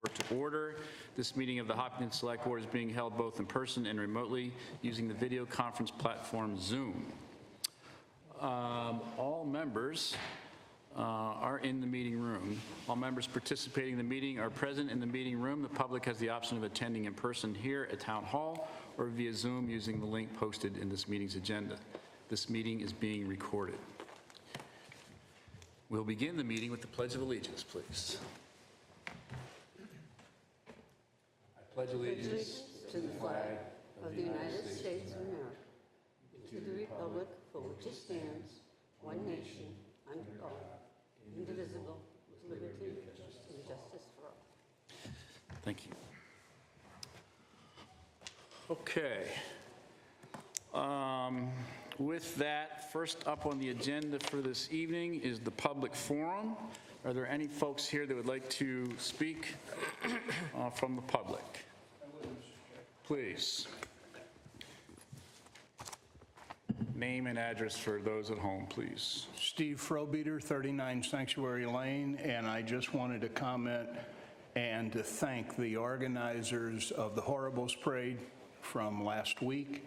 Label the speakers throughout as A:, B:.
A: To order. This meeting of the Hopkinton Select Board is being held both in person and remotely using the video conference platform Zoom. All members are in the meeting room. All members participating in the meeting are present in the meeting room. The public has the option of attending in person here at Town Hall or via Zoom using the link posted in this meeting's agenda. This meeting is being recorded. We'll begin the meeting with the Pledge of Allegiance, please. Pledge allegiance
B: to the flag of the United States of America, to the republic for which it stands, one nation, under God, indivisible, with liberty and justice for all.
A: Thank you. Okay. With that, first up on the agenda for this evening is the public forum. Are there any folks here that would like to speak from the public? Please. Name and address for those at home, please.
C: Steve Frobeater, 39 Sanctuary Lane, and I just wanted to comment and to thank the organizers of the Horribles Parade from last week.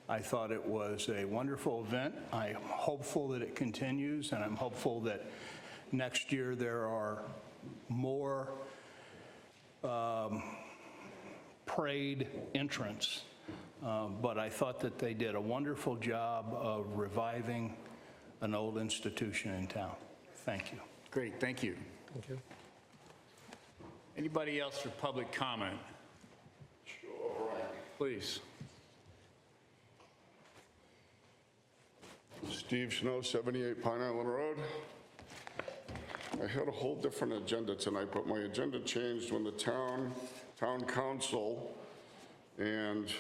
C: I thought it was a wonderful event. I'm hopeful that it continues, and I'm hopeful that next year there are more parade entrants. But I thought that they did a wonderful job of reviving an old institution in town. Thank you.
A: Great, thank you.
D: Thank you.
A: Anybody else for public comment?
E: Sure, right.
A: Please.
E: Steve Snow, 78 Pine Island Road. I had a whole different agenda tonight, but my agenda changed when the town council and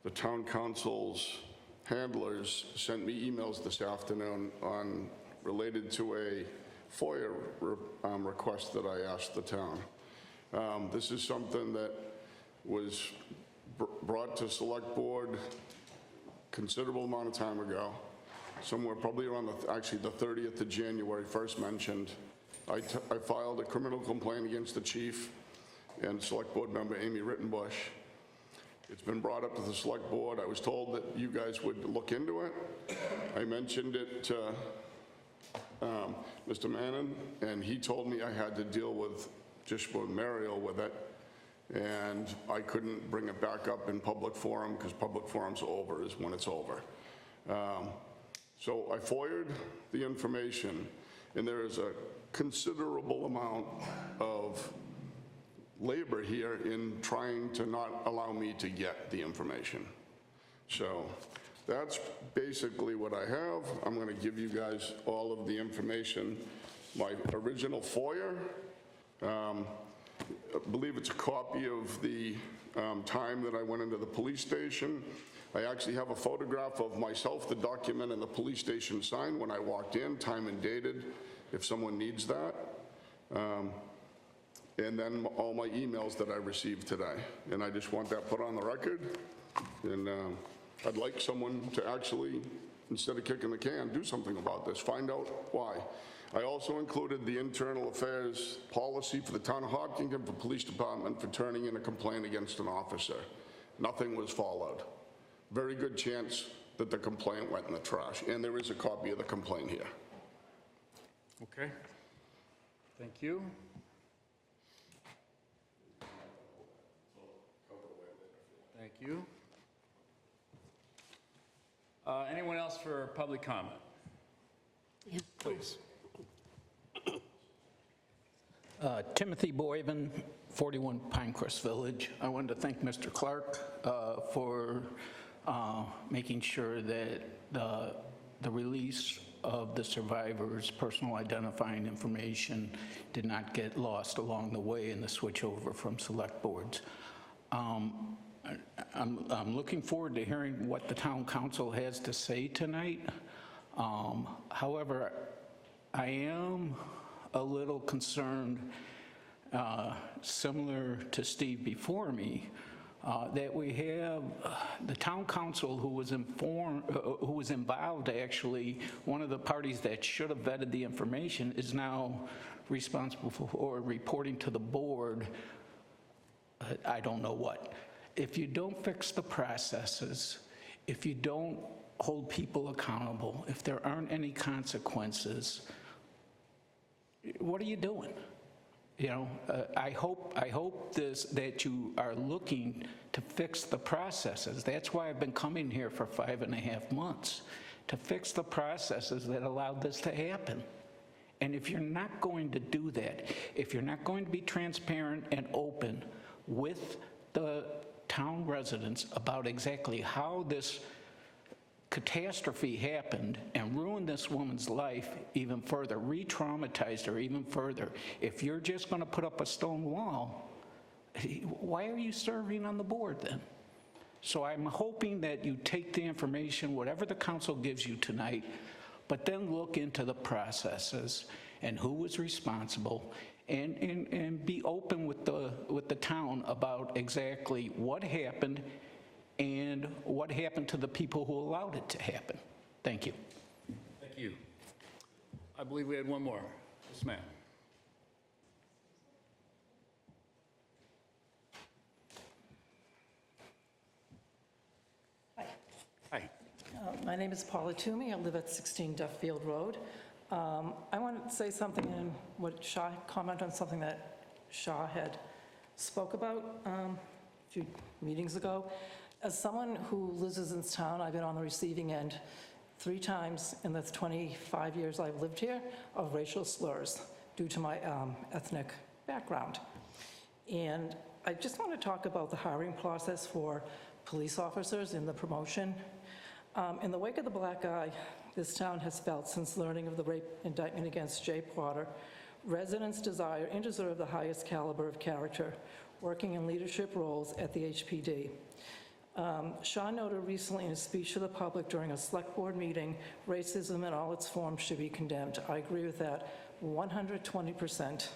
E: the town council's handlers sent me emails this afternoon related to a FOIA request that I asked the town. This is something that was brought to select board considerable amount of time ago, somewhere probably around actually the 30th of January, first mentioned. I filed a criminal complaint against the chief and select board member Amy Rittenbush. It's been brought up to the select board. I was told that you guys would look into it. I mentioned it to Mr. Mannon, and he told me I had to deal with just with Mariel with it, and I couldn't bring it back up in public forum because public forum's over is when it's over. So I FOIA'd the information, and there is a considerable amount of labor here in trying to not allow me to get the information. So that's basically what I have. I'm going to give you guys all of the information. My original FOIA, I believe it's a copy of the time that I went into the police station. I actually have a photograph of myself, the document, and the police station sign when I walked in, time and dated, if someone needs that. And then all my emails that I received today. And I just want that put on the record. And I'd like someone to actually, instead of kicking the can, do something about this, find out why. I also included the internal affairs policy for the town of Hopkinton for police department for turning in a complaint against an officer. Nothing was followed. Very good chance that the complaint went in the trash. And there is a copy of the complaint here.
A: Okay. Thank you. Thank you. Anyone else for public comment?
B: Yeah.
A: Please.
F: Timothy Boyven, 41 Pinecrest Village. I wanted to thank Mr. Clark for making sure that the release of the survivors' personal identifying information did not get lost along the way in the switchover from select boards. I'm looking forward to hearing what the town council has to say tonight. However, I am a little concerned, similar to Steve before me, that we have the town council who was who was involved, actually, one of the parties that should have vetted the information is now responsible for reporting to the board, I don't know what. If you don't fix the processes, if you don't hold people accountable, if there aren't any consequences, what are you doing? You know, I hope that you are looking to fix the processes. That's why I've been coming here for 5.5 months, to fix the processes that allowed this to happen. And if you're not going to do that, if you're not going to be transparent and open with the town residents about exactly how this catastrophe happened and ruined this woman's life even further, re-traumatized her even further, if you're just going to put up a stone wall, why are you serving on the board then? So I'm hoping that you take the information, whatever the council gives you tonight, but then look into the processes and who was responsible, and be open with the town about exactly what happened and what happened to the people who allowed it to happen. Thank you.
A: Thank you. I believe we had one more. Yes, ma'am. Hi.
D: My name is Paula Toomey. I live at 16 Duffield Road. I want to say something and comment on something that Shaw had spoke about a few meetings ago. As someone who lives in this town, I've been on the receiving end 3 times in the 25 years I've lived here of racial slurs due to my ethnic background. And I just want to talk about the hiring process for police officers in the promotion. In the wake of the black eye this town has felt since learning of the rape indictment against Jay Potter, residents desire and deserve the highest caliber of character working in leadership roles at the HPD. Shaw noted recently in a speech to the public during a select board meeting, racism in all its forms should be condemned. I agree with that 120%.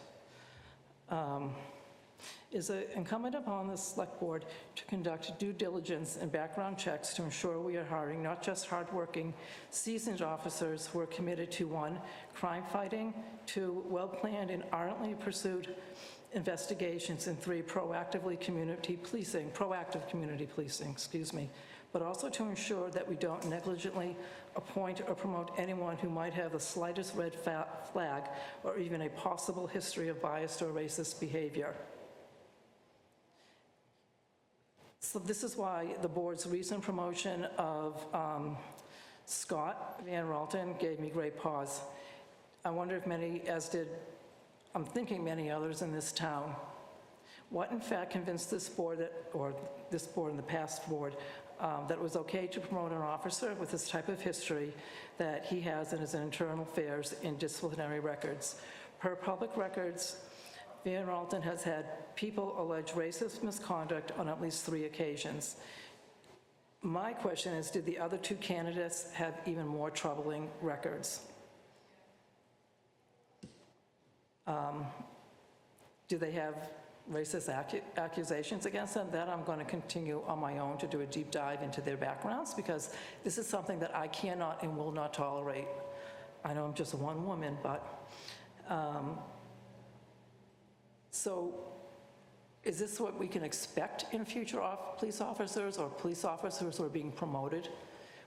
D: Is it incumbent upon the select board to conduct due diligence and background checks to ensure we are hiring not just hardworking, seasoned officers who are committed to 1, crime fighting, 2, well-planned and ardently pursued investigations, and 3, proactive community policing, but also to ensure that we don't negligently appoint or promote anyone who might have the slightest red flag or even a possible history of biased or racist behavior. So this is why the board's recent promotion of Scott Van Ralton gave me great pause. I wonder if many, as did, I'm thinking many others in this town, what in fact convinced this board, this board and the past board, that it was okay to promote an officer with this type of history that he has in his internal affairs and disciplinary records. Per public records, Van Ralton has had people allege racist misconduct on at least 3 occasions. My question is, did the other 2 candidates have even more troubling records? Do they have racist accusations against them? That I'm going to continue on my own to do a deep dive into their backgrounds, because this is something that I cannot and will not tolerate. I know I'm just one woman, but so is this what we can expect in future police officers, or police officers who are being promoted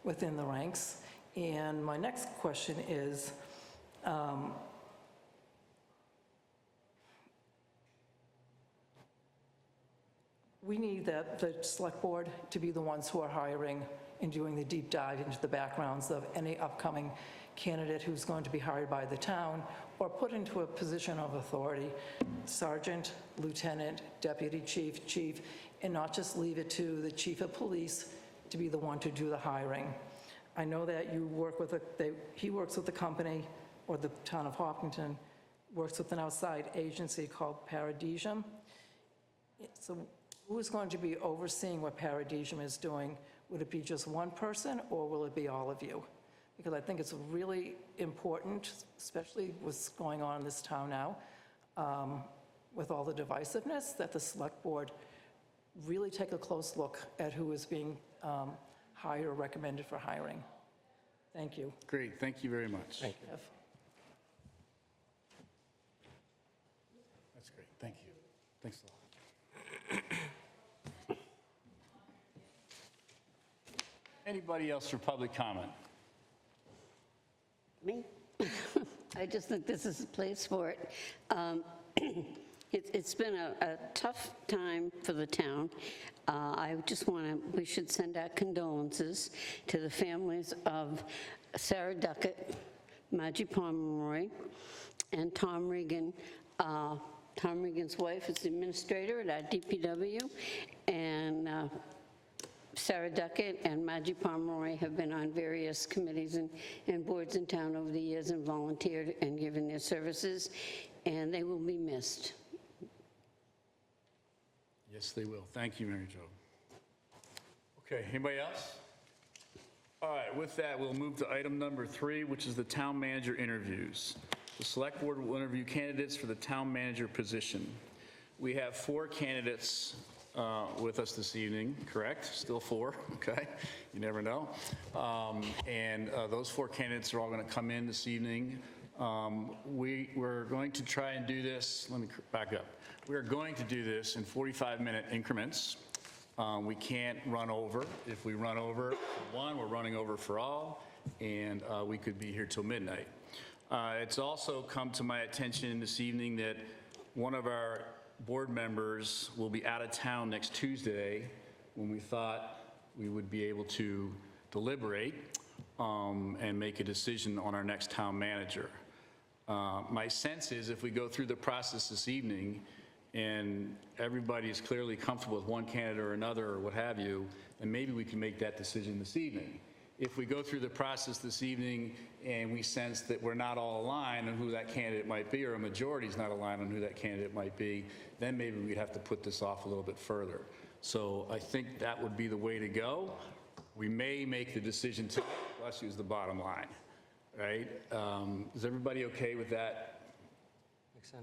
D: within the ranks? And my next question is, we need the select board to be the ones who are hiring and doing the deep dive into the backgrounds of any upcoming candidate who's going to be hired by the town or put into a position of authority, sergeant, lieutenant, deputy chief, chief, and not just leave it to the chief of police to be the one to do the hiring. I know that you work with he works with the company, or the town of Hopkinton works with an outside agency called Paradisium. So who is going to be overseeing what Paradisium is doing? Would it be just one person, or will it be all of you? Because I think it's really important, especially what's going on in this town now, with all the divisiveness, that the select board really take a close look at who is being hired or recommended for hiring. Thank you.
A: Great, thank you very much.
D: Ev.
A: That's great, thank you. Thanks a lot. Anybody else for public comment?
B: Me? I just think this is a place for it. It's been a tough time for the town. I just want to, we should send our condolences to the families of Sarah Duckett, Margie Pomeroy, and Tom Regan. Tom Regan's wife is the administrator at our DPW, and Sarah Duckett and Margie Pomeroy have been on various committees and boards in town over the years and volunteered and given their services, and they will be missed.
A: Yes, they will. Thank you, Mary Jo. Okay, anybody else? All right, with that, we'll move to item number 3, which is the town manager interviews. The select board will interview candidates for the town manager position. We have 4 candidates with us this evening, correct? Still 4, okay? You never know. And those 4 candidates are all going to come in this evening. We're going to try and do this, let me back up. We're going to do this in 45-minute increments. We can't run over. If we run over for one, we're running over for all, and we could be here till midnight. It's also come to my attention this evening that one of our board members will be out of town next Tuesday, when we thought we would be able to deliberate and make a decision on our next town manager. My sense is if we go through the process this evening and everybody is clearly comfortable with one candidate or another or what have you, then maybe we can make that decision this evening. If we go through the process this evening and we sense that we're not all aligned on who that candidate might be, or a majority is not aligned on who that candidate might be, then maybe we'd have to put this off a little bit further. So I think that would be the way to go. We may make the decision to, let's use the bottom line, right? Is everybody okay with that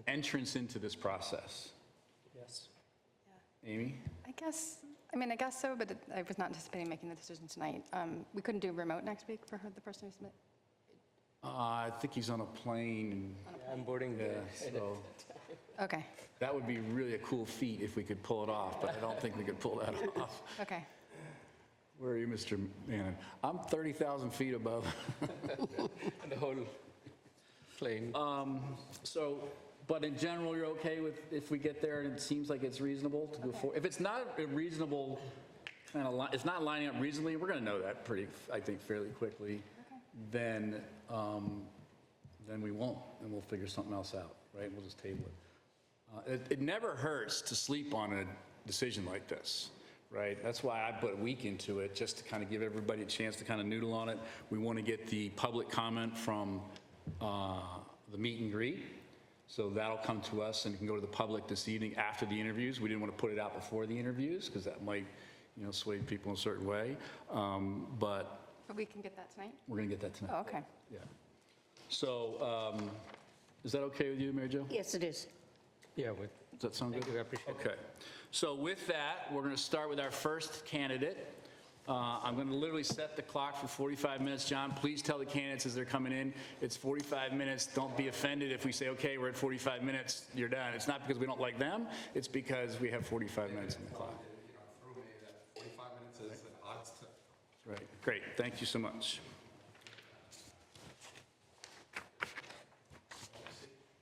A: entrance into this process?
G: Yes.
A: Amy?
H: I guess so, but I was not anticipating making the decision tonight. We couldn't do remote next week for the person who submitted?
A: I think he's on a plane.
G: I'm boarding
A: Yeah,
G: the.
A: so
H: Okay,
A: that would be really a cool feat if we could pull it off, but I don't think we could pull that off.
H: okay.
A: Where are you, Mr. Manning? I'm 30,000 feet above.
G: The whole plane.
A: So, but in general, you're okay with if we get there and it seems like it's reasonable to go forward? If it's not a reasonable kind of, it's not lining up reasonably, we're going to know that pretty, I think, fairly quickly. Then we won't, and we'll figure something else out, right? We'll just table it. It never hurts to sleep on a decision like this, right? That's why I put a week into it, just to kind of give everybody a chance to kind of noodle on it. We want to get the public comment from the meet and greet. So that'll come to us and can go to the public this evening after the interviews. We didn't want to put it out before the interviews because that might, sway people in a certain way. But
H: But we can get that tonight?
A: we're going to get that tonight.
H: Oh, okay.
A: Yeah. So is that okay with you, Mary Jo?
B: Yes, it is.
G: Yeah,
A: Does that sound good?
G: Thank you, I appreciate it.
A: Okay. So with that, we're going to start with our first candidate. I'm going to literally set the clock for 45 minutes. John, please tell the candidates as they're coming in, it's 45 minutes. Don't be offended if we say, okay, we're at 45 minutes, you're done. It's not because we don't like them, it's because we have 45 minutes on the clock.
I: Threw me that 45 minutes is an odd step.
A: Right. Great. Thank you so much.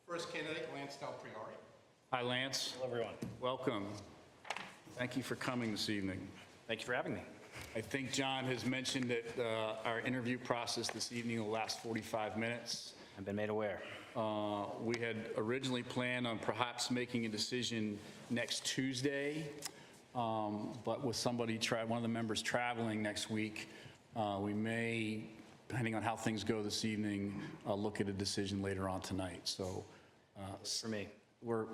I: First candidate, Lance Del Priori.
A: Hi, Lance.
J: Hello, everyone.
A: Welcome. Thank you for coming this evening.
J: Thank you for having me.
A: I think John has mentioned that our interview process this evening will last 45 minutes.
J: I've been made aware.
A: We had originally planned on perhaps making a decision next Tuesday, but with one of the members traveling next week, we may, depending on how things go this evening, look at a decision later on tonight. So
J: For me.
A: we're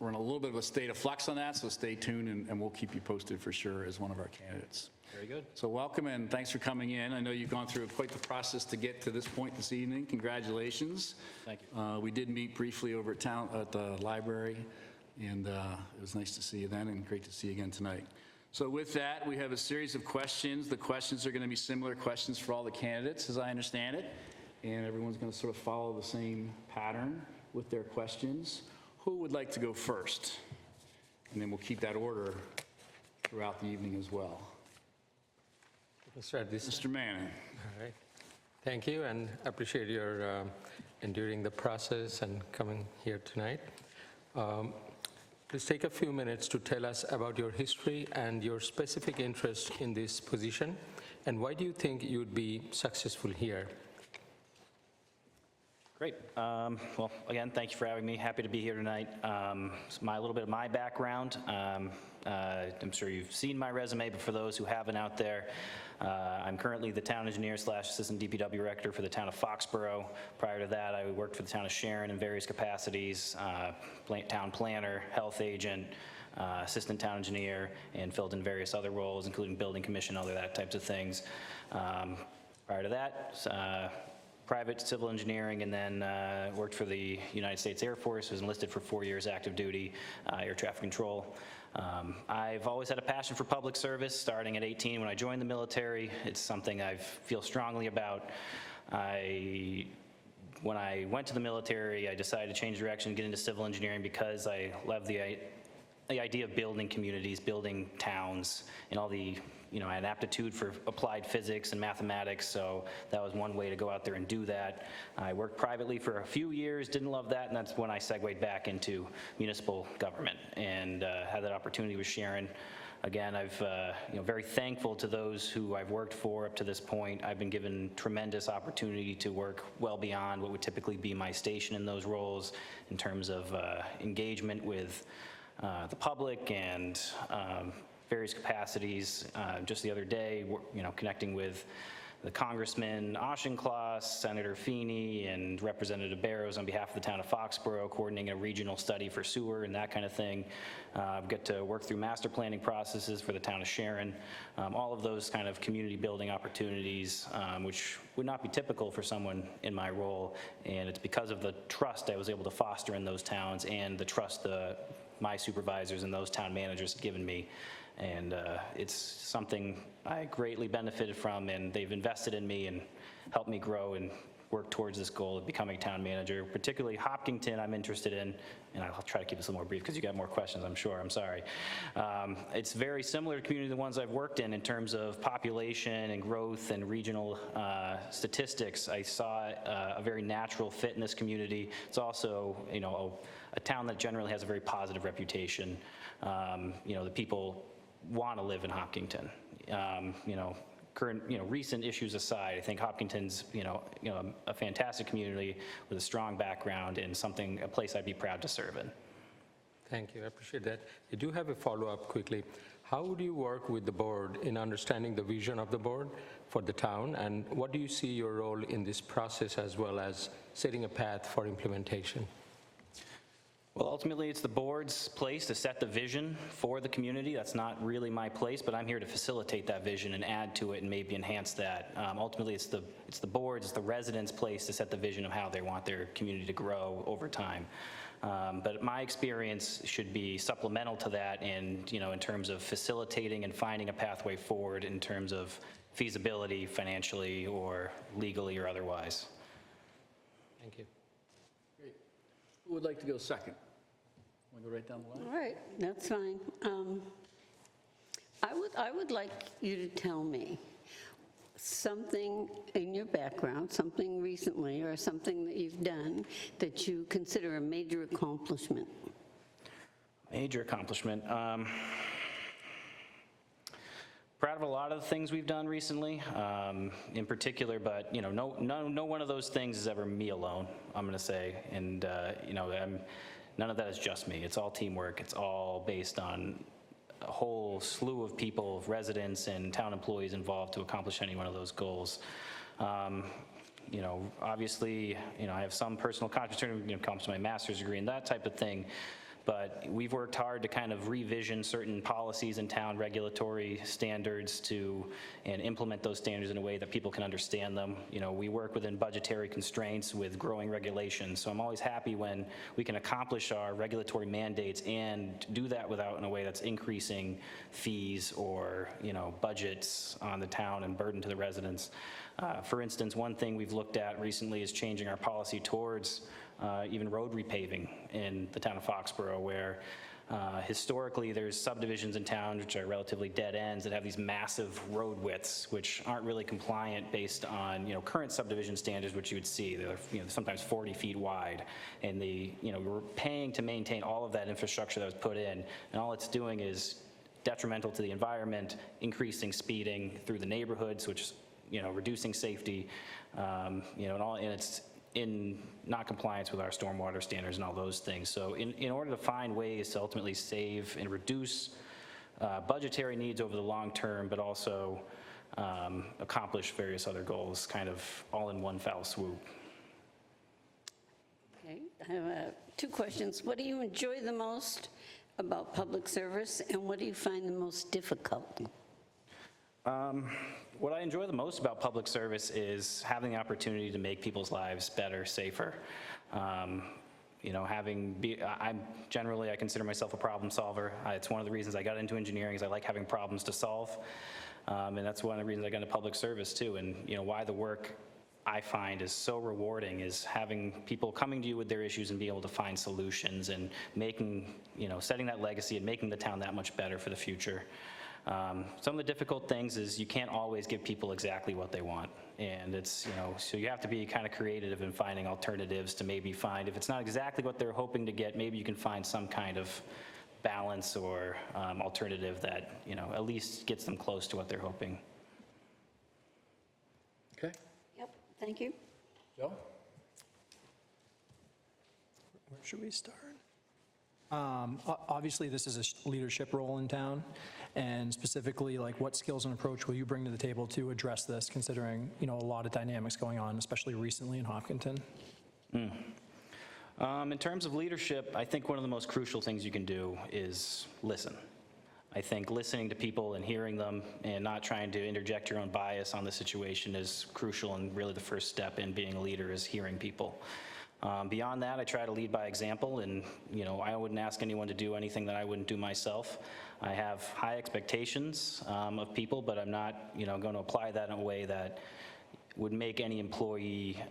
A: in a little bit of a state of flux on that, so stay tuned and we'll keep you posted for sure as one of our candidates.
J: Very good.
A: So welcome and thanks for coming in. I know you've gone through quite the process to get to this point this evening. Congratulations.
J: Thank you.
A: We did meet briefly over at the library. And it was nice to see you then and great to see you again tonight. So with that, we have a series of questions. The questions are going to be similar questions for all the candidates, as I understand it. And everyone's going to sort of follow the same pattern with their questions. Who would like to go first? And then we'll keep that order throughout the evening as well.
G: Let's start this.
A: Mr. Manning.
G: All right. Thank you, and appreciate your enduring the process and coming here tonight. Please take a few minutes to tell us about your history and your specific interest in this position, and why do you think you would be successful here?
J: Great. Well, again, thank you for having me. Happy to be here tonight. A little bit of my background. I'm sure you've seen my resume, but for those who haven't out there, I'm currently the town engineer / assistant DPW director for the town of Foxborough. Prior to that, I worked for the town of Sharon in various capacities, town planner, health agent, assistant town engineer, and filled in various other roles, including building commission, other that types of things. Prior to that, private civil engineering, and then worked for the United States Air Force, was enlisted for 4 years active duty, air traffic control. I've always had a passion for public service, starting at 18 when I joined the military. It's something I feel strongly about. When I went to the military, I decided to change direction, get into civil engineering because I love the idea of building communities, building towns, and all the, I had an aptitude for applied physics and mathematics, so that was one way to go out there and do that. I worked privately for a few years, didn't love that, and that's when I segued back into municipal government and had that opportunity with Sharon. Again, I've, very thankful to those who I've worked for up to this point. I've been given tremendous opportunity to work well beyond what would typically be my station in those roles in terms of engagement with the public and various capacities. Just the other day, connecting with the Congressman Auchincloss, Senator Feeney, and Representative Barrows on behalf of the town of Foxborough, coordinating a regional study for sewer and that kind of thing. I've got to work through master planning processes for the town of Sharon. All of those kind of community building opportunities, which would not be typical for someone in my role. And it's because of the trust I was able to foster in those towns and the trust my supervisors and those town managers have given me. And it's something I greatly benefited from, and they've invested in me and helped me grow and work towards this goal of becoming town manager. Particularly Hopkinton I'm interested in, and I'll try to keep this a little more brief because you got more questions, I'm sure, I'm sorry. It's very similar to community to the ones I've worked in terms of population and growth and regional statistics. I saw a very natural fit in this community. It's also, a town that generally has a very positive reputation. The people want to live in Hopkinton. Current, recent issues aside, I think Hopkinton's, a fantastic community with a strong background and a place I'd be proud to serve in.
G: Thank you, I appreciate that. I do have a follow-up quickly. How would you work with the board in understanding the vision of the board for the town, and what do you see your role in this process as well as setting a path for implementation?
J: Well, ultimately, it's the board's place to set the vision for the community. That's not really my place, but I'm here to facilitate that vision and add to it and maybe enhance that. Ultimately, it's the board's, it's the residents' place to set the vision of how they want their community to grow over time. But my experience should be supplemental to that in terms of facilitating and finding a pathway forward in terms of feasibility financially or legally or otherwise.
G: Thank you.
A: Great. Who would like to go second? Want to go right down the line?
B: All right, that's fine. I would like you to tell me something in your background, something recently or something that you've done that you consider a major accomplishment.
J: Major accomplishment. Proud of a lot of the things we've done recently, in particular, but no one of those things is ever me alone, I'm going to say, and none of that is just me. It's all teamwork. It's all based on a whole slew of people, residents and town employees involved to accomplish any one of those goals. Obviously, I have some personal contribution when it comes to my master's degree and that type of thing, but we've worked hard to kind of revision certain policies in town, regulatory standards and implement those standards in a way that people can understand them. You know, we work within budgetary constraints with growing regulations, so I'm always happy when we can accomplish our regulatory mandates and do that without in a way that's increasing fees or, you know, budgets on the town and burden to the residents. For instance, one thing we've looked at recently is changing our policy towards even road repaving in the town of Foxborough, where historically there's subdivisions in town which are relatively dead ends that have these massive road widths which aren't really compliant based on, you know, current subdivision standards, which you would see. They're, you know, sometimes 40 feet wide, and you know, we're paying to maintain all of that infrastructure that was put in, and all it's doing is detrimental to the environment, increasing speeding through the neighborhoods, which, you know, reducing safety, you know, and it's in not compliance with our stormwater standards and all those things. So in order to find ways to ultimately save and reduce budgetary needs over the long term, but also accomplish various other goals kind of all in one foul swoop.
B: Okay, I have 2 questions. What do you enjoy the most about public service, and what do you find the most difficult?
J: What I enjoy the most about public service is having the opportunity to make people's lives better, safer. You know, I consider myself a problem solver. It's one of the reasons I got into engineering, is I like having problems to solve. And that's one of the reasons I got into public service too. And, you know, why the work I find is so rewarding is having people coming to you with their issues and being able to find solutions and making, you know, setting that legacy and making the town that much better for the future. Some of the difficult things is you can't always give people exactly what they want, and it's, you know, so you have to be kind of creative in finding alternatives to maybe find, if it's not exactly what they're hoping to get, maybe you can find some kind of balance or alternative that, you know, at least gets them close to what they're hoping.
A: Okay.
B: Yep, thank you.
A: Joe?
K: Where should we start? Obviously, this is a leadership role in town, and specifically, like, what skills and approach will you bring to the table to address this, considering, you know, a lot of dynamics going on, especially recently in Hopkinton?
J: In terms of leadership, I think one of the most crucial things you can do is listen. I think listening to people and hearing them and not trying to interject your own bias on the situation is crucial, and really the first step in being a leader is hearing people. Beyond that, I try to lead by example, and, you know, I wouldn't ask anyone to do anything that I wouldn't do myself. I have high expectations of people, but I'm not, you know, going to apply that in a way that would make any employee,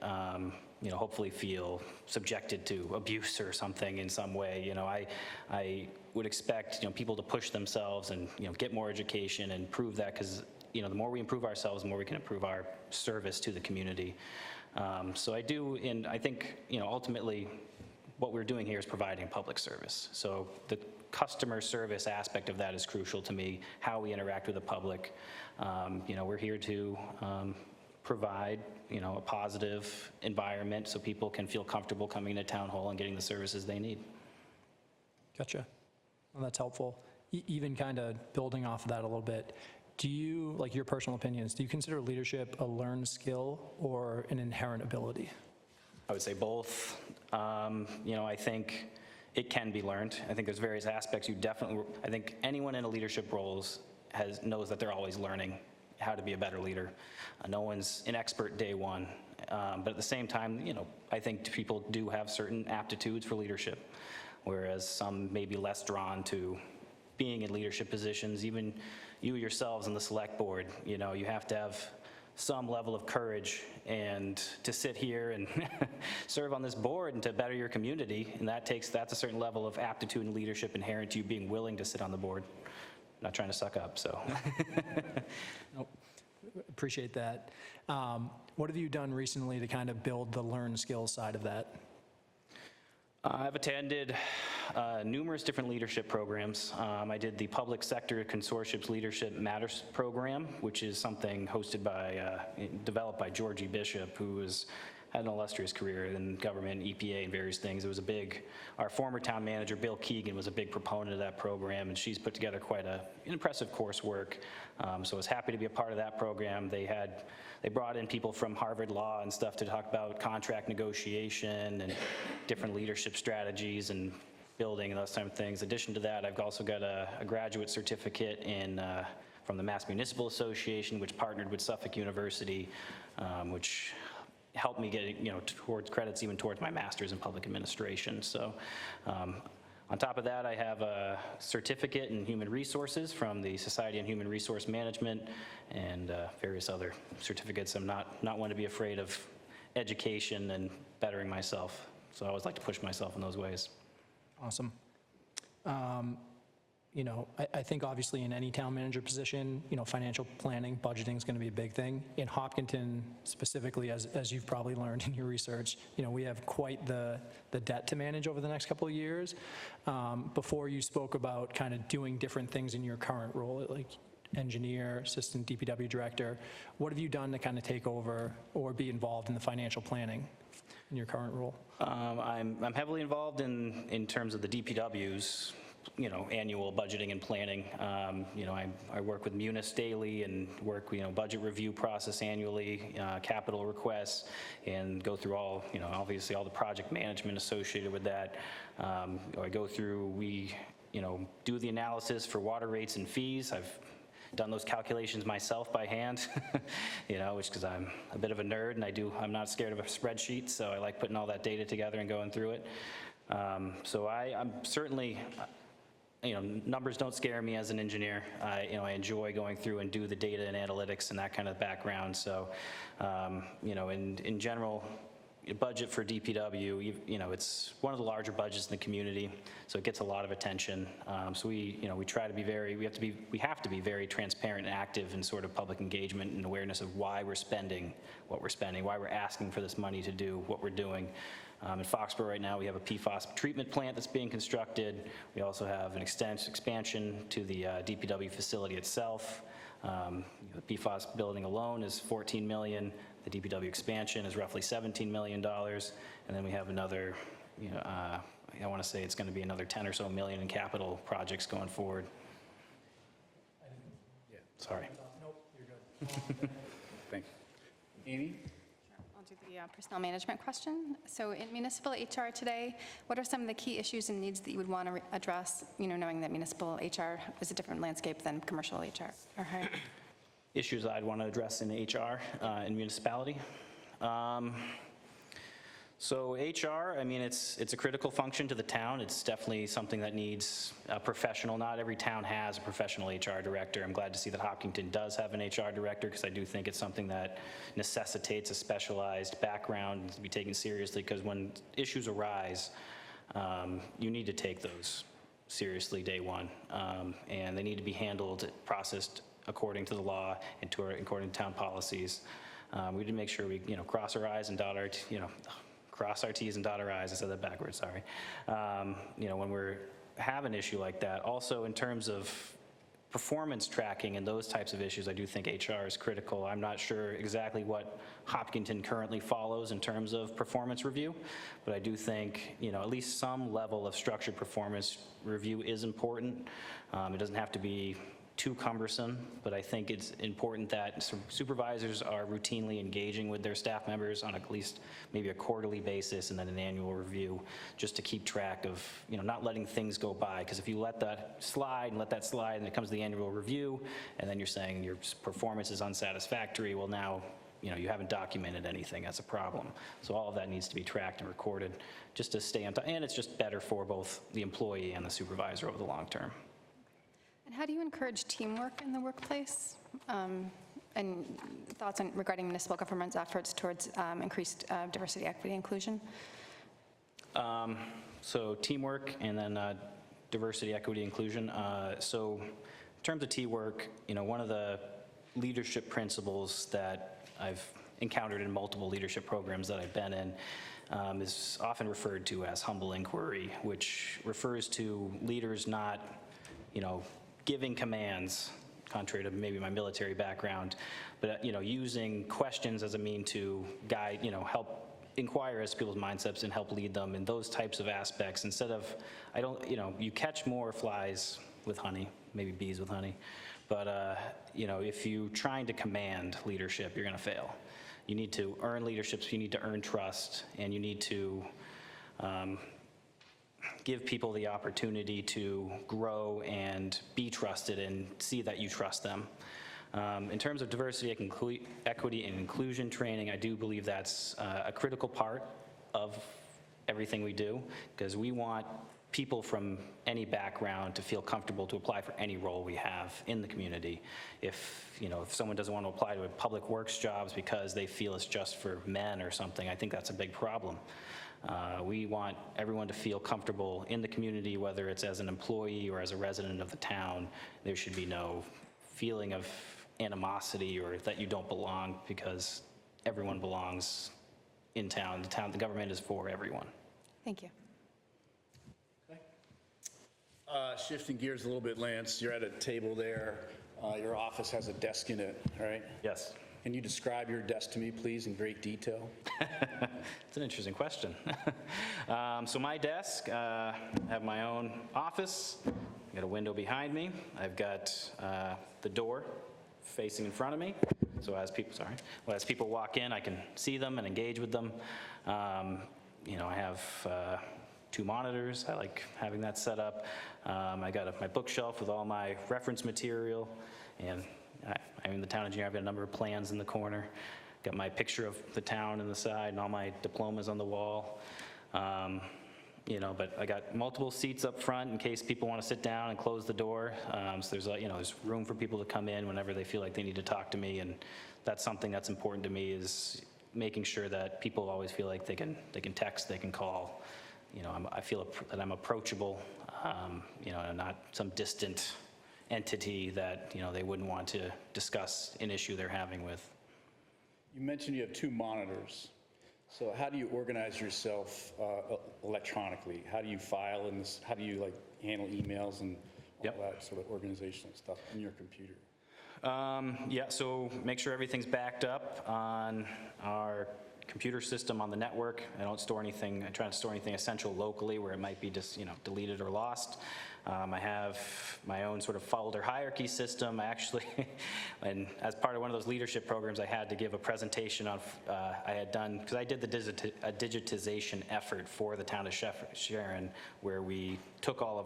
J: you know, hopefully feel subjected to abuse or something in some way. You know, I would expect, you know, people to push themselves and, you know, get more education and prove that, because, you know, the more we improve ourselves, the more we can improve our service to the community. So I do, and I think, you know, ultimately what we're doing here is providing public service. So the customer service aspect of that is crucial to me, how we interact with the public. You know, we're here to provide, you know, a positive environment so people can feel comfortable coming to town hall and getting the services they need.
K: Gotcha. Well, that's helpful. Even kind of building off of that a little bit, do you, like, your personal opinions, do you consider leadership a learned skill or an inherent ability?
J: I would say both. You know, I think it can be learned. I think there's various aspects you definitely, I think anyone in a leadership roles knows that they're always learning how to be a better leader. No one's an expert day one. But at the same time, you know, I think people do have certain aptitudes for leadership, whereas some may be less drawn to being in leadership positions. Even you yourselves on the select board, you know, you have to have some level of courage and to sit here and serve on this board and to better your community, and that's a certain level of aptitude and leadership inherent to you being willing to sit on the board. I'm not trying to suck up, so.
K: Nope. Appreciate that. What have you done recently to kind of build the learned skills side of that?
J: I've attended numerous different leadership programs. I did the Public Sector Consortium's Leadership Matters program, which is something hosted by, developed by Georgie Bishop, who had an illustrious career in government, EPA, and various things. It was our former town manager, Bill Keegan, was a big proponent of that program, and she's put together quite an impressive coursework. So I was happy to be a part of that program. They brought in people from Harvard Law and stuff to talk about contract negotiation and different leadership strategies, and building and those type of things. In addition to that, I've also got a graduate certificate in, from the Mass Municipal Association, which partnered with Suffolk University, which helped me get, towards credits even towards my master's in public administration. So on top of that, I have a certificate in human resources from the Society on Human Resource Management and various other certificates. I'm not one to be afraid of education and bettering myself. So I always like to push myself in those ways.
K: Awesome. I think obviously in any town manager position, financial planning, budgeting is going to be a big thing. In Hopkinton specifically, as you've probably learned in your research, we have quite the debt to manage over the next couple of years. Before you spoke about kind of doing different things in your current role, like engineer, assistant DPW director, what have you done to kind of take over or be involved in the financial planning in your current role?
J: I'm heavily involved in terms of the DPW's annual budgeting and planning. I work with Munis daily and work, budget review process annually, capital requests, and go through all, obviously all the project management associated with that. I go through, we, do the analysis for water rates and fees. I've done those calculations myself by hand, which because I'm a bit of a nerd and I'm not scared of a spreadsheet, so I like putting all that data together and going through it. So I'm certainly, numbers don't scare me as an engineer. I enjoy going through and do the data and analytics and that kind of background. So, in general, budget for DPW, it's one of the larger budgets in the community, so it gets a lot of attention. So we try to be we have to be very transparent and active in sort of public engagement and awareness of why we're spending what we're spending, why we're asking for this money to do what we're doing. In Foxborough right now, we have a PFAS treatment plant that's being constructed. We also have an expansion to the DPW facility itself. The PFAS building alone is $14 million. The DPW expansion is roughly $17 million. And then we have another, I want to say it's going to be another 10 or so million in capital projects going forward. Sorry.
K: Nope, you're good.
A: Thanks. Amy?
H: I'll do the personnel management question. So in municipal HR today, what are some of the key issues and needs that you would want to address, knowing that municipal HR is a different landscape than commercial HR?
J: Issues I'd want to address in HR in municipality. So HR, it's a critical function to the town. It's definitely something that needs a professional. Not every town has a professional HR director. I'm glad to see that Hopkinton does have an HR director because I do think it's something that necessitates a specialized background to be taken seriously, because when issues arise, you need to take those seriously day one, and they need to be handled, processed according to the law and according to town policies. We need to make sure we, cross our I's and dot our, cross our T's and dot our I's. I said that backwards, sorry. When we have an issue like that. Also, in terms of performance tracking and those types of issues, I do think HR is critical. I'm not sure exactly what Hopkinton currently follows in terms of performance review, but I do think, at least some level of structured performance review is important. It doesn't have to be too cumbersome, but I think it's important that supervisors are routinely engaging with their staff members on at least maybe a quarterly basis and then an annual review, just to keep track of, not letting things go by. Because if you let that slide and it comes to the annual review, and then you're saying your performance is unsatisfactory, well now, you haven't documented anything. That's a problem. So all of that needs to be tracked and recorded just to stay on top. And it's just better for both the employee and the supervisor over the long term.
H: And how do you encourage teamwork in the workplace? And thoughts regarding municipal government's efforts towards increased diversity, equity, inclusion?
J: So teamwork and then diversity, equity, inclusion. So in terms of teamwork, one of the leadership principles that I've encountered in multiple leadership programs that I've been in is often referred to as humble inquiry, which refers to leaders not, giving commands, contrary to maybe my military background, but using questions as a mean to guide, help inquire as people's mindsets and help lead them in those types of aspects. Instead of, you catch more flies with honey, maybe bees with honey, but if you're trying to command leadership, you're going to fail. You need to earn leadership, so you need to earn trust, and you need to give people the opportunity to grow and be trusted and see that you trust them. In terms of diversity, equity, and inclusion training, I do believe that's a critical part of everything we do, because we want people from any background to feel comfortable to apply for any role we have in the community. If someone doesn't want to apply to a public works jobs because they feel it's just for men or something, I think that's a big problem. We want everyone to feel comfortable in the community, whether it's as an employee or as a resident of the town. There should be no feeling of animosity or that you don't belong, because everyone belongs in town. The government is for everyone.
H: Thank you.
A: Shifting gears a little bit, Lance, you're at a table there. Your office has a desk in it, right?
J: Yes.
A: Can you describe your desk to me, please, in great detail?
J: It's an interesting question. So my desk, I have my own office. I've got a window behind me. I've got the door facing in front of me. So as people walk in, I can see them and engage with them. I have 2 monitors. I like having that set up. I got my bookshelf with all my reference material, and I'm the town engineer. I've got a number of plans in the corner. Got my picture of the town in the side and all my diplomas on the wall. But I got multiple seats up front in case people want to sit down and close the door. So there's room for people to come in whenever they feel like they need to talk to me, and that's something that's important to me, is making sure that people always feel like they can text, they can call. I feel that I'm approachable, and not some distant entity that, they wouldn't want to discuss an issue they're having with.
A: You mentioned you have 2 monitors. So how do you organize yourself electronically? How do you file in this? How do you handle emails and all that sort of organizational stuff in your computer?
J: So make sure everything's backed up on our computer system on the network. I don't store anything. I try to store anything essential locally where it might be just deleted or lost. I have my own sort of folder hierarchy system. I actually, and as part of one of those leadership programs, I had to give a presentation on, I had done, because I did a digitization effort for the town of Sharon, where we took all of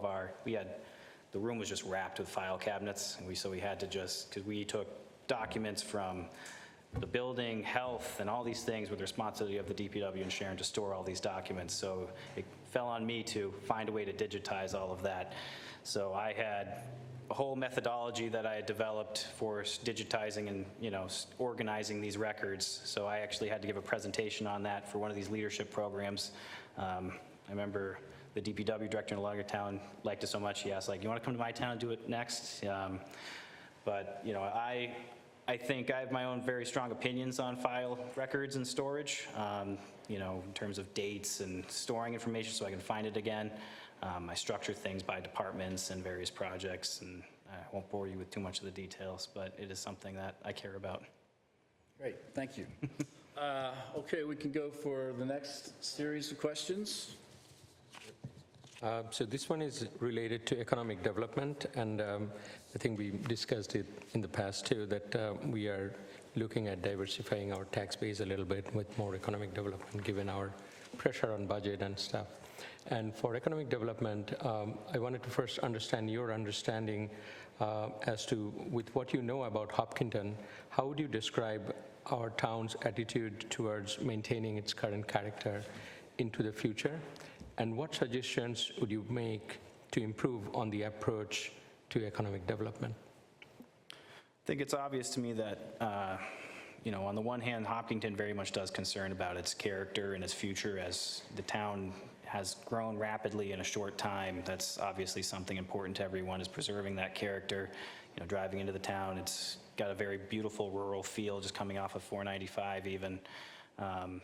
J: the room was just wrapped with file cabinets, and so we had to because we took documents from the building, health, and all these things with the responsibility of the DPW and Sharon to store all these documents. So it fell on me to find a way to digitize all of that. So I had a whole methodology that I had developed for digitizing and organizing these records. So I actually had to give a presentation on that for one of these leadership programs. I remember the DPW director in Town liked it so much, he asked, you want to come to my town and do it next? But I think I have my own very strong opinions on file records and storage, in terms of dates and storing information so I can find it again. I structure things by departments and various projects, and I won't bore you with too much of the details, but it is something that I care about.
A: Great, thank you. Okay, we can go for the next series of questions.
G: So this one is related to economic development, and I think we discussed it in the past too, that we are looking at diversifying our tax base a little bit with more economic development, given our pressure on budget and stuff. And for economic development, I wanted to first understand your understanding as to, with what you know about Hopkinton, how would you describe our town's attitude towards maintaining its current character into the future? And what suggestions would you make to improve on the approach to economic development?
J: I think it's obvious to me that, on the one hand, Hopkinton very much does concern about its character and its future. As the town has grown rapidly in a short time, that's obviously something important to everyone, is preserving that character. Driving into the town, it's got a very beautiful rural feel, just coming off of 495 even. And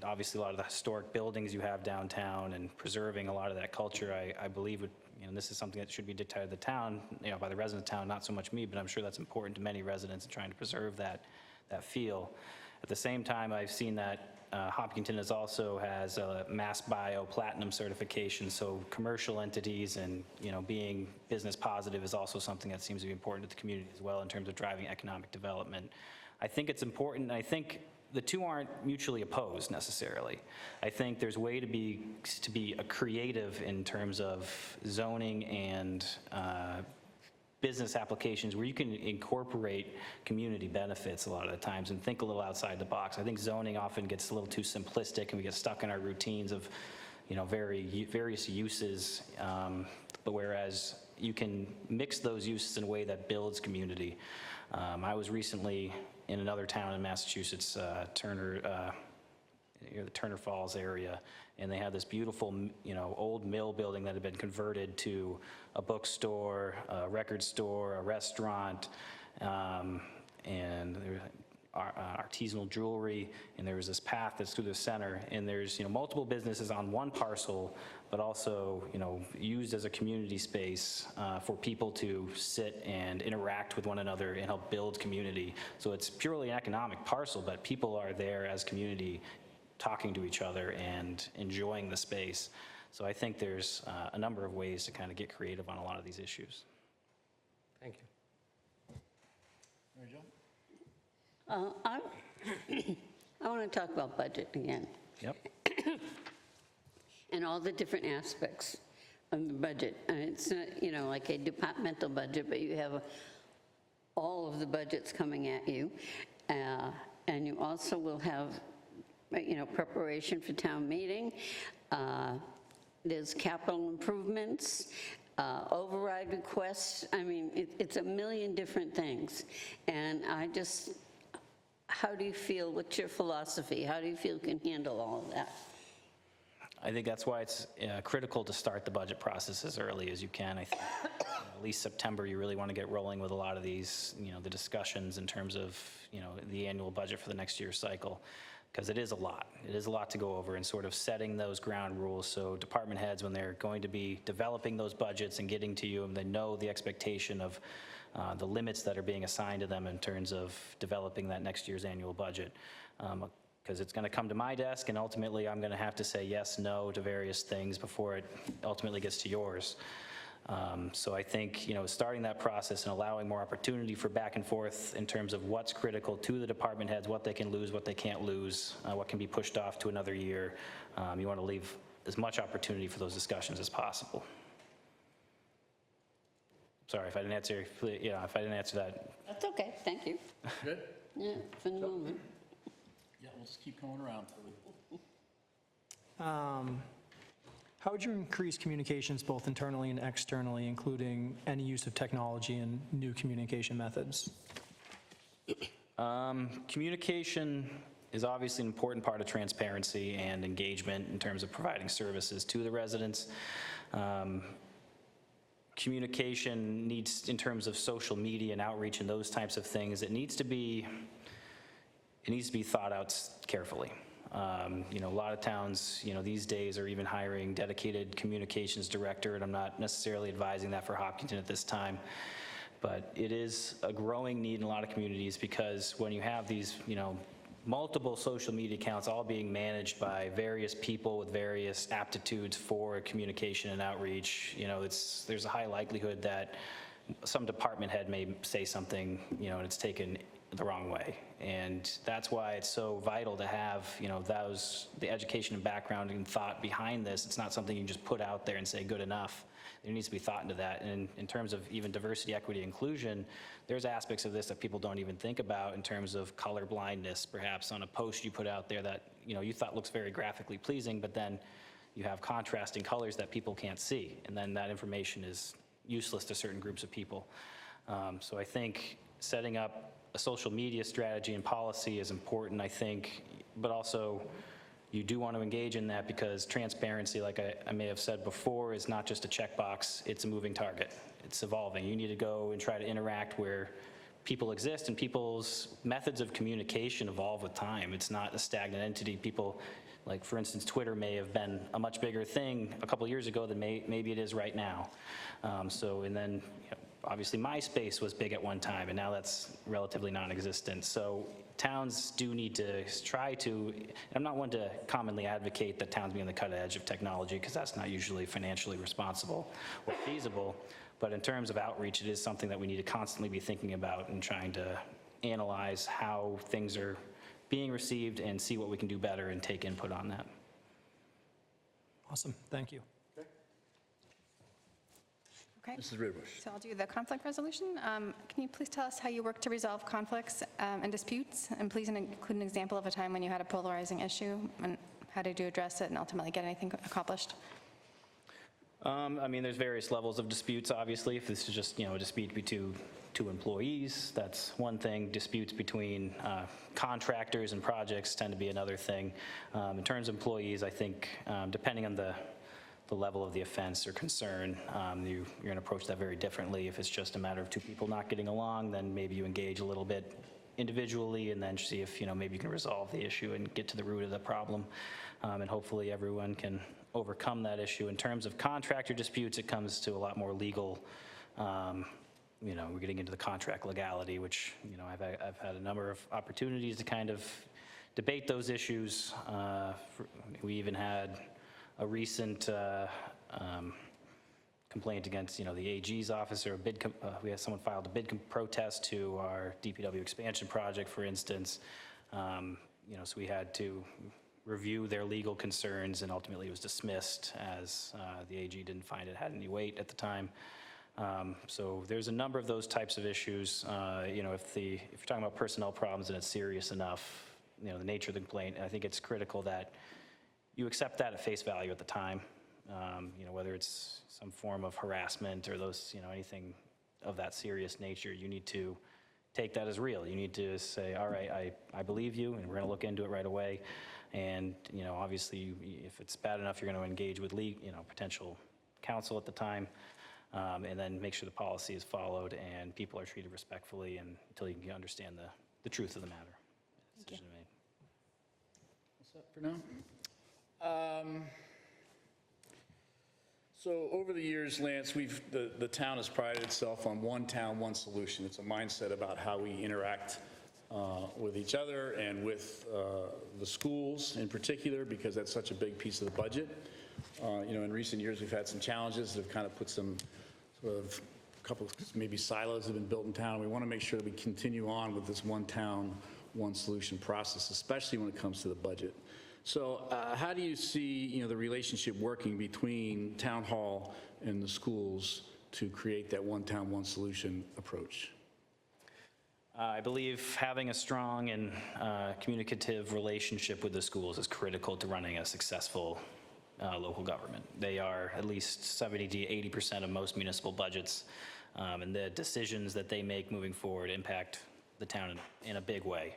J: obviously a lot of the historic buildings you have downtown, and preserving a lot of that culture, I believe would, this is something that should be dictated to the town, by the residents of the town, not so much me, but I'm sure that's important to many residents in trying to preserve that feel. At the same time, I've seen that Hopkinton also has a Mass Bio Platinum certification, so commercial entities and, being business positive is also something that seems to be important to the community as well in terms of driving economic development. I think it's important, and I think the two aren't mutually opposed necessarily. I think there's a way to be a creative in terms of zoning and business applications where you can incorporate community benefits a lot of the times and think a little outside the box. I think zoning often gets a little too simplistic and we get stuck in our routines of, various uses, but whereas you can mix those uses in a way that builds community. I was recently in another town in Massachusetts, Turner, near the Turner Falls area, and they had this beautiful, old mill building that had been converted to a bookstore, a record store, a restaurant, and there was artisanal jewelry, and there was this path that's through the center, and there's, multiple businesses on one parcel, but also, used as a community space for people to sit and interact with one another and help build community. So it's purely an economic parcel, but people are there as community talking to each other and enjoying the space. So I think there's a number of ways to kind of get creative on a lot of these issues.
G: Thank you.
B: I want to talk about budget again.
J: Yep.
B: And all the different aspects of the budget. And it's not, like a departmental budget, but you have all of the budgets coming at you. And you also will have, preparation for town meeting. There's capital improvements, override requests. I mean, it's a million different things. And how do you feel, what's your philosophy? How do you feel you can handle all of that?
J: I think that's why it's critical to start the budget process as early as you can. I think at least September, you really want to get rolling with a lot of these, the discussions in terms of, the annual budget for the next year's cycle, because it is a lot. It is a lot to go over and sort of setting those ground rules so department heads, when they're going to be developing those budgets and getting to you, and they know the expectation of the limits that are being assigned to them in terms of developing that next year's annual budget. Because it's going to come to my desk, and ultimately I'm going to have to say yes, no to various things before it ultimately gets to yours. So I think, starting that process and allowing more opportunity for back and forth in terms of what's critical to the department heads, what they can lose, what they can't lose, what can be pushed off to another year. You want to leave as much opportunity for those discussions as possible. Sorry if I didn't answer, if I didn't answer that.
B: That's okay, thank you.
A: Good?
B: Yeah, for the moment.
A: Yeah, we'll just keep going around.
K: How would you increase communications both internally and externally, including any use of technology and new communication methods?
J: Communication is obviously an important part of transparency and engagement in terms of providing services to the residents. Communication needs, in terms of social media and outreach and those types of things, it needs to be thought out carefully. A lot of towns, these days are even hiring dedicated communications director, and I'm not necessarily advising that for Hopkinton at this time. But it is a growing need in a lot of communities, because when you have these, multiple social media accounts all being managed by various people with various aptitudes for communication and outreach, there's a high likelihood that some department head may say something, and it's taken the wrong way. And that's why it's so vital to have, the education and background and thought behind this. It's not something you can just put out there and say good enough. There needs to be thought into that. And in terms of even diversity, equity, inclusion, there's aspects of this that people don't even think about in terms of color blindness, perhaps on a post you put out there that, you thought looks very graphically pleasing, but then you have contrasting colors that people can't see. And then that information is useless to certain groups of people. So I think setting up a social media strategy and policy is important, I think, but also you do want to engage in that, because transparency, like I may have said before, is not just a checkbox, it's a moving target. It's evolving. You need to go and try to interact where people exist, and people's methods of communication evolve with time. It's not a stagnant entity. People, like for instance, Twitter may have been a much bigger thing a couple years ago than maybe it is right now. And then, obviously MySpace was big at one time, and now that's relatively non-existent. So towns do need to try to, and I'm not one to commonly advocate that towns be on the cutting edge of technology, because that's not usually financially responsible or feasible. But in terms of outreach, it is something that we need to constantly be thinking about and trying to analyze how things are being received and see what we can do better and take input on that.
K: Awesome, thank you.
H: Okay.
A: Mrs. Ridbush.
H: So I'll do the conflict resolution. Can you please tell us how you work to resolve conflicts and disputes? And please include an example of a time when you had a polarizing issue, and how did you address it and ultimately get anything accomplished?
J: I mean, there's various levels of disputes, obviously. If this is just, a dispute between two employees, that's one thing. Disputes between contractors and projects tend to be another thing. In terms of employees, I think, depending on the level of the offense or concern, you're going to approach that very differently. If it's just a matter of two people not getting along, then maybe you engage a little bit individually and then see if, maybe you can resolve the issue and get to the root of the problem. And hopefully everyone can overcome that issue. In terms of contractor disputes, it comes to a lot more legal, we're getting into the contract legality, which, I've had a number of opportunities to kind of debate those issues. We even had a recent complaint against, the AG's office, or we had someone filed a bid protest to our DPW expansion project, for instance. So we had to review their legal concerns, and ultimately it was dismissed as the AG didn't find it had any weight at the time. So there's a number of those types of issues. If you're talking about personnel problems and it's serious enough, the nature of the complaint, I think it's critical that you accept that at face value at the time. Whether it's some form of harassment or those, anything of that serious nature, you need to take that as real. You need to say, all right, I believe you, and we're going to look into it right away. And, obviously, if it's bad enough, you're going to engage with potential counsel at the time, and then make sure the policy is followed and people are treated respectfully until you can understand the truth of the matter. Decision made.
A: What's up for now? So over the years, Lance, the town has prided itself on one town, one solution. It's a mindset about how we interact with each other and with the schools in particular, because that's such a big piece of the budget. In recent years, we've had some challenges that have kind of put some sort of a couple of maybe silos have been built in town. We want to make sure that we continue on with this one town, one solution process, especially when it comes to the budget. So how do you see, the relationship working between town hall and the schools to create that one town, one solution approach?
J: I believe having a strong and communicative relationship with the schools is critical to running a successful local government. They are at least 70 to 80% of most municipal budgets, and the decisions that they make moving forward impact the town in a big way.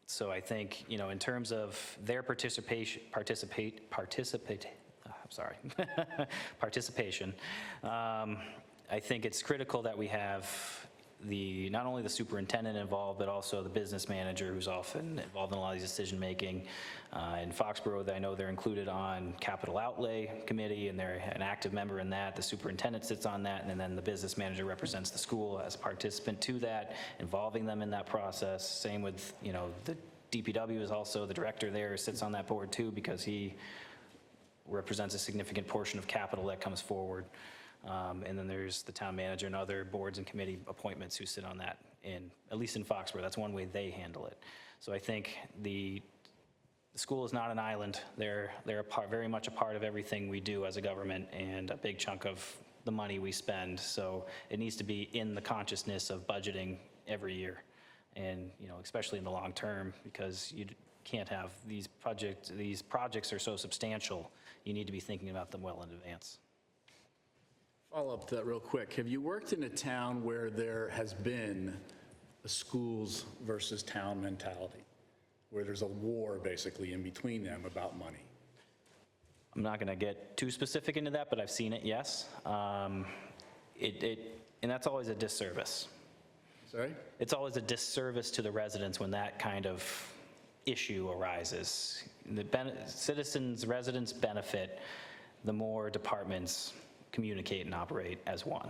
J: So I think, in terms of their participation, I think it's critical that we have not only the superintendent involved, but also the business manager, who's often involved in a lot of these decision-making. In Foxborough, I know they're included on capital outlay committee, and they're an active member in that. The superintendent sits on that, and then the business manager represents the school as a participant to that, involving them in that process. Same with, the DPW is also, the director there sits on that board too, because he represents a significant portion of capital that comes forward. And then there's the town manager and other boards and committee appointments who sit on that, at least in Foxborough. That's one way they handle it. So I think the school is not an island. They're very much a part of everything we do as a government, and a big chunk of the money we spend. So it needs to be in the consciousness of budgeting every year, and especially in the long term, because you can't have these projects are so substantial. You need to be thinking about them well in advance.
A: Follow up to that real quick. Have you worked in a town where there has been a schools versus town mentality, where there's a war basically in between them about money?
J: I'm not going to get too specific into that, but I've seen it, yes. And that's always a disservice.
A: Sorry?
J: It's always a disservice to the residents when that kind of issue arises. Citizens, residents benefit the more departments communicate and operate as one.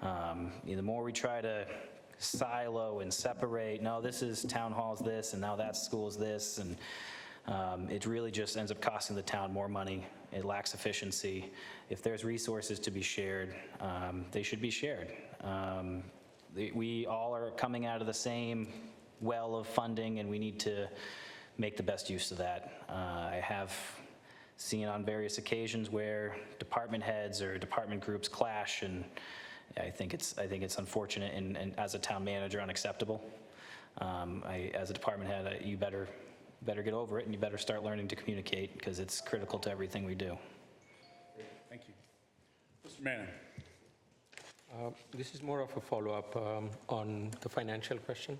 J: The more we try to silo and separate, no, this is town hall's this, and now that school's this, and it really just ends up costing the town more money. It lacks efficiency. If there's resources to be shared, they should be shared. We all are coming out of the same well of funding, and we need to make the best use of that. I have seen on various occasions where department heads or department groups clash, and I think it's unfortunate and as a town manager, unacceptable. As a department head, you better get over it, and you better start learning to communicate, because it's critical to everything we do.
A: Thank you. Mr. Manning.
G: This is more of a follow-up on the financial question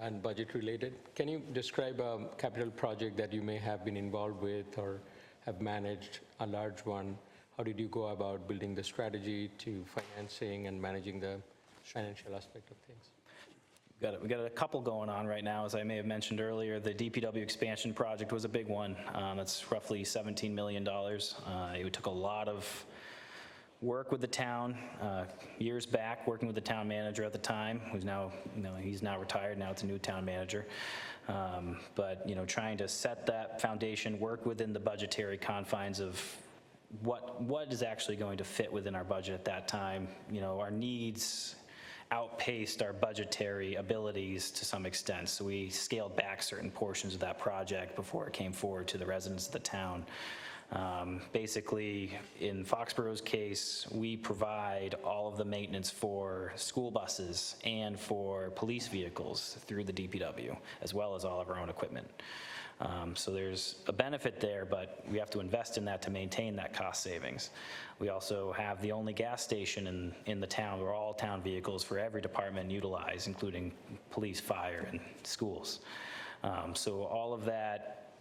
G: and budget related. Can you describe a capital project that you may have been involved with or have managed, a large one? How did you go about building the strategy to financing and managing the financial aspect of things?
J: We got a couple going on right now. As I may have mentioned earlier, the DPW expansion project was a big one. It's roughly $17 million. It took a lot of work with the town years back, working with the town manager at the time, who's now, he's now retired. Now it's a new town manager. But trying to set that foundation, work within the budgetary confines of what is actually going to fit within our budget at that time. Our needs outpaced our budgetary abilities to some extent, so we scaled back certain portions of that project before it came forward to the residents of the town. Basically, in Foxborough's case, we provide all of the maintenance for school buses and for police vehicles through the DPW, as well as all of our own equipment. So there's a benefit there, but we have to invest in that to maintain that cost savings. We also have the only gas station in the town where all town vehicles for every department utilize, including police, fire, and schools. So all of that,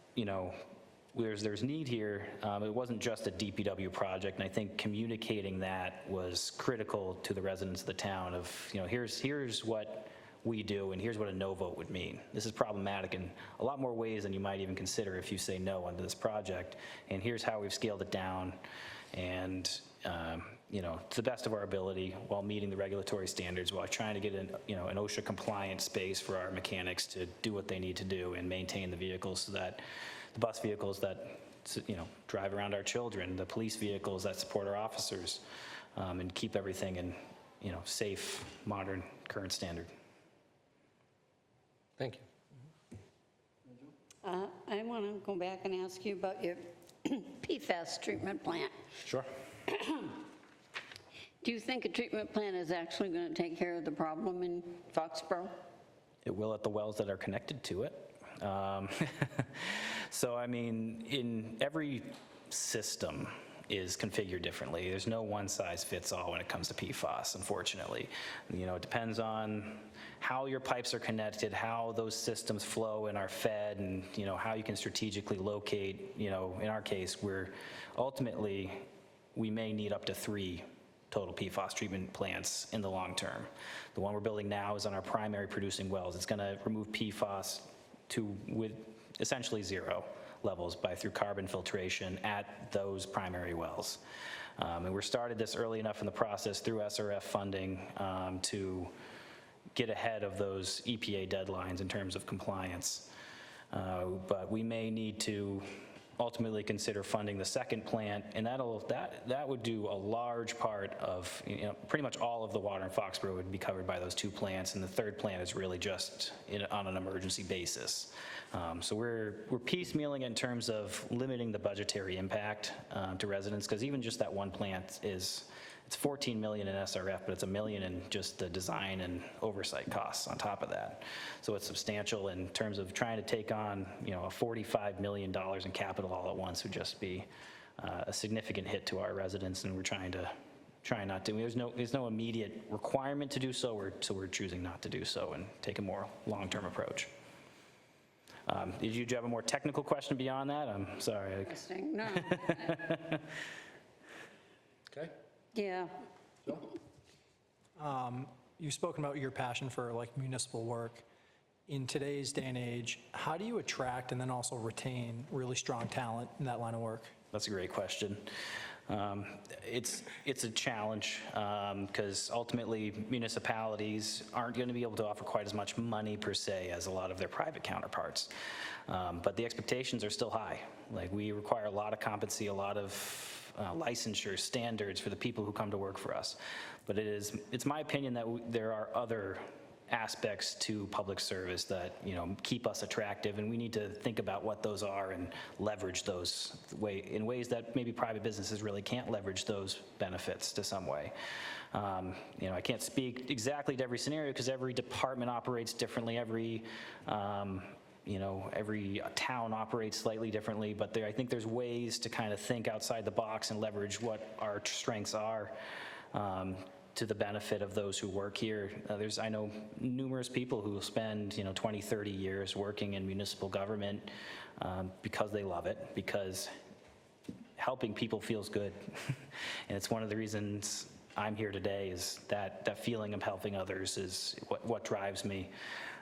J: there's need here. It wasn't just a DPW project, and I think communicating that was critical to the residents of the town of, here's what we do, and here's what a no vote would mean. This is problematic in a lot more ways than you might even consider if you say no under this project, and here's how we've scaled it down, and to the best of our ability, while meeting the regulatory standards, while trying to get an OSHA compliant space for our mechanics to do what they need to do and maintain the vehicles, so that the bus vehicles that drive around our children, the police vehicles that support our officers, and keep everything in safe, modern, current standard.
G: Thank you.
B: I want to go back and ask you about your PFAS treatment plant.
J: Sure.
B: Do you think a treatment plant is actually going to take care of the problem in Foxborough?
J: It will at the wells that are connected to it. So, in every system is configured differently. There's no one size fits all when it comes to PFAS, unfortunately. It depends on how your pipes are connected, how those systems flow and are fed, and how you can strategically locate. In our case, ultimately we may need up to 3 total PFAS treatment plants in the long term. The one we're building now is on our primary producing wells. It's going to remove PFAS with essentially 0 levels through carbon filtration at those primary wells. And we started this early enough in the process through SRF funding to get ahead of those EPA deadlines in terms of compliance. But we may need to ultimately consider funding the second plant, and that would do a large part of, pretty much all of the water in Foxborough would be covered by those 2 plants, and the third plant is really just on an emergency basis. So we're piecemealing in terms of limiting the budgetary impact to residents, because even just that one plant it's $14 million in SRF, but it's $1 million in just the design and oversight costs on top of that. So it's substantial in terms of trying to take on, a $45 million in capital all at once would just be a significant hit to our residents, and we're trying not to. There's no immediate requirement to do so, so we're choosing not to do so and take a more long-term approach. Did you have a more technical question beyond that? I'm sorry.
B: Interesting. No.
I: Okay.
B: Yeah.
K: You've spoken about your passion for municipal work. In today's day and age, how do you attract and then also retain really strong talent in that line of work?
J: That's a great question. It's a challenge because ultimately municipalities aren't going to be able to offer quite as much money per se as a lot of their private counterparts. But the expectations are still high. We require a lot of competency, a lot of licensure standards for the people who come to work for us. But it's my opinion that there are other aspects to public service that, keep us attractive, and we need to think about what those are and leverage those in ways that maybe private businesses really can't leverage those benefits to some way. I can't speak exactly to every scenario because every department operates differently, every town operates slightly differently, but I think there's ways to kind of think outside the box and leverage what our strengths are to the benefit of those who work here. I know numerous people who will spend, 20, 30 years working in municipal government because they love it, because helping people feels good. And it's one of the reasons I'm here today, is that feeling of helping others is what drives me.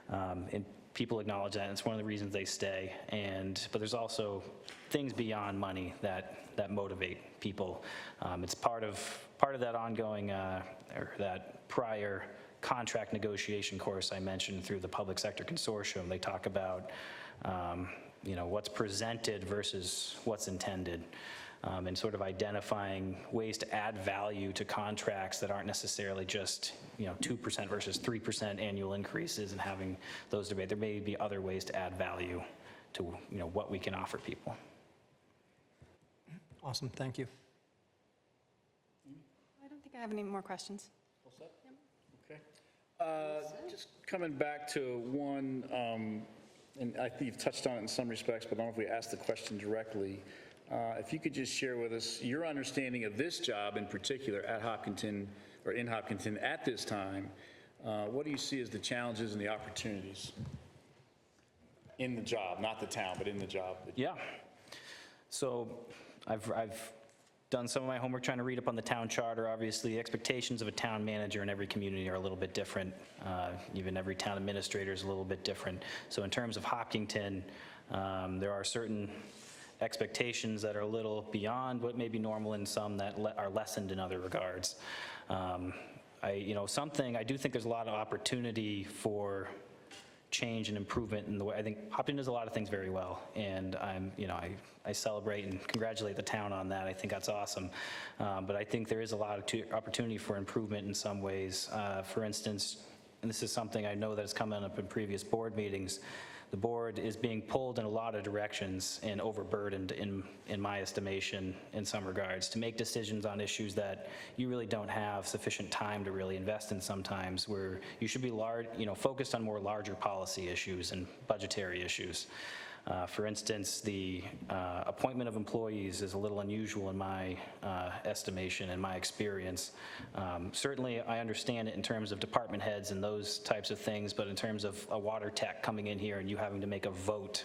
J: And people acknowledge that, and it's one of the reasons they stay. But there's also things beyond money that motivate people. It's part of that ongoing, or that prior contract negotiation course I mentioned through the Public Sector Consortium. They talk about, what's presented versus what's intended. And sort of identifying ways to add value to contracts that aren't necessarily just 2% versus 3% annual increases, and having those debate. There may be other ways to add value to what we can offer people.
K: Awesome, thank you.
H: I don't think I have any more questions.
A: Okay. Just coming back to one, and I think you've touched on it in some respects, but I don't know if we asked the question directly. If you could just share with us your understanding of this job in particular at Hopkinton, or in Hopkinton at this time. What do you see as the challenges and the opportunities in the job, not the town, but in the job?
J: Yeah. So I've done some of my homework trying to read up on the town charter. Obviously, the expectations of a town manager in every community are a little bit different. Even every town administrator is a little bit different. So in terms of Hopkinton, there are certain expectations that are a little beyond what may be normal, and some that are lessened in other regards. I do think there's a lot of opportunity for change and improvement in the way. I think Hopkinton does a lot of things very well, and I celebrate and congratulate the town on that. I think that's awesome. But I think there is a lot of opportunity for improvement in some ways. For instance, and this is something I know that has come up in previous board meetings, the board is being pulled in a lot of directions and overburdened, in my estimation, in some regards, to make decisions on issues that you really don't have sufficient time to really invest in sometimes, where you should be focused on more larger policy issues and budgetary issues. For instance, the appointment of employees is a little unusual in my estimation and my experience. Certainly, I understand it in terms of department heads and those types of things, but in terms of a water tech coming in here and you having to make a vote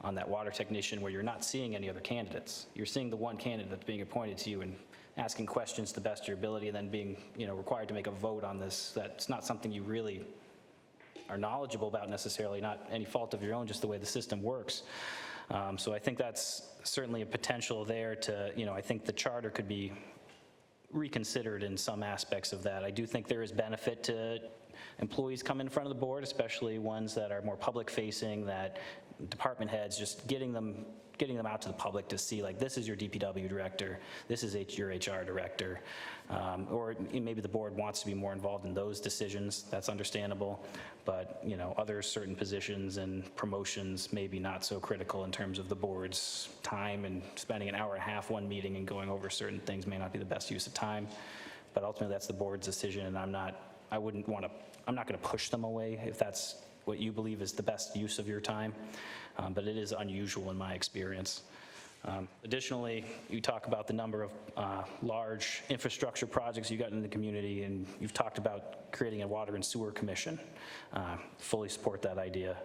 J: on that water technician where you're not seeing any other candidates. You're seeing the one candidate that's being appointed to you and asking questions to the best of your ability, and then being required to make a vote on this. That's not something you really are knowledgeable about necessarily, not any fault of your own, just the way the system works. So I think that's certainly a potential there to, I think the charter could be reconsidered in some aspects of that. I do think there is benefit to employees come in front of the board, especially ones that are more public facing, that department heads, just getting them out to the public to see, like, this is your DPW director, this is your HR director, or maybe the board wants to be more involved in those decisions. That's understandable, but other certain positions and promotions may be not so critical in terms of the board's time, and spending an hour and a half one meeting and going over certain things may not be the best use of time. But ultimately, that's the board's decision, and I'm not going to push them away if that's what you believe is the best use of your time, but it is unusual in my experience. Additionally, you talk about the number of large infrastructure projects you got in the community, and you've talked about creating a water and sewer commission. Fully support that idea.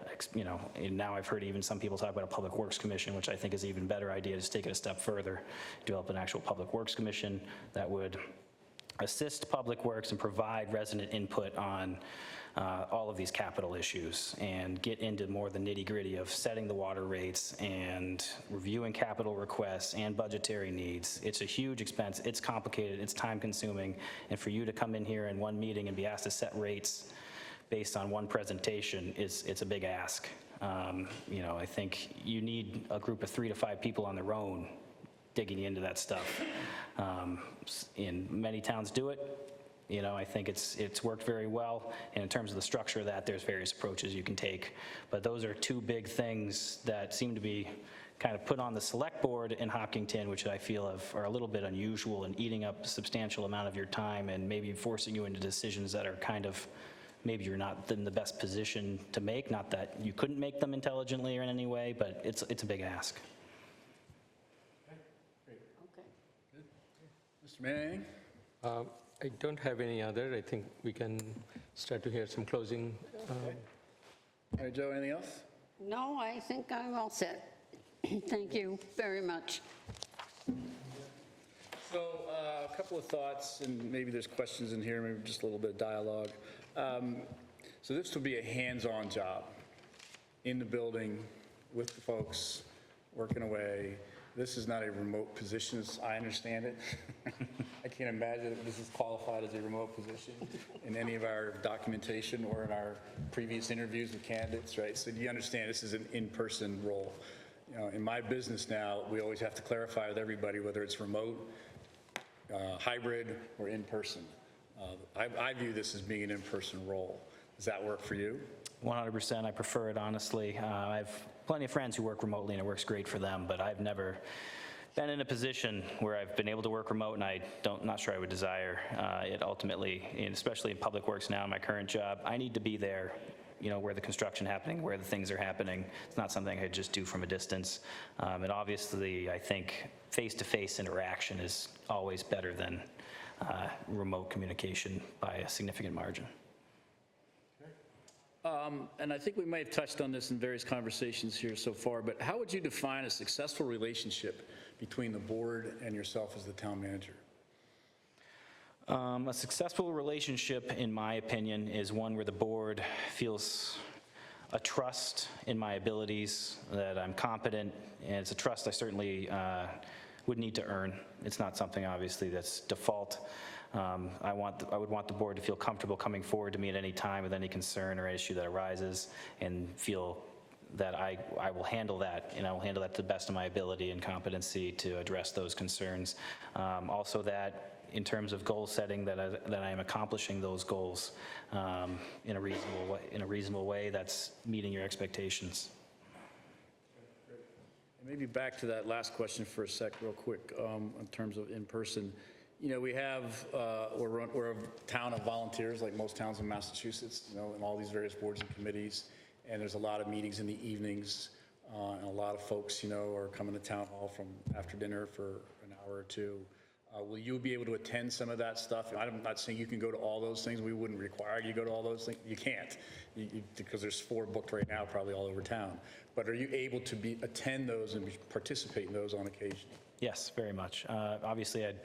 J: And now I've heard even some people talk about a public works commission, which I think is an even better idea, to take it a step further, develop an actual public works commission that would assist public works and provide resident input on all of these capital issues, and get into more the nitty-gritty of setting the water rates and reviewing capital requests and budgetary needs. It's a huge expense, it's complicated, it's time-consuming, and for you to come in here in one meeting and be asked to set rates based on one presentation, it's a big ask. I think you need a group of 3 to 5 people on their own digging into that stuff. And many towns do it. You know, I think it's worked very well, and in terms of the structure of that, there's various approaches you can take. But those are two big things that seem to be kind of put on the select board in Hopkinton, which I feel are a little bit unusual and eating up a substantial amount of your time and maybe forcing you into decisions that are kind of, maybe you're not in the best position to make. Not that you couldn't make them intelligently or in any way, but it's a big ask.
B: Okay.
A: Mr. Manning?
G: I don't have any other. I think we can start to hear some closing.
A: All right, Joe, anything else?
B: No, I think I'm all set. Thank you very much.
A: So a couple of thoughts, and maybe there's questions in here, maybe just a little bit of dialogue. So this will be a hands-on job in the building with the folks, working away. This is not a remote position, as I understand it. I can't imagine that this is qualified as a remote position in any of our documentation or in our previous interviews with candidates, right? So do you understand this is an in-person role? You know, in my business now, we always have to clarify with everybody whether it's remote, hybrid, or in-person. I view this as being an in-person role. Does that work for you?
J: 100%, I prefer it, honestly. I have plenty of friends who work remotely, and it works great for them, but I've never been in a position where I've been able to work remote, and not sure I would desire it ultimately, and especially in public works now in my current job. I need to be there, you know, where the construction happening, where the things are happening. It's not something I could just do from a distance. And obviously, I think face-to-face interaction is always better than remote communication by a significant margin.
A: And I think we may have touched on this in various conversations here so far, but how would you define a successful relationship between the board and yourself as the town manager?
J: A successful relationship, in my opinion, is one where the board feels a trust in my abilities, that I'm competent, and it's a trust I certainly would need to earn. It's not something, obviously, that's default. I would want the board to feel comfortable coming forward to me at any time with any concern or issue that arises, and feel that I will handle that, and I will handle that to the best of my ability and competency to address those concerns. Also that, in terms of goal setting, that I am accomplishing those goals in a reasonable way that's meeting your expectations.
A: And maybe back to that last question for a sec, real quick, in terms of in-person. You know, we have, we're a town of volunteers, like most towns in Massachusetts, you know, and all these various boards and committees, and there's a lot of meetings in the evenings, and a lot of folks, you know, are coming to town hall from after dinner for an hour or two. Will you be able to attend some of that stuff? I'm not saying you can go to all those things. We wouldn't require you to go to all those things. You can't, because there's 4 booked right now, probably all over town. But are you able to attend those and participate in those on occasion?
J: Yes, very much. Obviously, I'd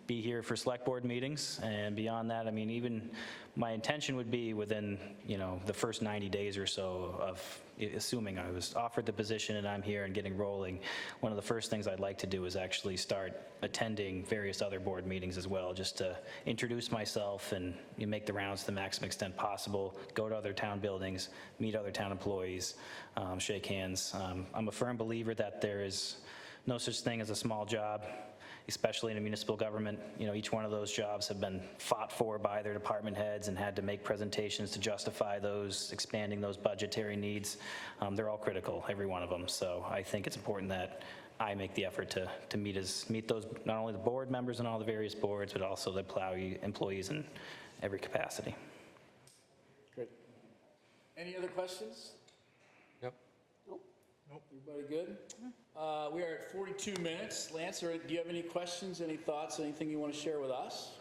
J: be here for select board meetings, and beyond that, I mean, even my intention would be within, you know, the first 90 days or so of, assuming I was offered the position and I'm here and getting rolling, one of the first things I'd like to do is actually start attending various other board meetings as well, just to introduce myself and make the rounds to the maximum extent possible, go to other town buildings, meet other town employees, shake hands. I'm a firm believer that there is no such thing as a small job, especially in a municipal government. You know, each one of those jobs have been fought for by their department heads and had to make presentations to justify those, expanding those budgetary needs. They're all critical, every one of them. So I think it's important that I make the effort to meet those, not only the board members and all the various boards, but also the employees in every capacity.
A: Great. Any other questions?
G: Yep.
A: Nope. Everybody good? We are at 42 minutes. Lance, do you have any questions, any thoughts, anything you want to share with us?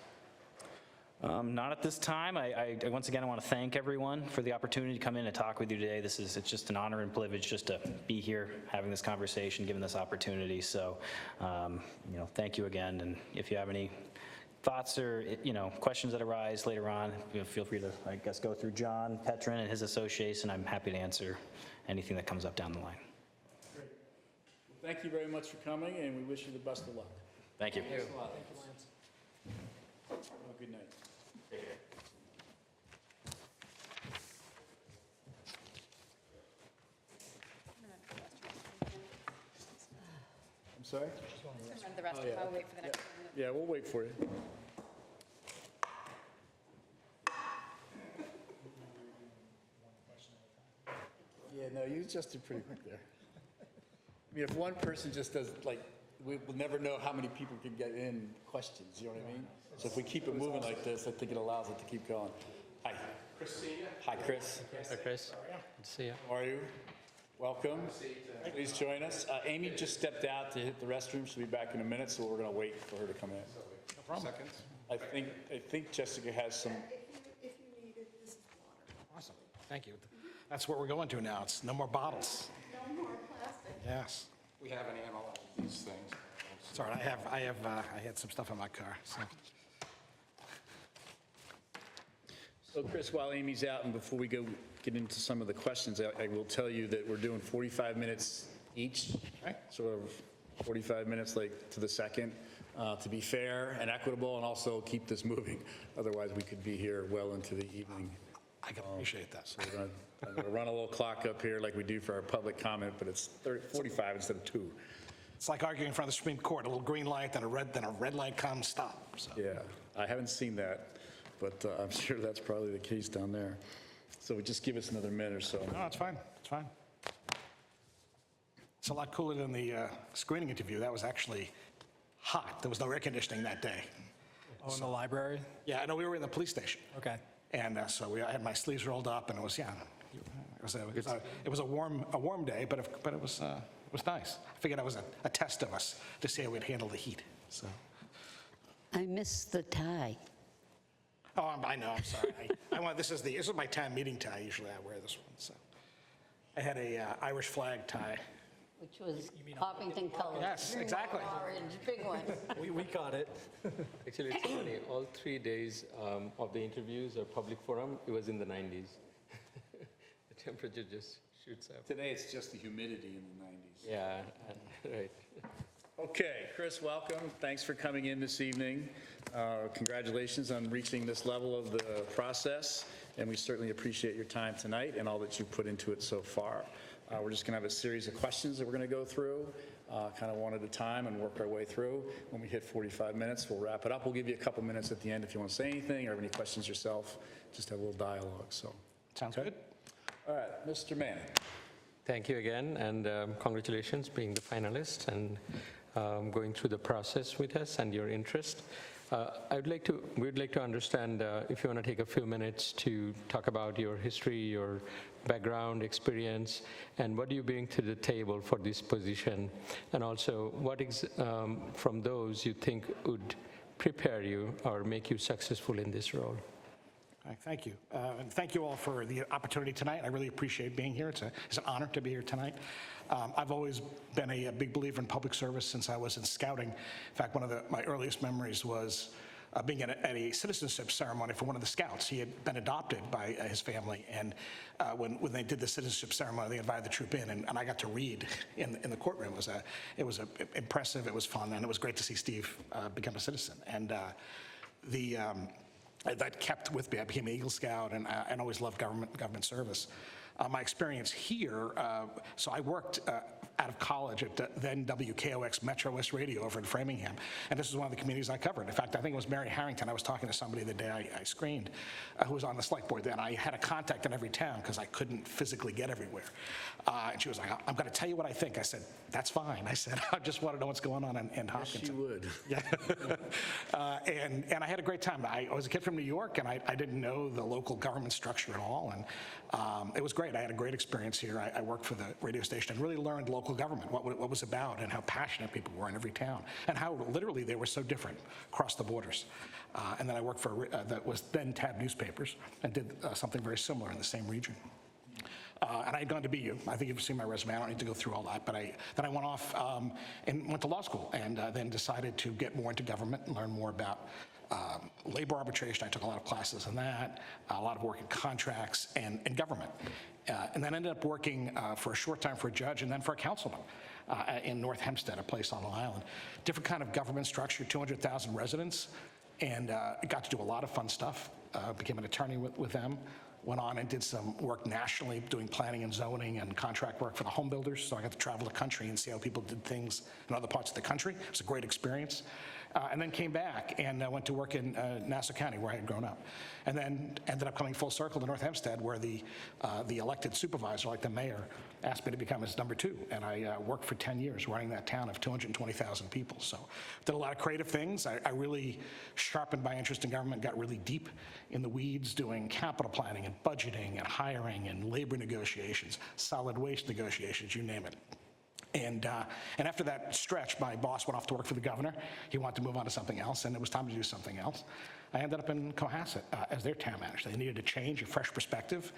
J: Not at this time. I once again, I want to thank everyone for the opportunity to come in and talk with you today. It's just an honor and privilege just to be here, having this conversation, given this opportunity. So, you know, thank you again. And if you have any thoughts or, you know, questions that arise later on, feel free to, I guess, go through John Petrin and his associates, and I'm happy to answer anything that comes up down the line.
A: Great. Well, thank you very much for coming, and we wish you the best of luck.
J: Thank you.
A: Thanks a lot. Thank you, Lance. Have a good night. I'm sorry?
H: The rest, I'll wait for the next one.
A: Yeah, we'll wait for you. no, you adjusted pretty quick there. I mean, if one person just does, like, we'll never know how many people can get in questions, you know what I mean? So if we keep it moving like this, I think it allows it to keep going. Hi. Hi, Chris.
G: Hi, Chris. Good to see you.
A: How are you? Welcome. Please join us. Amy just stepped out to hit the restroom. She'll be back in a minute, so we're going to wait for her to come in.
I: No problem. Seconds.
A: I think Jessica has some.
I: Awesome. Thank you. That's what we're going to now. It's no more bottles.
B: No more plastic.
I: Yes. We have an analog these things. It's all right. I had some stuff in my car. So.
A: So Chris, while Amy's out and before we get into some of the questions, I will tell you that we're doing 45 minutes each,
I: Right.
A: sort of 45 minutes like to the second, to be fair and equitable and also keep this moving. Otherwise, we could be here well into the evening.
I: I can appreciate that.
A: So I'm going to run a little clock up here like we do for our public comment, but it's 45 instead of 2.
I: It's like arguing in front of the Supreme Court. A little green light, then a red light comes, stop. So.
A: Yeah, I haven't seen that, but I'm sure that's probably the case down there. So just give us another minute or so.
I: No, it's fine. It's fine. It's a lot cooler than the screening interview. That was actually hot. There was no air conditioning that day.
K: Oh, in the library?
I: Yeah, no, we were in the police station.
K: Okay.
I: And so I had my sleeves rolled up, and it was, it was a warm day, but it was nice. I figured it was a test of us to see how we'd handle the heat. So.
B: I missed the tie.
I: Oh, I know. I'm sorry. This is my town meeting tie. Usually I wear this one. So I had a Irish flag tie.
B: Which was Poppington colors.
I: Yes, exactly.
B: Orange, big one.
K: We got it.
G: Actually, it's funny. All 3 days of the interviews or public forum, it was in the 90s. The temperature just shoots up.
A: Today, it's just the humidity in the 90s.
G: Yeah, right.
A: Okay, Chris, welcome. Thanks for coming in this evening. Congratulations on reaching this level of the process, and we certainly appreciate your time tonight and all that you've put into it so far. We're just going to have a series of questions that we're going to go through, kind of one at a time and work our way through. When we hit 45 minutes, we'll wrap it up. We'll give you a couple minutes at the end if you want to say anything or have any questions yourself. Just have a little dialogue. So,
I: Sounds good.
A: All right, Mr. Manning.
G: Thank you again, and congratulations being the finalist and going through the process with us and your interest. We'd like to understand if you want to take a few minutes to talk about your history, your background, experience, and what do you bring to the table for this position, and also what from those you think would prepare you or make you successful in this role.
I: Thank you. And thank you all for the opportunity tonight. I really appreciate being here. It's an honor to be here tonight. I've always been a big believer in public service since I was in scouting. In fact, one of my earliest memories was being at a citizenship ceremony for one of the scouts. He had been adopted by his family, and when they did the citizenship ceremony, they invited the troop in, and I got to read in the courtroom. It was impressive, it was fun, and it was great to see Steve become a citizen. And that kept with me. I became an Eagle Scout, and I always loved government service. My experience here, so I worked out of college at then WKOX Metro West Radio over in Framingham, and this is one of the communities I covered. In fact, I think it was Mary Harrington. I was talking to somebody the day I screened who was on the select board then. I had a contact in every town because I couldn't physically get everywhere. And she was like, I'm going to tell you what I think. I said, that's fine. I said, I just want to know what's going on in Hopkinton.
A: Yes, you would.
I: Yeah. And I had a great time. I was a kid from New York, and I didn't know the local government structure at all. And it was great. I had a great experience here. I worked for the radio station and really learned local government, what it was about, and how passionate people were in every town, and how literally they were so different across the borders. And then I worked for that was then Tab Newspapers and did something very similar in the same region. And I had gone to BU. I think you've seen my resume. I don't need to go through all that. But then I went off and went to law school, and then decided to get more into government and learn more about labor arbitration. I took a lot of classes in that, a lot of work in contracts and government. And then ended up working for a short time for a judge and then for a councilman in North Hempstead, a place on Long Island. Different kind of government structure, 200,000 residents, and got to do a lot of fun stuff. Became an attorney with them. Went on and did some work nationally, doing planning and zoning and contract work for the home builders. So I got to travel the country and see how people did things in other parts of the country. It was a great experience. and then came back and went to work in Nassau County, where I had grown up, and then ended up coming full circle to North Hempstead, where the elected supervisor, like the mayor, asked me to become his number 2, and I worked for 10 years running that town of 220,000 people. So did a lot of creative things. I really sharpened my interest in government, got really deep in the weeds doing capital planning and budgeting and hiring and labor negotiations, solid waste negotiations, you name it. And after that stretch, my boss went off to work for the governor. He wanted to move on to something else, and it was time to do something else. I ended up in Cohasset as their town manager. They needed a change, a fresh perspective.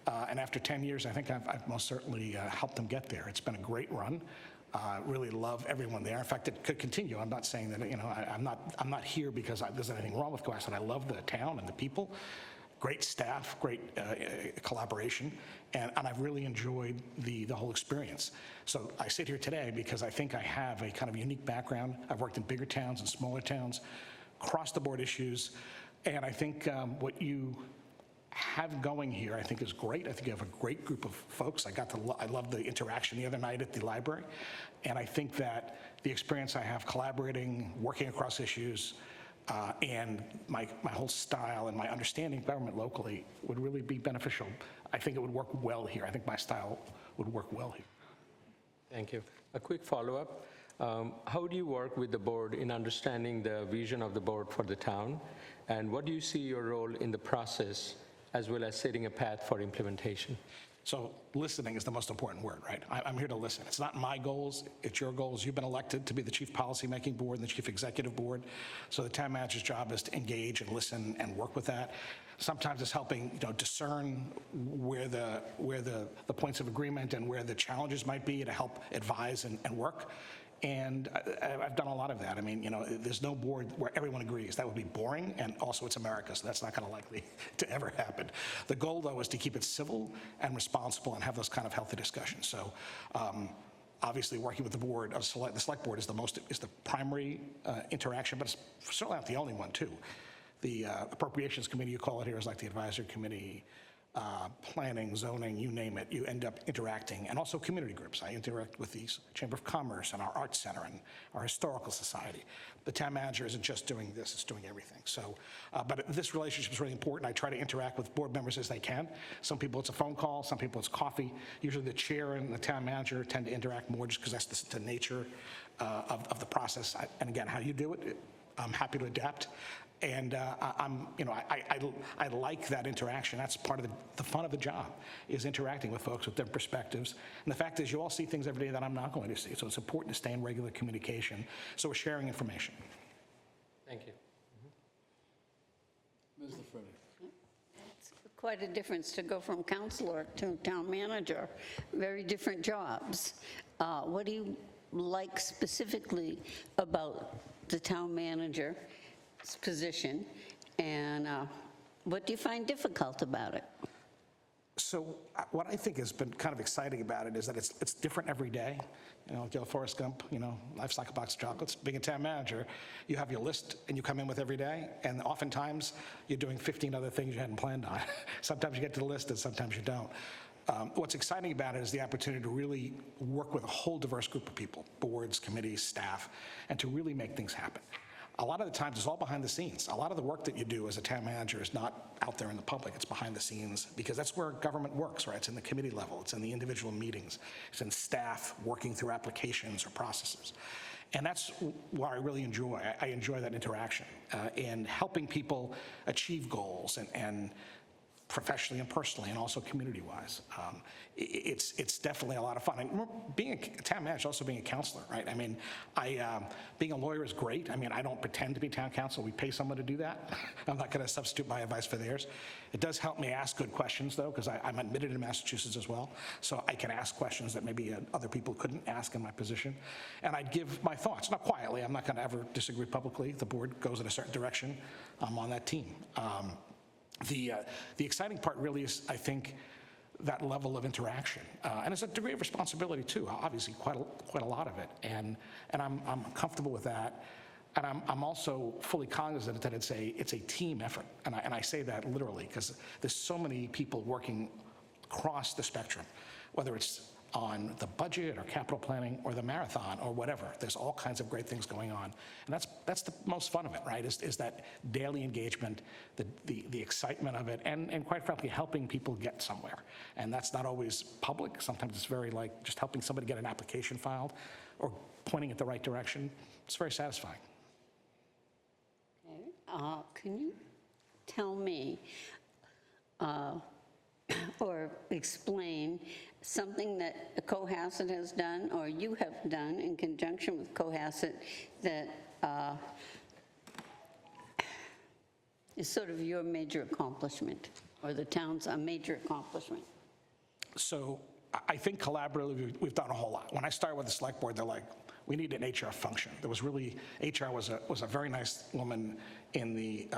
I: And after 10 years, I think I've most certainly helped them get there. It's been a great run. Really love everyone there. In fact, it could continue. I'm not saying that, I'm not here because there's anything wrong with Cohasset. I love the town and the people. Great staff, great collaboration, and I've really enjoyed the whole experience. So I sit here today because I think I have a kind of unique background. I've worked in bigger towns and smaller towns, across-the-board issues, and I think what you have going here, I think, is great. I think you have a great group of folks. I loved the interaction the other night at the library, and I think that the experience I have collaborating, working across issues, and my whole style and my understanding of government locally would really be beneficial. I think it would work well here. I think my style would work well here.
G: Thank you. A quick follow-up. How do you work with the board in understanding the vision of the board for the town? And what do you see your role in the process, as well as setting a path for implementation?
I: So listening is the most important word, right? I'm here to listen. It's not my goals, it's your goals. You've been elected to be the chief policymaking board and the chief executive board. So the town manager's job is to engage and listen and work with that. Sometimes it's helping discern where the points of agreement and where the challenges might be to help advise and work. And I've done a lot of that. I mean, there's no board where everyone agrees. That would be boring, and also it's America, so that's not going to likely to ever happen. The goal, though, is to keep it civil and responsible and have those kind of healthy discussions. So obviously working with the board, the select board is the primary interaction, but it's certainly not the only one, too. The appropriations committee, you call it here, is like the advisory committee. Planning, zoning, you name it, you end up interacting. And also community groups. I interact with the Chamber of Commerce and our Arts Center and our Historical Society. The town manager isn't just doing this, it's doing everything. So, but this relationship is really important. I try to interact with board members as they can. Some people it's a phone call, some people it's coffee. Usually the chair and the town manager tend to interact more just because that's the nature of the process. And again, how you do it, I'm happy to adapt. And I like that interaction. That's part of the fun of the job, is interacting with folks with their perspectives. And the fact is, you all see things every day that I'm not going to see. So it's important to stay in regular communication. So we're sharing information.
G: Thank you.
A: Ms. LaFredi.
B: It's quite a difference to go from counselor to town manager. Very different jobs. What do you like specifically about the town manager's position, and what do you find difficult about it?
I: So what I think has been kind of exciting about it is that it's different every day. Like Forrest Gump, life's like a box of chocolates. Being a town manager, you have your list and you come in with every day, and oftentimes you're doing 15 other things you hadn't planned on. Sometimes you get to the list and sometimes you don't. What's exciting about it is the opportunity to really work with a whole diverse group of people, boards, committees, staff, and to really make things happen. A lot of the times, it's all behind the scenes. A lot of the work that you do as a town manager is not out there in the public. It's behind the scenes, because that's where government works, right? It's in the committee level. It's in the individual meetings. It's in staff working through applications or processes. And that's what I really enjoy. I enjoy that interaction and helping people achieve goals and professionally and personally, and also community-wise. It's definitely a lot of fun. And being a town manager, also being a counselor, right? I mean, being a lawyer is great. I mean, I don't pretend to be town council. We pay someone to do that. I'm not going to substitute my advice for theirs. It does help me ask good questions, though, because I'm admitted in Massachusetts as well. So I can ask questions that maybe other people couldn't ask in my position. And I'd give my thoughts, not quietly. I'm not going to ever disagree publicly. The board goes in a certain direction. I'm on that team. The exciting part really is, I think, that level of interaction, and it's a degree of responsibility too. Obviously, quite a lot of it, and I'm comfortable with that, and I'm also fully cognizant that it's a team effort, and I say that literally, because there's so many people working across the spectrum, whether it's on the budget or capital planning or the marathon or whatever. There's all kinds of great things going on. And that's the most fun of it, right, is that daily engagement, the excitement of it, and quite frankly, helping people get somewhere. And that's not always public. Sometimes it's very like just helping somebody get an application filed or pointing it the right direction. It's very satisfying.
B: Okay. Can you tell me or explain something that Cohasset has done or you have done in conjunction with Cohasset that is sort of your major accomplishment or the town's major accomplishment?
I: So I think collaboratively, we've done a whole lot. When I started with the select board, they're like, we need an HR function. There was really, HR was a very nice woman in the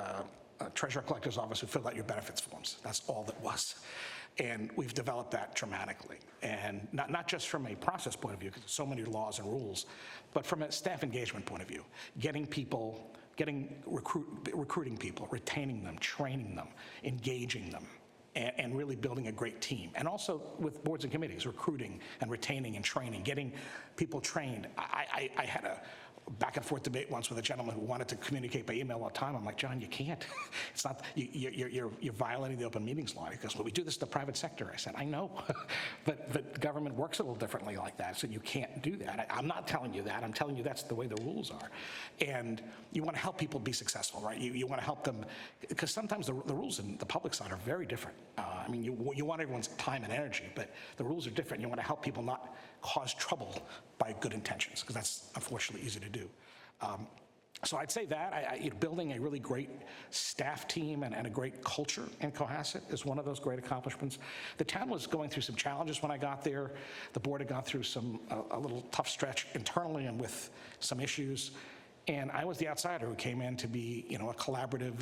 I: treasurer collector's office who filled out your benefits forms. That's all that was. And we've developed that dramatically. And not just from a process point of view, because there's so many laws and rules, but from a staff engagement point of view, getting people, recruiting people, retaining them, training them, engaging them, and really building a great team. And also with boards and committees, recruiting and retaining and training, getting people trained. I had a back and forth debate once with a gentleman who wanted to communicate by email all the time. I'm like, John, you can't. It's not, you're violating the open meetings law. He goes, well, we do this in the private sector. I said, I know, but government works a little differently like that, so you can't do that. I'm not telling you that. I'm telling you that's the way the rules are. And you want to help people be successful, right? You want to help them, because sometimes the rules in the public side are very different. I mean, you want everyone's time and energy, but the rules are different. You want to help people not cause trouble by good intentions, because that's unfortunately easy to do. So I'd say that building a really great staff team and a great culture in Cohasset is one of those great accomplishments. The town was going through some challenges when I got there. The board had gone through a little tough stretch internally and with some issues. And I was the outsider who came in to be, a collaborative,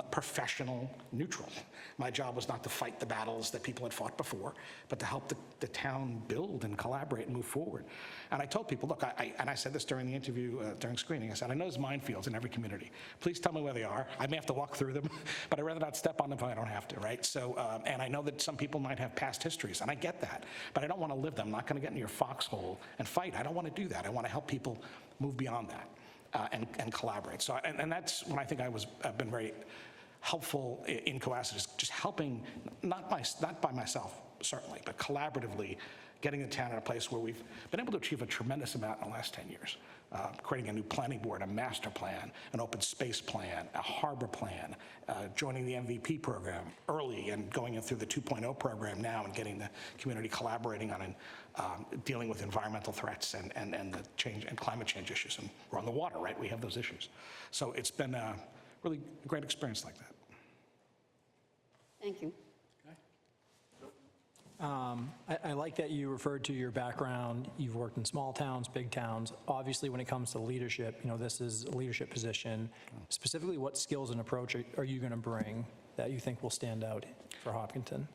I: professional, neutral. My job was not to fight the battles that people had fought before, but to help the town build and collaborate and move forward. And I told people, look, and I said this during the interview, during screening, I said, I know there's minefields in every community. Please tell me where they are. I may have to walk through them, but I'd rather not step on them if I don't have to, right? So, and I know that some people might have past histories, and I get that, but I don't want to live them. I'm not going to get in your foxhole and fight. I don't want to do that. I want to help people move beyond that. And collaborate. So, and that's when I think I've been very helpful in Cohasset, is just helping, not by myself, certainly, but collaboratively getting the town in a place where we've been able to achieve a tremendous amount in the last 10 years. Creating a new planning board, a master plan, an open space plan, a harbor plan, joining the MVP program early and going in through the 2.0 program now and getting the community collaborating on dealing with environmental threats and the change and climate change issues. And we're on the water, right? We have those issues. So it's been a really great experience like that.
B: Thank you.
K: I like that you referred to your background. You've worked in small towns, big towns. Obviously, when it comes to leadership, this is a leadership position. Specifically, what skills and approach are you going to bring that you think will stand out for Hopkinton?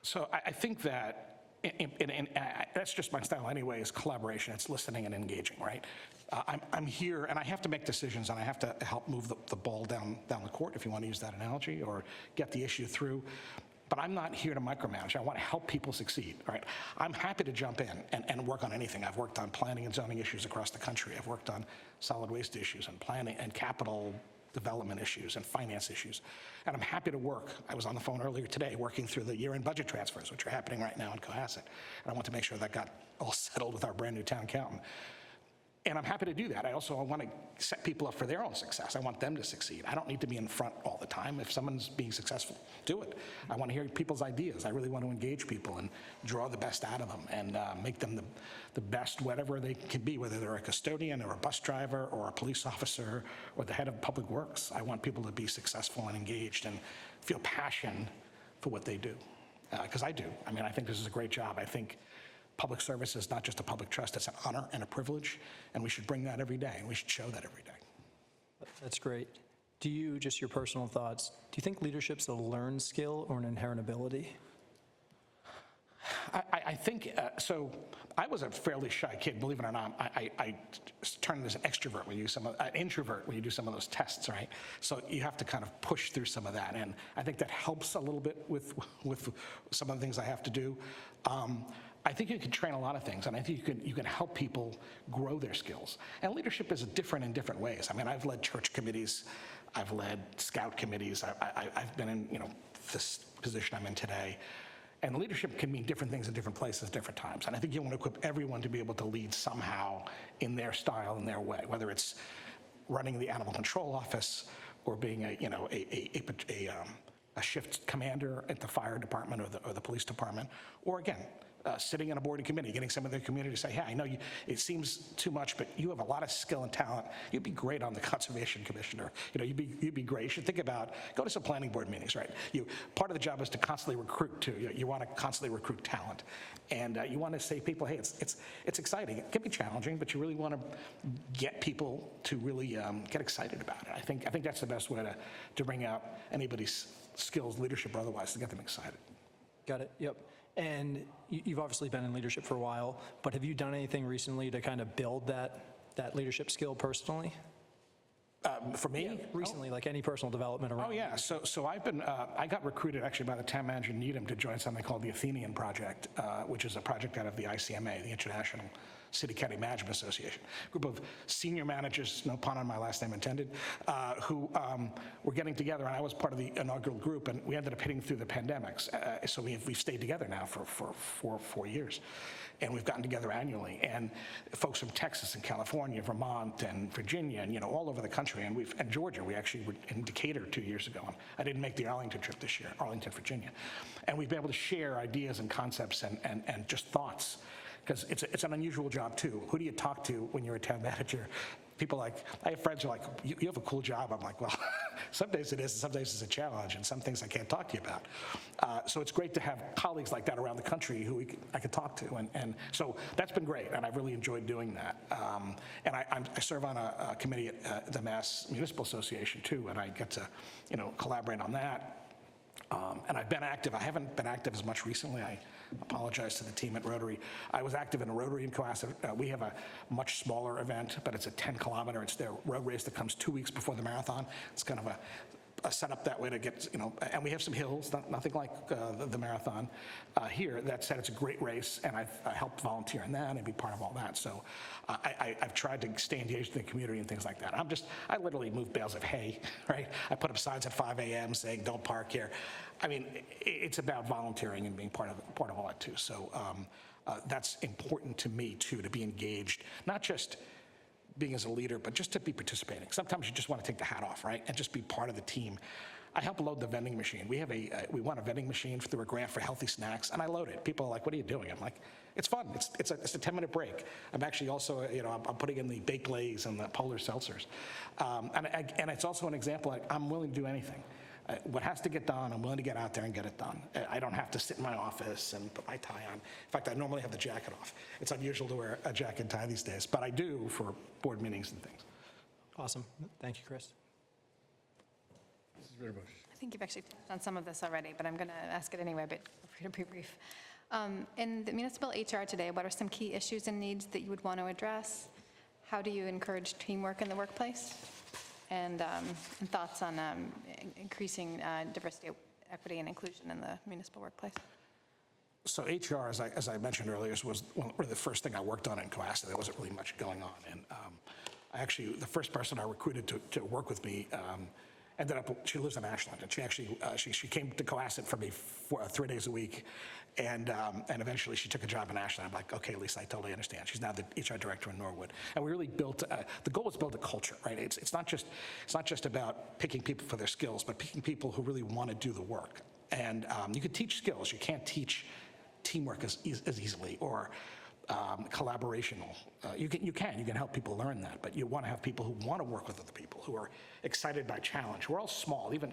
I: So I think that, and that's just my style anyway, is collaboration. It's listening and engaging, right? I'm here, and I have to make decisions, and I have to help move the ball down the court, if you want to use that analogy, or get the issue through. But I'm not here to micromanage. I want to help people succeed, right? I'm happy to jump in and work on anything. I've worked on planning and zoning issues across the country. I've worked on solid waste issues and planning and capital development issues and finance issues. And I'm happy to work. I was on the phone earlier today working through the year-end budget transfers, which are happening right now in Cohasset. And I want to make sure that got all settled with our brand new town accountant. And I'm happy to do that. I want to set people up for their own success. I want them to succeed. I don't need to be in front all the time. If someone's being successful, do it. I want to hear people's ideas. I really want to engage people and draw the best out of them and make them the best whatever they can be, whether they're a custodian or a bus driver or a police officer or the head of public works. I want people to be successful and engaged and feel passion for what they do. Because I do. I mean, I think this is a great job. I think public service is not just a public trust, it's an honor and a privilege, and we should bring that every day, and we should show that every day.
K: That's great. Do you, just your personal thoughts, do you think leadership's a learned skill or an inherent ability?
I: I think, so I was a fairly shy kid, believe it or not. I turned as an extrovert when you do an introvert when you do some of those tests, right? So you have to kind of push through some of that, and I think that helps a little bit with some of the things I have to do. I think you can train a lot of things, and I think you can help people grow their skills. And leadership is different in different ways. I mean, I've led church committees, I've led scout committees, I've been in, this position I'm in today. And leadership can mean different things in different places, different times. And I think you want to equip everyone to be able to lead somehow in their style, in their way, whether it's running the animal control office or being a shift commander at the fire department or the police department, or again, sitting in a board and committee, getting some of the community to say, hey, I know it seems too much, but you have a lot of skill and talent. You'd be great on the Conservation Commission, or you'd be great. You should think about, go to some planning board meetings, right? Part of the job is to constantly recruit too. You want to constantly recruit talent. And you want to say to people, hey, it's exciting. It can be challenging, but you really want to get people to really get excited about it. I think that's the best way to bring out anybody's skills, leadership or otherwise, to get them excited.
K: Got it, yep. And you've obviously been in leadership for a while, but have you done anything recently to kind of build that leadership skill personally?
I: For me?
K: Yeah, recently, like any personal development around.
I: Oh yeah, so I've been, I got recruited actually by the town manager Needham to join something called the Athenian Project, which is a project out of the ICMA, the International City County Management Association. A group of senior managers, no pun on my last name intended, who were getting together, and I was part of the inaugural group, and we ended up hitting through the pandemics. So we've stayed together now for 4 years. And we've gotten together annually, and folks from Texas and California, Vermont and Virginia, and all over the country, and Georgia. We actually were in Decatur 2 years ago. And I didn't make the Arlington trip this year, Arlington, Virginia. And we've been able to share ideas and concepts and just thoughts, because it's an unusual job too. Who do you talk to when you're a town manager? People I have friends who are like, you have a cool job. I'm like, well, some days it is, and some days it's a challenge, and some things I can't talk to you about. So it's great to have colleagues like that around the country who I can talk to, and so that's been great, and I've really enjoyed doing that. And I serve on a committee at the Mass Municipal Association too, and I get to, collaborate on that. And I've been active. I haven't been active as much recently. I apologize to the team at Rotary. I was active in a Rotary in Cohasset. We have a much smaller event, but it's a 10-kilometer. It's their road race that comes 2 weeks before the marathon. It's kind of a set up that way to get, and we have some hills, nothing like the marathon here. That said, it's a great race, and I helped volunteer in that and be part of all that. So I've tried to stay engaged in the community and things like that. I literally move bales of hay, right? I put up signs at 5 a.m. saying, don't park here. I mean, it's about volunteering and being part of all that too. So that's important to me too, to be engaged, not just being as a leader, but just to be participating. Sometimes you just want to take the hat off, right, and just be part of the team. I help load the vending machine. We want a vending machine through a grant for healthy snacks, and I load it. People are like, "What are you doing?" I'm like, "It's fun. It's a 10-minute break." I'm actually also, I'm putting in the baked lays and the polar seltzers, and it's also an example. Like, I'm willing to do anything. What has to get done, I'm willing to get out there and get it done. I don't have to sit in my office and put my tie on. In fact, I normally have the jacket off. It's unusual to wear a jacket and tie these days, but I do for board meetings and things.
K: Awesome. Thank you, Chris.
H: I think you've actually touched on some of this already, but I'm going to ask it anyway, but feel free to be brief. In the municipal HR today, what are some key issues and needs that you would want to address? How do you encourage teamwork in the workplace? And thoughts on increasing diversity, equity, and inclusion in the municipal workplace? So
I: HR, as I mentioned earlier, was one of the first thing I worked on in Cohasset. There wasn't really much going on. And the first person I recruited to work with me ended up, she lives in Ashland, and she actually, she came to Cohasset for me 3 days a week, and eventually she took a job in Ashland. I'm like, okay, Lisa, I totally understand. She's now the HR director in Norwood. And we really built, the goal was to build a culture, right? It's not just about picking people for their skills, but picking people who really want to do the work. And you can teach skills. You can't teach teamwork as easily, or collaborational. You can help people learn that, but you want to have people who want to work with other people, who are excited by challenge. We're all small, even,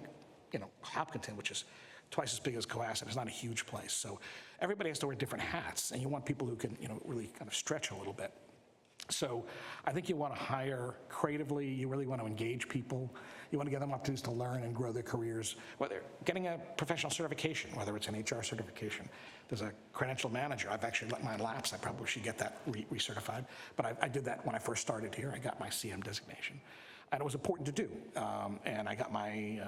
I: Hopkinton, which is twice as big as Cohasset, is not a huge place. So everybody has to wear different hats, and you want people who can, really kind of stretch a little bit. So I think you want to hire creatively. You really want to engage people. You want to give them opportunities to learn and grow their careers, whether getting a professional certification, whether it's an HR certification. There's a credential manager. I've actually let mine lapse. I probably should get that recertified. But I did that when I first started here. I got my CM designation. And it was important to do. And I got my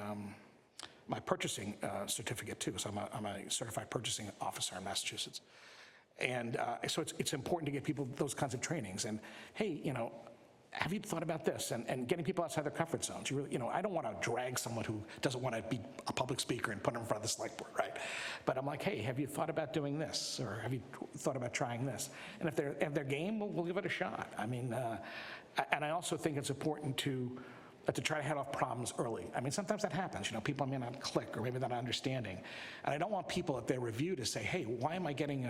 I: my purchasing certificate too. So I'm a certified purchasing officer in Massachusetts. And so it's important to get people those kinds of trainings. And hey, have you thought about this? And getting people outside their comfort zones. You really, I don't want to drag someone who doesn't want to be a public speaker and put them in front of the select board, right? But I'm like, hey, have you thought about doing this? Or have you thought about trying this? And if they're game, we'll give it a shot. I mean, and I also think it's important to try to head off problems early. I mean, sometimes that happens. People may not click, or maybe they're not understanding. And I don't want people at their review to say, hey, why am I getting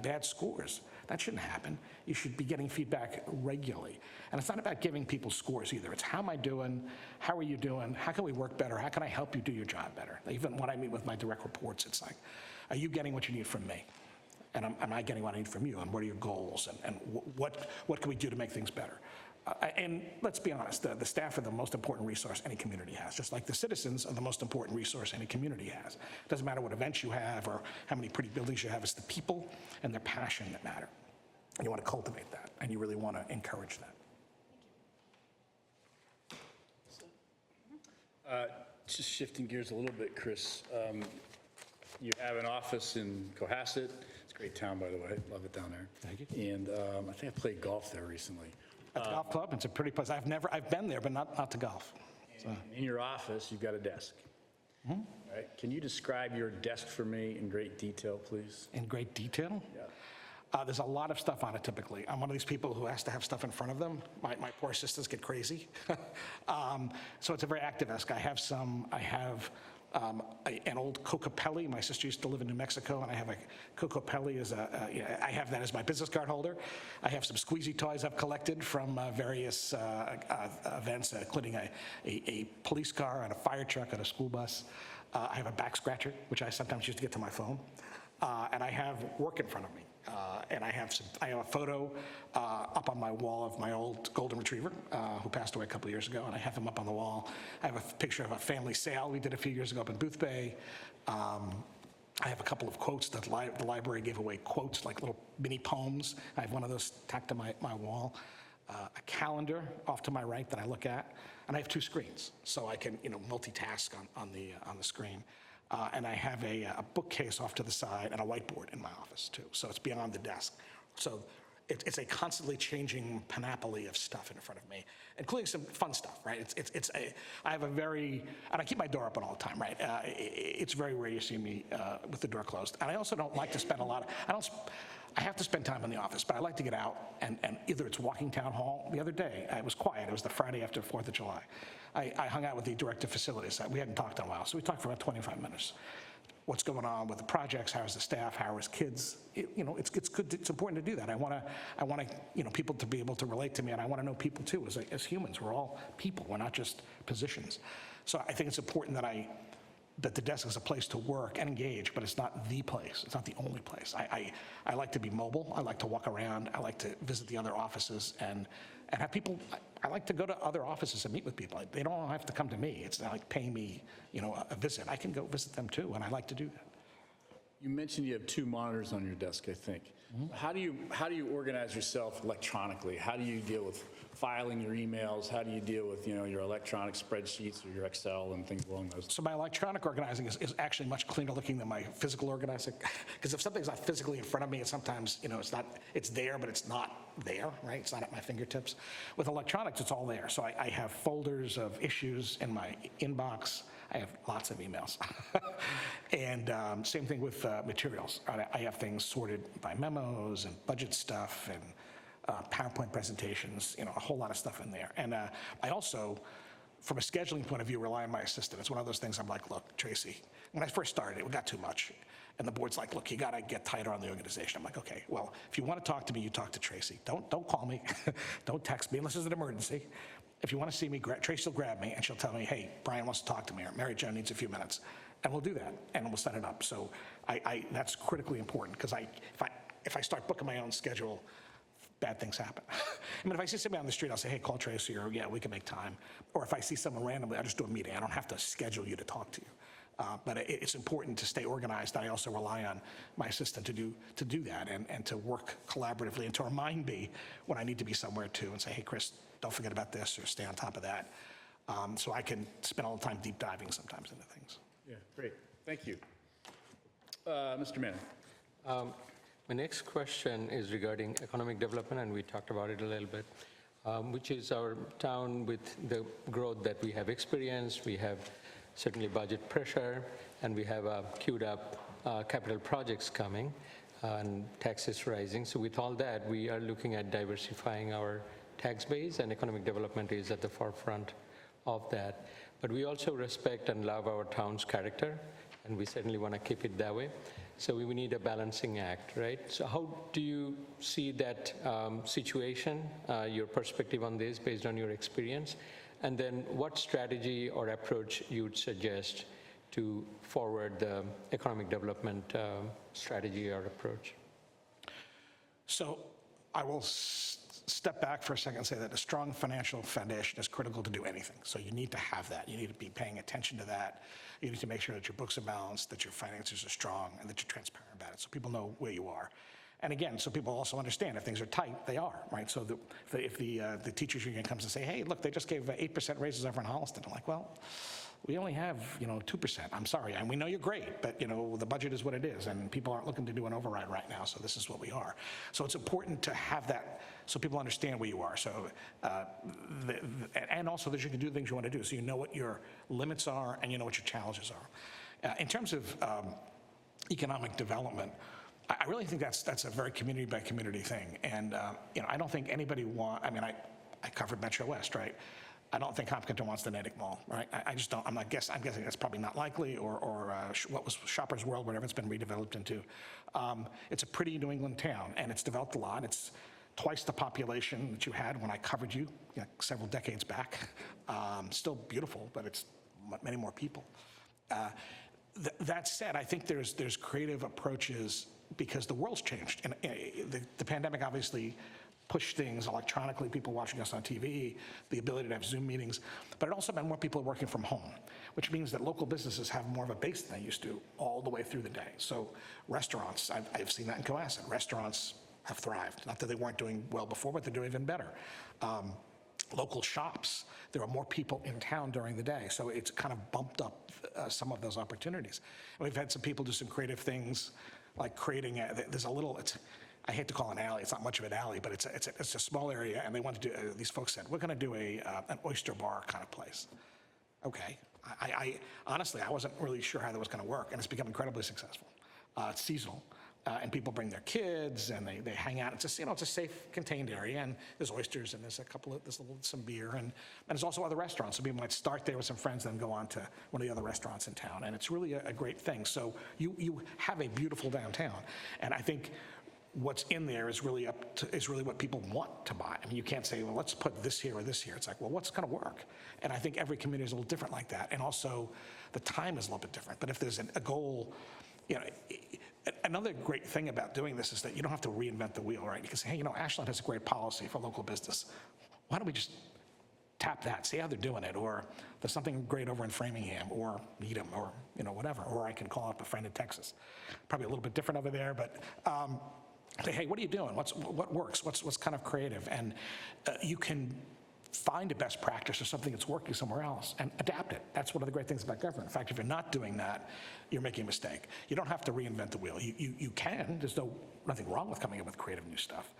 I: bad scores? That shouldn't happen. You should be getting feedback regularly. And it's not about giving people scores either. It's how am I doing? How are you doing? How can we work better? How can I help you do your job better? Even when I meet with my direct reports, it's like, are you getting what you need from me? And am I getting what I need from you? And what are your goals? And what can we do to make things better? And let's be honest, the staff are the most important resource any community has, just like the citizens are the most important resource any community has. It doesn't matter what events you have or how many pretty buildings you have, it's the people and their passion that matter. And you want to cultivate that, and you really want to encourage that.
A: Just shifting gears a little bit, Chris. You have an office in Cohasset. It's a great town, by the way. Love it down there.
I: Thank you.
A: And I think I played golf there recently.
I: At the golf club, it's a pretty place. I've been there, but not to golf. So.
A: In your office, you've got a desk.
I: Mm-hmm.
A: Right? Can you describe your desk for me in great detail, please?
I: In great detail?
A: Yeah.
I: There's a lot of stuff on it typically. I'm one of these people who has to have stuff in front of them. My poor assistants get crazy. So it's a very active desk. I have an old Cocopelli. My sister used to live in New Mexico, and I have a Cocopelli I have that as my business card holder. I have some squeezy toys I've collected from various events, including a police car and a fire truck and a school bus. I have a back scratcher, which I sometimes use to get to my phone. And I have work in front of me. And I have a photo up on my wall of my old golden retriever who passed away a couple of years ago, and I have him up on the wall. I have a picture of a family sale we did a few years ago up in Boothbay. I have a couple of quotes that the library gave away, quotes like little mini poems. I have one of those tacked to my wall. A calendar off to my right that I look at, and I have two screens, so I can multitask on the screen. And I have a bookcase off to the side and a whiteboard in my office too. So it's beyond the desk. So it's a constantly changing panoply of stuff in front of me, including some fun stuff, right? I have and I keep my door open all the time, right? It's very rare you see me with the door closed. And I also don't like to spend I have to spend time in the office, but I like to get out and either it's walking town hall. The other day, it was quiet. It was the Friday after 4th of July. I hung out with the director of facilities. We hadn't talked in a while, so we talked for about 25 minutes. What's going on with the projects? How is the staff? How are his kids? It's good. It's important to do that. I want people to be able to relate to me, and I want to know people too. As humans, we're all people. We're not just positions. So I think it's important that the desk is a place to work and engage, but it's not the place. It's not the only place. I like to be mobile. I like to walk around. I like to visit the other offices and have people. I like to go to other offices and meet with people. They don't have to come to me. It's not like paying me, a visit. I can go visit them too, and I like to do that.
A: You mentioned you have 2 monitors on your desk, I think. Mm-hmm. How do you organize yourself electronically? How do you deal with filing your emails? How do you deal with your electronic spreadsheets or your Excel and things along those?
I: So my electronic organizing is actually much cleaner looking than my physical organizing. Because if something's not physically in front of me, and sometimes it's there, but it's not there, right? It's not at my fingertips. With electronics, it's all there. So I have folders of issues in my inbox. I have lots of emails. And same thing with materials. I have things sorted by memos and budget stuff and PowerPoint presentations, a whole lot of stuff in there. And I also, from a scheduling point of view, rely on my assistant. It's one of those things I'm like, look, Tracy, when I first started, it got too much. And the board's like, look, you got to get tighter on the organization. I'm like, okay, well, if you want to talk to me, you talk to Tracy. Don't call me. Don't text me unless it's an emergency. If you want to see me, Tracy will grab me and she'll tell me, hey, Brian wants to talk to me, or Mary Jo needs a few minutes. And we'll do that, and we'll set it up. So that's critically important, because if I start booking my own schedule, bad things happen. I mean, if I see somebody on the street, I'll say, hey, call Tracy, or yeah, we can make time. Or if I see someone randomly, I'll just do a meeting. I don't have to schedule you to talk to you. But it's important to stay organized. I also rely on my assistant to do that and to work collaboratively and to remind me when I need to be somewhere too, and say, hey, Chris, don't forget about this, or stay on top of that. So I can spend all the time deep diving sometimes into things.
A: Yeah, great. Thank you. Mr. Manning.
G: My next question is regarding economic development, and we talked about it a little bit, which is our town with the growth that we have experienced. We have certainly budget pressure, and we have queued up capital projects coming and taxes rising. So with all that, we are looking at diversifying our tax base, and economic development is at the forefront of that. But we also respect and love our town's character, and we certainly want to keep it that way. So we need a balancing act, right? So how do you see that situation, your perspective on this based on your experience? And then what strategy or approach you would suggest to forward the economic development strategy or approach?
I: So I will step back for a second and say that a strong financial foundation is critical to do anything. So you need to have that. You need to be paying attention to that. You need to make sure that your books are balanced, that your finances are strong, and that you're transparent about it so people know where you are. And again, so people also understand if things are tight, they are, right? So if the teachers union comes and say, hey, look, they just gave 8% raises over in Holliston. I'm like, well, we only have, 2%. I'm sorry, and we know you're great, but, the budget is what it is, and people aren't looking to do an override right now, so this is what we are. So it's important to have that so people understand where you are. So, and also that you can do the things you want to do, so you know what your limits are and you know what your challenges are. In terms of economic development, I really think that's a very community by community thing, and I don't think anybody I covered Metro West, right? I don't think Hopkinton wants the Natick Mall, right? I just don't. I'm guessing that's probably not likely, or what was Shoppers World, whatever it's been redeveloped into. It's a pretty New England town, and it's developed a lot. It's twice the population that you had when I covered you several decades back. Still beautiful, but it's many more people. That said, I think there's creative approaches because the world's changed, and the pandemic obviously push things electronically, people watching us on TV, the ability to have Zoom meetings, but it also meant more people working from home, which means that local businesses have more of a base than they used to all the way through the day. So restaurants, I've seen that in Cohasset, restaurants have thrived. Not that they weren't doing well before, but they're doing even better. Local shops, there are more people in town during the day, so it's kind of bumped up some of those opportunities. And we've had some people do some creative things, like creating, there's a little, I hate to call it an alley, it's not much of an alley, but it's a small area, and they want to do, these folks said, we're going to do an oyster bar kind of place. Okay. I honestly, I wasn't really sure how that was going to work, and it's become incredibly successful. It's seasonal, and people bring their kids, and they hang out. It's a safe, contained area, and there's oysters, and there's some beer, and there's also other restaurants. So people might start there with some friends, then go on to one of the other restaurants in town, and it's really a great thing. So you have a beautiful downtown, and I think what's in there is really what people want to buy. I mean, you can't say, well, let's put this here or this here. It's like, well, what's going to work? And I think every community is a little different like that. And also, the time is a little bit different. But if there's a goal, another great thing about doing this is that you don't have to reinvent the wheel, right? You can say, hey, Ashland has a great policy for local business. Why don't we just tap that, see how they're doing it, or there's something great over in Framingham, or Needham, or whatever, or I can call up a friend in Texas. Probably a little bit different over there, but say, hey, what are you doing? What works? What's kind of creative? And you can find a best practice or something that's working somewhere else and adapt it. That's one of the great things about government. In fact, if you're not doing that, you're making a mistake. You don't have to reinvent the wheel. You can. There's nothing wrong with coming up with creative new stuff.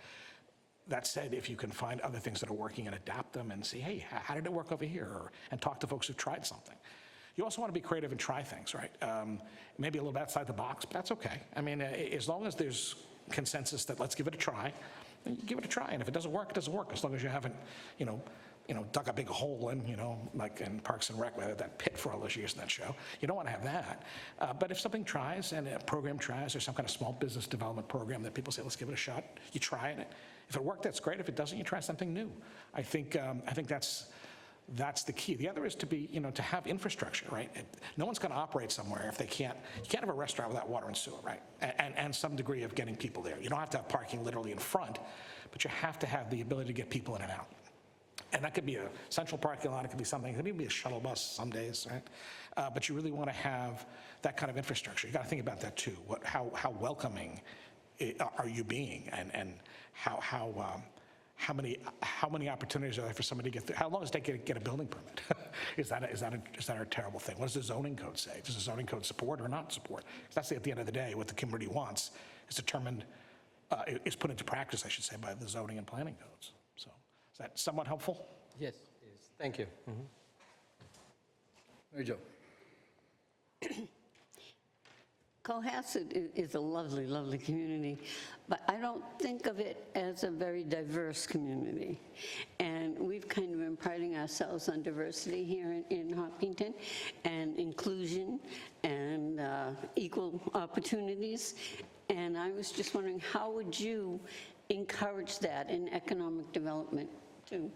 I: That said, if you can find other things that are working and adapt them and see, hey, how did it work over here? And talk to folks who've tried something. You also want to be creative and try things, right? Maybe a little bit outside the box, but that's okay. I mean, as long as there's consensus that let's give it a try, then you give it a try. And if it doesn't work, it doesn't work, as long as you haven't, dug a big hole in, like in Parks and Rec, where that pit for all those years in that show. You don't want to have that. But if something tries, and a program tries, or some kind of small business development program that people say, let's give it a shot, you try it. If it worked, that's great. If it doesn't, you try something new. I think that's the key. The other is to be, to have infrastructure, right? No one's going to operate somewhere if they can't. You can't have a restaurant without water and sewer, right? And some degree of getting people there. You don't have to have parking literally in front, but you have to have the ability to get people in and out. And that could be a central parking lot. It could be something. It could be a shuttle bus some days, right? But you really want to have that kind of infrastructure. You got to think about that too. How welcoming are you being, and how many opportunities are there for somebody to get through? How long does it take to get a building permit? Is that a terrible thing? What does the zoning code say? Does the zoning code support or not support? Because that's at the end of the day what the community wants is determined is put into practice, I should say, by the zoning and planning codes. So is that somewhat helpful?
G: Yes, thank you.
A: Mary Jo.
B: Cohasset is a lovely, lovely community, but I don't think of it as a very diverse community. And we've kind of been priding ourselves on diversity here in Hopkinton, and inclusion, and equal opportunities. And I was just wondering, how would you encourage that in economic development too?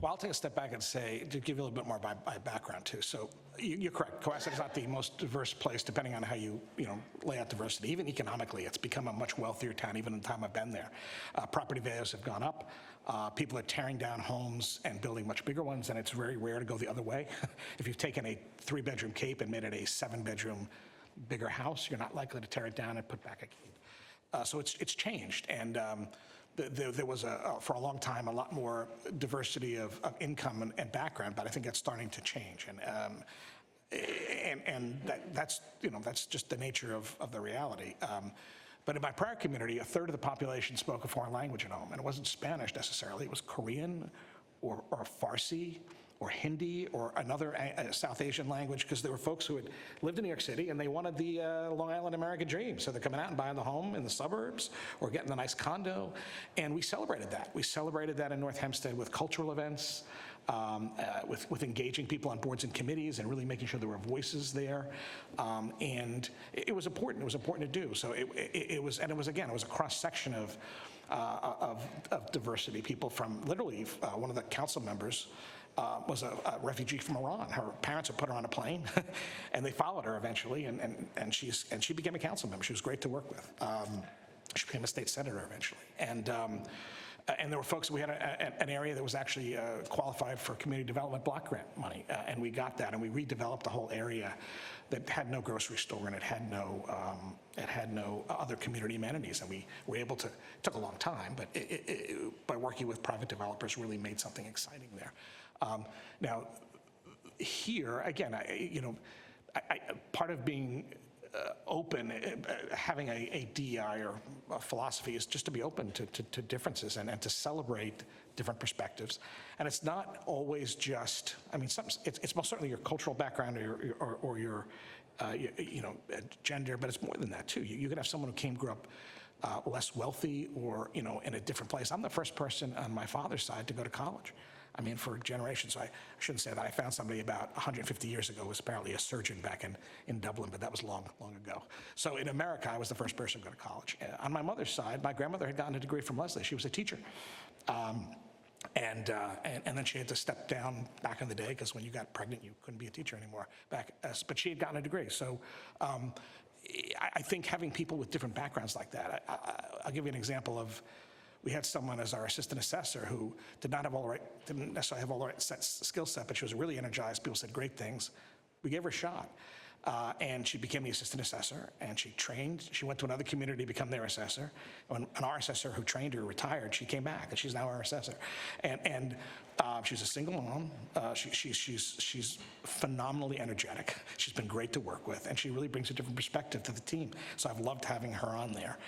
I: Well, I'll take a step back and say, to give you a little bit more by background too. So you're correct. Cohasset is not the most diverse place, depending on how you lay out diversity. Even economically, it's become a much wealthier town, even in the time I've been there. Property values have gone up. People are tearing down homes and building much bigger ones, and it's very rare to go the other way. If you've taken a 3-bedroom Cape and made it a 7-bedroom bigger house, you're not likely to tear it down and put back a Cape. So it's changed, and there was, for a long time, a lot more diversity of income and background, but I think that's starting to change. And that's just the nature of the reality. But in my prior community, a third of the population spoke a foreign language at home, and it wasn't Spanish necessarily. It was Korean or Farsi or Hindi or another South Asian language, because there were folks who had lived in New York City and they wanted the Long Island American dream. So they're coming out and buying the home in the suburbs or getting the nice condo. And we celebrated that. We celebrated that in North Hempstead with cultural events, with engaging people on boards and committees and really making sure there were voices there. And it was important. It was important to do. So it was a cross-section of diversity. People from, literally, one of the council members was a refugee from Iran. Her parents had put her on a plane, and they followed her eventually, and she became a council member. She was great to work with. She became a state senator eventually. And there were folks, we had an area that was actually qualified for community development block grant money, and we got that, and we redeveloped the whole area that had no grocery store, and it had no other community amenities, and we were able to, it took a long time, but by working with private developers, really made something exciting there. Now, here, again, part of being open, having a DEI or a philosophy is just to be open to differences and to celebrate different perspectives. And it's not always just, it's most certainly your cultural background or your gender, but it's more than that too. You could have someone who grew up less wealthy or, in a different place. I'm the first person on my father's side to go to college. For generations. So I shouldn't say that. I found somebody about 150 years ago who was apparently a surgeon back in Dublin, but that was long, long ago. So in America, I was the first person to go to college. On my mother's side, my grandmother had gotten a degree from Lesley. She was a teacher. And then she had to step down back in the day, because when you got pregnant, you couldn't be a teacher anymore. But she had gotten a degree. So I think having people with different backgrounds like that, I'll give you an example of, we had someone as our assistant assessor who didn't necessarily have all the right skill set, but she was really energized. People said great things. We gave her a shot. And she became the assistant assessor, and she trained. She went to another community to become their assessor. When our assessor who trained her retired, she came back, and she's now our assessor. And she's a single mom. She's phenomenally energetic. She's been great to work with, and she really brings a different perspective to the team. So I've loved having her on there.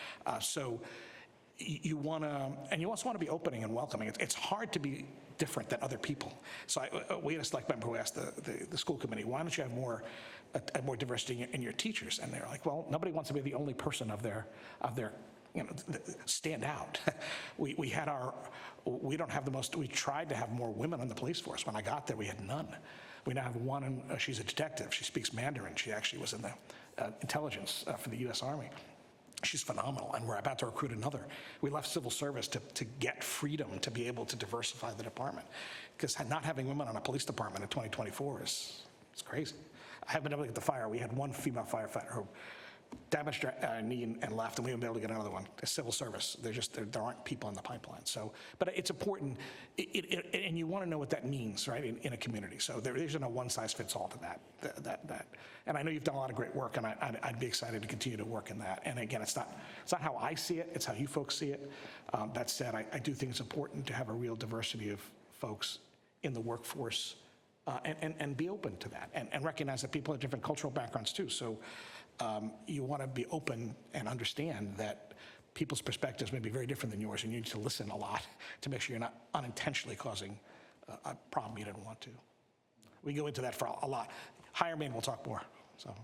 I: You want to, and you also want to be opening and welcoming. It's hard to be different than other people. So we had a select member who asked the school committee, why don't you have more diversity in your teachers? And they're like, well, nobody wants to be the only person of their stand out. We tried to have more women on the police force. When I got there, we had none. We now have one, and she's a detective. She speaks Mandarin. She actually was in the intelligence for the U.S. Army. She's phenomenal, and we're about to recruit another. We left civil service to get freedom to be able to diversify the department, because not having women on a police department in 2024 is crazy. I haven't been able to get the fire. We had one female firefighter who damaged her knee and left, and we haven't been able to get another one. The civil service, there aren't people in the pipeline. So, but it's important, and you want to know what that means, right, in a community. So there isn't a one-size-fits-all to that. And I know you've done a lot of great work, and I'd be excited to continue to work in that. And again, it's not how I see it, it's how you folks see it. That said, I do think it's important to have a real diversity of folks in the workforce, and be open to that, and recognize that people have different cultural backgrounds too. So you want to be open and understand that people's perspectives may be very different than yours, and you need to listen a lot to make sure you're not unintentionally causing a problem you didn't want to. We go into that for a lot. Higher Maine will talk more, so.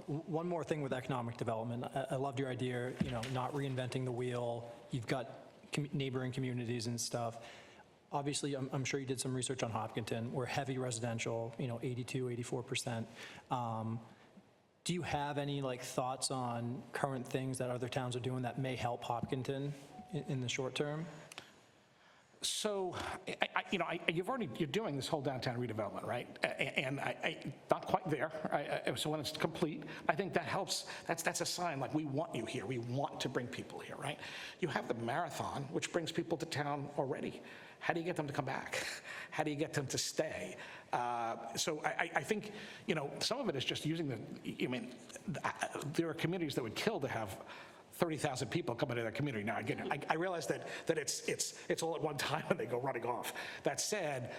K: One more thing with economic development. I loved your idea, not reinventing the wheel. You've got neighboring communities and stuff. Obviously, I'm sure you did some research on Hopkinton. We're heavy residential, 82, 84%. Do you have any thoughts on current things that other towns are doing that may help Hopkinton in the short term?
I: So, you're doing this whole downtown redevelopment, right? And not quite there. So when it's complete, I think that helps. That's a sign, we want you here. We want to bring people here, right? You have the marathon, which brings people to town already. How do you get them to come back? How do you get them to stay? So I think, some of it is just using there are communities that would kill to have 30,000 people come into their community. Now, again, I realize that it's all at one time and they go running off. That said,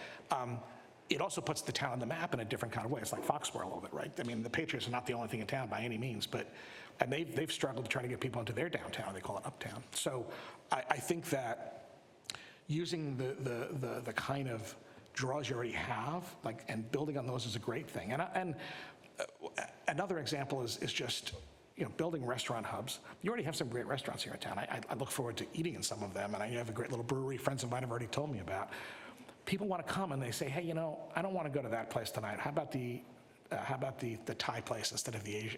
I: it also puts the town on the map in a different kind of way. It's like Foxborough a little bit, right? I mean, the Patriots are not the only thing in town by any means, and they've struggled to try to get people into their downtown. They call it uptown. So I think that using the kind of draws you already have, and building on those is a great thing. And another example is just, building restaurant hubs. You already have some great restaurants here in town. I look forward to eating in some of them, and I have a great little brewery friends of mine have already told me about. People want to come and they say, hey, I don't want to go to that place tonight. How about the Thai place instead of the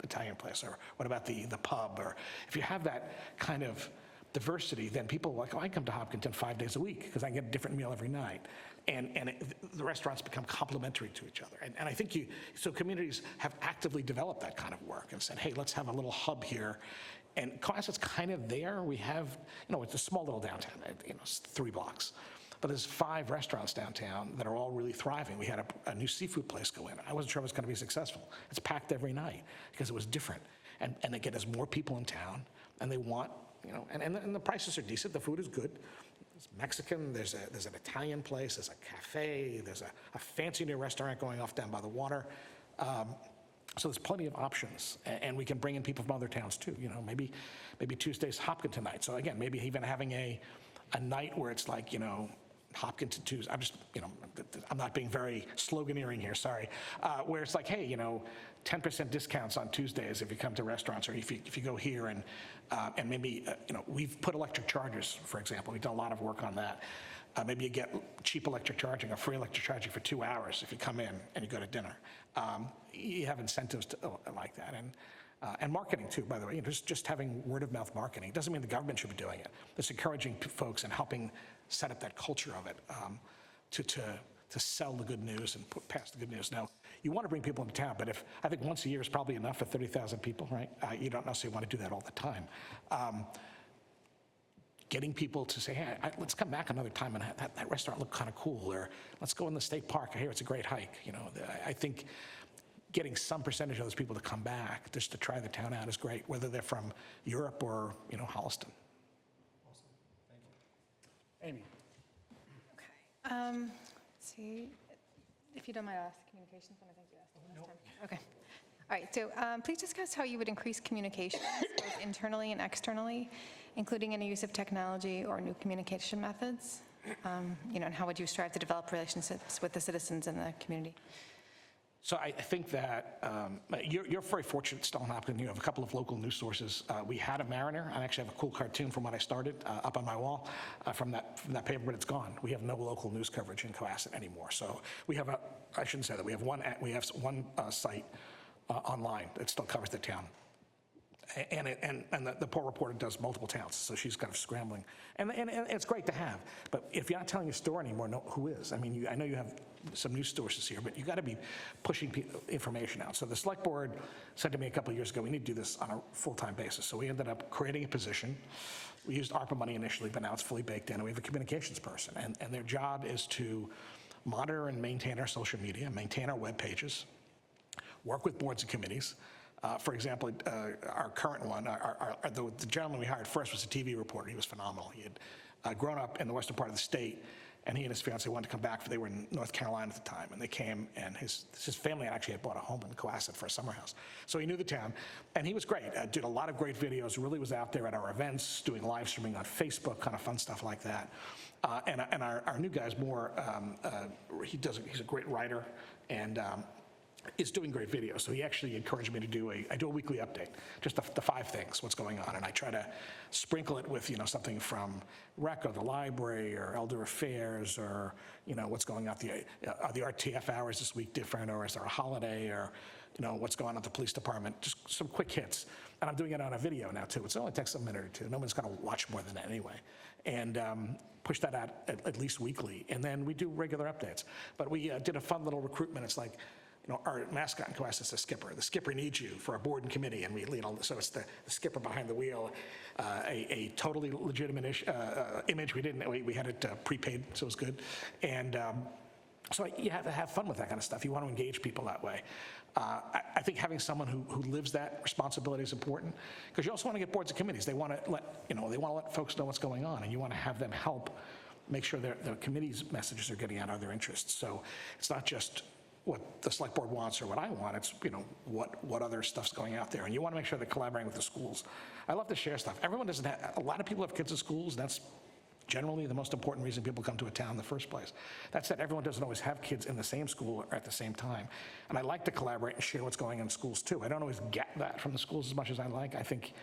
I: Italian place? Or what about the pub? Or if you have that kind of diversity, then people are like, I come to Hopkinton 5 days a week because I get a different meal every night. And the restaurants become complementary to each other. And I think so communities have actively developed that kind of work and said, hey, let's have a little hub here. And Cohasset's kind of there. We have, it's a small little downtown, it's 3 blocks. But there's 5 restaurants downtown that are all really thriving. We had a new seafood place go in. I wasn't sure it was going to be successful. It's packed every night because it was different. And again, there's more people in town, and they want, and the prices are decent. The food is good. There's Mexican, there's an Italian place, there's a cafe, there's a fancy new restaurant going off down by the water. So there's plenty of options, and we can bring in people from other towns too. Maybe Tuesday's Hopkinton night. So again, maybe even having a night where it's Hopkinton Tuesday. I'm not being very sloganeering here, sorry. Where it's hey, 10% discounts on Tuesdays if you come to restaurants, or if you go here, and maybe we've put electric chargers, for example. We've done a lot of work on that. Maybe you get cheap electric charging or free electric charging for 2 hours if you come in and you go to dinner. You have incentives like that, and marketing too. By the way, just having word of mouth marketing doesn't mean the government should be doing it. It's encouraging folks and helping set up that culture of it to sell the good news and put past the good news. Now, you want to bring people into town, but I think once a year is probably enough for 30,000 people, right? You don't necessarily want to do that all the time. Getting people to say, hey, let's come back another time and that restaurant looked kind of cool, or let's go in the state park. I hear it's a great hike. I think getting some percentage of those people to come back just to try the town out is great, whether they're from Europe or, Holliston.
K: Awesome. Thank you.
A: Amy.
H: Okay. Let's see, if you don't mind, I'll ask the communications one. I think you asked it last time. Okay. All right, so please discuss how you would increase communications, both internally and externally, including any use of technology or new communication methods, and how would you strive to develop relationships with the citizens in the community?
I: So I think that you're very fortunate still in Hopkinton. You have a couple of local news sources. We had a Mariner. I actually have a cool cartoon from when I started up on my wall from that paper, but it's gone. We have no local news coverage in Cohasset anymore. So we have I shouldn't say that, we have one site online that still covers the town. And the poor reporter does multiple towns, so she's kind of scrambling. And it's great to have, but if you're not telling your story anymore, who is? I mean, I know you have some news sources here, but you got to be pushing information out. So the select board said to me a couple of years ago, we need to do this on a full-time basis. So we ended up creating a position. We used ARPA money initially, but now it's fully baked in, and we have a communications person. And their job is to monitor and maintain our social media, maintain our web pages, work with boards and committees. For example, our current one, the gentleman we hired first was a TV reporter. He was phenomenal. He had grown up in the western part of the state, and he and his fiancée wanted to come back. They were in North Carolina at the time, and they came, and his family actually had bought a home in Cohasset for a summer house. So he knew the town, and he was great. Did a lot of great videos, really was out there at our events, doing live streaming on Facebook, kind of fun stuff like that. And our new guy's more, he's a great writer, and is doing great videos. So he actually encouraged me to do I do a weekly update, just the 5 things, what's going on. And I try to sprinkle it with, something from rec or the library or elder affairs or, what's going on. Are the RTF hours this week different, or is there a holiday, or, what's going on at the police department? Just some quick hits. And I'm doing it on a video now too. It only takes a minute or two. No one's gonna watch more than that anyway. And push that out at least weekly. And then we do regular updates. But we did a fun little recruitment. It's like, our mascot in Cohasset is the skipper. The skipper needs you for a board and committee, and so it's the skipper behind the wheel. A totally legitimate image. We had it prepaid, so it was good. And so you have to have fun with that kind of stuff. You want to engage people that way. I think having someone who lives that responsibility is important, because you also want to get boards and committees. They want to let folks know what's going on, and you want to have them help make sure the committee's messages are getting out of their interests. So it's not just what the select board wants or what I want. It's, what other stuff's going out there. And you want to make sure they're collaborating with the schools. I love to share stuff. A lot of people have kids in schools. That's generally the most important reason people come to a town in the first place. That said, everyone doesn't always have kids in the same school or at the same time. And I like to collaborate and share what's going on in schools too. I don't always get that from the schools as much as I like. I think,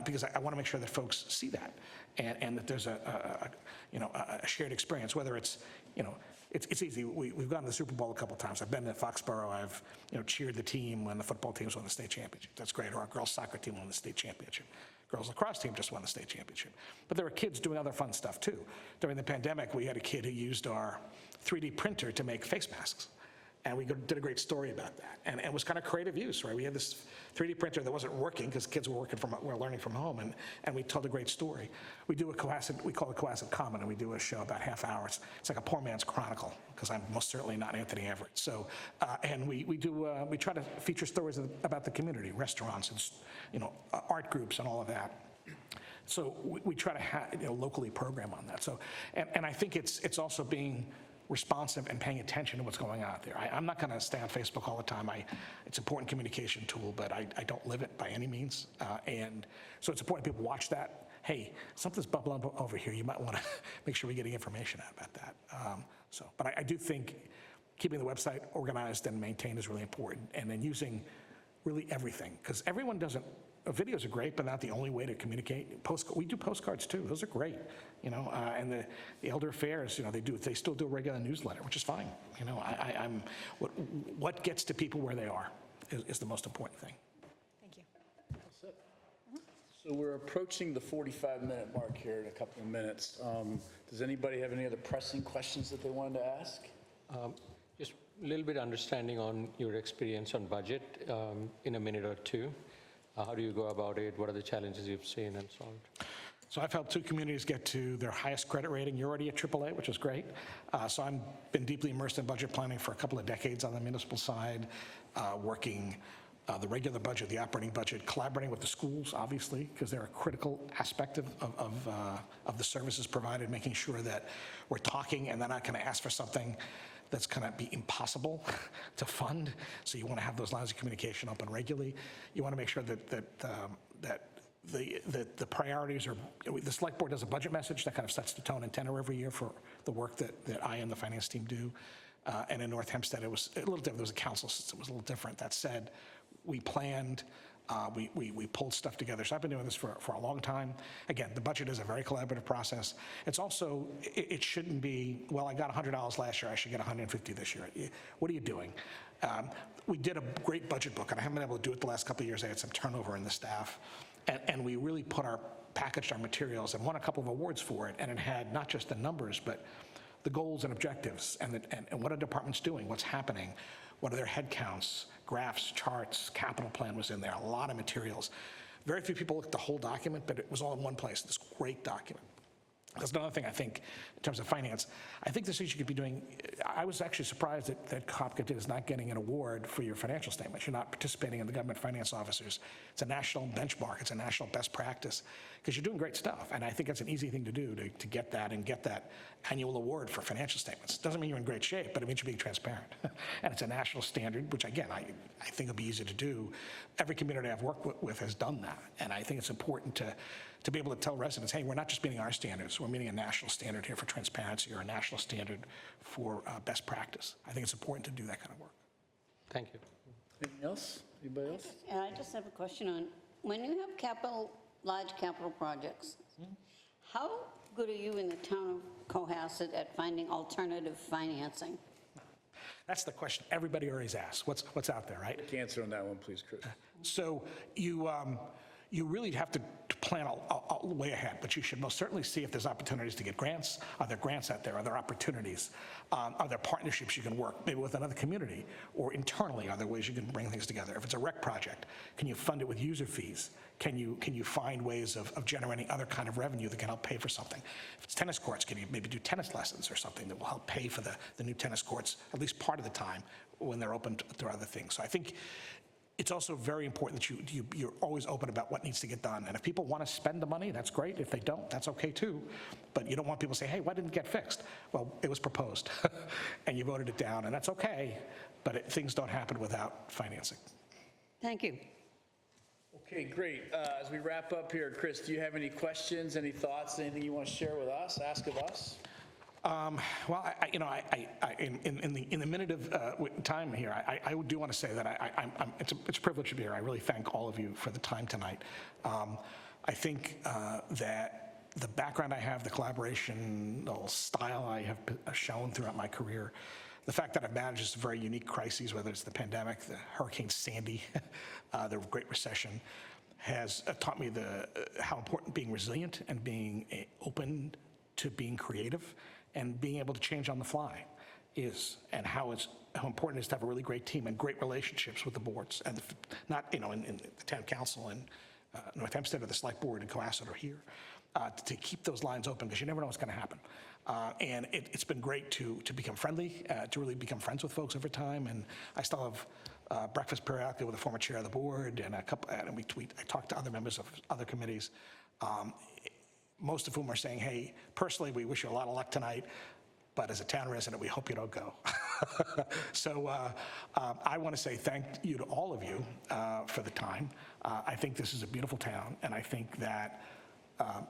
I: because I want to make sure that folks see that and that there's a shared experience, whether it's, it's easy. We've gone to the Super Bowl a couple times. I've been to Foxborough. I've cheered the team when the football teams won the state championship. That's great. Or our girls soccer team won the state championship. Girls lacrosse team just won the state championship. But there were kids doing other fun stuff too. During the pandemic, we had a kid who used our 3D printer to make face masks. And we did a great story about that. And it was kind of creative use, right? We had this 3D printer that wasn't working because kids were learning from home, and we told a great story. We do we call it Cohasset Common, and we do a show about half hours. It's like a poor man's chronicle, because I'm most certainly not Anthony Everett. So, and we try to feature stories about the community, restaurants, and art groups, and all of that. So we try to locally program on that. So, and I think it's also being responsive and paying attention to what's going on out there. I'm not going to stay on Facebook all the time. It's an important communication tool, but I don't live it by any means. And so it's important people watch that. Hey, something's bubbling up over here. You might want to make sure we're getting information out about that. But I do think keeping the website organized and maintained is really important. And then using really everything, because everyone doesn't. Videos are great, but not the only way to communicate. We do postcards too. Those are great, and the elder affairs, they still do a regular newsletter, which is fine. What gets to people where they are is the most important thing.
H: Thank you.
A: So we're approaching the 45-minute mark here in a couple of minutes. Does anybody have any other pressing questions that they wanted to ask?
G: Just a little bit understanding on your experience on budget in a minute or two. How do you go about it? What are the challenges you've seen and solved?
I: So I've helped 2 communities get to their highest credit rating. You're already at AAA, which is great. So I've been deeply immersed in budget planning for a couple of decades on the municipal side, working the regular budget, the operating budget, collaborating with the schools, obviously, because they're a critical aspect of the services provided, making sure that we're talking and they're not going to ask for something that's going to be impossible to fund. So you want to have those lines of communication open regularly. You want to make sure that the priorities are, the select board does a budget message that kind of sets the tone and tenor every year for the work that I and the finance team do. And in North Hempstead, it was a little different. There was a council system, it was a little different. That said, we planned, we pulled stuff together. So I've been doing this for a long time. Again, the budget is a very collaborative process. It's also, it shouldn't be, well, I got $100 last year, I should get $150 this year. What are you doing? We did a great budget book, and I haven't been able to do it the last couple of years. I had some turnover in the staff. And we really packaged our materials and won a couple of awards for it. And it had not just the numbers, but the goals and objectives, and what are departments doing, what's happening, what are their head counts, graphs, charts, capital plan was in there, a lot of materials. Very few people looked at the whole document, but it was all in one place, this great document. That's another thing I think in terms of finance. I think this is you could be doing, I was actually surprised that COPCA is not getting an award for your financial statements. You're not participating in the government finance officers. It's a national benchmark. It's a national best practice because you're doing great stuff. And I think that's an easy thing to do to get that and get that annual award for financial statements. Doesn't mean you're in great shape, but it means you're being transparent. And it's a national standard, which again, I think will be easy to do. Every community I've worked with has done that. And I think it's important to be able to tell residents, hey, we're not just meeting our standards, we're meeting a national standard here for transparency or a national standard for best practice. I think it's important to do that kind of work.
G: Thank you.
A: Anything else? Anybody else?
B: And I just have a question on, when you have large capital projects, how good are you in the town of Cohasset at finding alternative financing?
I: That's the question everybody always asks, what's out there, right?
A: Quick answer on that one, please, Chris.
I: So you really have to plan a way ahead, but you should most certainly see if there's opportunities to get grants. Are there grants out there? Are there opportunities? Are there partnerships you can work, maybe with another community or internally? Are there ways you can bring things together? If it's a rec project, can you fund it with user fees? Can you find ways of generating other kind of revenue that can help pay for something? If it's tennis courts, can you maybe do tennis lessons or something that will help pay for the new tennis courts at least part of the time when they're open to other things? So I think it's also very important that you're always open about what needs to get done. And if people want to spend the money, that's great. If they don't, that's okay too. But you don't want people to say, hey, why didn't it get fixed? Well, it was proposed and you voted it down, and that's okay. But things don't happen without financing.
B: Thank you.
A: Okay, great. As we wrap up here, Chris, do you have any questions, any thoughts, anything you want to share with us, ask of us?
I: Well, in the minute of time here, I do want to say that it's a privilege to be here. I really thank all of you for the time tonight. I think that the background I have, the collaboration, the style I have shown throughout my career, the fact that I've managed some very unique crises, whether it's the pandemic, the Hurricane Sandy, the Great Recession, has taught me how important being resilient and being open to being creative and being able to change on the fly is, and how important it is to have a really great team and great relationships with the boards, and not in the town council in North Hempstead or the select board in Cohasset or here, to keep those lines open because you never know what's going to happen. And it's been great to become friendly, to really become friends with folks over time. And I still have breakfast periodically with the former chair of the board, and I talk to other members of other committees. Most of whom are saying, hey, personally, we wish you a lot of luck tonight, but as a town resident, we hope you don't go. So I want to say thank you to all of you for the time. I think this is a beautiful town, and I think that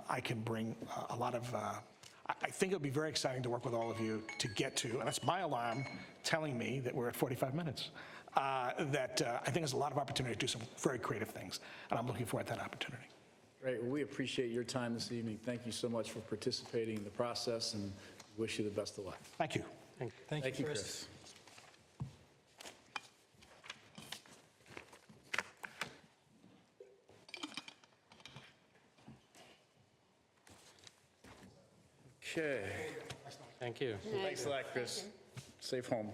I: I can bring a lot of, I think it'll be very exciting to work with all of you to get to, and that's my alarm telling me that we're at 45 minutes, I think there's a lot of opportunity to do some very creative things, and I'm looking forward to that opportunity.
A: Great. Well, we appreciate your time this evening. Thank you so much for participating in the process, and wish you the best of luck.
I: Thank you.
K: Thank you, Chris.
A: Okay.
G: Thank you.
A: Thanks a lot, Chris. Safe home.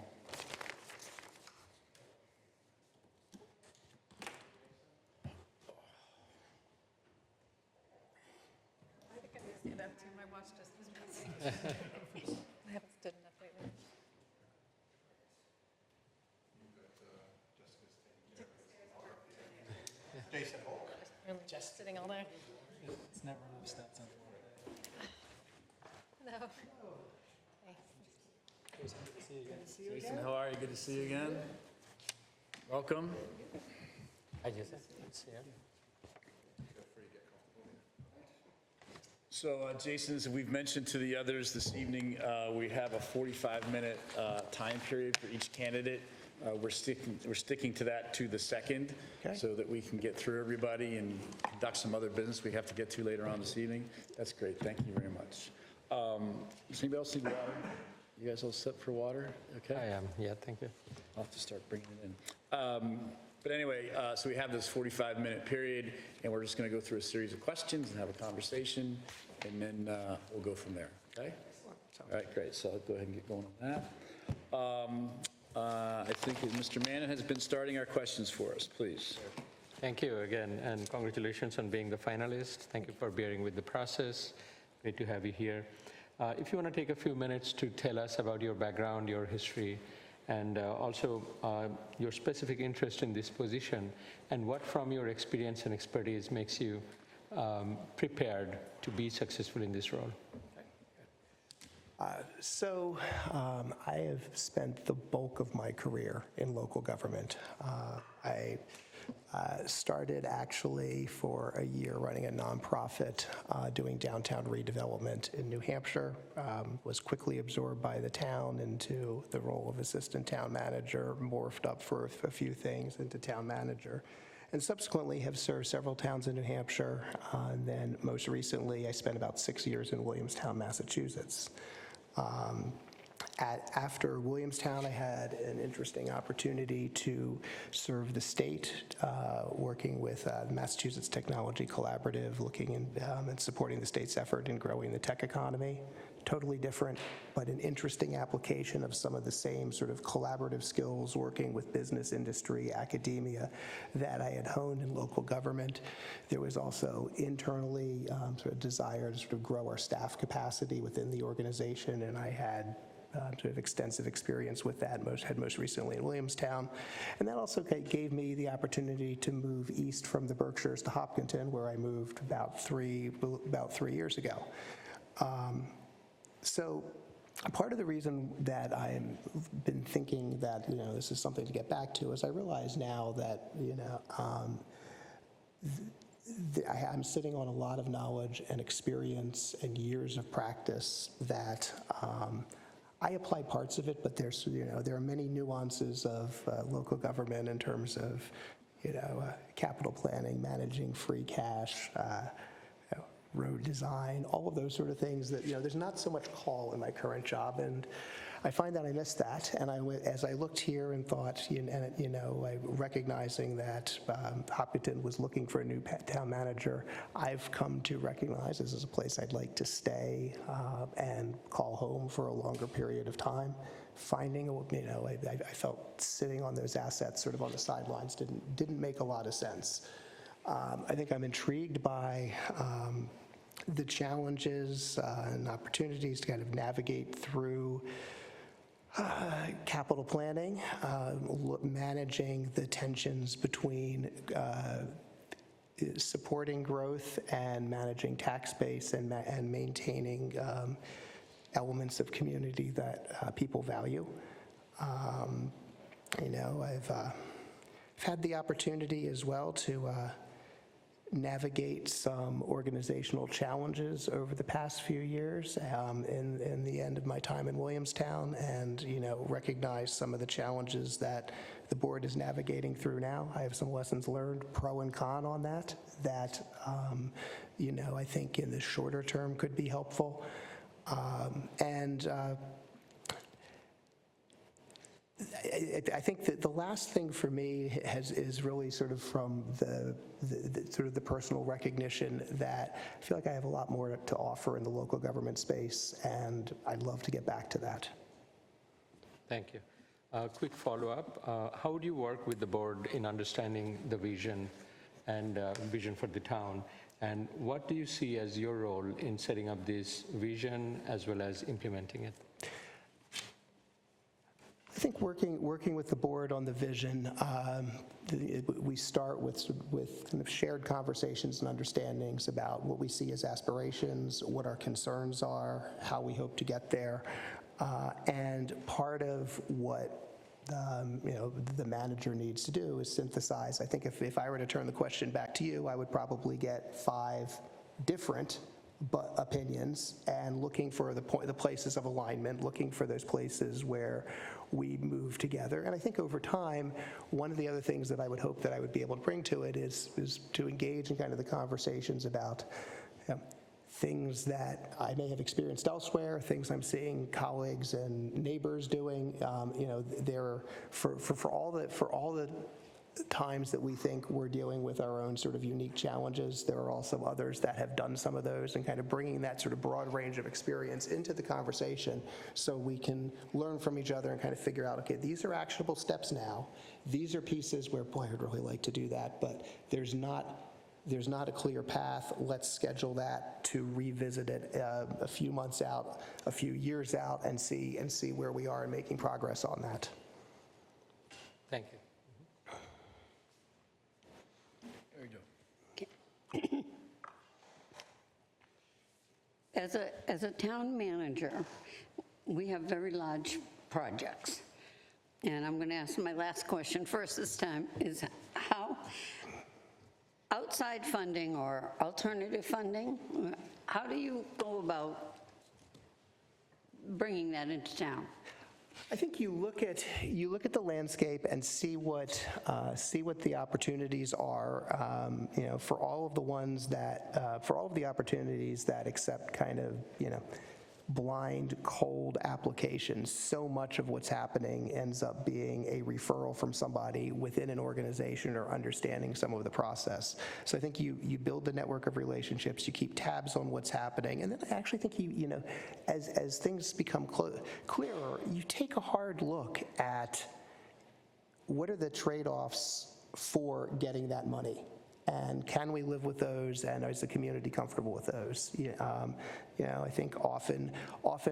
H: I haven't stood enough lately.
C: Jason Holt.
H: Really just sitting all day.
K: It's never enough steps on
H: No.
A: Jason, how are you? Good to see you again. Welcome.
G: Hi, Jason. Good to see you.
A: So, Jason, as we've mentioned to the others this evening, we have a 45-minute time period for each candidate. We're sticking to that to the second, so that we can get through everybody and conduct some other business we have to get to later on this evening. That's great. Thank you very much. Does anybody else need water? You guys all set for water? Okay.
G: I am. Yeah, thank you.
A: I'll have to start bringing it in. But anyway, so we have this 45-minute period, and we're just going to go through a series of questions and have a conversation, and then we'll go from there, okay? All right, great. So I'll go ahead and get going on that. I think that Mr. Mannon has been starting our questions for us. Please.
G: Thank you again, and congratulations on being the finalist. Thank you for bearing with the process. Great to have you here. If you want to take a few minutes to tell us about your background, your history, and also your specific interest in this position, and what from your experience and expertise makes you prepared to be successful in this role.
L: I have spent the bulk of my career in local government. I started actually for a year running a nonprofit doing downtown redevelopment in New Hampshire, was quickly absorbed by the town into the role of assistant town manager, morphed up for a few things into town manager, and subsequently have served several towns in New Hampshire. And then most recently, I spent about 6 years in Williamstown, Massachusetts. After Williamstown, I had an interesting opportunity to serve the state, working with the Massachusetts Technology Collaborative, looking and supporting the state's effort in growing the tech economy. Totally different, but an interesting application of some of the same sort of collaborative skills working with business, industry, academia that I had honed in local government. There was also internally sort of desire to sort of grow our staff capacity within the organization, and I had sort of extensive experience with that, most recently in Williamstown. And that also gave me the opportunity to move east from the Berkshires to Hopkinton, where I moved about three years ago. So part of the reason that I've been thinking that, this is something to get back to is I realize now that, I'm sitting on a lot of knowledge and experience and years of practice that I apply parts of it, but there are many nuances of local government in terms of, capital planning, managing free cash, road design, all of those sort of things that, there's not so much call in my current job, and I find that I miss that. And as I looked here and thought, recognizing that Hopkinton was looking for a new town manager, I've come to recognize this is a place I'd like to stay and call home for a longer period of time. Finding, I felt sitting on those assets sort of on the sidelines didn't make a lot of sense. I think I'm intrigued by the challenges and opportunities to kind of navigate through capital planning, managing the tensions between supporting growth and managing tax base and maintaining elements of community that people value. I've had the opportunity as well to navigate some organizational challenges over the past few years in the end of my time in Williamstown, and recognize some of the challenges that the board is navigating through now. I have some lessons learned, pro and con on that I think in the shorter term could be helpful. I think that the last thing for me is really sort of from the personal recognition that I feel like I have a lot more to offer in the local government space, and I'd love to get back to that.
G: Thank you. Quick follow-up. How would you work with the board in understanding the vision and vision for the town? And what do you see as your role in setting up this vision as well as implementing it?
L: I think working with the board on the vision, we start with kind of shared conversations and understandings about what we see as aspirations, what our concerns are, how we hope to get there, and part of what the manager needs to do is synthesize. I think if I were to turn the question back to you, I would probably get 5 different opinions and looking for the places of alignment, looking for those places where we move together. And I think over time, one of the other things that I would hope that I would be able to bring to it is to engage in kind of the conversations about things that I may have experienced elsewhere, things I'm seeing colleagues and neighbors doing. For all the times that we think we're dealing with our own sort of unique challenges, there are also others that have done some of those, and kind of bringing that sort of broad range of experience into the conversation so we can learn from each other and kind of figure out, okay, these are actionable steps now. These are pieces where, boy, I'd really like to do that, but there's not there's not a clear path, let's schedule that to revisit it a few months out, a few years out, and see where we are in making progress on that.
G: Thank you.
B: As a town manager, we have very large projects. And I'm going to ask my last question first this time, is how outside funding or alternative funding, how do you go about bringing that into town?
L: I think you look at the landscape and see what the opportunities are. For all of the ones that for all of the opportunities that accept kind of blind, cold applications. So much of what's happening ends up being a referral from somebody within an organization or understanding some of the process. So I think you build the network of relationships, you keep tabs on what's happening, and then I actually think as things become clearer, you take a hard look at what are the trade-offs for getting that money. And can we live with those, and is the community comfortable with those? I think often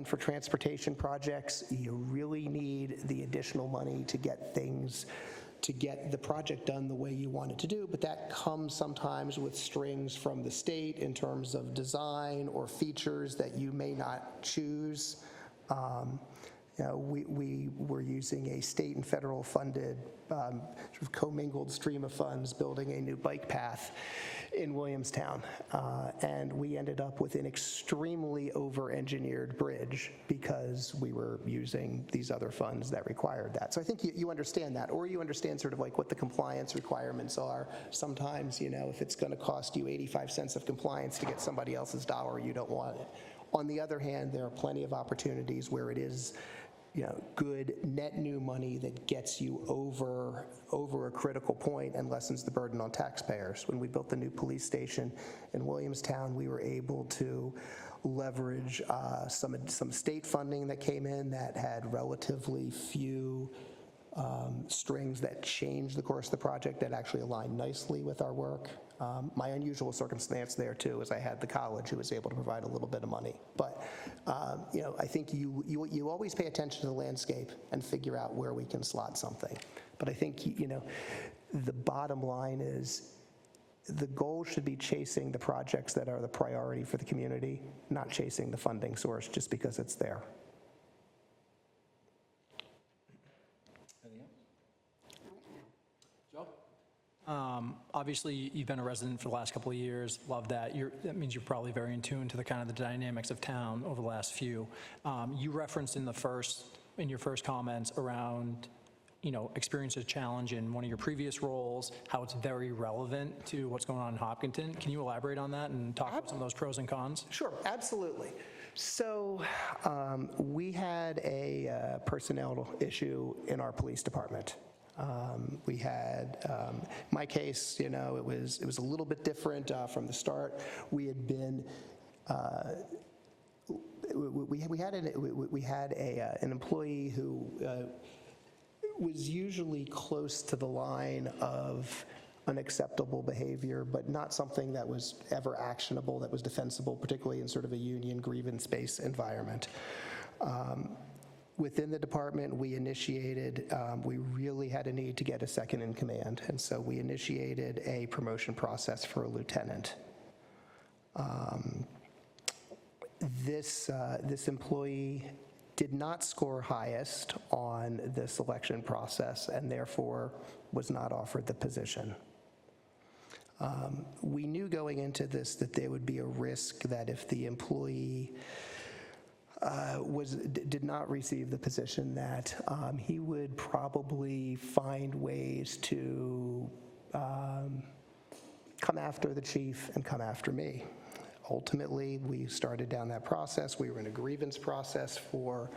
L: for transportation projects, you really need the additional money to get the project done the way you want it to do, but that comes sometimes with strings from the state in terms of design or features that you may not choose. We were using a state and federal funded sort of commingled stream of funds building a new bike path in Williamstown. And we ended up with an extremely over-engineered bridge because we were using these other funds that required that. So I think you understand that, or you understand sort of like what the compliance requirements are. Sometimes, if it's going to cost you 85 cents of compliance to get somebody else's dollar, you don't want it. On the other hand, there are plenty of opportunities where it is good net new money that gets you over a critical point and lessens the burden on taxpayers. When we built the new police station in Williamstown, we were able to leverage some state funding that came in that had relatively few strings that changed the course of the project that actually aligned nicely with our work. My unusual circumstance there too is I had the college who was able to provide a little bit of money. But I think you always pay attention to the landscape and figure out where we can slot something. But I think the bottom line is the goal should be chasing the projects that are the priority for the community, not chasing the funding source just because it's there.
K: Obviously, you've been a resident for the last couple of years. Love that. That means you're probably very in tune to the kind of the dynamics of town over the last few. You referenced in your first comments around, experience a challenge in one of your previous roles, how it's very relevant to what's going on in Hopkinton. Can you elaborate on that and talk about some of those pros and cons?
L: Sure, absolutely. So we had a personnel issue in our police department. We had, my case, it was a little bit different from the start. We had been, we had an employee who was usually close to the line of unacceptable behavior, but not something that was ever actionable, that was defensible, particularly in sort of a union grievance-based environment. Within the department, we initiated, we really had a need to get a second in command, and so we initiated a promotion process for a lieutenant. This employee did not score highest on the selection process and therefore was not offered the position. We knew going into this that there would be a risk that if the employee did not receive the position, that he would probably find ways to come after the chief and come after me. Ultimately, we started down that process. We were in a grievance process for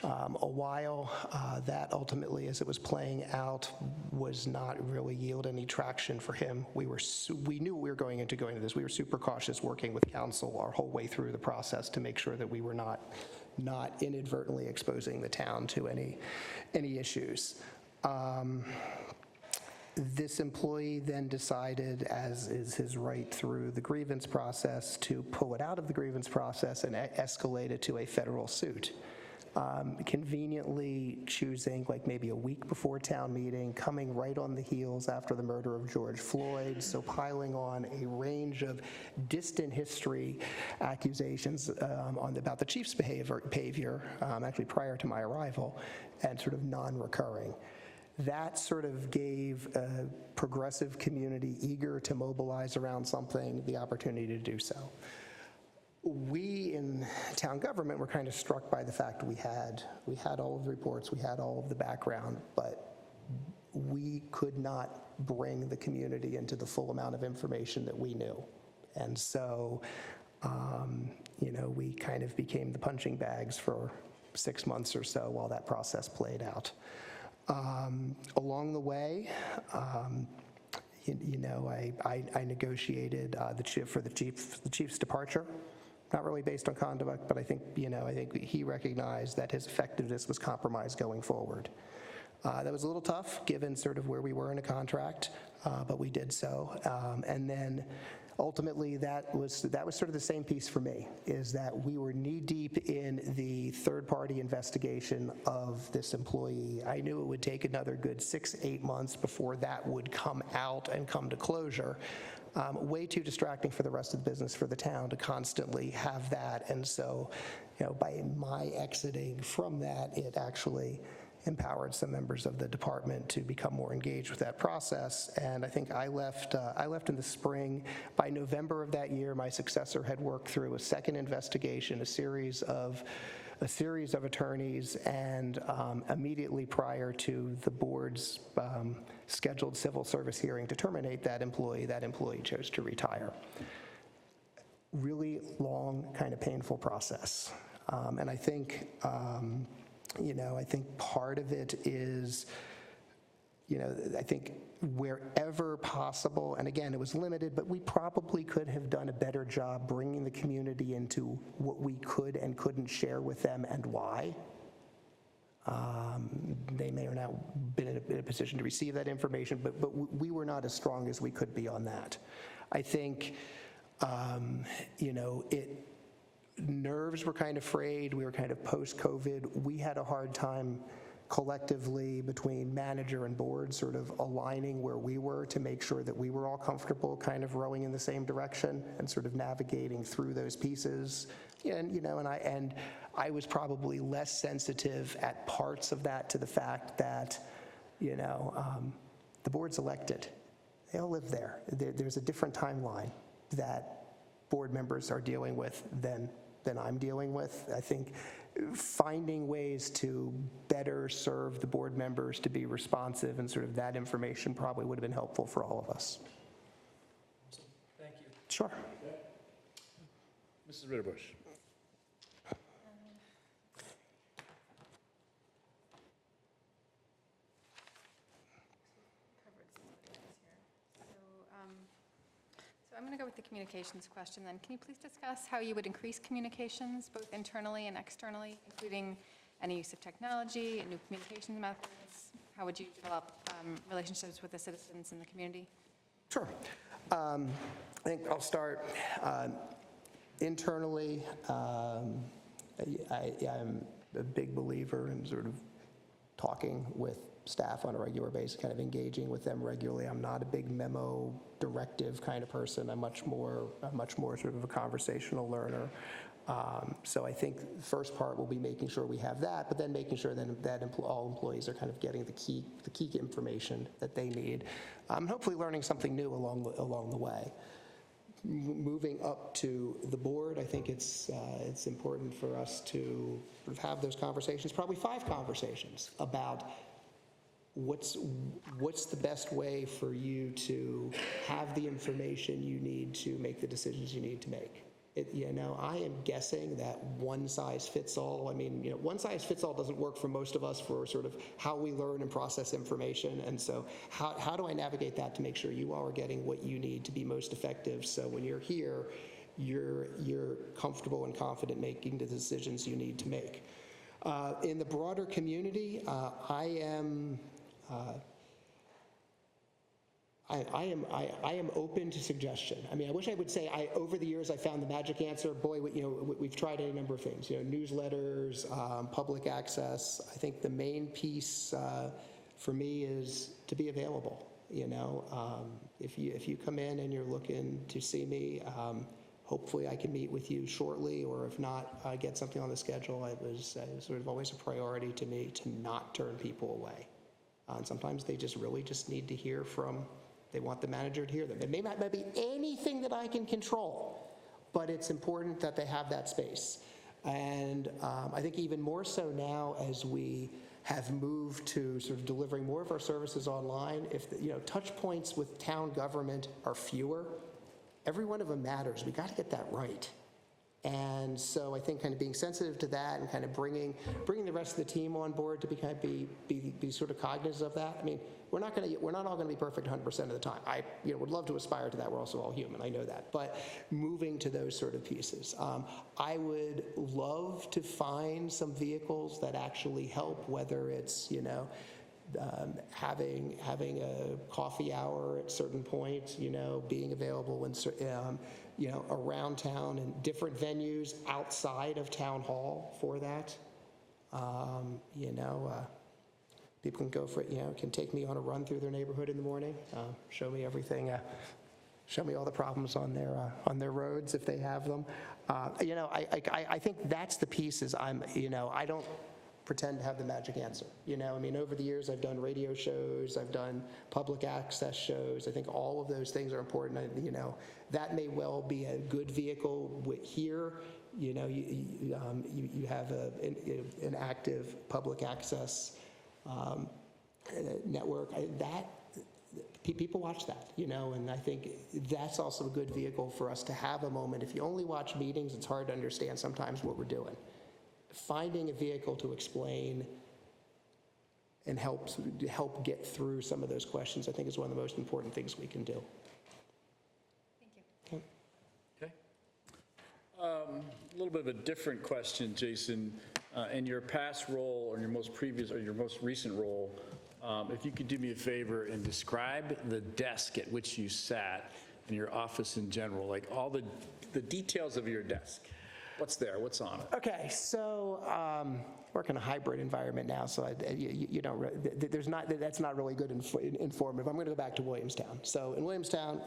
L: a while. That ultimately, as it was playing out, was not really yield any traction for him. We knew we were going into this. We were super cautious working with council our whole way through the process to make sure that we were not inadvertently exposing the town to any issues. This employee then decided, as is his right through the grievance process, to pull it out of the grievance process and escalate it to a federal suit. Conveniently choosing like maybe a week before town meeting, coming right on the heels after the murder of George Floyd, so piling on a range of distant history accusations about the chief's behavior, actually prior to my arrival, and sort of non-recurring. That sort of gave a progressive community eager to mobilize around something the opportunity to do so. We in town government were kind of struck by the fact we had all of the reports, we had all of the background, but we could not bring the community into the full amount of information that we knew. And so, we kind of became the punching bags for 6 months or so while that process played out. Along the way, I negotiated the chief's departure. Not really based on conduct, but I think he recognized that his effectiveness was compromised going forward. That was a little tough, given sort of where we were in a contract, but we did so. And then ultimately, that was sort of the same piece for me, is that we were knee-deep in the third-party investigation of this employee. I knew it would take another good 6-8 months before that would come out and come to closure. Way too distracting for the rest of the business for the town to constantly have that. And so, by my exiting from that, it actually empowered some members of the department to become more engaged with that process. And I think I left in the spring. By November of that year, my successor had worked through a second investigation, a series of attorneys, and immediately prior to the board's scheduled civil service hearing to terminate that employee chose to retire. Really long, kind of painful process. And I think, I think part of it is, I think wherever possible, and again, it was limited, but we probably could have done a better job bringing the community into what we could and couldn't share with them and why. They may or not been in a position to receive that information, but we were not as strong as we could be on that. I think, nerves were kind of frayed. We were kind of post-COVID. We had a hard time collectively between manager and board sort of aligning where we were to make sure that we were all comfortable kind of rowing in the same direction and sort of navigating through those pieces. And I was probably less sensitive at parts of that to the fact that, the board's elected. They all live there. There's a different timeline that board members are dealing with than I'm dealing with. I think finding ways to better serve the board members to be responsive and sort of that information probably would have been helpful for all of us.
K: Thank you.
L: Sure.
M: Mrs. Ritterbush.
H: So I'm going to go with the communications question then. Can you please discuss how you would increase communications, both internally and externally, including any use of technology, new communication methods? How would you develop relationships with the citizens in the community?
L: Sure. I think I'll start internally. I'm a big believer in sort of talking with staff on a regular basis, kind of engaging with them regularly. I'm not a big memo directive kind of person. I'm much more sort of a conversational learner. So I think the first part will be making sure we have that, but then making sure that all employees are kind of getting the key information that they need. Hopefully learning something new along the way. Moving up to the board, I think it's important for us to sort of have those conversations, probably 5 conversations about what's the best way for you to have the information you need to make the decisions you need to make. I am guessing that one size fits all. I mean, one size fits all doesn't work for most of us for sort of how we learn and process information. And so how do I navigate that to make sure you all are getting what you need to be most effective? So when you're here, you're comfortable and confident making the decisions you need to make. In the broader community, I am I am open to suggestion. I mean, I wish I would say, over the years, I found the magic answer. Boy, we've tried any number of things, newsletters, public access. I think the main piece for me is to be available, If you come in and you're looking to see me, hopefully I can meet with you shortly, or if not, get something on the schedule. It was sort of always a priority to me to not turn people away. And sometimes they really just need to hear from, they want the manager to hear them. It may not be anything that I can control, but it's important that they have that space. And I think even more so now as we have moved to sort of delivering more of our services online, if touch points with town government are fewer, every one of them matters. We got to get that right. And so I think kind of being sensitive to that and kind of bringing the rest of the team on board to be sort of cognizant of that. I mean, we're not all going to be perfect 100% of the time. I would love to aspire to that. We're also all human. I know that. But moving to those sort of pieces, I would love to find some vehicles that actually help, whether it's having a coffee hour at certain points, being available in around town and different venues outside of town hall for that. People can go for it, can take me on a run through their neighborhood in the morning, show me everything, show me all the problems on their roads if they have them. I think that's the piece is I don't pretend to have the magic answer. I mean, over the years, I've done radio shows, I've done public access shows. I think all of those things are important. That may well be a good vehicle here. You have an active public access network. People watch that, and I think that's also a good vehicle for us to have a moment. If you only watch meetings, it's hard to understand sometimes what we're doing. Finding a vehicle to explain and help get through some of those questions, I think, is one of the most important things we can do.
H: Thank you.
A: Okay. A little bit of a different question, Jason. In your past role, or your most recent role, if you could do me a favor and describe the desk at which you sat in your office in general, like all the details of your desk. What's there? What's on it?
L: Okay, so work in a hybrid environment now, so that's not really good informative. I'm going to go back to Williamstown. So in Williamstown,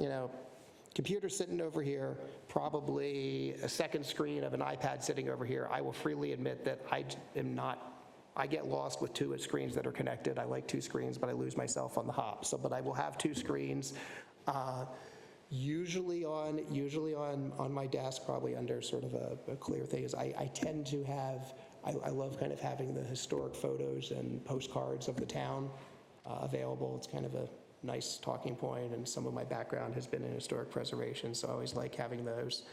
L: computer sitting over here, probably a second screen of an iPad sitting over here. I will freely admit that I get lost with two screens that are connected. I like two screens, but I lose myself on the hop. But I will have two screens. Usually on my desk, probably under sort of a clear thing, is I tend to have, I love kind of having the historic photos and postcards of the town available. It's kind of a nice talking point, and some of my background has been in historic preservation, so I always like having those.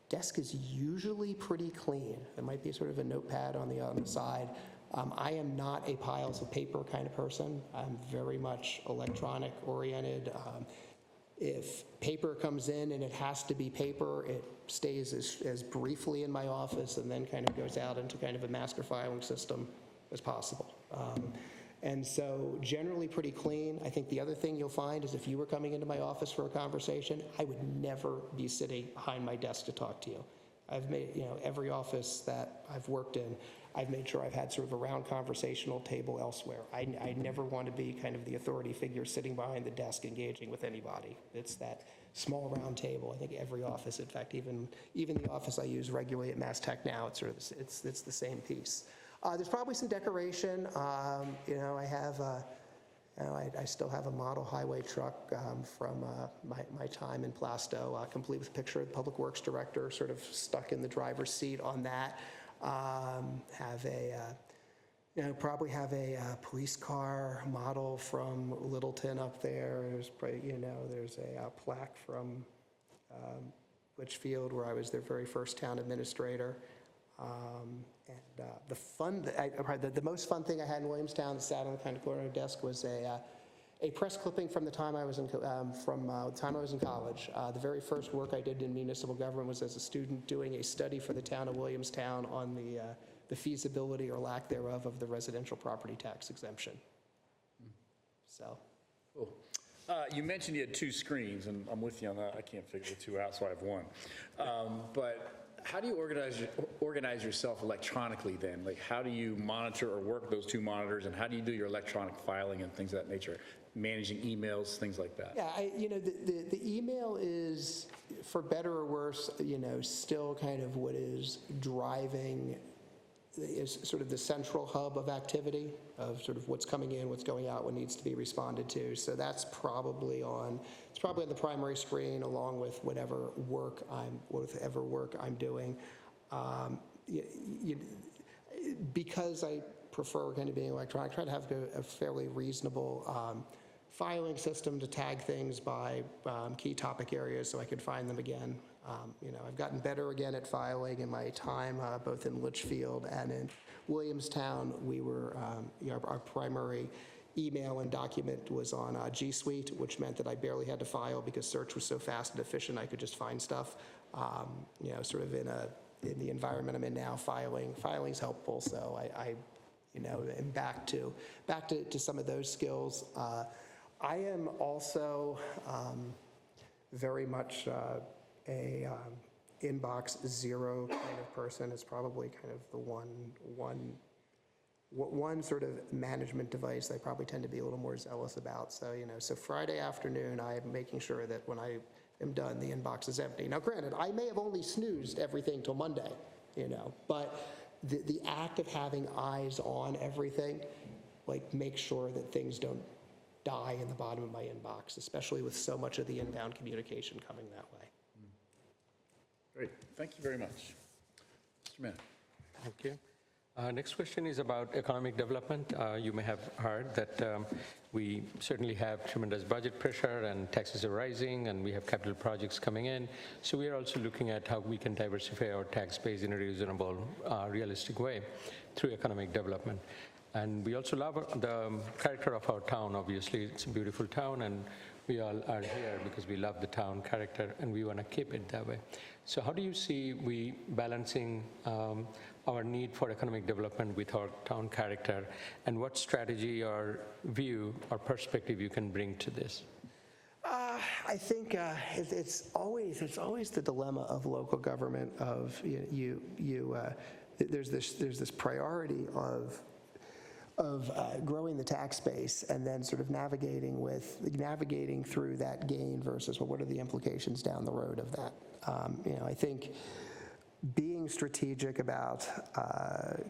L: Desk is usually pretty clean. There might be sort of a notepad on the side. I am not a piles of paper kind of person. I'm very much electronic oriented. If paper comes in and it has to be paper, it stays as briefly in my office and then kind of goes out into kind of a master filing system as possible. And so generally pretty clean. I think the other thing you'll find is if you were coming into my office for a conversation, I would never be sitting behind my desk to talk to you. I've made, every office that I've worked in, I've made sure I've had sort of a round conversational table elsewhere. I never want to be kind of the authority figure sitting behind the desk engaging with anybody. It's that small round table. I think every office, in fact, even the office I use regularly at Mass Tech now, it's sort of it's the same piece. There's probably some decoration. I have I still have a model highway truck from my time in Plasto, complete with a picture of the Public Works Director sort of stuck in the driver's seat on that. Probably have a police car model from Littleton up there. There's probably, there's a plaque from Litchfield where I was their very first town administrator. The most fun thing I had in Williamstown that sat on the kind of corner of the desk was a press clipping from the time I was in college. The very first work I did in municipal government was as a student doing a study for the town of Williamstown on the feasibility or lack thereof of the residential property tax exemption. So.
A: Cool. You mentioned you had 2 screens, and I'm with you on that. I can't figure the 2 out, so I have 1. But how do you organize yourself electronically then? Like, how do you monitor or work those 2 monitors, and how do you do your electronic filing and things of that nature? Managing emails, things like that?
L: Yeah, the email is, for better or worse, still kind of what is driving, is sort of the central hub of activity, of sort of what's coming in, what's going out, what needs to be responded to. So that's probably on the primary screen, along with whatever work I'm doing. Because I prefer kind of being electronic, I try to have a fairly reasonable filing system to tag things by key topic areas so I could find them again. I've gotten better again at filing in my time, both in Litchfield and in Williamstown. We were, our primary email and document was on G Suite, which meant that I barely had to file because search was so fast and efficient I could just find stuff. Sort of in the environment I'm in now, filing's helpful. So I am back to some of those skills. I am also very much a inbox zero kind of person. Is probably kind of the one sort of management device I probably tend to be a little more zealous about. So so Friday afternoon, I am making sure that when I am done, the inbox is empty. Now, granted, I may have only snoozed everything till Monday, but the act of having eyes on everything, like, make sure that things don't die in the bottom of my inbox, especially with so much of the inbound communication coming that way.
A: Great. Thank you very much. Mr. Mann.
G: Thank you. Next question is about economic development. You may have heard that we certainly have tremendous budget pressure and taxes are rising and we have capital projects coming in. So we are also looking at how we can diversify our tax base in a reasonable, realistic way through economic development. And we also love the character of our town, obviously. It's a beautiful town and we all are here because we love the town character and we want to keep it that way. So how do you see we balancing our need for economic development with our town character, and what strategy or view or perspective you can bring to this?
L: I think it's always the dilemma of local government. Of there's this priority of growing the tax base and then sort of navigating through that gain versus, well, what are the implications down the road of that? I think being strategic about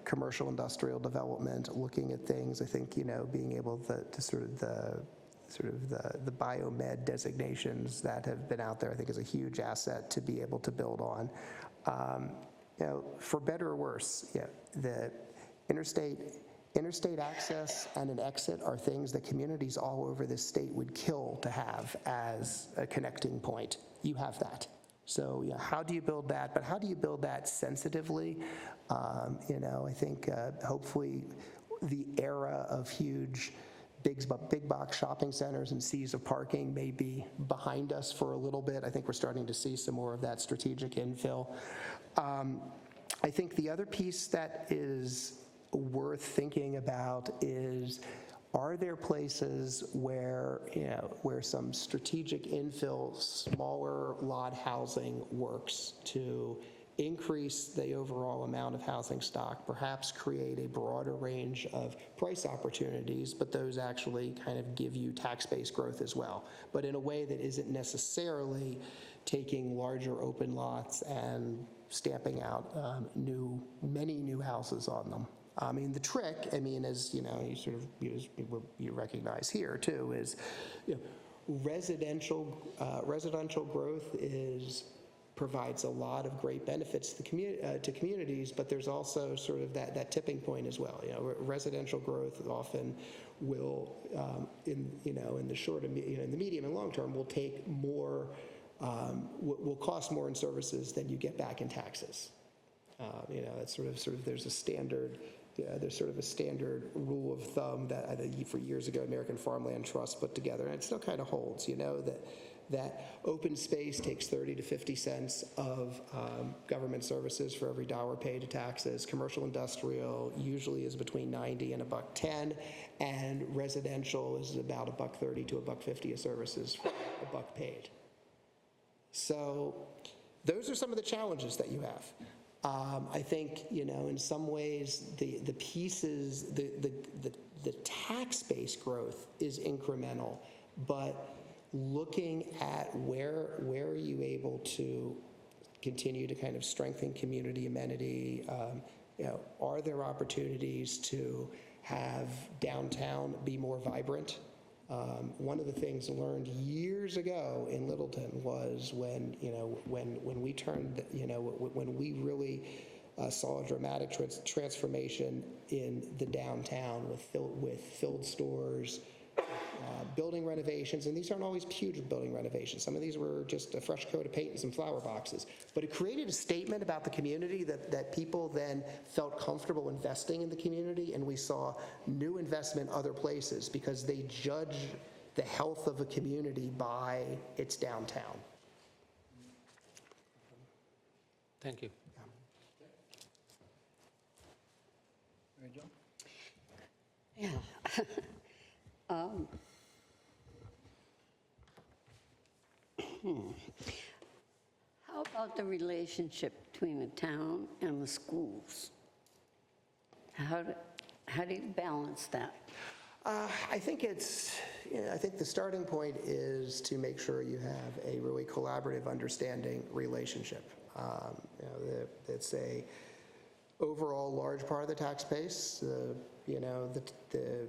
L: commercial industrial development, looking at things, I think, being able to sort of the biomed designations that have been out there, I think, is a huge asset to be able to build on. For better or worse, the interstate access and an exit are things that communities all over this state would kill to have as a connecting point. You have that. So how do you build that? But how do you build that sensitively? I think hopefully the era of huge big box shopping centers and seas of parking may be behind us for a little bit. I think we're starting to see some more of that strategic infill. I think the other piece that is worth thinking about is, are there places where some strategic infill, smaller lot housing works to increase the overall amount of housing stock, perhaps create a broader range of price opportunities, but those actually kind of give you tax base growth as well, but in a way that isn't necessarily taking larger open lots and stamping out many new houses on them. I mean, the trick, as you recognize here too, is residential growth provides a lot of great benefits to communities, but there's also sort of that tipping point as well. Residential growth often will, in the short and in the medium and long term, will take more, will cost more in services than you get back in taxes. That's sort of there's a standard. There's sort of a standard rule of thumb that I think for years ago American Farmland Trust put together, and it still kind of holds, that open space takes 30 to 50 cents of government services for every dollar paid to taxes. Commercial industrial usually is between 90 and $1.10, and residential is about $1.30 to $1.50 of services for $1 paid. So those are some of the challenges that you have. I think, in some ways, the pieces, the tax-based growth is incremental, but looking at where are you able to continue to kind of strengthen community amenity, are there opportunities to have downtown be more vibrant? One of the things learned years ago in Littleton was when we turned, when we really saw a dramatic transformation in the downtown with filled stores, building renovations, and these aren't always huge building renovations. Some of these were just a fresh coat of paint and some flower boxes. But it created a statement about the community that people then felt comfortable investing in the community, and we saw new investment other places because they judge the health of a community by its downtown.
G: Thank you.
B: Yeah. How about the relationship between the town and the schools? How do you balance that?
L: I think I think the starting point is to make sure you have a really collaborative, understanding relationship. It's a overall large part of the tax base. The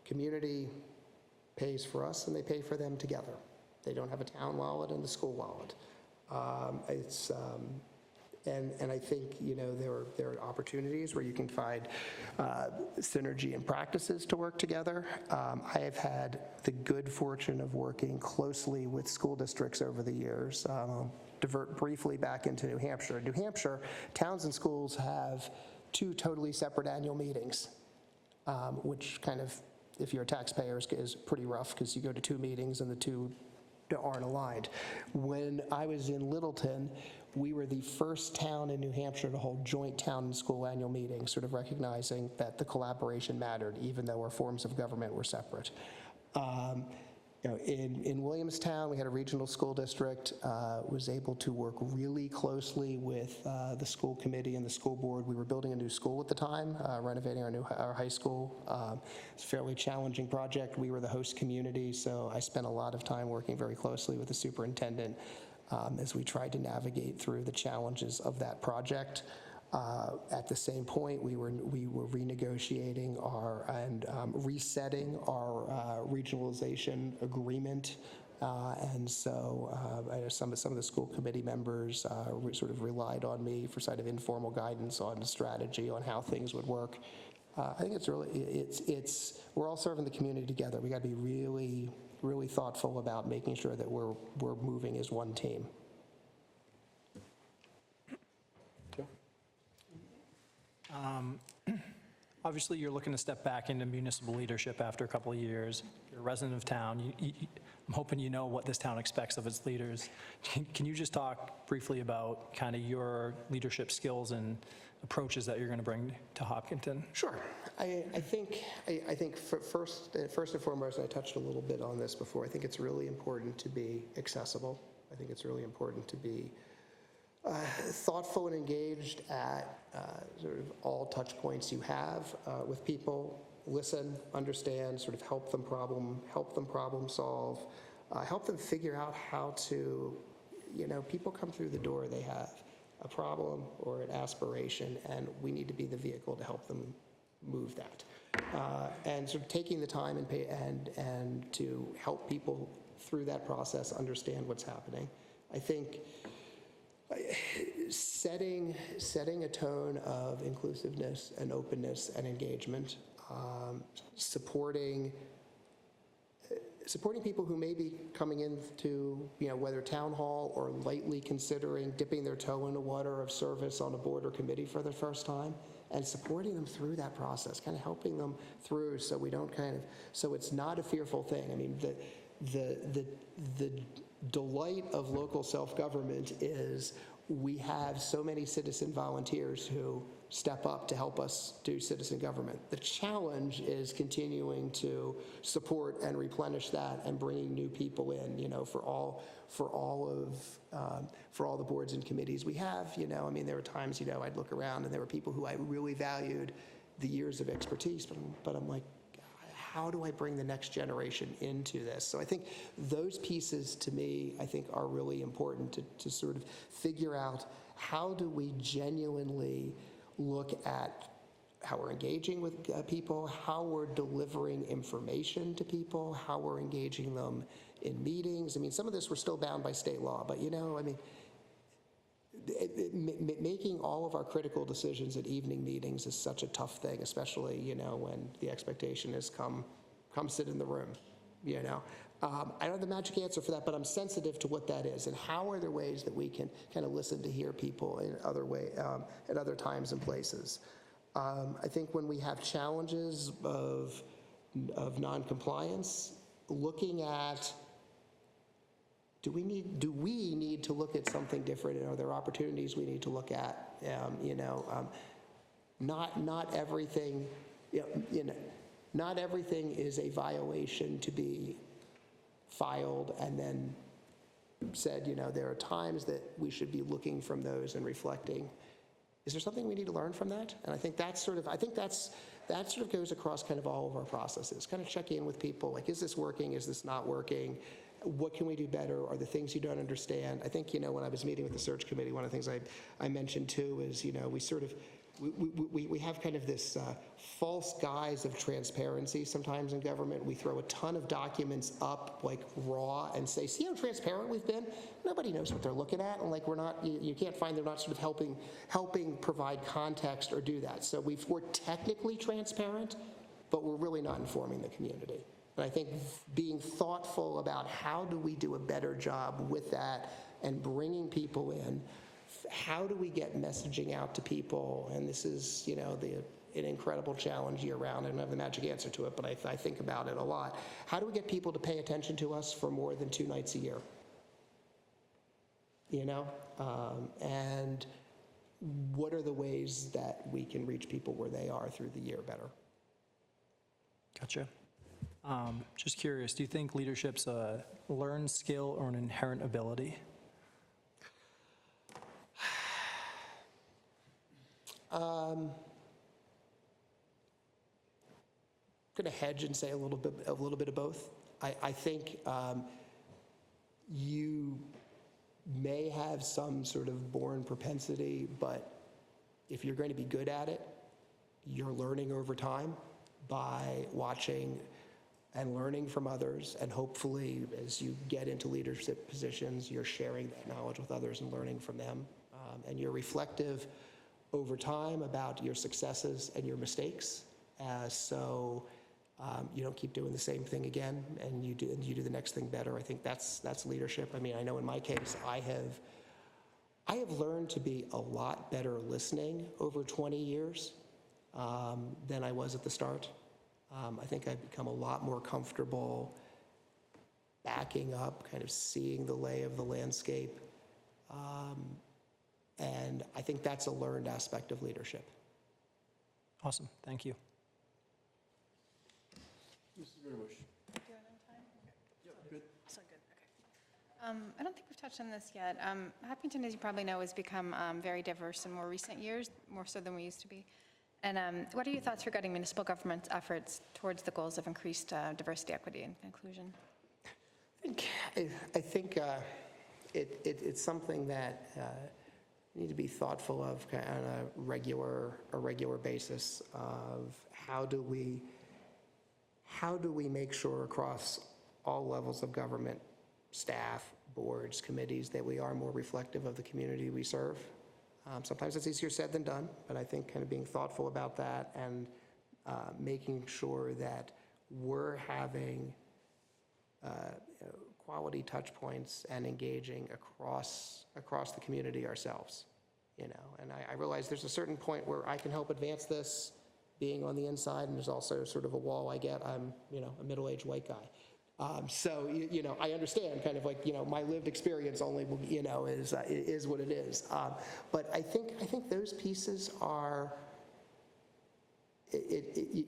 L: community pays for us, and they pay for them together. They don't have a town wallet and the school wallet. And I think there are opportunities where you can find synergy and practices to work together. I have had the good fortune of working closely with school districts over the years. I'll divert briefly back into New Hampshire. In New Hampshire, towns and schools have 2 totally separate annual meetings, which kind of, if you're a taxpayer, is pretty rough because you go to 2 meetings and the 2 aren't aligned. When I was in Littleton, we were the first town in New Hampshire to hold joint town and school annual meetings, sort of recognizing that the collaboration mattered, even though our forms of government were separate. In Williamstown, we had a regional school district, was able to work really closely with the school committee and the school board. We were building a new school at the time, renovating our high school. It's a fairly challenging project. We were the host community, so I spent a lot of time working very closely with the superintendent as we tried to navigate through the challenges of that project. At the same point, we were renegotiating and resetting our regionalization agreement, and so some of the school committee members sort of relied on me for sort of informal guidance on the strategy on how things would work. I think we're all serving the community together. We got to be really, really thoughtful about making sure that we're moving as one team.
K: Obviously, you're looking to step back into municipal leadership after a couple of years. You're a resident of town. I'm hoping you know what this town expects of its leaders. Can you just talk briefly about kind of your leadership skills and approaches that you're going to bring to Hopkinton?
L: Sure. I think first and foremost, and I touched a little bit on this before, I think it's really important to be accessible. I think it's really important to be thoughtful and engaged at sort of all touch points you have with people. Listen, understand, sort of help them problem solve, help them figure out how to, people come through the door, they have a problem or an aspiration, and we need to be the vehicle to help them move that. And sort of taking the time and to help people through that process understand what's happening. I think setting a tone of inclusiveness and openness and engagement, supporting people who may be coming into, whether town hall or lightly considering dipping their toe in the water of service on a board or committee for the first time, and supporting them through that process, kind of helping them through so we don't so it's not a fearful thing. I mean, delight of local self-government is we have so many citizen volunteers who step up to help us do citizen government. The challenge is continuing to support and replenish that and bringing new people in, for all the boards and committees we have. I mean, there were times, I'd look around and there were people who I really valued the years of expertise, but I'm like, how do I bring the next generation into this? So I think those pieces, to me, I think are really important to sort of figure out how do we genuinely look at how we're engaging with people, how we're delivering information to people, how we're engaging them in meetings. I mean, some of this we're still bound by state law, but I mean, making all of our critical decisions at evening meetings is such a tough thing, especially, when the expectation is come sit in the room, I don't have the magic answer for that, but I'm sensitive to what that is and how are there ways that we can kind of listen to hear people in at other times and places. I think when we have challenges of non-compliance, looking at do we need to look at something different, and are there opportunities we need to look at? Not everything, not everything is a violation to be filed and then said. There are times that we should be looking from those and reflecting. Is there something we need to learn from that? And I think that sort of goes across kind of all of our processes. Kind of check in with people, like, is this working? Is this not working? What can we do better? Are there things you don't understand? I think, when I was meeting with the search committee, one of the things I mentioned too is, we have kind of this false guise of transparency sometimes in government. We throw a ton of documents up like raw and say, see how transparent we've been? Nobody knows what they're looking at, and like you can't find they're not sort of helping provide context or do that. So we're technically transparent, but we're really not informing the community. And I think being thoughtful about how do we do a better job with that and bringing people in, how do we get messaging out to people? And this is, an incredible challenge year round. I don't have the magic answer to it, but I think about it a lot. How do we get people to pay attention to us for more than 2 nights a year? And what are the ways that we can reach people where they are through the year better?
K: Gotcha. Just curious, do you think leadership's a learned skill or an inherent ability?
L: I'm going to hedge and say a little bit of both. I think you may have some sort of born propensity, but if you're going to be good at it, you're learning over time by watching and learning from others, and hopefully as you get into leadership positions, you're sharing that knowledge with others and learning from them, and you're reflective over time about your successes and your mistakes, so you don't keep doing the same thing again, and you do the next thing better. I think that's leadership. I mean, I know in my case, I have learned to be a lot better listening over 20 years than I was at the start. I think I've become a lot more comfortable backing up, kind of seeing the lay of the landscape. And I think that's a learned aspect of leadership.
K: Awesome, thank you.
H: I don't think we've touched on this yet. Hopkinton, as you probably know, has become very diverse in more recent years, more so than we used to be. And what are your thoughts regarding municipal government's efforts towards the goals of increased diversity, equity, and inclusion?
L: I think it's something that we need to be thoughtful of on a regular basis of how do we make sure across all levels of government, staff, boards, committees, that we are more reflective of the community we serve. Sometimes it's easier said than done, but I think kind of being thoughtful about that and making sure that we're having quality touch points and engaging across the community ourselves, And I realize there's a certain point where I can help advance this being on the inside, and there's also sort of a wall I get. I'm, a middle-aged white guy. So, I understand kind of like, my lived experience only, is what it is. But I think those pieces are, we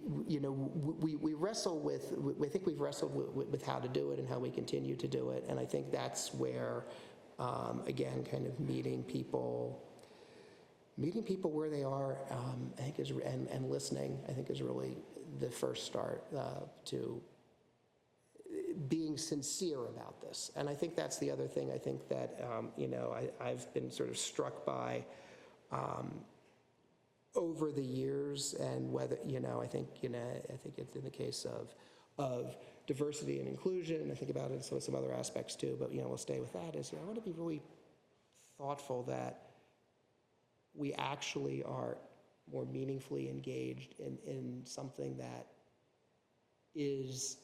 L: wrestle with, I think we've wrestled with how to do it and how we continue to do it. And I think that's where, again, kind of meeting people where they are, I think is, and listening, I think is really the first start to being sincere about this. And I think that's the other thing I think that, I've been sort of struck by over the years, and whether, I think it's in the case of diversity and inclusion, and I think about it in some other aspects too, but, we'll stay with that, is I want to be really thoughtful that we actually are more meaningfully engaged in something that is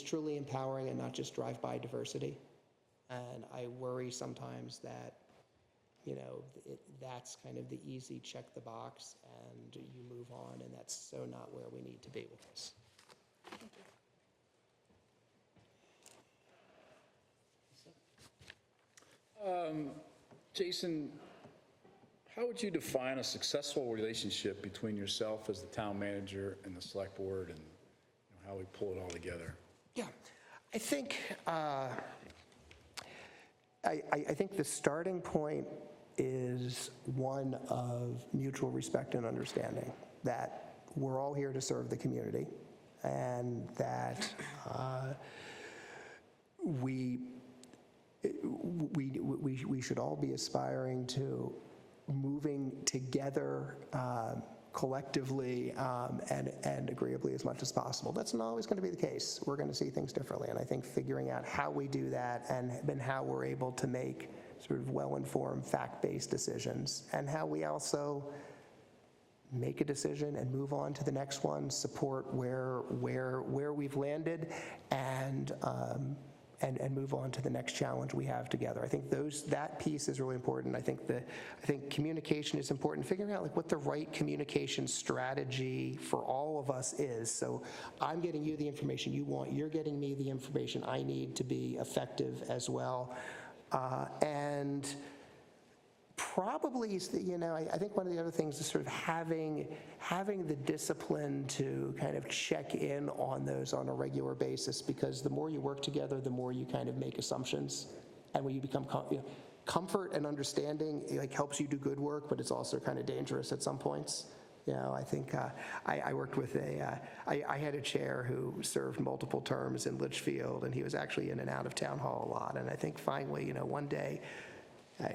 L: truly empowering and not just drive-by diversity. And I worry sometimes that, that's kind of the easy check the box and you move on, and that's so not where we need to be with this.
A: Jason, how would you define a successful relationship between yourself as the town manager and the select board, and how we pull it all together?
L: Yeah, I think I think the starting point is one of mutual respect and understanding, that we're all here to serve the community, and that we should all be aspiring to moving together collectively and agreeably as much as possible. That's not always going to be the case. We're going to see things differently, and I think figuring out how we do that and how we're able to make sort of well-informed, fact-based decisions, and how we also make a decision and move on to the next one, support where we've landed, and move on to the next challenge we have together. I think that piece is really important. I think communication is important. Figuring out like what the right communication strategy for all of us is. So I'm getting you the information you want. You're getting me the information I need to be effective as well. And probably, I think one of the other things is sort of having the discipline to kind of check in on those on a regular basis, because the more you work together, the more you kind of make assumptions. And when you become, comfort and understanding, it helps you do good work, but it's also kind of dangerous at some points. I think I worked with I had a chair who served multiple terms in Litchfield, and he was actually in and out of town hall a lot. And I think finally, one day,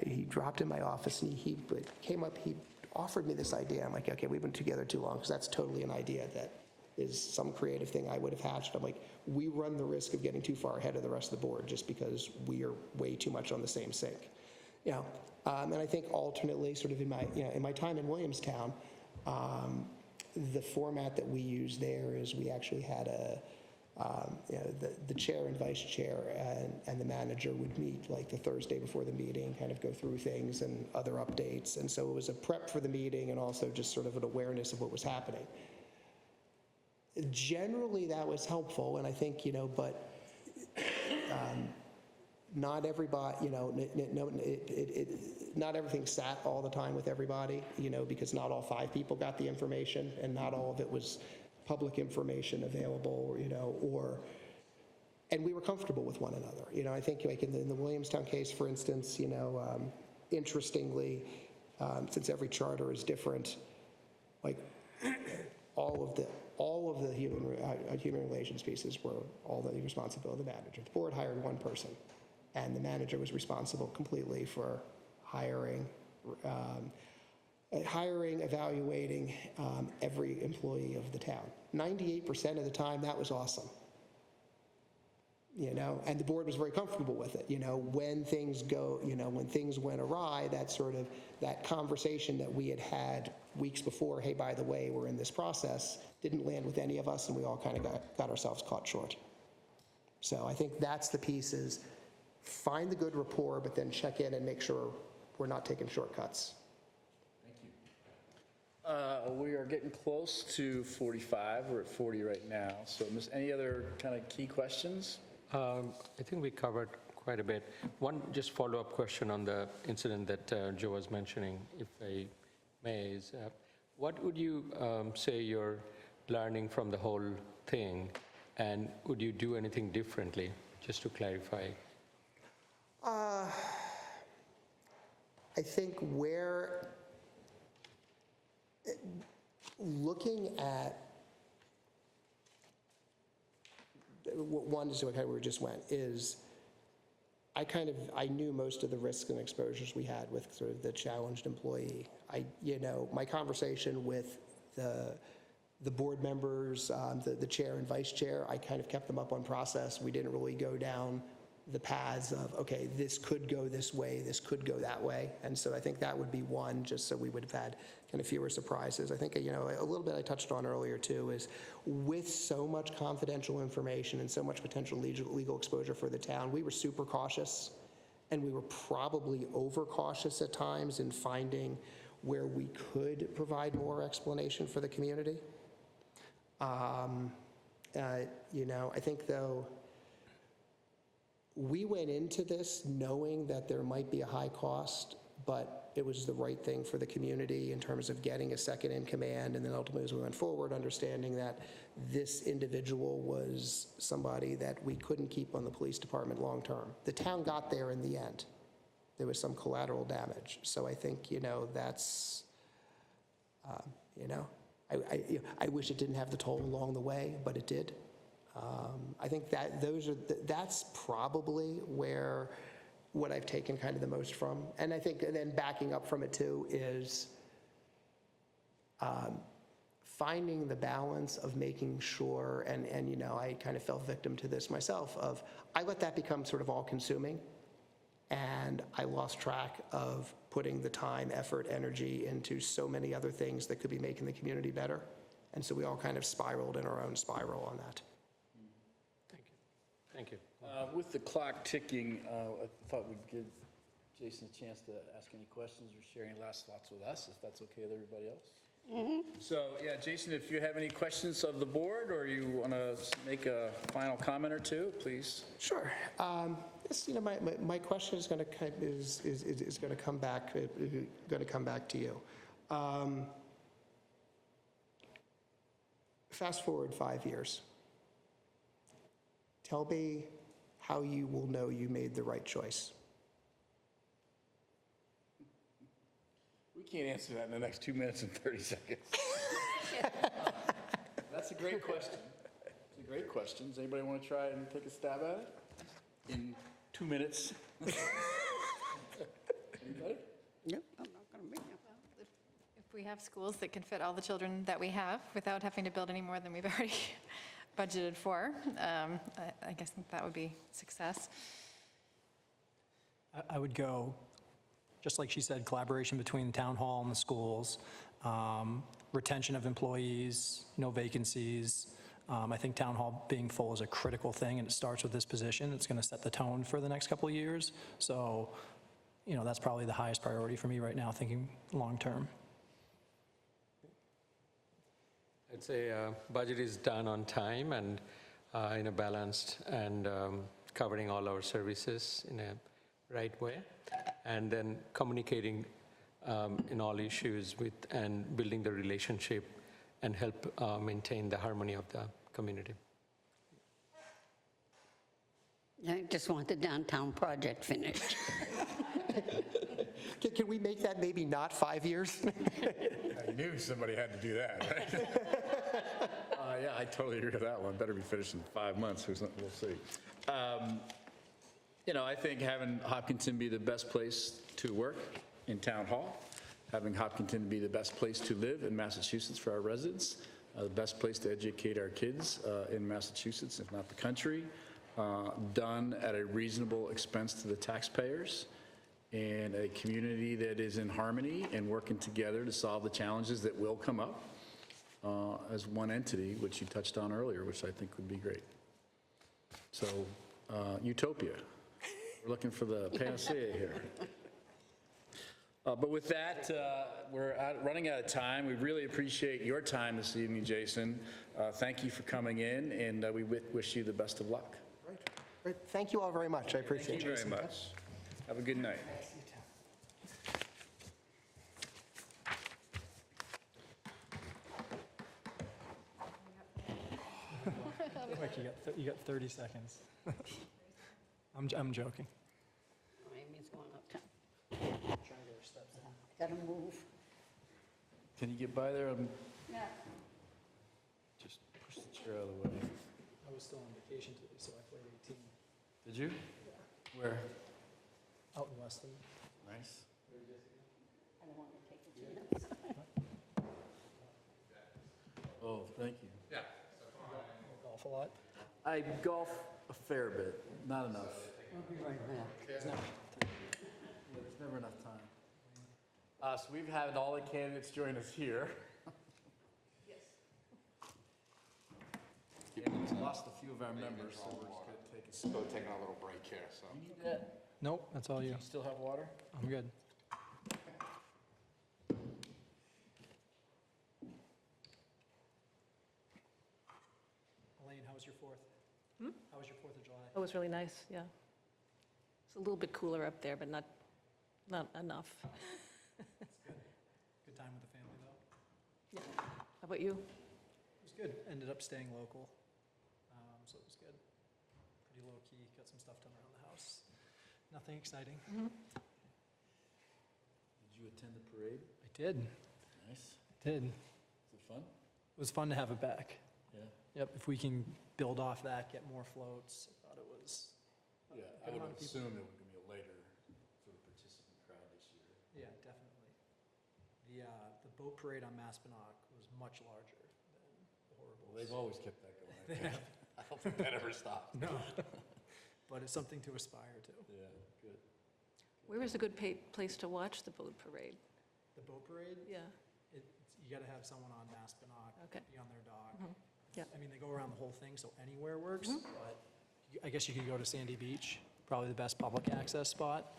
L: he dropped in my office, and he came up, he offered me this idea. I'm like, okay, we've been together too long, because that's totally an idea that is some creative thing I would have hatched. I'm like, we run the risk of getting too far ahead of the rest of the board just because we are way too much on the same sync. And I think alternately, sort of in my time in Williamstown, the format that we use there is we actually had the chair and vice chair and the manager would meet like the Thursday before the meeting, kind of go through things and other updates. And so it was a prep for the meeting and also just sort of an awareness of what was happening. Generally, that was helpful, and I think, but not everybody, not everything sat all the time with everybody, because not all 5 people got the information, and not all of it was public information available, and we were comfortable with one another. I think like in the Williamstown case, for instance, interestingly, since every charter is different, like all of the human relations pieces were all the responsibility of the manager. The board hired one person, and the manager was responsible completely for hiring, evaluating every employee of the town. 98% of the time, that was awesome. And the board was very comfortable with it. When things when things went awry, that conversation that we had had weeks before, hey, by the way, we're in this process, didn't land with any of us, and we all kind of got ourselves caught short. So I think that's the piece, is find the good rapport, but then check in and make sure we're not taking shortcuts.
A: We are getting close to 45. We're at 40 right now. So, any other kind of key questions?
G: I think we covered quite a bit. One just follow-up question on the incident that Joe was mentioning, if I may, is what would you say you're learning from the whole thing, and would you do anything differently, just to clarify?
L: I think looking at, one is where we just went, is I knew most of the risks and exposures we had with sort of the challenged employee. My conversation with the board members, the chair and vice chair, I kind of kept them up on process. We didn't really go down the paths of, okay, this could go this way, this could go that way. And so I think that would be one, just so we would have had kind of fewer surprises. I think, a little bit I touched on earlier too, is with so much confidential information and so much potential legal exposure for the town, we were super cautious, and we were probably overcautious at times in finding where we could provide more explanation for the community. I think though, we went into this knowing that there might be a high cost, but it was the right thing for the community in terms of getting a second in command, and then ultimately as we went forward, understanding that this individual was somebody that we couldn't keep on the police department long term. The town got there in the end. There was some collateral damage. So I think, that's, I wish it didn't have the toll along the way, but it did. I think that that's probably where what I've taken kind of the most from. And I think, and then backing up from it too, is finding the balance of making sure, and I kind of fell victim to this myself, of I let that become sort of all consuming, and I lost track of putting the time, effort, energy into so many other things that could be making the community better. And so we all kind of spiraled in our own spiral on that.
G: Thank you.
A: With the clock ticking, I thought we'd give Jason a chance to ask any questions or share any last thoughts with us, if that's okay with everybody else. So, yeah, Jason, if you have any questions of the board, or you want to make a final comment or two, please.
L: Sure. My question is going to come back to you. Fast forward 5 years. Tell me how you will know you made the right choice.
A: We can't answer that in the next 2 minutes and 30 seconds. That's a great question. It's a great question. Does anybody want to try and take a stab at it in 2 minutes? Anybody?
B: Yep, I'm not going to make it.
H: If we have schools that can fit all the children that we have without having to build any more than we've already budgeted for, I guess that would be success.
K: I would go, just like she said, collaboration between the town hall and the schools, retention of employees, no vacancies. I think town hall being full is a critical thing, and it starts with this position. It's going to set the tone for the next couple of years. So, that's probably the highest priority for me right now, thinking long-term.
G: I'd say budget is done on time and in a balanced and covering all our services in a right way, and then communicating in all issues and building the relationship and help maintain the harmony of the community.
B: I just want the downtown project finished.
L: Can we make that maybe not 5 years?
A: I knew somebody had to do that, right? Yeah, I totally agree with that one. Better be finished in 5 months. We'll see. I think having Hopkinton be the best place to work in town hall, having Hopkinton be the best place to live in Massachusetts for our residents, the best place to educate our kids in Massachusetts, if not the country, done at a reasonable expense to the taxpayers, and a community that is in harmony and working together to solve the challenges that will come up as one entity, which you touched on earlier, which I think would be great. So, utopia. We're looking for the panacea here. But with that, we're running out of time. We really appreciate your time this evening, Jason. Thank you for coming in, and we wish you the best of luck.
L: Great. Thank you all very much. I appreciate it.
A: Thank you very much. Have a good night.
K: Quick, you got 30 seconds. I'm joking.
B: Oh, Amy's going uptown. Gotta move.
A: Can you get by there?
B: Yeah.
A: Just push the chair out of the way.
K: I was still on vacation today, so I played 18
A: Did you? Where?
K: out in Weston.
A: Nice.
B: I don't want to take a chance.
A: Oh, thank you.
K: Golf a lot.
A: I golf a fair bit, not enough.
B: I'll be right back.
A: Yeah, there's never enough time. So we've had all the candidates join us here. Yes. We've lost a few of our members, so we're just going to take a...
E: Still taking a little break here, so.
A: You need that?
K: Nope, that's all you.
A: You still have water?
K: I'm good. Elaine, how was your 4th? How was your 4th of July?
M: It was really nice, yeah. It's a little bit cooler up there, but not enough.
K: Good time with the family, though?
M: Yeah. How about you?
K: It was good. Ended up staying local, so it was good. Pretty low-key, got some stuff done around the house. Nothing exciting.
A: Did you attend the parade?
K: I did,
A: Nice.
K: did.
A: Was it fun?
K: It was fun to have it back.
A: Yeah.
K: Yep, if we can build off that, get more floats, I thought it was,
A: Yeah, I would assume it was going to be a later sort of participant crowd this year.
K: yeah, definitely. The boat parade on Maspinock was much larger than the Horribles.
A: Well, they've always kept that going. I think. I don't think that ever stopped.
K: No, but it's something to aspire to.
A: Yeah, good.
M: Where is a good place to watch the boat parade?
K: The boat parade,
M: Yeah,
K: you got to have someone on Maspinock,
M: Okay.
K: be on their dock.
M: yeah.
K: I mean, they go around the whole thing, so anywhere works, but I guess you could go to Sandy Beach, probably the best public access spot.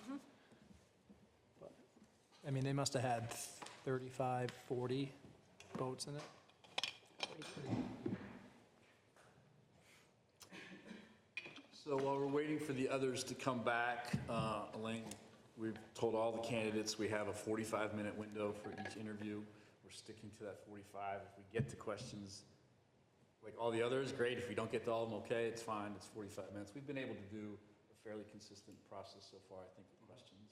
K: But, I mean, they must have had 35, 40 boats in it.
A: So while we're waiting for the others to come back, Elaine, we've told all the candidates we have a 45-minute window for each interview. We're sticking to that 45. If we get to questions like all the others, great. If we don't get to all of them, okay, it's fine. It's 45 minutes. We've been able to do a fairly consistent process so far, I think, with questions.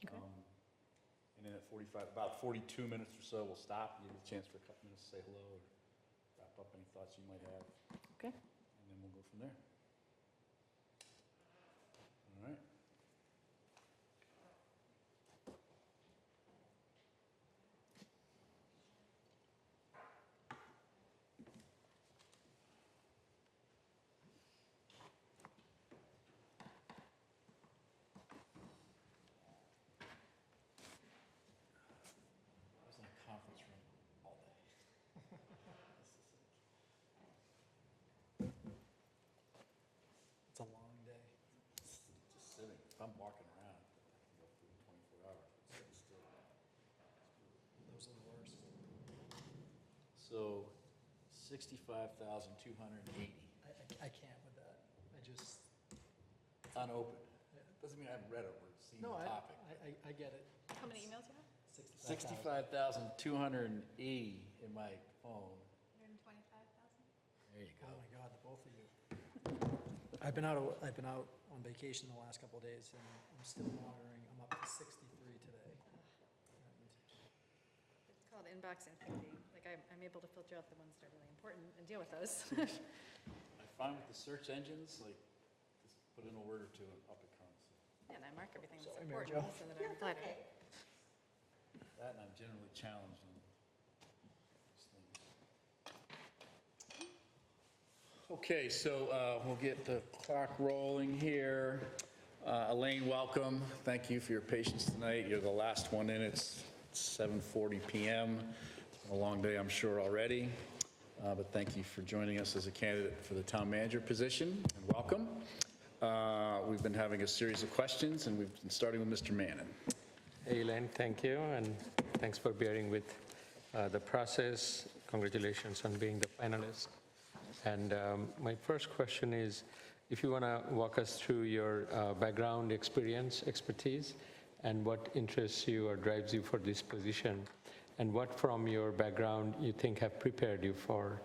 A: And then at about 42 minutes or so, we'll stop, give you a chance for a couple minutes to say hello or wrap up any thoughts you might have.
M: Okay.
A: And then we'll go from there. All right. I was in a conference room all day.
K: It's a long day.
A: Just sitting. If I'm walking around, I can go through 24 hours. But sitting still.
K: Those are the worst.
A: So 65,280
K: I can't with that. I just,
A: unopened. Doesn't mean I haven't read it or seen
K: no,
A: the topic.
K: I get it.
H: How many emails do you have?
A: 65,280 in my phone.
H: 125,000?
A: There you go.
K: Oh my God, the both of you. I've been out on vacation the last couple of days, and I'm still monitoring. I'm up to 63 today.
H: It's called inbox infinity. Like, I'm able to filter out the ones that are really important and deal with those.
A: I find with the search engines, like, just put in a word or two and up it comes.
H: And I mark everything that's
K: Sorry, Mary
H: important
K: Jo.
H: so that I reply to it.
A: That, and I'm generally challenged on these things. Okay, so we'll get the clock rolling here. Elaine, welcome. Thank you for your patience tonight. You're the last one in. It's 7:40 p.m. It's been a long day, I'm sure, already. But thank you for joining us as a candidate for the town manager position, and welcome. We've been having a series of questions, and we've been starting with Mr. Mannon.
G: Hey, Elaine, thank you, and thanks for bearing with the process. Congratulations on being the finalist. And my first question is, if you want to walk us through your background, experience, expertise, and what interests you or drives you for this position, and what from your background you think have prepared you for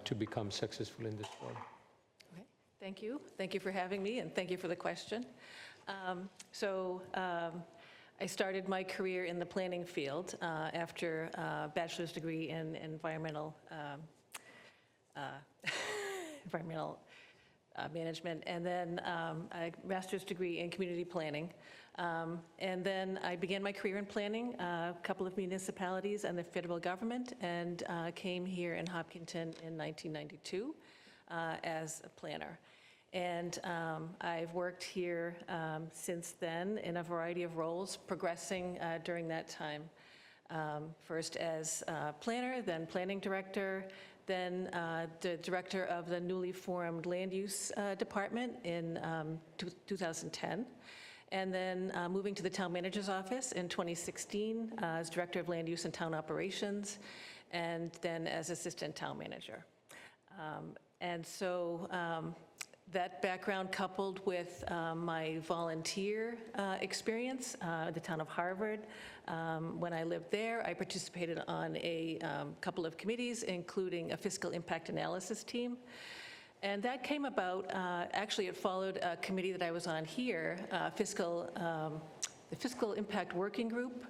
G: to become successful in this role.
M: Okay, thank you. Thank you for having me, and thank you for the question. I started my career in the planning field after a bachelor's degree in environmental management, and then a master's degree in community planning. And then I began my career in planning, a couple of municipalities and the federal government, and came here in Hopkinton in 1992 as a planner. And I've worked here since then in a variety of roles, progressing during that time. First as planner, then planning director, then the director of the newly formed land use department in 2010. And then moving to the town manager's office in 2016 as director of land use and town operations, and then as assistant town manager. And so that background coupled with my volunteer experience at the town of Harvard. When I lived there, I participated on a couple of committees, including a fiscal impact analysis team. And that came about, actually it followed a committee that I was on here, the Fiscal Impact Working Group.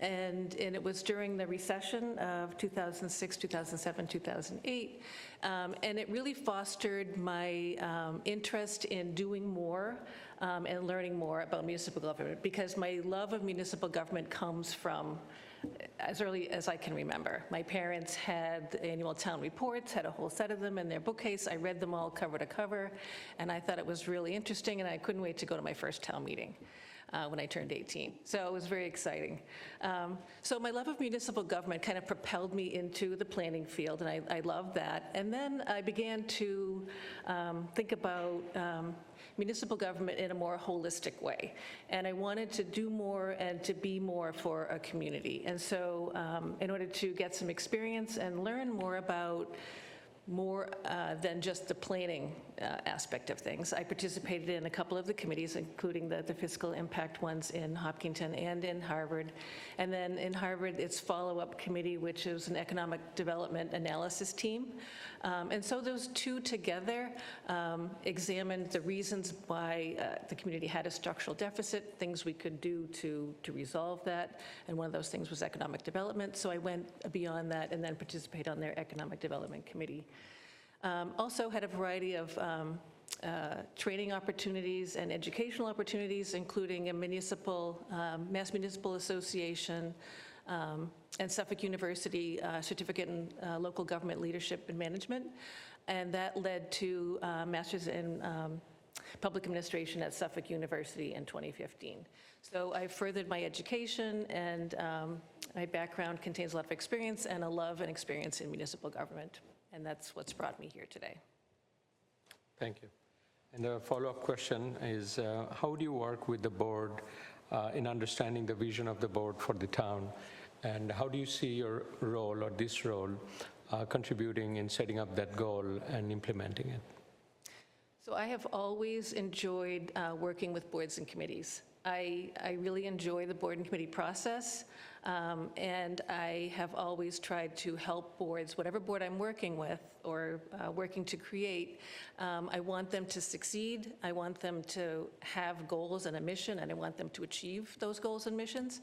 M: And it was during the recession of 2006, 2007, 2008. And it really fostered my interest in doing more and learning more about municipal government, because my love of municipal government comes from as early as I can remember. My parents had the annual town reports, had a whole set of them in their bookcase. I read them all cover to cover, and I thought it was really interesting, and I couldn't wait to go to my first town meeting when I turned 18. So it was very exciting. So my love of municipal government kind of propelled me into the planning field, and I loved that. And then I began to think about municipal government in a more holistic way. And I wanted to do more and to be more for a community. And so in order to get some experience and learn more about more than just the planning aspect of things, I participated in a couple of the committees, including the fiscal impact ones in Hopkinton and in Harvard. And then in Harvard, its follow-up committee, which is an economic development analysis team. And so those two together examined the reasons why the community had a structural deficit, things we could do to resolve that. And one of those things was economic development. So I went beyond that and then participated on their economic development committee. Also had a variety of training opportunities and educational opportunities, including a Mass Municipal Association and Suffolk University certificate in local government leadership and management. And that led to a master's in public administration at Suffolk University in 2015. So I furthered my education, and my background contains a lot of experience and a love and experience in municipal government. And that's what's brought me here today.
G: Thank you. And a follow-up question is, how do you work with the board in understanding the vision of the board for the town? And how do you see your role or this role contributing in setting up that goal and implementing it?
M: So I have always enjoyed working with boards and committees. I really enjoy the board and committee process, and I have always tried to help boards, whatever board I'm working with or working to create. I want them to succeed. I want them to have goals and a mission, and I want them to achieve those goals and missions.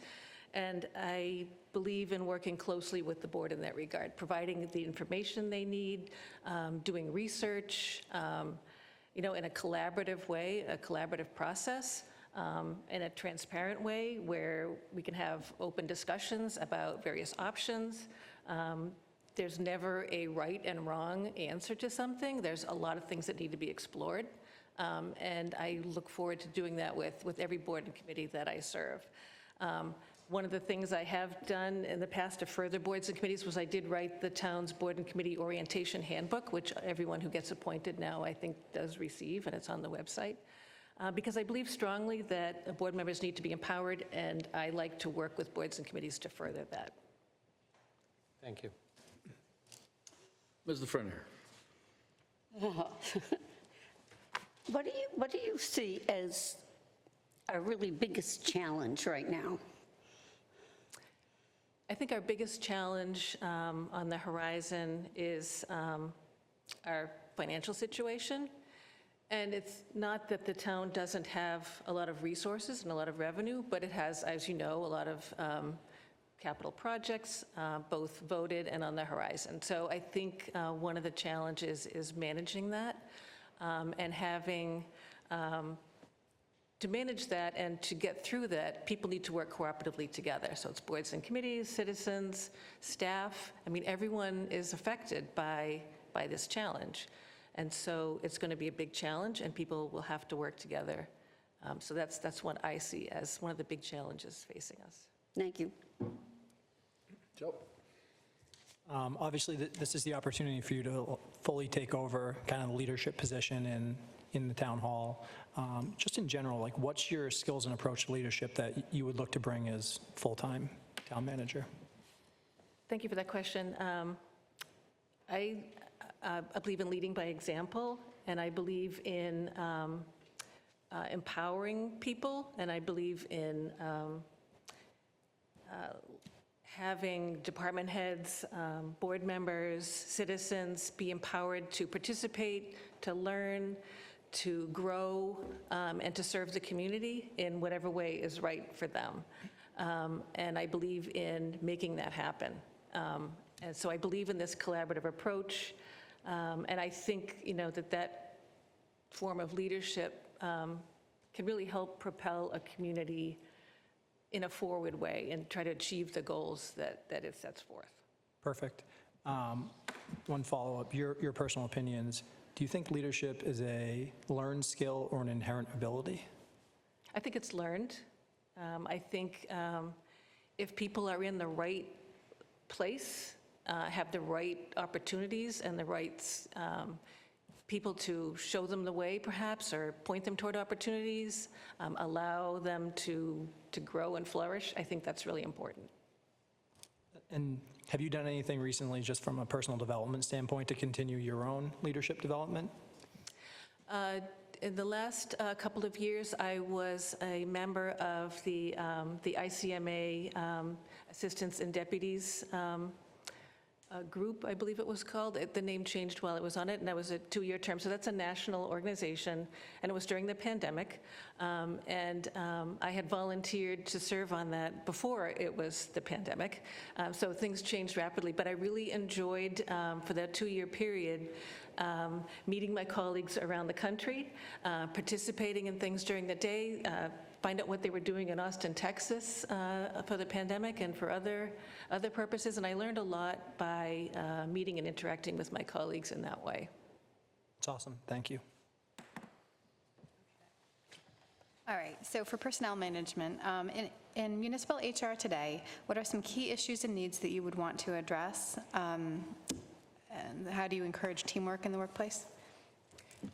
M: And I believe in working closely with the board in that regard, providing the information they need, doing research, in a collaborative way, a collaborative process. In a transparent way where we can have open discussions about various options. There's never a right and wrong answer to something. There's a lot of things that need to be explored. And I look forward to doing that with every board and committee that I serve. One of the things I have done in the past to further boards and committees was I did write the town's board and committee orientation handbook, which everyone who gets appointed now I think does receive, and it's on the website. because I believe strongly that board members need to be empowered, and I like to work with boards and committees to further that.
G: Thank you.
A: Ms. Lefrenier.
B: What do you see as our really biggest challenge right now?
M: I think our biggest challenge on the horizon is our financial situation. And it's not that the town doesn't have a lot of resources and a lot of revenue, but it has, as you know, a lot of capital projects, both voted and on the horizon. So I think one of the challenges is managing that and having, to manage that and to get through that, people need to work cooperatively together. So it's boards and committees, citizens, staff. I mean, everyone is affected by this challenge. And so it's going to be a big challenge, and people will have to work together. So that's what I see as one of the big challenges facing us.
B: Thank you.
A: Joe.
K: Obviously, this is the opportunity for you to fully take over kind of the leadership position in the town hall. Just in general, like, what's your skills and approach to leadership that you would look to bring as full-time town manager?
M: Thank you for that question. I believe in leading by example, and I believe in empowering people, and I believe in having department heads, board members, citizens be empowered to participate, to learn, to grow, and to serve the community in whatever way is right for them. And I believe in making that happen. And so I believe in this collaborative approach. And I think, that form of leadership can really help propel a community in a forward way and try to achieve the goals that it sets forth.
K: Perfect. One follow-up, your personal opinions. Do you think leadership is a learned skill or an inherent ability?
M: I think it's learned. I think if people are in the right place, have the right opportunities and the right people to show them the way, perhaps, or point them toward opportunities, allow them to grow and flourish, I think that's really important.
K: And have you done anything recently, just from a personal development standpoint, to continue your own leadership development?
M: In the last couple of years, I was a member of the ICMA Assistants and Deputies group, I believe it was called. The name changed while I was on it, and that was a 2-year term. So that's a national organization, and it was during the pandemic. And I had volunteered to serve on that before it was the pandemic. So things changed rapidly, but I really enjoyed, for that 2-year period, meeting my colleagues around the country, participating in things during the day, find out what they were doing in Austin, Texas for the pandemic and for other purposes. And I learned a lot by meeting and interacting with my colleagues in that way.
K: It's awesome. Thank you.
H: All right, so for personnel management, in municipal HR today, what are some key issues and needs that you would want to address? And how do you encourage teamwork in the workplace?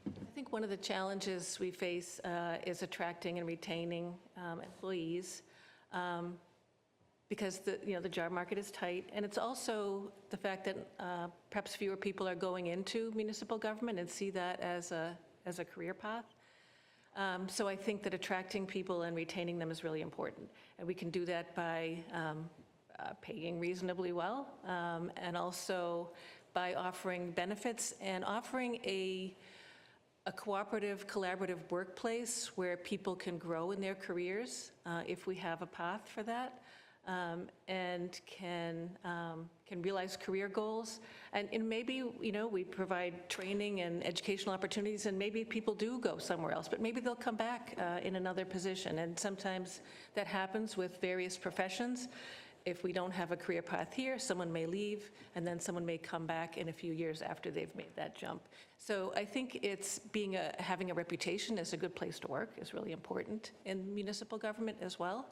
M: I think one of the challenges we face is attracting and retaining employees because the job market is tight, and it's also the fact that perhaps fewer people are going into municipal government and see that as a career path. So I think that attracting people and retaining them is really important, and we can do that by paying reasonably well, and also by offering benefits and offering a cooperative, collaborative workplace where people can grow in their careers if we have a path for that, and can realize career goals. And maybe, we provide training and educational opportunities, and maybe people do go somewhere else, but maybe they'll come back in another position. And sometimes that happens with various professions. If we don't have a career path here, someone may leave, and then someone may come back in a few years after they've made that jump. So I think it's having a reputation as a good place to work is really important in municipal government as well.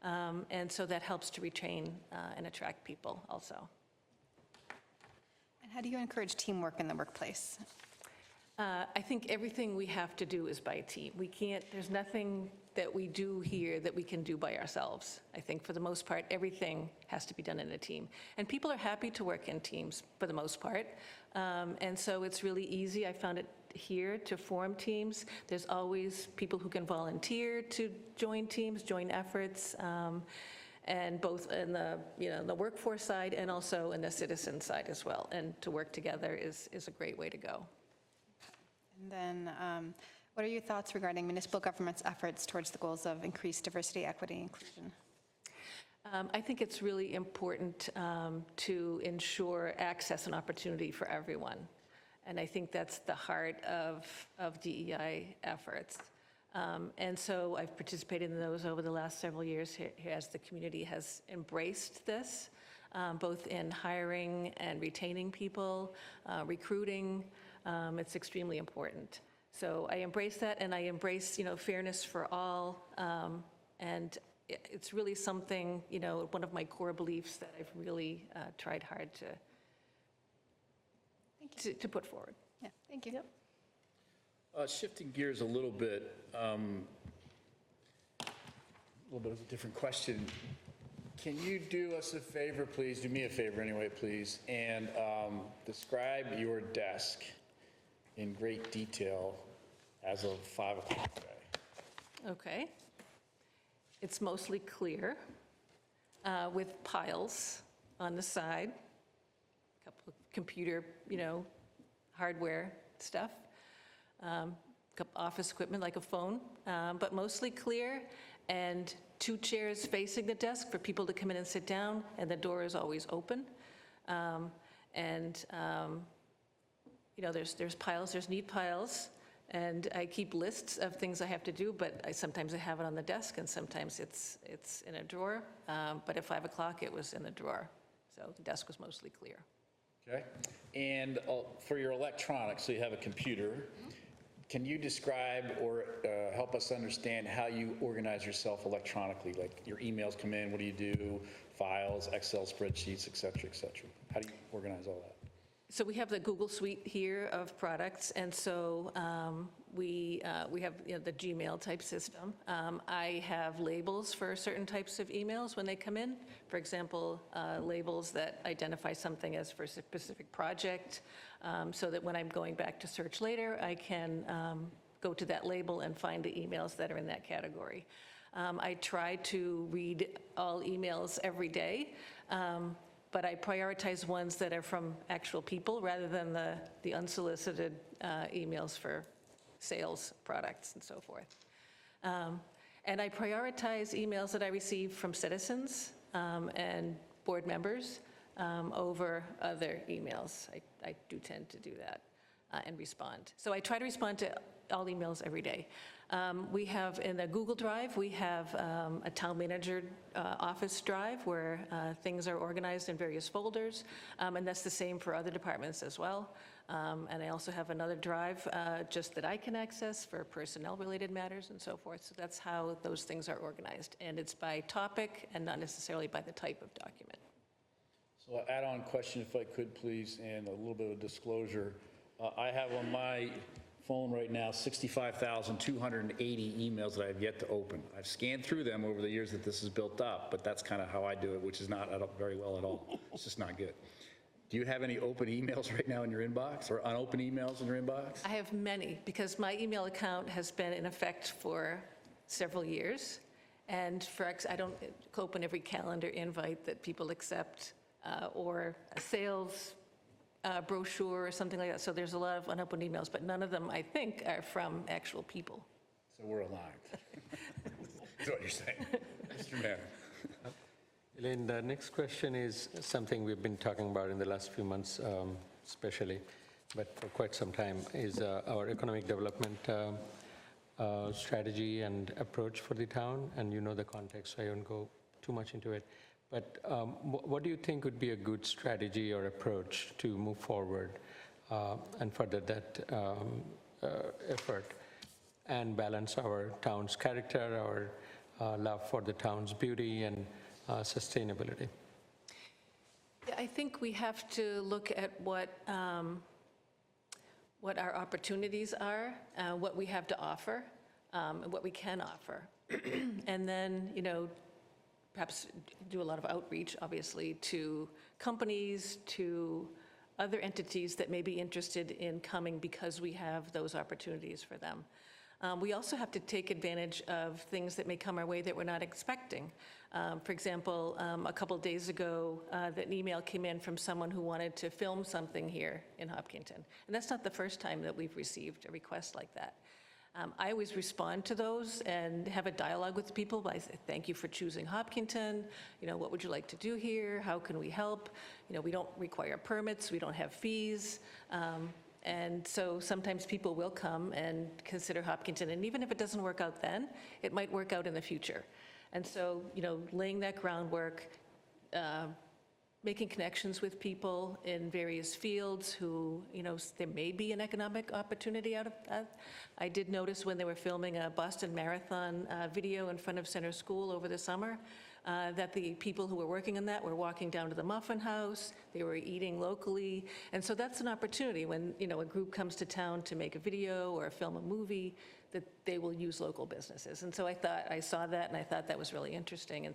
M: And so that helps to retain and attract people also.
H: And how do you encourage teamwork in the workplace?
M: I think everything we have to do is by team. We can't, there's nothing that we do here that we can do by ourselves. I think for the most part, everything has to be done in a team. And people are happy to work in teams for the most part. And so it's really easy. I found it here to form teams. There's always people who can volunteer to join teams, join efforts, and both in the, the workforce side and also in the citizen side as well. And to work together is a great way to go.
H: And then, what are your thoughts regarding municipal government's efforts towards the goals of increased diversity, equity, inclusion?
M: I think it's really important to ensure access and opportunity for everyone. And I think that's the heart of DEI efforts. And so I've participated in those over the last several years as the community has embraced this, both in hiring and retaining people, recruiting. It's extremely important. So I embrace that, and I embrace, fairness for all. And it's really something, one of my core beliefs that I've really tried hard to put forward.
H: Yeah, thank you.
M: Yep.
A: Shifting gears a little bit of a different question. Can you do us a favor, please? Do me a favor anyway, please, and describe your desk in great detail as of 5 o'clock today.
M: Okay. It's mostly clear with piles on the side, a couple of computer, hardware stuff, couple office equipment like a phone, but mostly clear, and 2 chairs facing the desk for people to come in and sit down, and the door is always open. There's piles, there's neat piles, and I keep lists of things I have to do, but sometimes I have it on the desk, and sometimes it's in a drawer. But at 5 o'clock, it was in the drawer, so the desk was mostly clear.
A: Okay. And for your electronics, so you have a computer, can you describe or help us understand how you organize yourself electronically? Like your emails come in, what do you do? Files, Excel spreadsheets, et cetera, et cetera. How do you organize all that?
M: So we have the Google Suite here of products, and so we have the Gmail type system. I have labels for certain types of emails when they come in. For example, labels that identify something as for a specific project, so that when I'm going back to search later, I can go to that label and find the emails that are in that category. I try to read all emails every day. But I prioritize ones that are from actual people rather than the unsolicited emails for sales products and so forth. And I prioritize emails that I receive from citizens and board members over other emails. I do tend to do that and respond. So I try to respond to all emails every day. We have in the Google Drive, we have a town manager office drive where things are organized in various folders, and that's the same for other departments as well. And I also have another drive just that I can access for personnel-related matters and so forth. So that's how those things are organized, and it's by topic and not necessarily by the type of document.
A: So add-on question, if I could, please, and a little bit of disclosure. I have on my phone right now 65,280 emails that I have yet to open. I've scanned through them over the years that this is built up, but that's kind of how I do it, which is not very well at all. It's just not good. Do you have any open emails right now in your inbox or unopened emails in your inbox?
M: I have many because my email account has been in effect for several years. And I don't open every calendar invite that people accept or a sales brochure or something like that. So there's a lot of unopened emails, but none of them, I think, are from actual people.
A: So we're aligned. That's what you're saying. Mr. Mayor.
G: Elaine, the next question is something we've been talking about in the last few months, especially, but for quite some time, is our economic development strategy and approach for the town. And you know the context, so I won't go too much into it. But what do you think would be a good strategy or approach to move forward and further that effort and balance our town's character, our love for the town's beauty and sustainability?
M: Yeah, I think we have to look at what what our opportunities are, what we have to offer, and what we can offer. And then, perhaps do a lot of outreach, obviously, to companies, to other entities that may be interested in coming because we have those opportunities for them. We also have to take advantage of things that may come our way that we're not expecting. For example, a couple days ago, an email came in from someone who wanted to film something here in Hopkinton. And that's not the first time that we've received a request like that. I always respond to those and have a dialogue with people. I say, thank you for choosing Hopkinton. What would you like to do here? How can we help? We don't require permits. We don't have fees. And so sometimes people will come and consider Hopkinton. And even if it doesn't work out then, it might work out in the future. And so, laying that groundwork, making connections with people in various fields who, there may be an economic opportunity out of that. I did notice when they were filming a Boston Marathon video in front of Center School over the summer, that the people who were working on that were walking down to the Muffin House, they were eating locally. And so that's an opportunity when, a group comes to town to make a video or film a movie, that they will use local businesses. And so I saw that and I thought that was really interesting and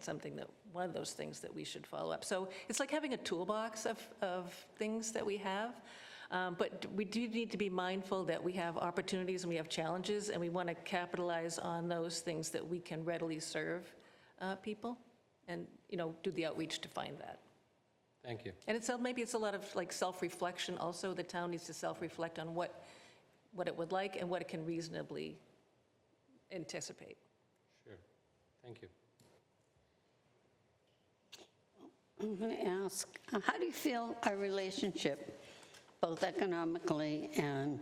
M: one of those things that we should follow up. So it's like having a toolbox of things that we have. But we do need to be mindful that we have opportunities and we have challenges, and we want to capitalize on those things that we can readily serve people and, do the outreach to find that.
G: Thank you.
M: And maybe it's a lot of self-reflection also. The town needs to self-reflect on what it would like and what it can reasonably anticipate.
G: Sure. Thank you.
B: I'm going to ask, how do you feel our relationship, both economically and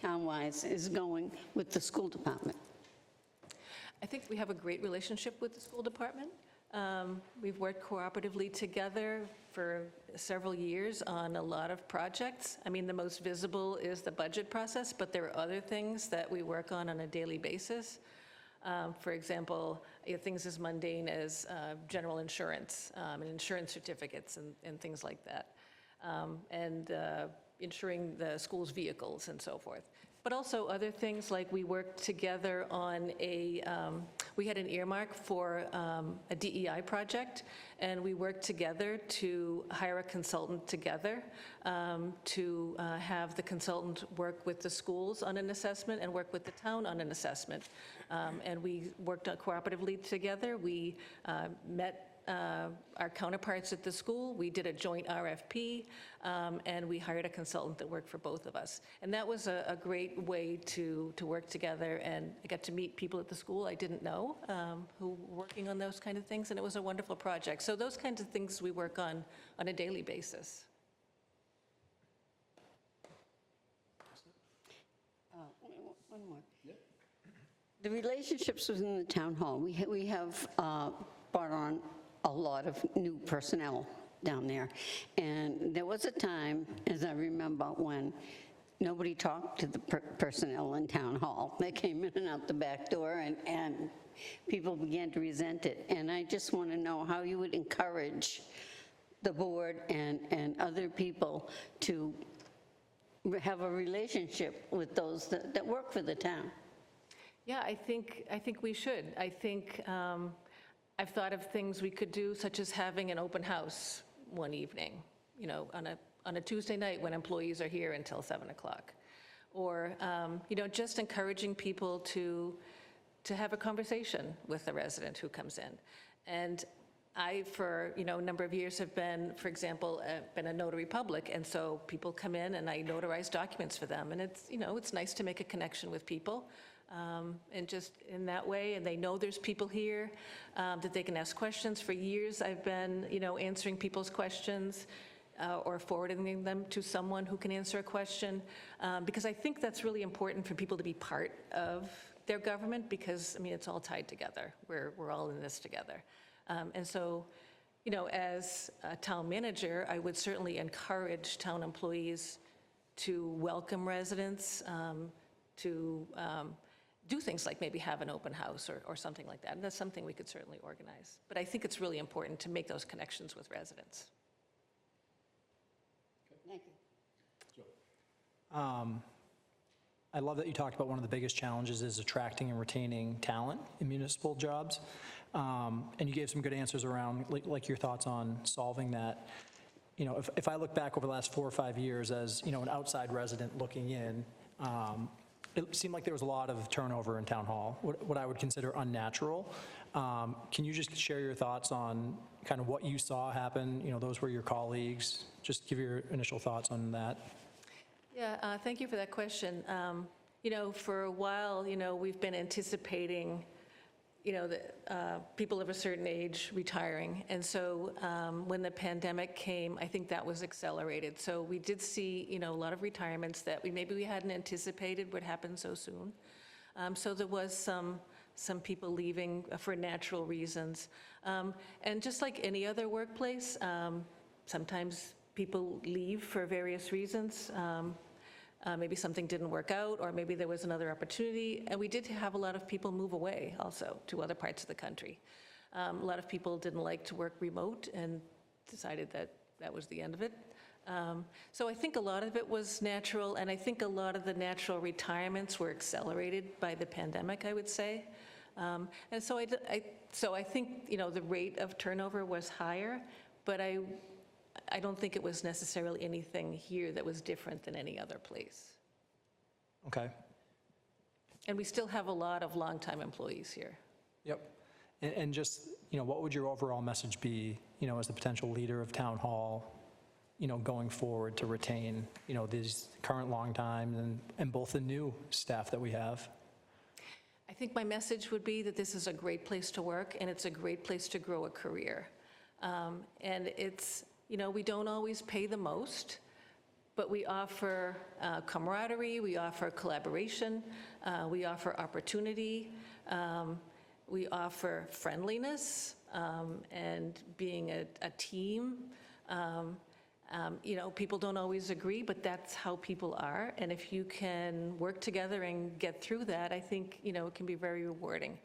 B: town-wise, is going with the school department?
M: I think we have a great relationship with the school department. We've worked cooperatively together for several years on a lot of projects. I mean, the most visible is the budget process, but there are other things that we work on a daily basis. For example, things as mundane as general insurance and insurance certificates and things like that, and insuring the school's vehicles and so forth. But also other things like we worked together on we had an earmark for a DEI project, and we worked together to hire a consultant together to have the consultant work with the schools on an assessment and work with the town on an assessment. And we worked cooperatively together. We met our counterparts at the school. We did a joint RFP, and we hired a consultant that worked for both of us. And that was a great way to work together, and I got to meet people at the school I didn't know who were working on those kind of things, and it was a wonderful project. So those kinds of things we work on a daily basis.
B: One more. The relationships within the town hall, we have brought on a lot of new personnel down there. And there was a time, as I remember, when nobody talked to the personnel in town hall. They came in and out the back door, and people began to resent it. And I just want to know how you would encourage the board and other people to have a relationship with those that work for the town.
M: Yeah, I think we should. I think I've thought of things we could do, such as having an open house one evening, on a Tuesday night when employees are here until 7 o'clock. Or, just encouraging people to have a conversation with the resident who comes in. And I, for a number of years, have been, for example, been a notary public, and so people come in and I notarize documents for them. And it's nice to make a connection with people. And just in that way, and they know there's people here that they can ask questions. For years, I've been, answering people's questions or forwarding them to someone who can answer a question, because I think that's really important for people to be part of their government, because, it's all tied together. We're all in this together. And so, as a town manager, I would certainly encourage town employees to welcome residents, to do things like maybe have an open house or something like that. And that's something we could certainly organize. But I think it's really important to make those connections with residents.
B: Thank
K: I love that you talked about one of the biggest challenges is attracting and retaining talent in municipal jobs. And you gave some good answers around, like your thoughts on solving that. You know, if I look back over the last 4 or 5 years as, you know, an outside resident looking in, it seemed like there was a lot of turnover in town hall, what I would consider unnatural. Can you just share your thoughts on kind of what you saw happen? You know, those were your colleagues. Just give your initial thoughts on that.
M: Yeah, thank you for that question. You know, for a while, you know, we've been anticipating, you know, the people of a certain age retiring. And so when the pandemic came, I think that was accelerated. So we did see, you know, a lot of retirements that maybe we hadn't anticipated would happen so soon. So there was some people leaving for natural reasons. And just like any other workplace, sometimes people leave for various reasons. Maybe something didn't work out, or maybe there was another opportunity. And we did have a lot of people move away also to other parts of the country. A lot of people didn't like to work remote and decided that that was the end of it. So I think a lot of it was natural, and I think a lot of the natural retirements were accelerated by the pandemic, I would say. And so I think, you know, the rate of turnover was higher, but I don't think it was necessarily anything here that was different than any other place.
K: Okay.
M: And we still have a lot of longtime employees here.
K: Yep. And just, you know, what would your overall message be, you know, as the potential leader of town hall, you know, going forward to retain, you know, these current long time and both the new staff that we have?
M: I think my message would be that this is a great place to work, and it's a great place to grow a career. And it's, you know, we don't always pay the most, but we offer camaraderie, we offer collaboration, we offer opportunity, we offer friendliness, and being a team. You know, people don't always agree, but that's how people are. And if you can work together and get through that, I think, you know, it can be very rewarding.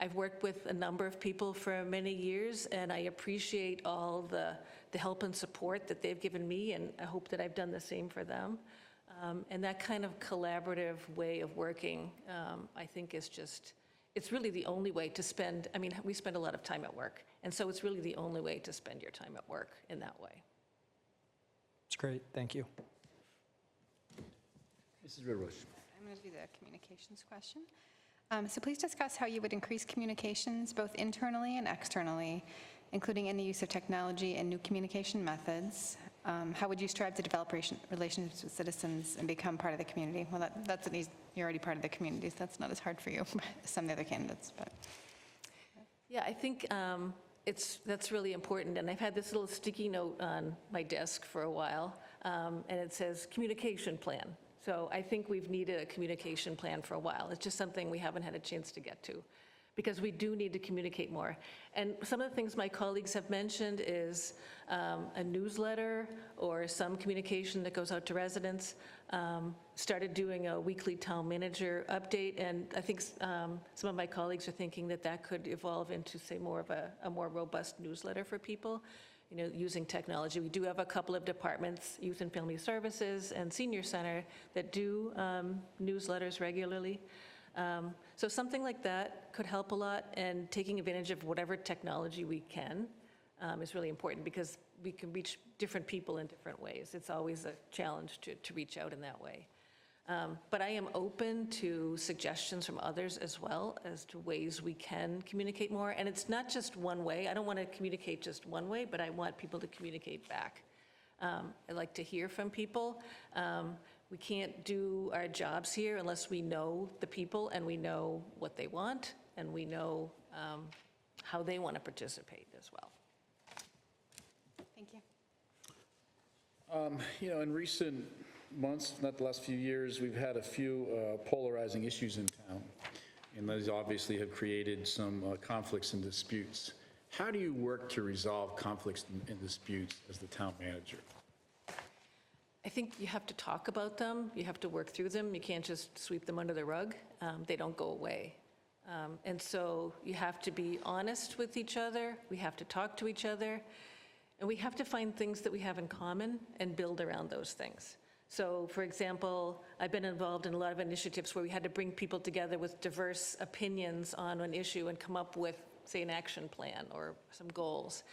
M: I've worked with a number of people for many years, and I appreciate all the help and support that they've given me, and I hope that I've done the same for them. And that kind of collaborative way of working, I think is just, it's really the only way to spend, I mean, we spend a lot of time at work, and so it's really the only way to spend your time at work in that way.
K: It's great. Thank you.
A: Mrs. Ridge.
H: I'm going to do the communications question. So please discuss how you would increase communications both internally and externally, including in the use of technology and new communication methods. How would you strive to develop relationships with citizens and become part of the community? Well, that's an easy, you're already part of the community, so that's not as hard for you as some of the other candidates. But
M: yeah, I think that's really important. And I've had this little sticky note on my desk for a while, and it says communication plan. So I think we've needed a communication plan for a while. It's just something we haven't had a chance to get to, because we do need to communicate more. And some of the things my colleagues have mentioned is a newsletter or some communication that goes out to residents. Started doing a weekly town manager update, and I think some of my colleagues are thinking that that could evolve into, say, more of a more robust newsletter for people, you know, using technology. We do have a couple of departments, Youth and Family Services and Senior Center, that do newsletters regularly. So something like that could help a lot, and taking advantage of whatever technology we can is really important, because we can reach different people in different ways. It's always a challenge to reach out in that way. But I am open to suggestions from others as well as to ways we can communicate more. And it's not just one way. I don't want to communicate just one way, but I want people to communicate back. I like to hear from people. We can't do our jobs here unless we know the people and we know what they want and we know how they want to participate as well.
H: thank you.
A: You know, in recent months, not the last few years, we've had a few polarizing issues in town, and those obviously have created some conflicts and disputes. How do you work to resolve conflicts and disputes as the town manager?
M: I think you have to talk about them. You have to work through them. You can't just sweep them under the rug. They don't go away. And so you have to be honest with each other. We have to talk to each other. And we have to find things that we have in common and build around those things. So, for example, I've been involved in a lot of initiatives where we had to bring people together with diverse opinions on an issue and come up with, say, an action plan or some goals.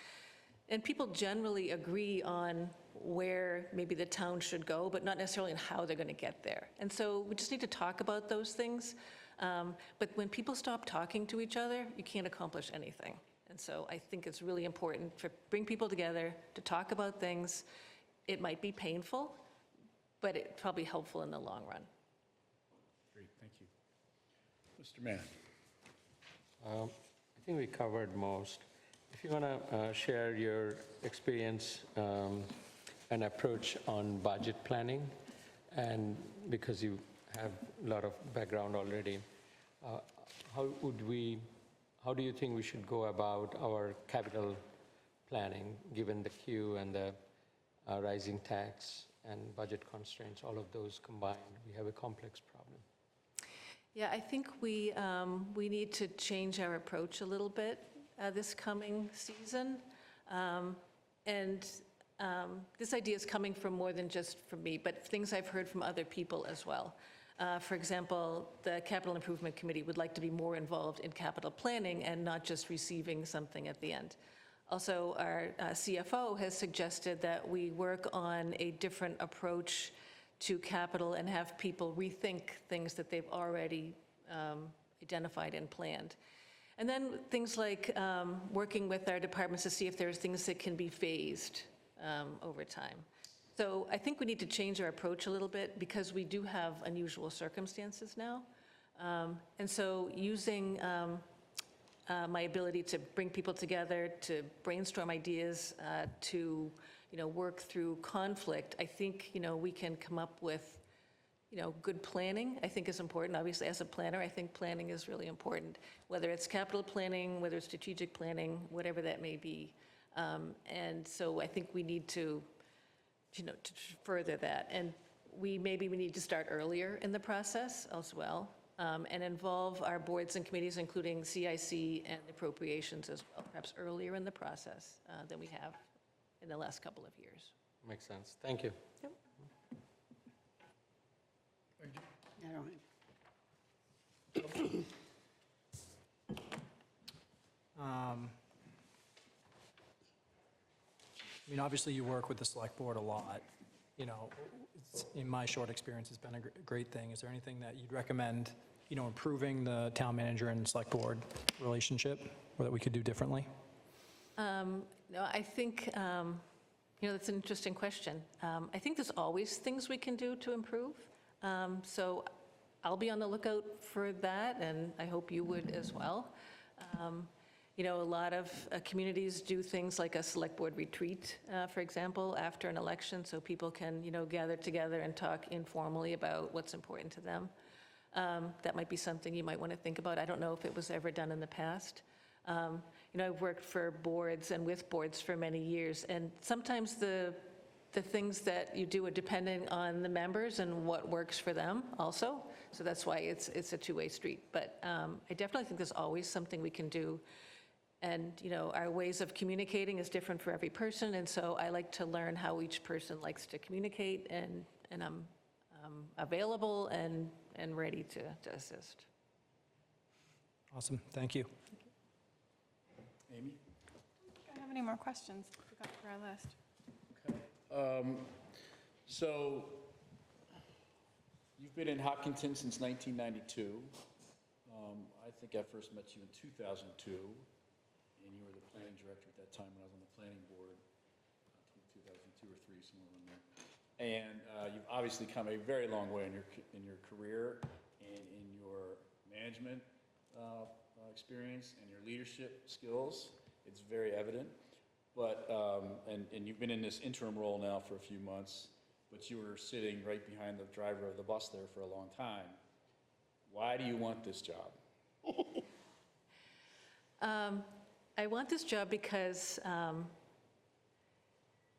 M: And people generally agree on where maybe the town should go, but not necessarily on how they're going to get there. And so we just need to talk about those things. But when people stop talking to each other, you can't accomplish anything. And so I think it's really important to bring people together to talk about things. It might be painful, but it's probably helpful in the long run.
A: Great, thank you. Mr. Mann.
G: I think we covered most. If you want to share your experience and approach on budget planning, and because you have a lot of background already, how do you think we should go about our capital planning, given the queue and the rising tax and budget constraints, all of those combined? We have a complex problem.
M: Yeah, I think we need to change our approach a little bit this coming season. This idea is coming from more than just from me, but things I've heard from other people as well. For example, the Capital Improvement Committee would like to be more involved in capital planning and not just receiving something at the end. Also, our CFO has suggested that we work on a different approach to capital and have people rethink things that they've already identified and planned. And then things like working with our departments to see if there's things that can be phased over time. So I think we need to change our approach a little bit because we do have unusual circumstances now. And so using my ability to bring people together, to brainstorm ideas, to work through conflict, I think we can come up with good planning, I think is important. Obviously, as a planner, I think planning is really important, whether it's capital planning, whether it's strategic planning, whatever that may be. And so I think we need to further that. And maybe we need to start earlier in the process as well, and involve our boards and committees, including CIC and appropriations as well, perhaps earlier in the process than we have in the last couple of years.
G: Makes sense. Thank you.
M: Yep.
B: I don't
K: I mean, obviously, you work with the select board a lot. In my short experience, it's been a great thing. Is there anything that you'd recommend, improving the town manager and select board relationship, or that we could do differently?
M: No, I think, that's an interesting question. I think there's always things we can do to improve. So I'll be on the lookout for that, and I hope you would as well. A lot of communities do things like a select board retreat, for example, after an election, so people can, gather together and talk informally about what's important to them. That might be something you might want to think about. I don't know if it was ever done in the past. I've worked for boards and with boards for many years, and sometimes the things that you do are dependent on the members and what works for them also. So that's why it's a two-way street. But I definitely think there's always something we can do. And, our ways of communicating is different for every person. And so I like to learn how each person likes to communicate, and I'm available and ready to assist.
K: Awesome. Thank you.
A: Amy?
H: Do I have any more questions we got for our list?
A: So you've been in Hopkinton since 1992. I think I first met you in 2002, and you were the planning director at that time when I was on the planning board, 2002 or 3, somewhere in there. And you've obviously come a very long way in your career and in your management experience and your leadership skills. It's very evident. But, and you've been in this interim role now for a few months, but you were sitting right behind the driver of the bus there for a long time. Why do you want this job?
M: I want this job because,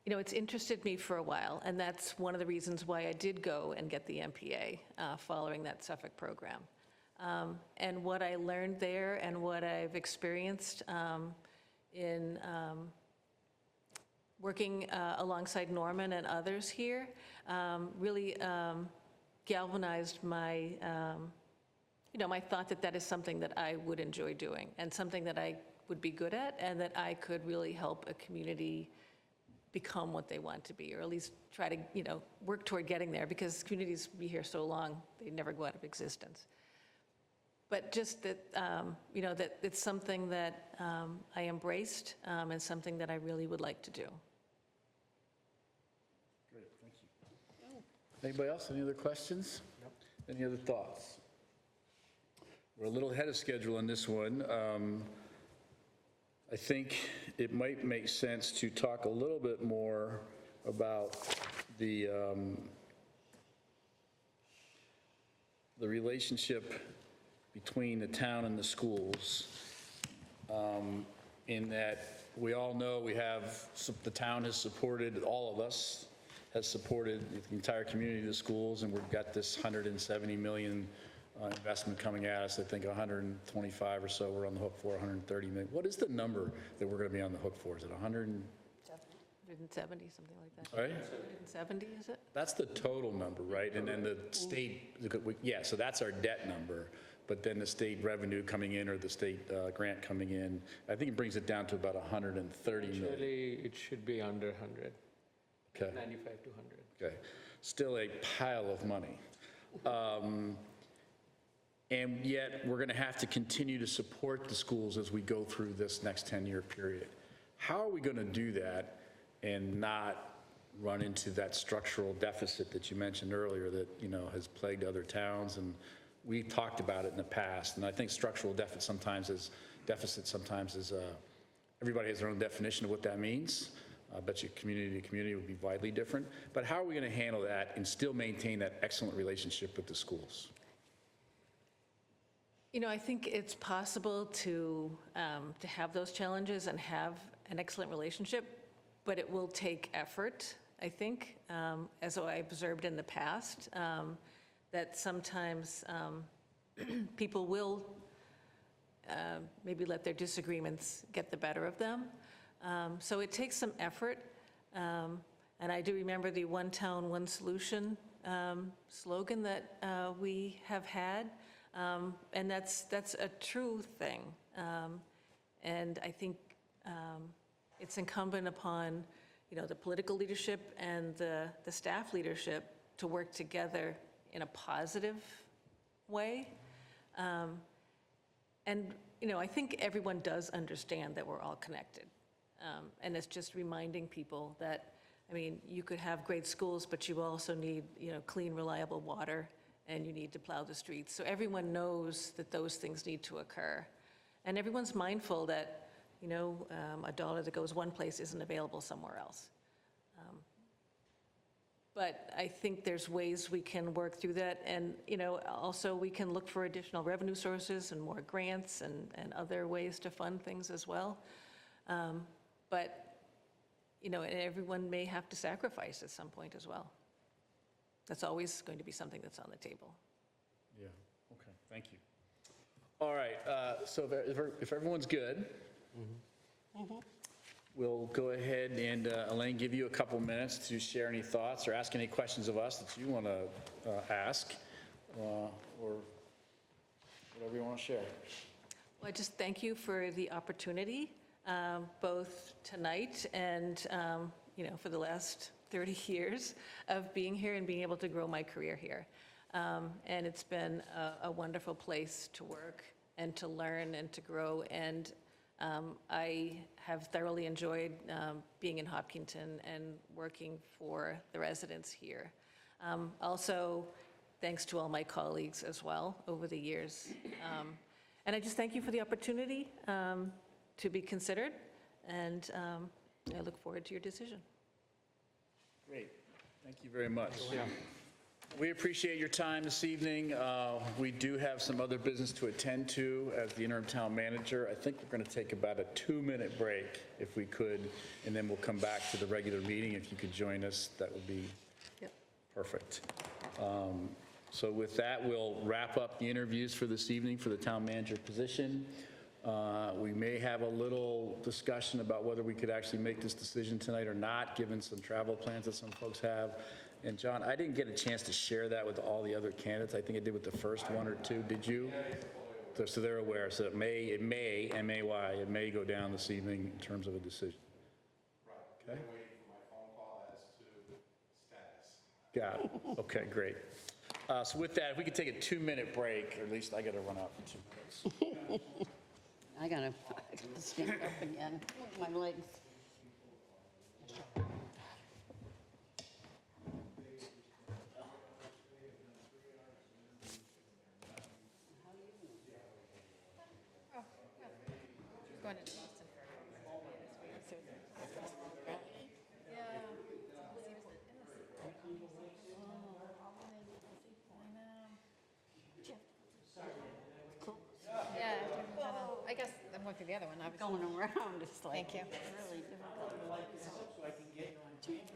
M: it's interested me for a while, and that's one of the reasons why I did go and get the MPA following that Suffolk program. And what I learned there and what I've experienced in working alongside Norman and others here really galvanized my, my thought that that is something that I would enjoy doing and something that I would be good at and that I could really help a community become what they want to be, or at least try to, work toward getting there, because communities be here so long, they never go out of existence. But just that, that it's something that I embraced and something that I really would like to do.
A: Great, thank you. Anybody else, any other questions? Nope. Any other thoughts? We're a little ahead of schedule on this one. I think it might make sense to talk a little bit more about the relationship between the town and the schools, in that we all know the town has supported, all of us has supported the entire community of the schools, and we've got this $170 million investment coming at us. I think 125 or so we're on the hook for, 130 million. What is the number that we're going to be on the hook for? Is it 170,
M: something like that.
A: right?
M: 170, is it?
A: That's the total number, right? And then the state, yeah, so that's our debt number. But then the state revenue coming in, or the state grant coming in, I think it brings it down to about 130 million.
G: Actually, it should be under 100,
A: Okay.
G: 95 to 100.
A: Okay. Still a pile of money. And yet, we're going to have to continue to support the schools as we go through this next 10-year period. How are we going to do that and not run into that structural deficit that you mentioned earlier that, has plagued other towns? And we talked about it in the past, and I think structural deficit sometimes is, everybody has their own definition of what that means. I bet you community to community would be widely different. But how are we going to handle that and still maintain that excellent relationship with the schools?
M: I think it's possible to have those challenges and have an excellent relationship, but it will take effort, I think, as I observed in the past, that sometimes people will maybe let their disagreements get the better of them. So it takes some effort. And I do remember the One Town, One Solution slogan that we have had. And that's a true thing. And I think it's incumbent upon, the political leadership and the staff leadership to work together in a positive way. And, I think everyone does understand that we're all connected. And it's just reminding people that, you could have great schools, but you also need, clean, reliable water, and you need to plow the streets. So everyone knows that those things need to occur. And everyone's mindful that, a dollar that goes one place isn't available somewhere else. But I think there's ways we can work through that. And, also we can look for additional revenue sources and more grants and other ways to fund things as well. But, and everyone may have to sacrifice at some point as well. That's always going to be something that's on the table.
A: Yeah, okay, thank you. All right, so if everyone's good, we'll go ahead and, Elaine, give you a couple minutes to share any thoughts or ask any questions of us that you want to ask, or whatever you want to share.
M: Well, I just thank you for the opportunity, both tonight and, for the last 30 years of being here and being able to grow my career here. And it's been a wonderful place to work and to learn and to grow. And I have thoroughly enjoyed being in Hopkinton and working for the residents here. Also, thanks to all my colleagues as well over the years. And I just thank you for the opportunity to be considered, and I look forward to your decision.
A: Great, thank you very much. We appreciate your time this evening. We do have some other business to attend to as the interim town manager. I think we're going to take about a 2-minute break if we could, and then we'll come back to the regular meeting. If you could join us, that would be perfect. So with that, we'll wrap up the interviews for this evening for the town manager position. We may have a little discussion about whether we could actually make this decision tonight or not, given some travel plans that some folks have. And John, I didn't get a chance to share that with all the other candidates. I think I did with the first one or two. Did you? So they're aware. So it may, M-A-Y, it may go down this evening in terms of a decision. Okay? Got it. Okay, great. So with that, if we could take a 2-minute break, or at least I got to run out for 2 minutes.
B: I gotta stand up again, my legs.
H: Going to Boston. Yeah, I guess I'm going through the other one, obviously.
B: Going around, it's like.
H: Thank you.
B: Really difficult.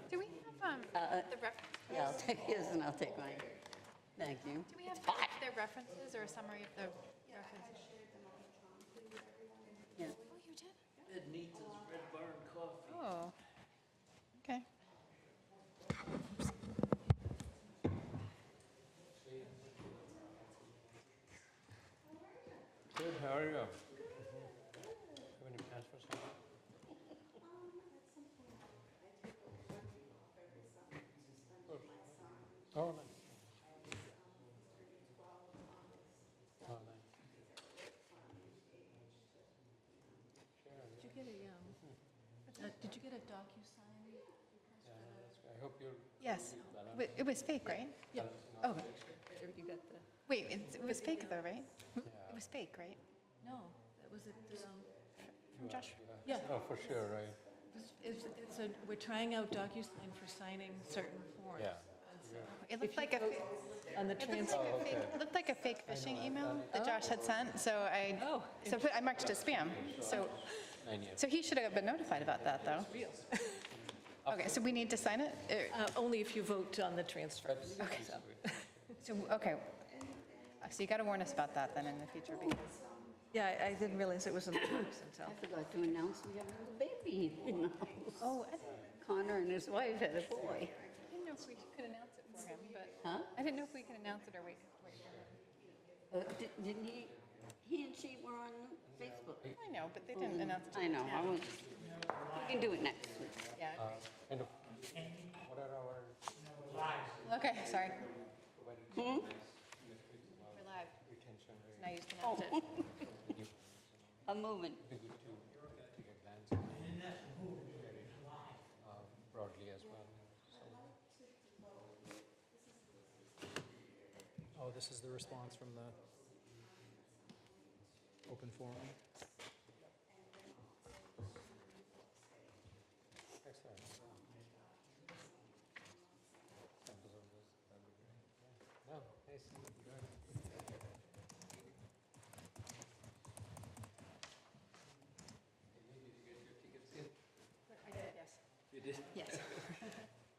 H: Do we have the references?
B: Yeah, I'll take his and I'll take mine. Thank you.
H: Do we have their references or a summary of the references?
B: Yeah.
H: Oh, you did? Ed Neaton's Red Barn Coffee. Oh, okay.
G: Good, how are you? Have any plans for something? Oh, nice. Oh, nice.
M: Did you get a DocuSign?
G: I hope you're...
H: Yes. It was fake, right?
M: Yeah.
H: Oh,
M: You got the,
H: wait, it was fake though, right? It was fake, right?
M: no, that was it,
H: From Josh?
M: yeah.
G: Oh, for sure, right?
M: We're trying out DocuSign for signing certain forms.
G: Yeah.
H: It looked like a,
M: On the
H: it looked
M: transfer.
H: like a fake, it looked like a fake phishing email that Josh had sent, so I marked it as spam. So he should have been notified about that, though. Okay, so we need to sign it?
M: Only if you vote on the transfer.
H: Okay. So, okay. So you got to warn us about that then in the future, because
M: Yeah, I didn't realize it was in the books until.
B: I forgot to announce we have a baby in the house.
H: Oh,
B: Connor and his wife had a boy.
H: I didn't know if we could announce it for him, but
B: Huh?
H: I didn't know if we could announce it or wait for him.
B: Didn't he and she were on Facebook.
H: I know, but they didn't announce it.
B: I know, we can do it next week.
H: Yeah.
G: Kind of, what are our
H: Okay, sorry.
B: Hmm?
H: We're live.
G: retention rates?
H: Now you just announce it.
B: I'm moving.
G: Be good to take advance of broadly as well.
K: Oh, this is the response from the open forum?
G: Excellent. Samples of this, that'd be great. Yeah. No, nice. Good.
H: I did, yes.
A: You did?
H: Yes.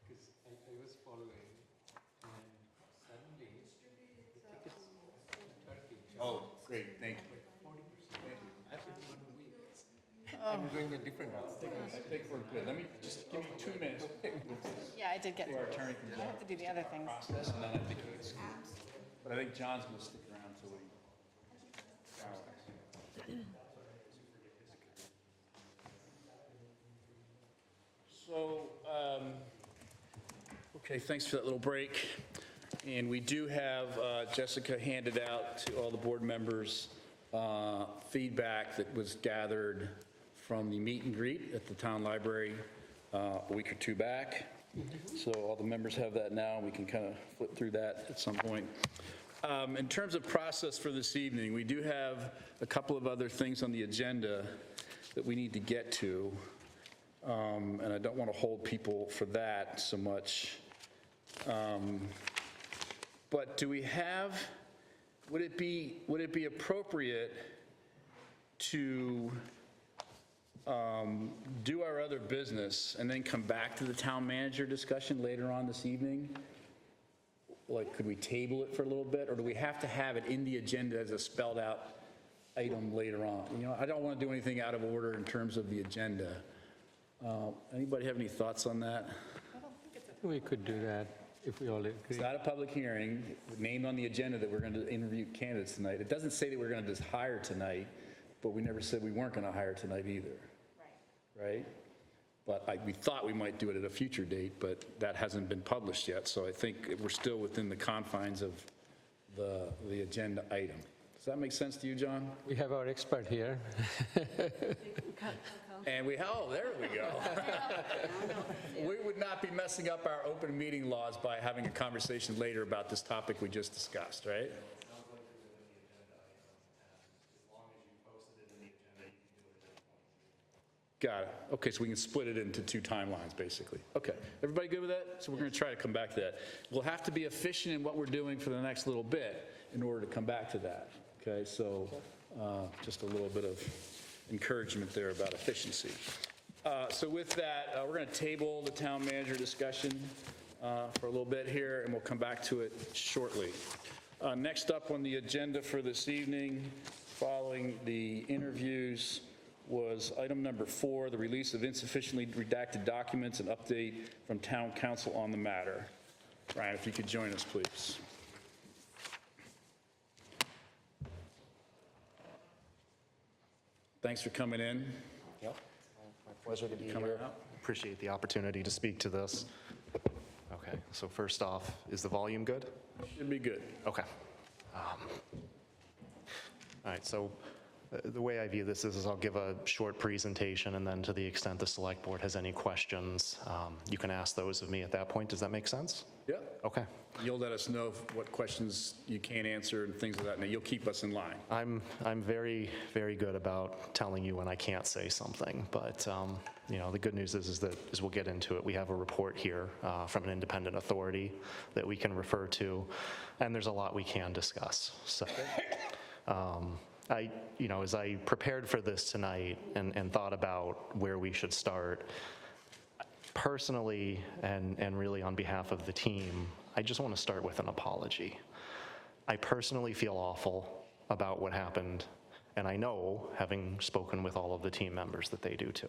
G: Because I was following, and suddenly, the tickets to Turkey.
A: Oh, great, thank you.
G: I'm doing a different route.
A: I think we're good. Let me, just give me 2 minutes.
H: Yeah, I did get
A: Our attorney can
H: I have to do the other things.
A: process, and then I think we can skip. But I think John's going to stick around till we. So, okay, thanks for that little break. And we do have Jessica handed out to all the board members feedback that was gathered from the meet and greet at the town library a week or two back. So all the members have that now, and we can kind of flip through that at some point. In terms of process for this evening, we do have a couple of other things on the agenda that we need to get to, and I don't want to hold people for that so much. But do we have, would it be appropriate to do our other business and then come back to the town manager discussion later on this evening? Like, could we table it for a little bit, or do we have to have it in the agenda as a spelled out item later on. You know, I don't want to do anything out of order in terms of the agenda. Anybody have any thoughts on that?
G: We could do that if we all agree.
A: It's not a public hearing, named on the agenda that we're going to interview candidates tonight. It doesn't say that we're going to just hire tonight, but we never said we weren't going to hire tonight either. Right? But we thought we might do it at a future date, but that hasn't been published yet, so I think we're still within the confines of the agenda item. Does that make sense to you, John?
G: We have our expert here.
A: And there we go. We would not be messing up our open meeting laws by having a conversation later about this topic we just discussed, right? Got it. Okay, so we can split it into two timelines, basically. Okay, everybody good with that? So we're going to try to come back to that. We'll have to be efficient in what we're doing for the next little bit in order to come back to that. Okay, so just a little bit of encouragement there about efficiency. So with that, we're going to table the town manager discussion for a little bit here, and we'll come back to it shortly. Next up on the agenda for this evening, following the interviews, was item number 4, the release of insufficiently redacted documents and update from town council on the matter. Ryan, if you could join us, please. Thanks for coming in.
N: Yep, my pleasure to be
A: Coming
N: here.
A: out.
N: Appreciate the opportunity to speak to this. Okay, so first off, is the volume good?
A: Should be good.
N: Okay. All right, so the way I view this is I'll give a short presentation, and then to the extent the select board has any questions, you can ask those of me at that point. Does that make sense?
A: Yeah.
N: Okay.
A: You'll let us know what questions you can't answer and things like that, and you'll keep us in line.
N: I'm very, very good about telling you when I can't say something, but you know, the good news is we'll get into it. We have a report here from an independent authority that we can refer to, and there's a lot we can discuss. So, you know, as I prepared for this tonight and thought about where we should start, personally and really on behalf of the team, I just want to start with an apology. I personally feel awful about what happened, and I know, having spoken with all of the team members, that they do too.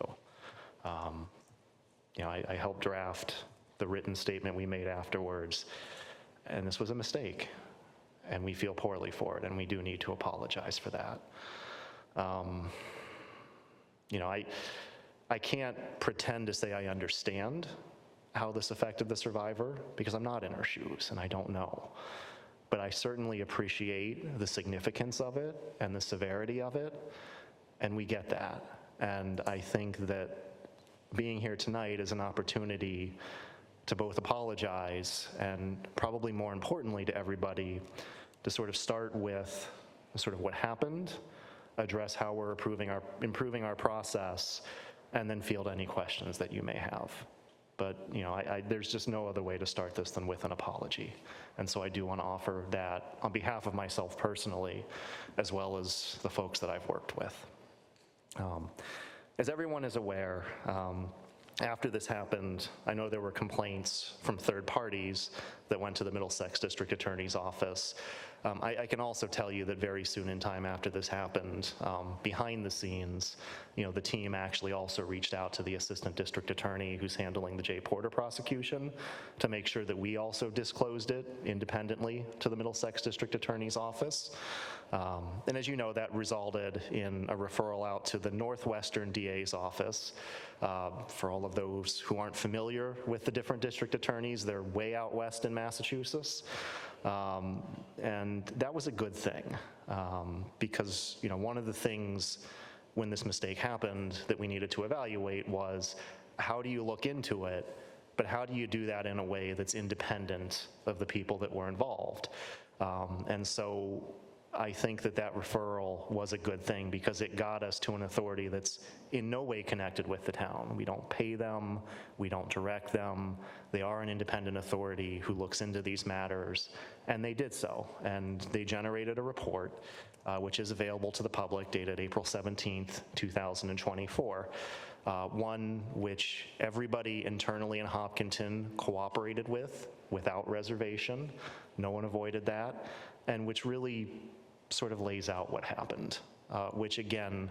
N: You know, I helped draft the written statement we made afterwards, and this was a mistake, and we feel poorly for it, and we do need to apologize for that. You know, I can't pretend to say I understand how this affected the survivor, because I'm not in her shoes and I don't know. But I certainly appreciate the significance of it and the severity of it, and we get that. And I think that being here tonight is an opportunity to both apologize and, probably more importantly to everybody, to sort of start with sort of what happened, address how we're improving our process, and then field any questions that you may have. But, you know, there's just no other way to start this than with an apology. And so I do want to offer that on behalf of myself personally, as well as the folks that I've worked with. As everyone is aware, after this happened, I know there were complaints from third parties that went to the Middlesex District Attorney's office. I can also tell you that very soon in time after this happened, behind the scenes, you know, the team actually also reached out to the Assistant District Attorney who's handling the J. Porter prosecution to make sure that we also disclosed it independently to the Middlesex District Attorney's office. And as you know, that resulted in a referral out to the Northwestern DA's office. For all of those who aren't familiar with the different district attorneys, they're way out west in Massachusetts. And that was a good thing, because, you know, one of the things when this mistake happened that we needed to evaluate was, how do you look into it, but how do you do that in a way that's independent of the people that were involved? And so I think that referral was a good thing, because it got us to an authority that's in no way connected with the town. We don't pay them, we don't direct them. They are an independent authority who looks into these matters, and they did so. And they generated a report, which is available to the public, dated April 17th, 2024. One which everybody internally in Hopkinton cooperated with without reservation. No one avoided that, and which really sort of lays out what happened. which again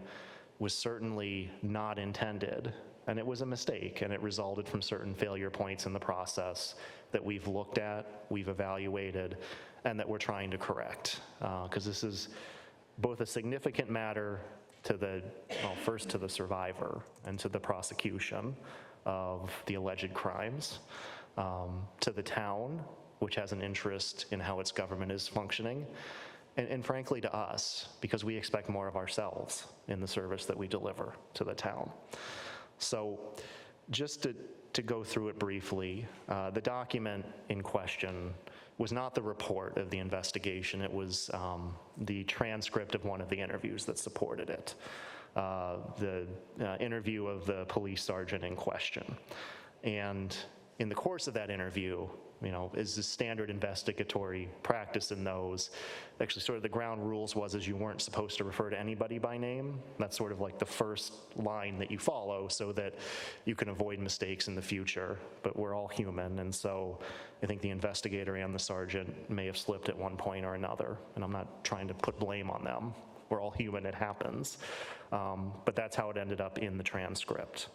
N: was certainly not intended. And it was a mistake, and it resulted from certain failure points in the process that we've looked at, we've evaluated, and that we're trying to correct. Because this is both a significant matter to the, well, first to the survivor and to the prosecution of the alleged crimes, to the town, which has an interest in how its government is functioning, and frankly to us, because we expect more of ourselves in the service that we deliver to the town. So just to go through it briefly, the document in question was not the report of the investigation, it was the transcript of one of the interviews that supported it, the interview of the police sergeant in question. And in the course of that interview, you know, is the standard investigatory practice in those. Actually, sort of the ground rules was is you weren't supposed to refer to anybody by name. That's sort of like the first line that you follow so that you can avoid mistakes in the future. But we're all human, and so I think the investigator and the sergeant may have slipped at one point or another, and I'm not trying to put blame on them. We're all human, it happens. But that's how it ended up in the transcript.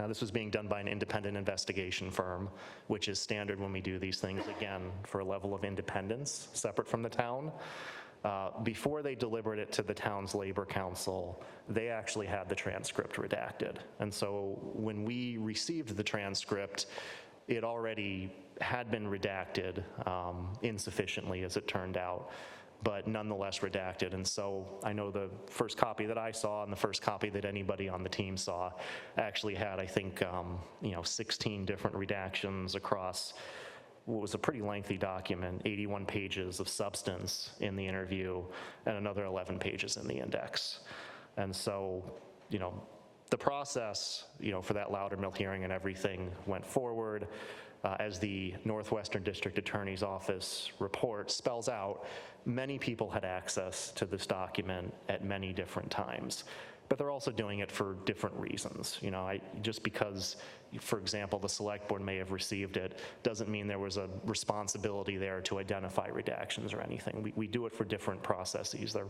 N: This was being done by an independent investigation firm, which is standard when we do these things, again, for a level of independence separate from the town. Before they delivered it to the town's labor council, they actually had the transcript redacted. And so when we received the transcript, it already had been redacted insufficiently, as it turned out, but nonetheless redacted. And so I know the first copy that I saw and the first copy that anybody on the team saw actually had, I think, 16 different redactions across what was a pretty lengthy document, 81 pages of substance in the interview and another 11 pages in the index. And so, the process, for that Loudermill hearing and everything went forward. As the Northwestern District Attorney's Office report spells out, many people had access to this document at many different times, but they're also doing it for different reasons. Just because, for example, the select board may have received it doesn't mean there was a responsibility there to identify redactions or anything. We do it for different processes. There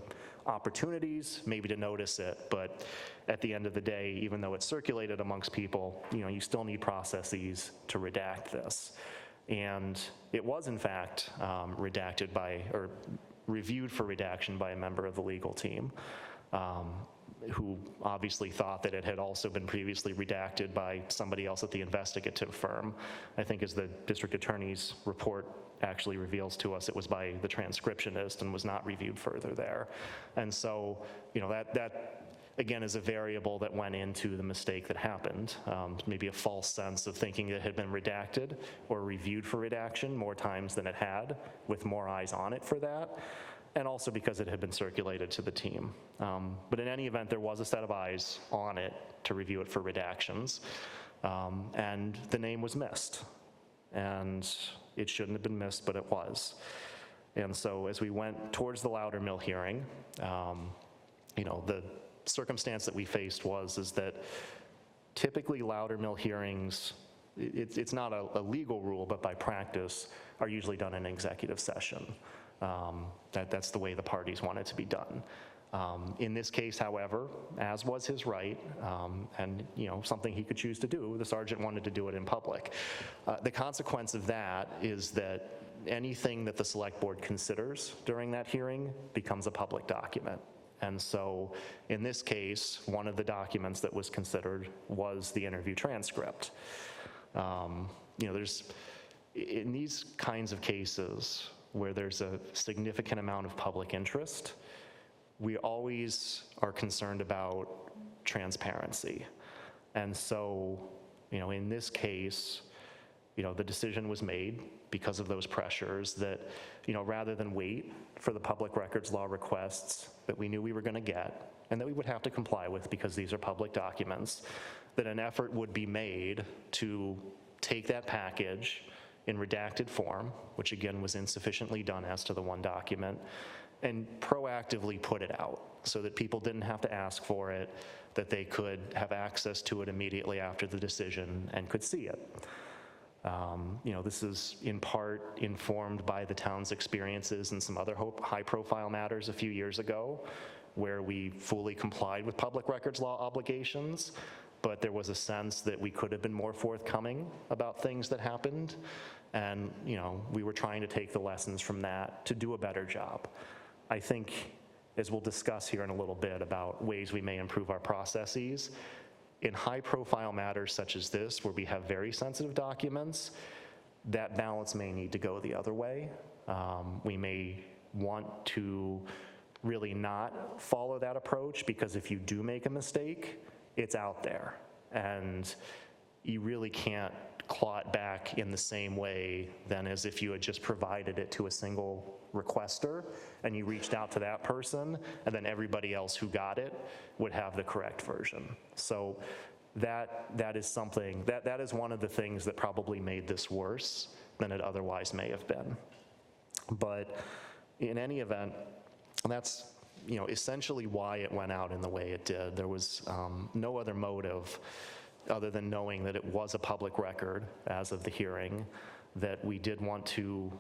N: are opportunities maybe to notice it, but at the end of the day, even though it's circulated amongst people, you still need processes to redact this. And it was in fact redacted by, or reviewed for redaction by a member of the legal team, who obviously thought that it had also been previously redacted by somebody else at the investigative firm. I think as the district attorney's report actually reveals to us, it was by the transcriptionist and was not reviewed further there. And so, that again is a variable that went into the mistake that happened. Maybe a false sense of thinking it had been redacted or reviewed for redaction more times than it had, with more eyes on it for that. And also because it had been circulated to the team. But in any event, there was a set of eyes on it to review it for redactions, and the name was missed. And it shouldn't have been missed, but it was. And so as we went towards the Loudermill hearing, the circumstance that we faced is that typically Loudermill hearings, it's not a legal rule, but by practice, are usually done in executive session. That's the way the parties want it to be done. In this case, however, as was his right, and something he could choose to do, the sergeant wanted to do it in public. The consequence of that is that anything that the select board considers during that hearing becomes a public document. And so in this case, one of the documents that was considered was the interview transcript. There's, in these kinds of cases, where there's a significant amount of public interest, we always are concerned about transparency. And so, in this case, the decision was made because of those pressures that, rather than wait for the public records law requests that we knew we were going to get and that we would have to comply with because these are public documents, that an effort would be made to take that package in redacted form, which again was insufficiently done as to the one document, and proactively put it out so that people didn't have to ask for it, that they could have access to it immediately after the decision and could see it. This is in part informed by the town's experiences in some other high-profile matters a few years ago, where we fully complied with public records law obligations, but there was a sense that we could have been more forthcoming about things that happened. And, we were trying to take the lessons from that to do a better job. I think, as we'll discuss here in a little bit about ways we may improve our processes, in high-profile matters such as this, where we have very sensitive documents, that balance may need to go the other way. We may want to really not follow that approach, because if you do make a mistake, it's out there. And you really can't claw it back in the same way than as if you had just provided it to a single requester and you reached out to that person, and then everybody else who got it would have the correct version. So that is something, that is one of the things that probably made this worse than it otherwise may have been. But in any event, that's essentially why it went out in the way it did. There was no other motive other than knowing that it was a public record as of the hearing, that we did want to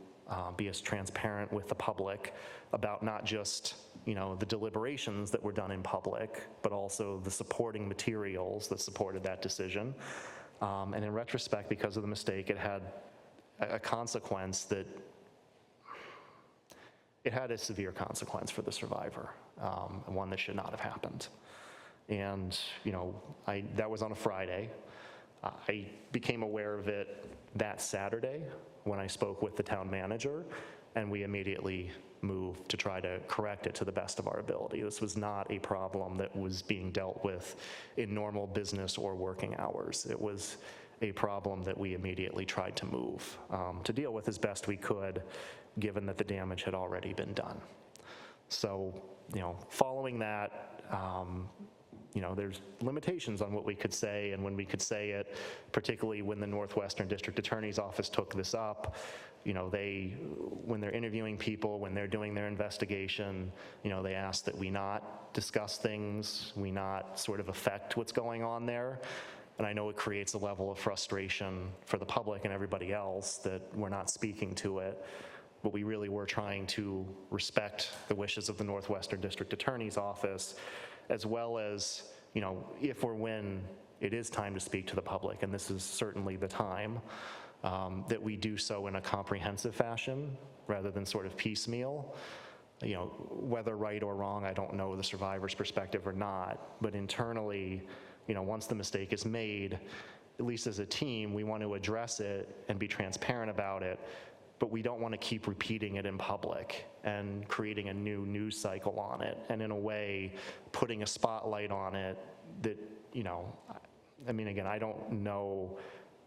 N: be as transparent with the public about not just the deliberations that were done in public, but also the supporting materials that supported that decision. And in retrospect, because of the mistake, it had a consequence that it had a severe consequence for the survivor, one that should not have happened. And, that was on a Friday. I became aware of it that Saturday when I spoke with the town manager, and we immediately moved to try to correct it to the best of our ability. This was not a problem that was being dealt with in normal business or working hours. It was a problem that we immediately tried to move to deal with as best we could, given that the damage had already been done. So, following that, there's limitations on what we could say and when we could say it, particularly when the Northwestern District Attorney's Office took this up. When they're interviewing people, when they're doing their investigation, they ask that we not discuss things, we not sort of affect what's going on there. And I know it creates a level of frustration for the public and everybody else that we're not speaking to it, but we really were trying to respect the wishes of the Northwestern District Attorney's Office, as well as, if or when it is time to speak to the public, and this is certainly the time, that we do so in a comprehensive fashion rather than sort of piecemeal. Whether right or wrong, I don't know the survivor's perspective or not, but internally, once the mistake is made, at least as a team, we want to address it and be transparent about it, but we don't want to keep repeating it in public and creating a new news cycle on it, and in a way, putting a spotlight on it that, again, I don't know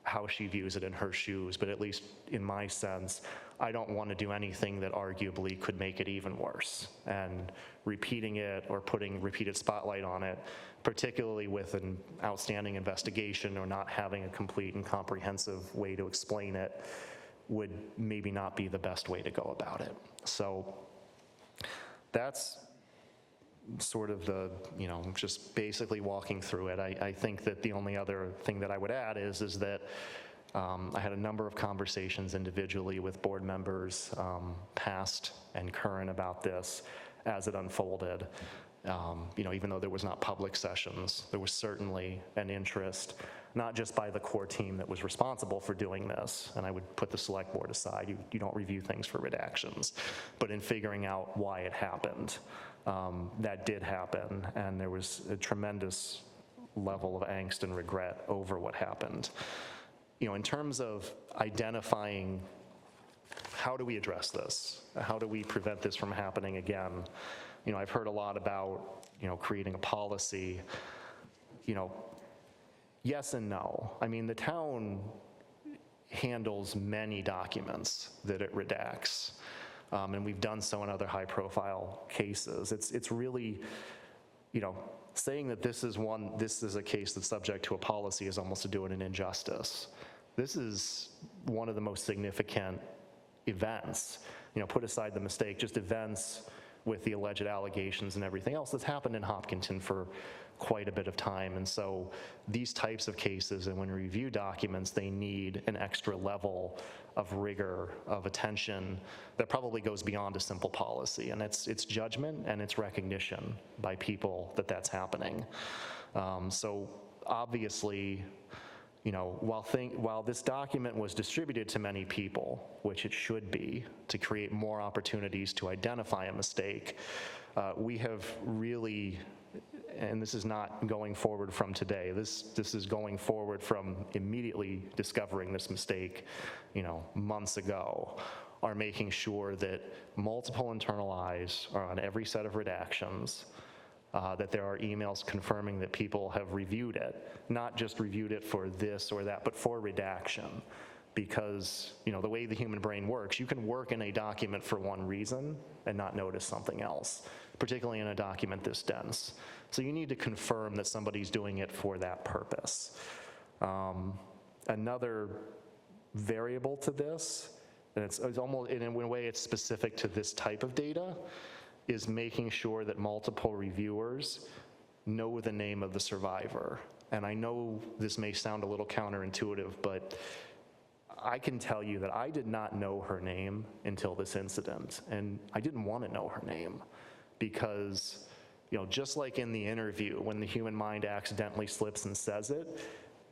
N: how she views it in her shoes, but at least in my sense, I don't want to do anything that arguably could make it even worse. And repeating it or putting repeated spotlight on it, particularly with an outstanding investigation or not having a complete and comprehensive way to explain it, would maybe not be the best way to go about it. So that's sort of the, just basically walking through it. I think that the only other thing that I would add is that I had a number of conversations individually with board members, past and current, about this as it unfolded. Even though there was not public sessions, there was certainly an interest, not just by the core team that was responsible for doing this, and I would put the select board aside, you don't review things for redactions, but in figuring out why it happened. That did happen, and there was a tremendous level of angst and regret over what happened. In terms of identifying how do we address this, how do we prevent this from happening again, I've heard a lot about, creating a policy. Yes and no. The town handles many documents that it redacts, and we've done so in other high-profile cases. It's really, saying that this is a case that's subject to a policy is almost to do it an injustice. This is one of the most significant events. Put aside the mistake, just events with the alleged allegations and everything else that's happened in Hopkinton for quite a bit of time. And so these types of cases, and when we review documents, they need an extra level of rigor, of attention that probably goes beyond a simple policy. And it's judgment and it's recognition by people that that's happening. So obviously, you know, while this document was distributed to many people, which it should be, to create more opportunities to identify a mistake, we have really, and this is not going forward from today, this is going forward from immediately discovering this mistake, you know, months ago, are making sure that multiple internal eyes are on every set of redactions, that there are emails confirming that people have reviewed it, not just reviewed it for this or that, but for redaction. Because, you know, the way the human brain works, you can work in a document for one reason and not notice something else, particularly in a document this dense. So you need to confirm that somebody's doing it for that purpose. Another variable to this, and it's almost, in a way it's specific to this type of data, is making sure that multiple reviewers know the name of the survivor. And I know this may sound a little counterintuitive, but I can tell you that I did not know her name until this incident, and I didn't want to know her name because, you know, just like in the interview, when the human mind accidentally slips and says it,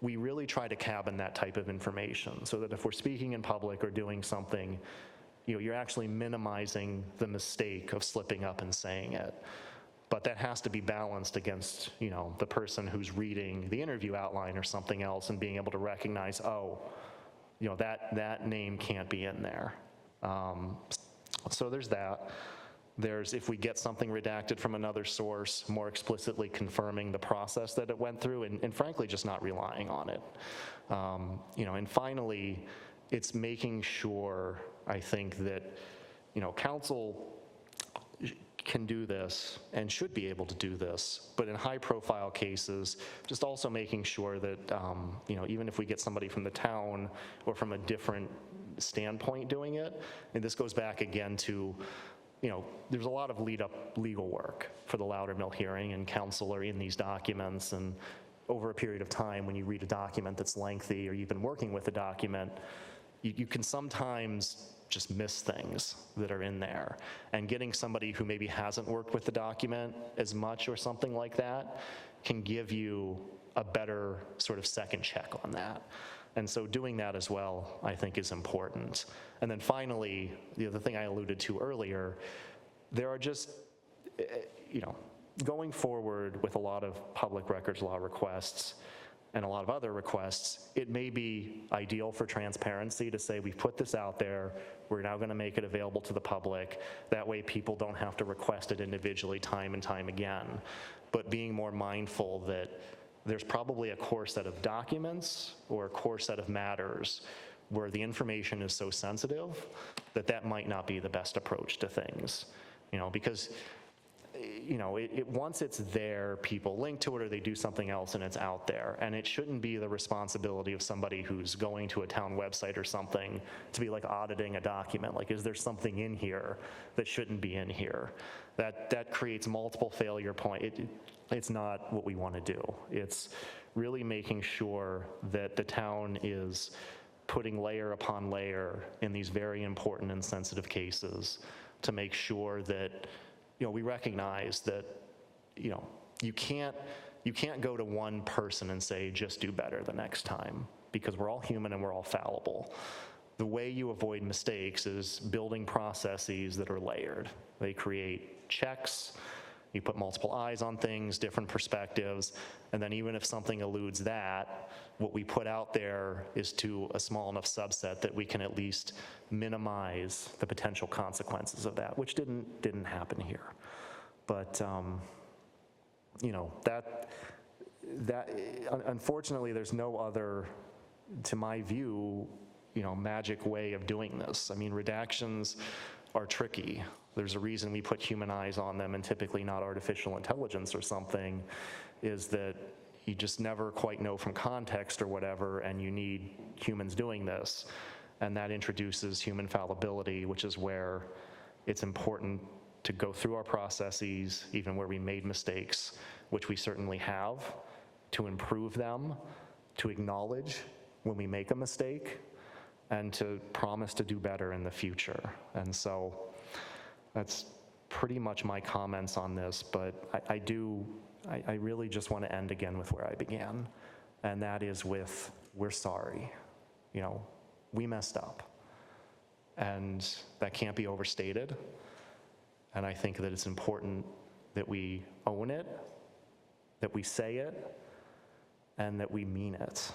N: we really try to cabin that type of information so that if we're speaking in public or doing something, you know, you're actually minimizing the mistake of slipping up and saying it. But that has to be balanced against, you know, the person who's reading the interview outline or something else and being able to recognize, oh, you know, that name can't be in there. So there's that. There's, if we get something redacted from another source, more explicitly confirming the process that it went through, and frankly, just not relying on it. You know, and finally, it's making sure, I think, that, you know, council can do this and should be able to do this, but in high-profile cases, just also making sure that, you know, even if we get somebody from the town or from a different standpoint doing it, and this goes back again to, you know, there's a lot of lead-up legal work for the Loudermill hearing, and counsel are in these documents, and over a period of time, when you read a document that's lengthy or you've been working with a document, you can sometimes just miss things that are in there. And getting somebody who maybe hasn't worked with the document as much or something like that can give you a better sort of second check on that. And so doing that as well, I think, is important. And then finally, the other thing I alluded to earlier, there are just, you know, going forward with a lot of public records law requests and a lot of other requests, it may be ideal for transparency to say, we've put this out there, we're now gonna make it available to the public. That way people don't have to request it individually time and time again. But being more mindful that there's probably a core set of documents or a core set of matters where the information is so sensitive that that might not be the best approach to things. You know, because, you know, once it's there, people link to it or they do something else and it's out there. And it shouldn't be the responsibility of somebody who's going to a town website or something to be like auditing a document. Like, is there something in here that shouldn't be in here? That creates multiple failure points. It's not what we want to do. It's really making sure that the town is putting layer upon layer in these very important and sensitive cases to make sure that, you know, we recognize that, you know, you can't go to one person and say, just do better the next time, because we're all human and we're all fallible. The way you avoid mistakes is building processes that are layered. They create checks, you put multiple eyes on things, different perspectives, and then even if something eludes that, what we put out there is to a small enough subset that we can at least minimize the potential consequences of that, which didn't happen here. But, you know, that unfortunately, there's no other, to my view, you know, magic way of doing this. I mean, redactions are tricky. There's a reason we put human eyes on them and typically not artificial intelligence or something, is that you just never quite know from context or whatever, and you need humans doing this. And that introduces human fallibility, which is where it's important to go through our processes, even where we made mistakes, which we certainly have, to improve them, to acknowledge when we make a mistake, and to promise to do better in the future. And so that's pretty much my comments on this, but I really just want to end again with where I began, and that is with, we're sorry. You know, we messed up, and that can't be overstated. And I think that it's important that we own it, that we say it, and that we mean it.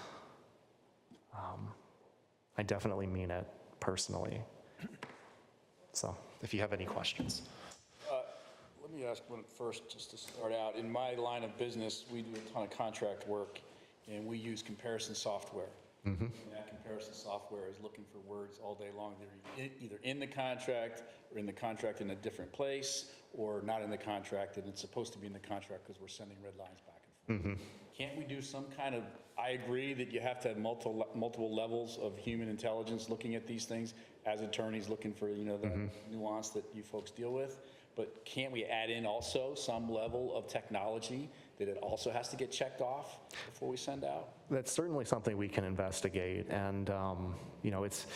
N: I definitely mean it personally. So if you have any questions.
A: Let me ask one first, just to start out. In my line of business, we do a ton of contract work, and we use comparison software. And that comparison software is looking for words all day long. They're either in the contract or in the contract in a different place, or not in the contract, and it's supposed to be in the contract because we're sending red lines back and forth. Can't we do some kind of, I agree that you have to have multiple levels of human intelligence looking at these things as attorneys looking for, you know, the nuance that you folks deal with, but can't we add in also some level of technology that it also has to get checked off before we send out?
N: That's certainly something we can investigate, and you know, it's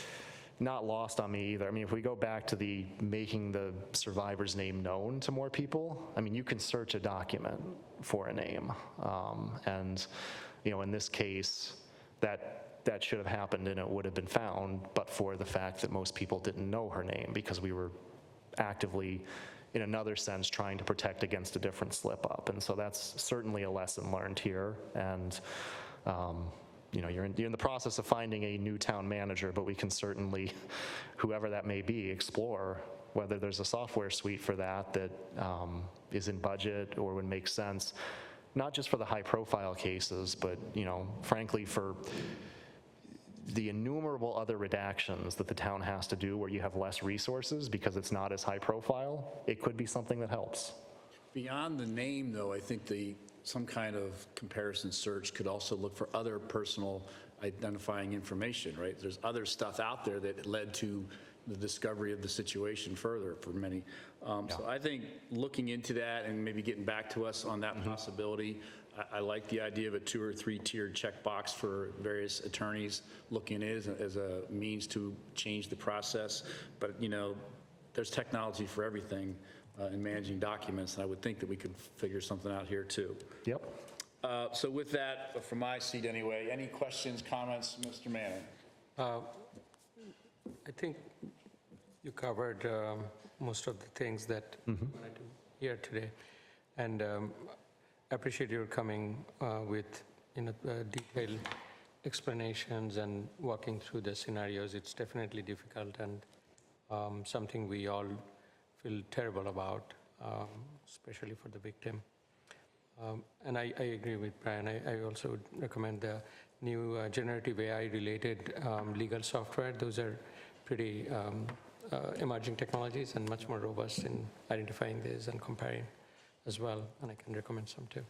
N: not lost on me either. I mean, if we go back to the making the survivor's name known to more people, I mean, you can search a document for a name, and you know, in this case, that should have happened and it would have been found, but for the fact that most people didn't know her name because we were actively, in another sense, trying to protect against a different slip up. And so that's certainly a lesson learned here. And you know, you're in the process of finding a new town manager, but we can certainly, whoever that may be, explore whether there's a software suite for that that is in budget or would make sense, not just for the high profile cases, but, you know, frankly, for the innumerable other redactions that the town has to do where you have less resources because it's not as high profile, it could be something that helps.
A: Beyond the name, though, I think some kind of comparison search could also look for other personal identifying information, right? There's other stuff out there that led to the discovery of the situation further for many. So I think looking into that and maybe getting back to us on that possibility, I like the idea of a 2 or 3 tiered checkbox for various attorneys looking at it as a means to change the process. But, you know, there's technology for everything in managing documents, and I would think that we could figure something out here too.
N: Yep.
A: So with that, from my seat anyway, any questions, comments, Mr. Manning?
G: I think you covered most of the things that I wanted to hear today, and I appreciate your coming with detailed explanations and walking through the scenarios. It's definitely difficult and something we all feel terrible about, especially for the victim. And I agree with Brian. I also would recommend the new generative AI-related legal software. Those are pretty emerging technologies and much more robust in identifying this and comparing as well, and I can recommend some too.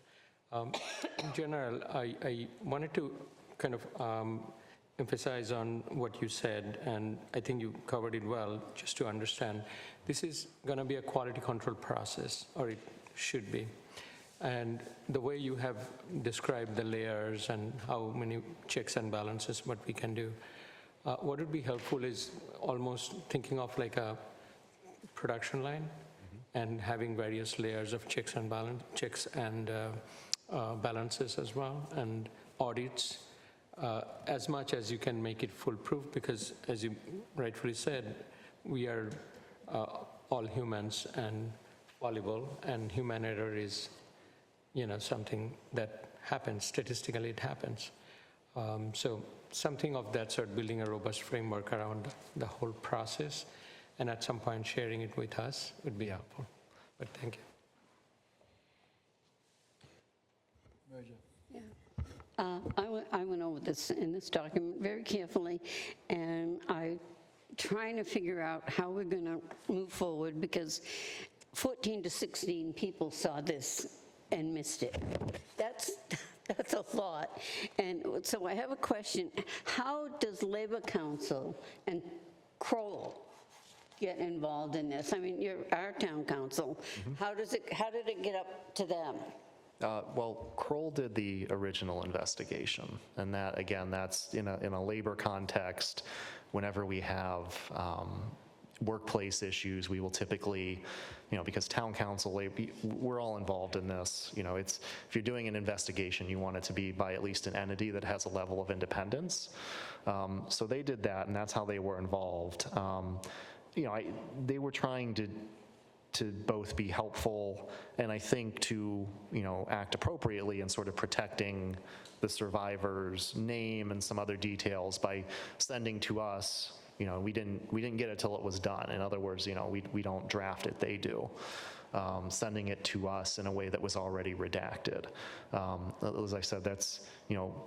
G: In general, I wanted to kind of emphasize on what you said, and I think you covered it well, just to understand. This is going to be a quality control process, or it should be. And the way you have described the layers and how many checks and balances, what we can do, what would be helpful is almost thinking of like a production line and having various layers of checks and balances as well, and audits, as much as you can make it foolproof, because as you rightfully said, we are all humans and fallible, and human error is, you know, something that happens, statistically it happens. So something of that sort, building a robust framework around the whole process, and at some point sharing it with us would be helpful. But thank you.
B: I went over this in this document very carefully, and I'm trying to figure out how we're going to move forward, because 14 to 16 people saw this and missed it. That's a lot. And so I have a question. How does Labor Council and Kroll get involved in this? I mean, you're our town council. How did it get up to them?
N: Well, Kroll did the original investigation, and that, again, that's in a labor context. Whenever we have workplace issues, we will typically, because town council, we're all involved in this. If you're doing an investigation, you want it to be by at least an entity that has a level of independence. So they did that, and that's how they were involved. They were trying to both be helpful and I think to, act appropriately in sort of protecting the survivor's name and some other details by sending to us. We didn't get it till it was done. In other words, we don't draft it, they do. Sending it to us in a way that was already redacted. As I said, that's,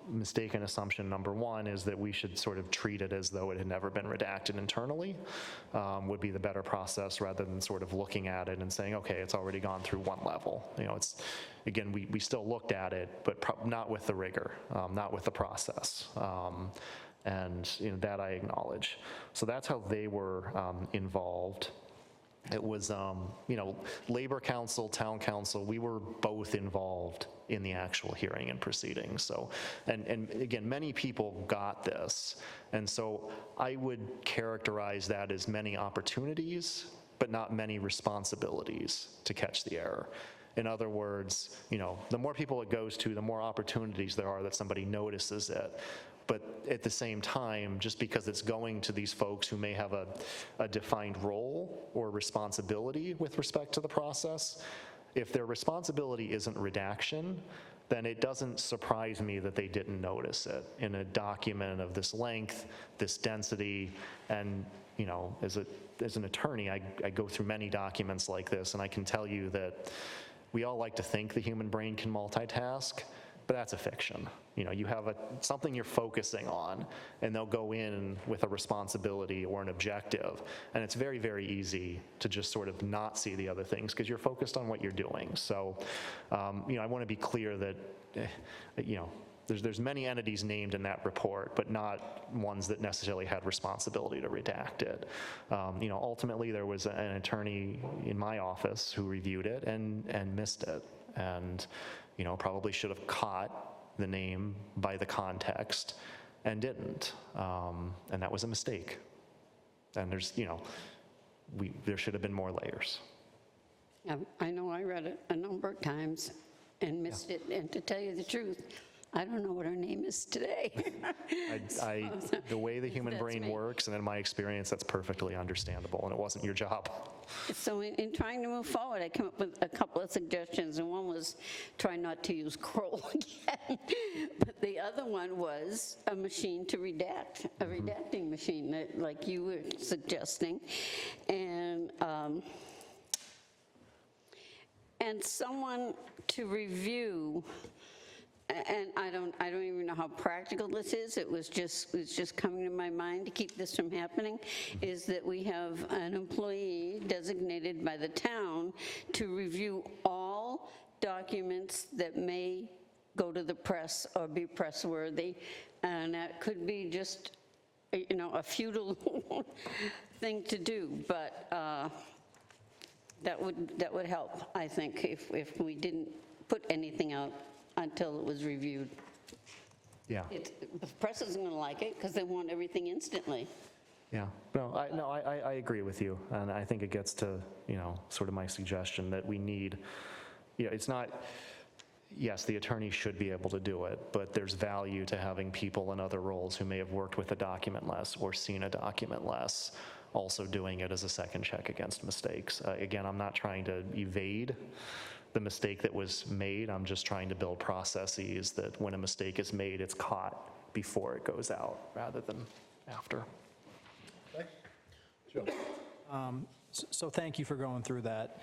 N: mistaken assumption number one is that we should sort of treat it as though it had never been redacted internally, would be the better process rather than sort of looking at it and saying, okay, it's already gone through one level. Again, we still looked at it, but not with the rigor, not with the process. And that I acknowledge. So that's how they were involved. It was, Labor Council, Town Council, we were both involved in the actual hearing and proceedings. So, and again, many people got this. And so I would characterize that as many opportunities, but not many responsibilities to catch the error. In other words, the more people it goes to, the more opportunities there are that somebody notices it. But at the same time, just because it's going to these folks who may have a defined role or responsibility with respect to the process, if their responsibility isn't redaction, then it doesn't surprise me that they didn't notice it in a document of this length, this density, and as an attorney, I go through many documents like this, and I can tell you that we all like to think the human brain can multitask, but that's a fiction. You have something you're focusing on, and they'll go in with a responsibility or an objective, and it's very, very easy to just sort of not see the other things because you're focused on what you're doing. So, I want to be clear that, there's many entities named in that report, but not ones that necessarily had responsibility to redact it. Ultimately, there was an attorney in my office who reviewed it and missed it, and probably should have caught the name by the context and didn't, and that was a mistake. And there's, there should have been more layers.
B: I know I read it a number of times and missed it, and to tell you the truth, I don't know what her name is today.
N: The way the human brain works, and in my experience, that's perfectly understandable, and it wasn't your job.
B: So in trying to move forward, I came up with a couple of suggestions, and one was try not to use Kroll again. But the other one was a machine to redact, a redacting machine, that, like you were suggesting. And someone to review. And I don't even know how practical this is. It's just coming to my mind to keep this from happening, is that we have an employee designated by the town to review all documents that may go to the press or be press-worthy. And that could be just, a futile thing to do, but that would help, I think, if we didn't put anything out until it was reviewed.
N: Yeah.
B: The press isn't going to like it because they want everything instantly.
N: Yeah. I agree with you, and I think it gets to, sort of my suggestion that we need, it's not, yes, the attorney should be able to do it, but there's value to having people in other roles who may have worked with a document less or seen a document less, also doing it as a second check against mistakes. Again, I'm not trying to evade the mistake that was made. I'm just trying to build processes that when a mistake is made, it's caught before it goes out rather than after.
K: So thank you for going through that.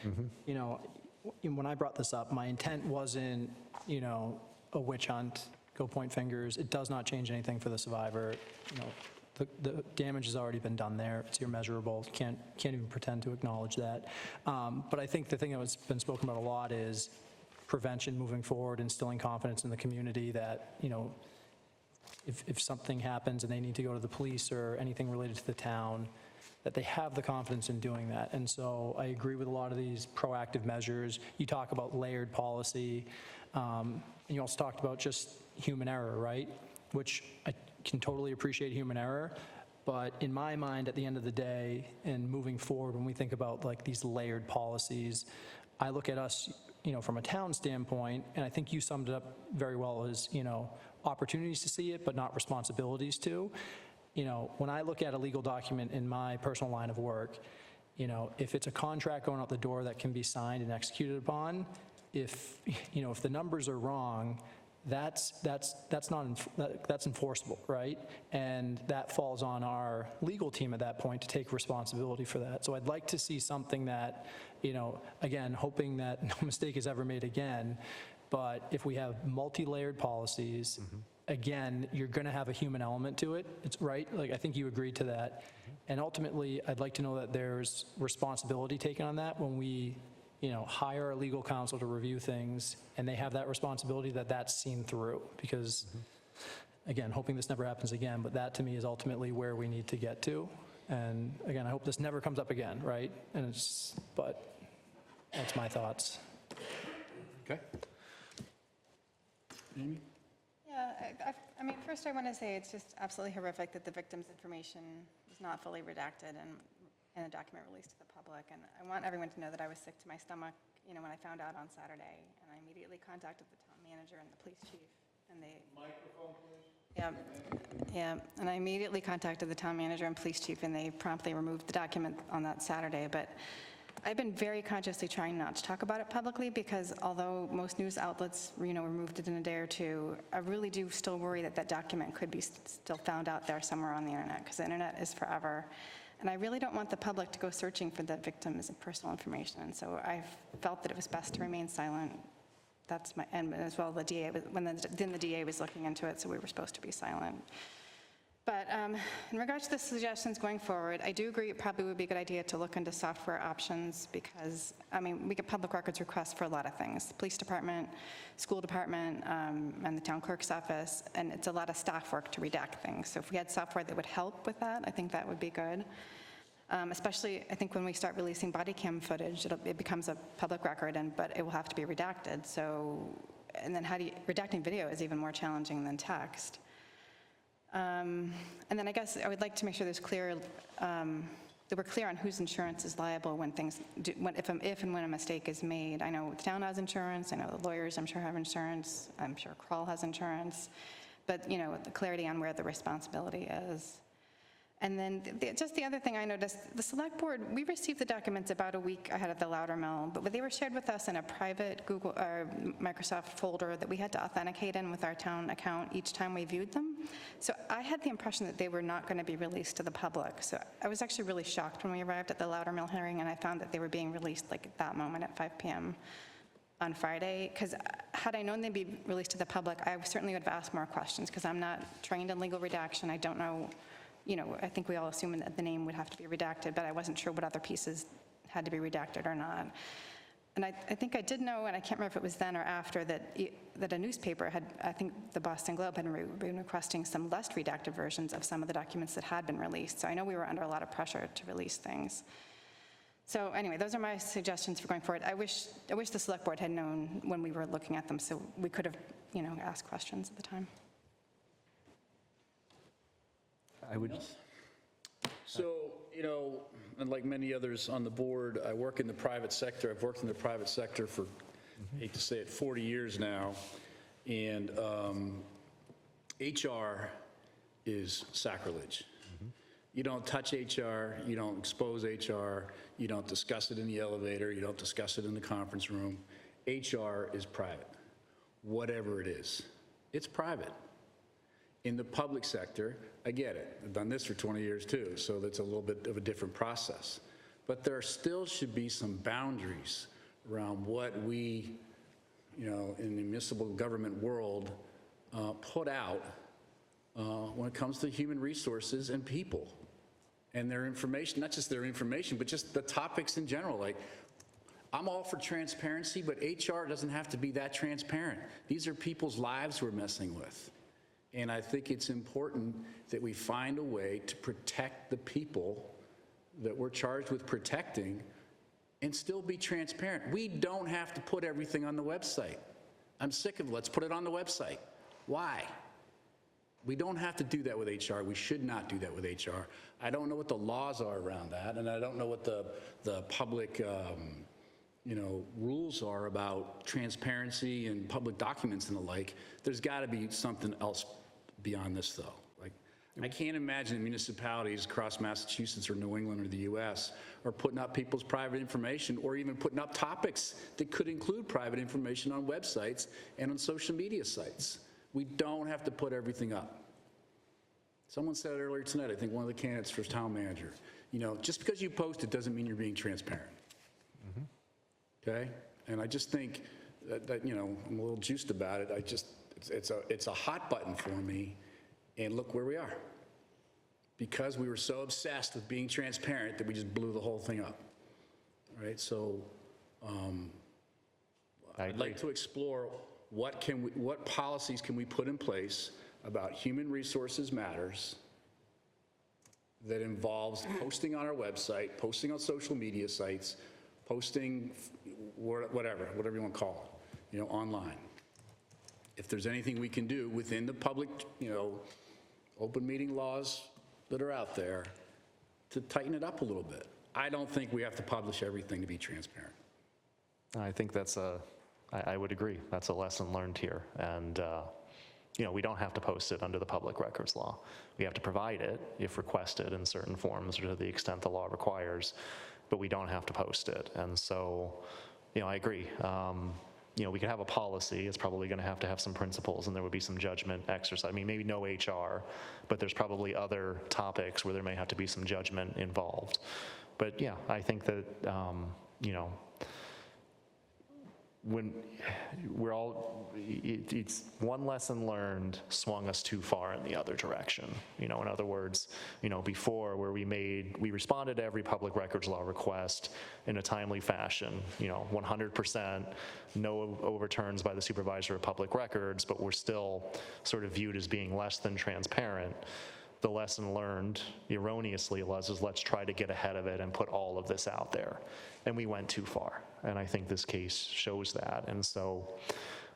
K: When I brought this up, my intent wasn't, a witch hunt, go point fingers. It does not change anything for the survivor. The damage has already been done there. It's immeasurable. Can't even pretend to acknowledge that. But I think the thing that has been spoken about a lot is prevention moving forward, instilling confidence in the community that, if something happens and they need to go to the police or anything related to the town, that they have the confidence in doing that. And so I agree with a lot of these proactive measures. You talk about layered policy, and you also talked about just human error, right? Which I can totally appreciate human error, but in my mind, at the end of the day, and moving forward, when we think about like these layered policies, I look at us, from a town standpoint, and I think you summed it up very well as, opportunities to see it, but not responsibilities to. When I look at a legal document in my personal line of work, if it's a contract going out the door that can be signed and executed upon, if the numbers are wrong, that's enforceable, right? And that falls on our legal team at that point to take responsibility for that. So I'd like to see something that, again, hoping that no mistake is ever made again, but if we have multi-layered policies, again, you're going to have a human element to it. It's right. Like, I think you agreed to that. And ultimately, I'd like to know that there's responsibility taken on that when we, hire a legal counsel to review things, and they have that responsibility, that's seen through. Because, again, hoping this never happens again, but that to me is ultimately where we need to get to. And again, I hope this never comes up again, right? But that's my thoughts.
A: Okay. Amy?
H: Yeah, first I want to say it's just absolutely horrific that the victim's information was not fully redacted and a document released to the public. And I want everyone to know that I was sick to my stomach, when I found out on Saturday. And I immediately contacted the town manager and the police chief. And they... Microphone, please. Yeah. And I immediately contacted the town manager and police chief, and they promptly removed the document on that Saturday. But I've been very consciously trying not to talk about it publicly, because although most news outlets, removed it in a day or two, I really do still worry that document could be still found out there somewhere on the internet, because the internet is forever. And I really don't want the public to go searching for the victim's personal information. And so I felt that it was best to remain silent. That's my, and as well the DA, then the DA was looking into it, so we were supposed to be silent. But in regards to the suggestions going forward, I do agree it probably would be a good idea to look into software options, because, we get public records requests for a lot of things. The police department, school department, and the town clerk's office, and it's a lot of staff work to redact things. So if we had software that would help with that, I think that would be good. Especially, I think when we start releasing body cam footage, it becomes a public record, but it will have to be redacted. So, and then redacting video is even more challenging than text. And then I guess I would like to make sure there's that we're clear on whose insurance is liable when if and when a mistake is made. I know the town has insurance, I know the lawyers, I'm sure, have insurance, I'm sure Kroll has insurance, but the clarity on where the responsibility is. And then just the other thing I noticed, the select board, we received the documents about a week ahead of the Loudermill, but they were shared with us in a private Google or Microsoft folder that we had to authenticate in with our town account each time we viewed them. So I had the impression that they were not going to be released to the public. So I was actually really shocked when we arrived at the Loudermill hearing and I found that they were being released like at that moment at 5 p.m. on Friday, because had I known they'd be released to the public, I certainly would have asked more questions, because I'm not trained in legal redaction. I don't know. I think we all assume that the name would have to be redacted, but I wasn't sure what other pieces had to be redacted or not. And I think I did know, and I can't remember if it was then or after, that a newspaper had, I think the Boston Globe had been requesting some less redacted versions of some of the documents that had been released. So I know we were under a lot of pressure to release things. So anyway, those are my suggestions for going forward. I wish the select board had known when we were looking at them, so we could have, asked questions at the time.
A: I would. So, and like many others on the board, I work in the private sector. I've worked in the private sector for, I hate to say it, 40 years now. And HR is sacrilege. You don't touch HR, you don't expose HR, you don't discuss it in the elevator, you don't discuss it in the conference room. HR is private, whatever it is. It's private. In the public sector, I get it. I've done this for 20 years too, so that's a little bit of a different process. But there still should be some boundaries around what we, in the municipal government world, put out when it comes to human resources and people and their information, not just their information, but just the topics in general. Like, I'm all for transparency, but HR doesn't have to be that transparent. These are people's lives we're messing with. And I think it's important that we find a way to protect the people that we're charged with protecting and still be transparent. We don't have to put everything on the website. I'm sick of it. Let's put it on the website. Why? We don't have to do that with HR. We should not do that with HR. I don't know what the laws are around that, and I don't know what the public rules are about transparency and public documents and the like. There's got to be something else beyond this, though. Like, I can't imagine municipalities across Massachusetts or New England or the U.S. are putting up people's private information or even putting up topics that could include private information on websites and on social media sites. We don't have to put everything up. Someone said it earlier tonight, I think one of the candidates for town manager, just because you post it doesn't mean you're being transparent. Okay? And I just think that I'm a little juiced about it. It's a hot button for me, and look where we are. Because we were so obsessed with being transparent that we just blew the whole thing up. All right, so I'd like to explore what policies can we put in place about human resources matters that involves posting on our website, posting on social media sites, posting whatever you want to call it, online. If there's anything we can do within the public, open meeting laws that are out there to tighten it up a little bit. I don't think we have to publish everything to be transparent.
N: I think I would agree. That's a lesson learned here. And, we don't have to post it under the public records law. We have to provide it if requested in certain forms or to the extent the law requires, but we don't have to post it. And so, I agree. We could have a policy. It's probably going to have some principles, and there would be some judgment exercise. I mean, maybe no HR, but there's probably other topics where there may have to be some judgment involved. But yeah, I think that, when it's one lesson learned swung us too far in the other direction. In other words, before where we responded to every public records law request in a timely fashion, 100%, no overturns by the supervisor of public records, but we're still sort of viewed as being less than transparent. The lesson learned erroneously was, let's try to get ahead of it and put all of this out there. And we went too far. And I think this case shows that. And so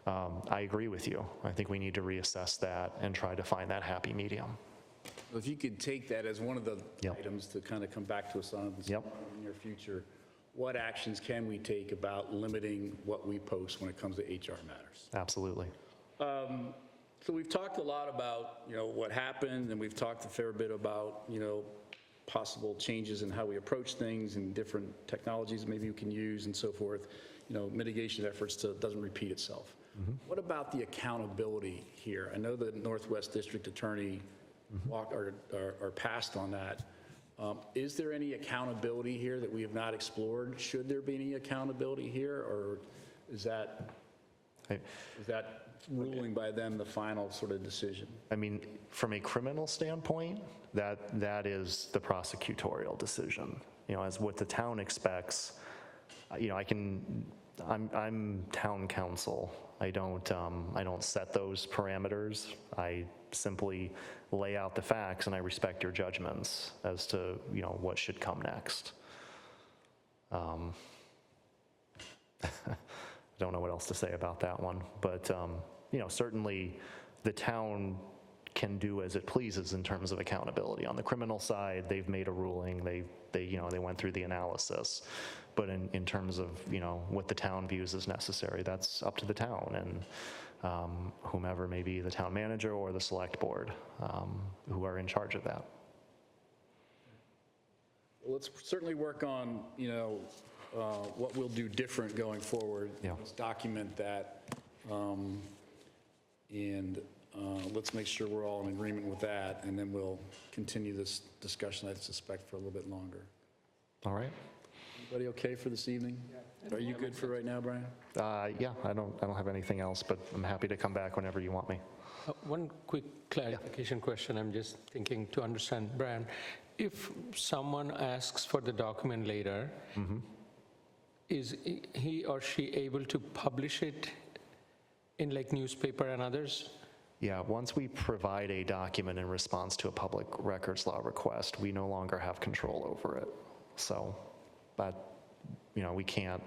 N: I agree with you. I think we need to reassess that and try to find that happy medium.
A: If you could take that as one of the items to kind of come back to us on in the near future, what actions can we take about limiting what we post when it comes to HR matters?
N: Absolutely.
A: So we've talked a lot about, what happened, and we've talked a fair bit about, possible changes in how we approach things and different technologies maybe we can use and so forth, mitigation efforts doesn't repeat itself. What about the accountability here? I know the Northwest District Attorney passed on that. Is there any accountability here that we have not explored? Should there be any accountability here, or is that ruling by them the final sort of decision? I mean,
N: from a criminal standpoint, that is the prosecutorial decision. As what the town expects, I'm town council. I don't set those parameters. I simply lay out the facts, and I respect your judgments as to, what should come next. Don't know what else to say about that one, but certainly the town can do as it pleases in terms of accountability. On the criminal side, they've made a ruling. They went through the analysis, but in terms of what the town views as necessary, that's up to the town and whomever may be the town manager or the select board who are in charge of that.
A: Well, let's certainly work on what we'll do different going forward. Let's document that, and let's make sure we're all in agreement with that, and then we'll continue this discussion, I suspect, for a little bit longer.
N: All right.
A: Everybody okay for this evening? Are you good for right now, Brian?
N: Yeah, I don't have anything else, but I'm happy to come back whenever you want me.
G: One quick clarification question. I'm just thinking to understand, Brian. If someone asks for the document later, is he or she able to publish it in like newspaper and others?
N: Yeah, once we provide a document in response to a public records law request, we no longer have control over it. So, but, we can't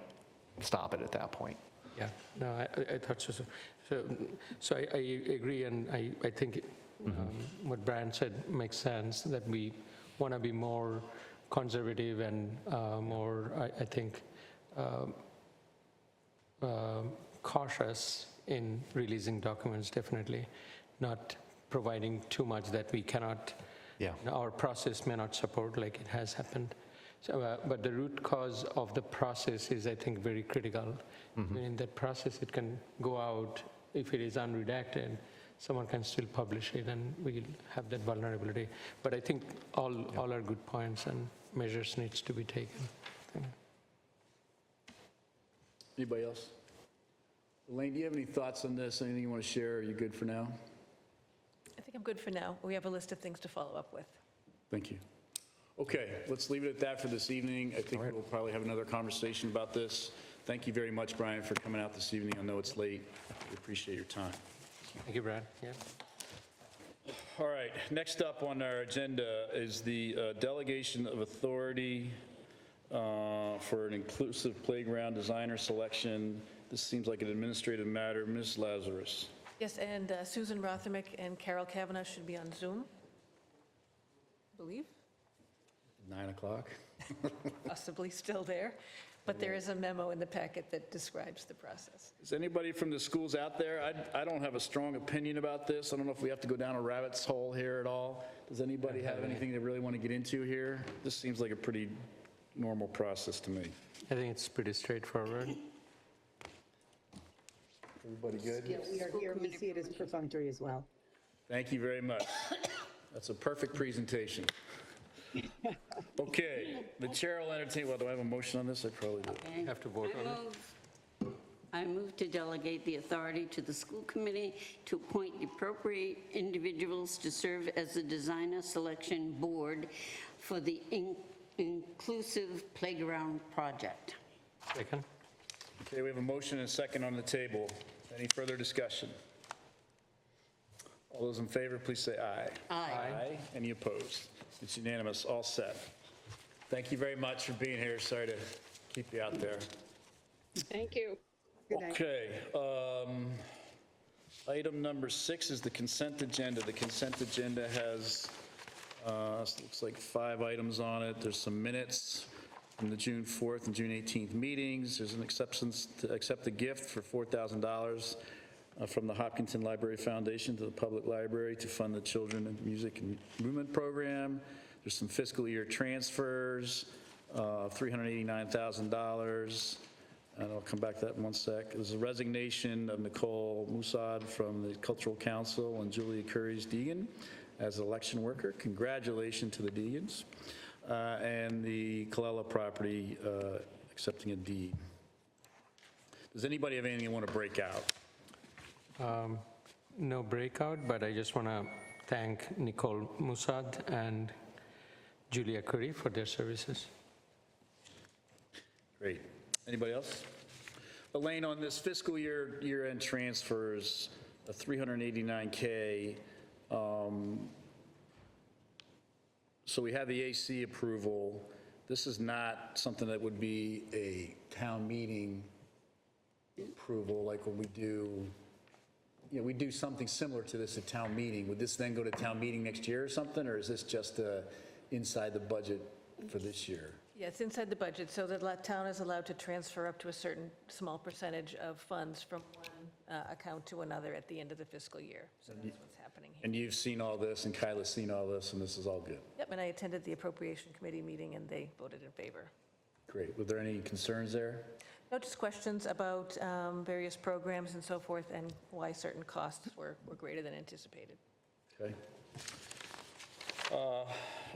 N: stop it at that point.
G: Yeah, no, I thought so. So I agree, and I think what Brian said makes sense, that we want to be more conservative and more, I think, cautious in releasing documents, definitely, not providing too much that we cannot,
N: Yeah.
G: our process may not support, like it has happened. So, but the root cause of the process is, I think, very critical. In that process, it can go out, if it is unredacted, someone can still publish it, and we'll have that vulnerability. But I think all are good points, and measures needs to be taken.
A: Anybody else? Elaine, do you have any thoughts on this? Anything you want to share? Are you good for now?
M: I think I'm good for now. We have a list of things to follow up with.
A: Thank you. Okay, let's leave it at that for this evening. I think we'll probably have another conversation about this. Thank you very much, Brian, for coming out this evening. I know it's late. We appreciate your time.
G: Thank you, Brad. Yeah.
A: All right, next up on our agenda is the delegation of authority for an inclusive playground designer selection. This seems like an administrative matter. Ms. Lazarus.
M: Yes, and Susan Rothermick and Carol Kavanagh should be on Zoom, I believe,
A: 9 o'clock.
M: possibly still there. But there is a memo in the packet that describes the process.
A: Is anybody from the schools out there? I don't have a strong opinion about this. I don't know if we have to go down a rabbit's hole here at all. Does anybody have anything they really want to get into here? This seems like a pretty normal process to me.
G: I think it's pretty straightforward.
A: Everybody good?
O: Yeah, we are here. We see it as perfunctory as well.
A: Thank you very much. That's a perfect presentation. Okay, the chair will entertain, well, do I have a motion on this? I probably do.
B: Okay.
G: Have to vote on it.
B: I move to delegate the authority to the school committee to appoint the appropriate individuals to serve as the designer selection board for the inclusive playground project.
G: Second?
A: Okay, we have a motion and a second on the table. Any further discussion? All those in favor, please say aye.
B: Aye.
A: Any opposed? It's unanimous, all set. Thank you very much for being here. Sorry to keep you out there.
O: Thank you. Good night.
A: Okay, item number 6 is the consent agenda. The consent agenda has, looks like 5 items on it. There's some minutes from the June 4th and June 18th meetings. There's an acceptance to accept a gift for $4,000 from the Hopkinton Library Foundation to the Public Library to fund the Children in Music and Movement Program. There's some fiscal year transfers, $389,000. And I'll come back to that in one sec. There's a resignation of Nicole Musad from the Cultural Council and Julia Curry's Deegan as an election worker. Congratulations to the Deegans. And the Colella property accepting a deed. Does anybody have anything they want to break out?
G: No breakout, but I just want to thank Nicole Musad and Julia Curry for their services.
A: Great. Anybody else? Elaine, on this fiscal year-end transfers, of $389K, so we have the AC approval. This is not something that would be a town meeting approval like when we do, we do something similar to this at town meeting. Would this then go to town meeting next year or something, or is this just inside the budget for this year?
M: Yeah, it's inside the budget, so the town is allowed to transfer up to a certain small percentage of funds from one account to another at the end of the fiscal year. So that's what's happening here.
A: And you've seen all this, and Kyla's seen all this, and this is all good?
M: Yep, and I attended the Appropriation Committee meeting, and they voted in favor.
A: Great. Were there any concerns there?
M: No, just questions about various programs and so forth, and why certain costs were greater than anticipated.
A: Okay.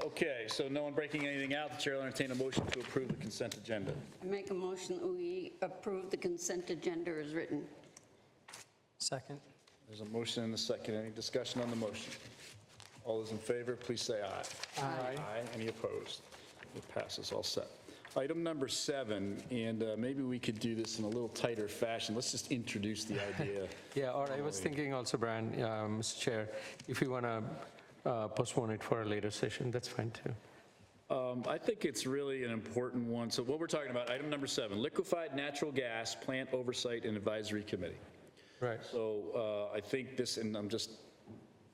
A: Okay, so no one breaking anything out, the chair will entertain a motion to approve the consent agenda.
B: I make a motion that we approve the consent agenda as written.
K: Second.
A: There's a motion and a second. Any discussion on the motion? All those in favor, please say aye.
B: Aye.
A: Aye. Any opposed? It passes, all set. Item number 7, and maybe we could do this in a little tighter fashion. Let's just introduce the idea.
G: Yeah, or I was thinking also, Brian, Mr. Chair, if you want to postpone it for a later session, that's fine too.
A: I think it's really an important one. So what we're talking about, item number 7, liquefied natural gas plant oversight and advisory committee.
G: Right.
A: So I think this, and I'm just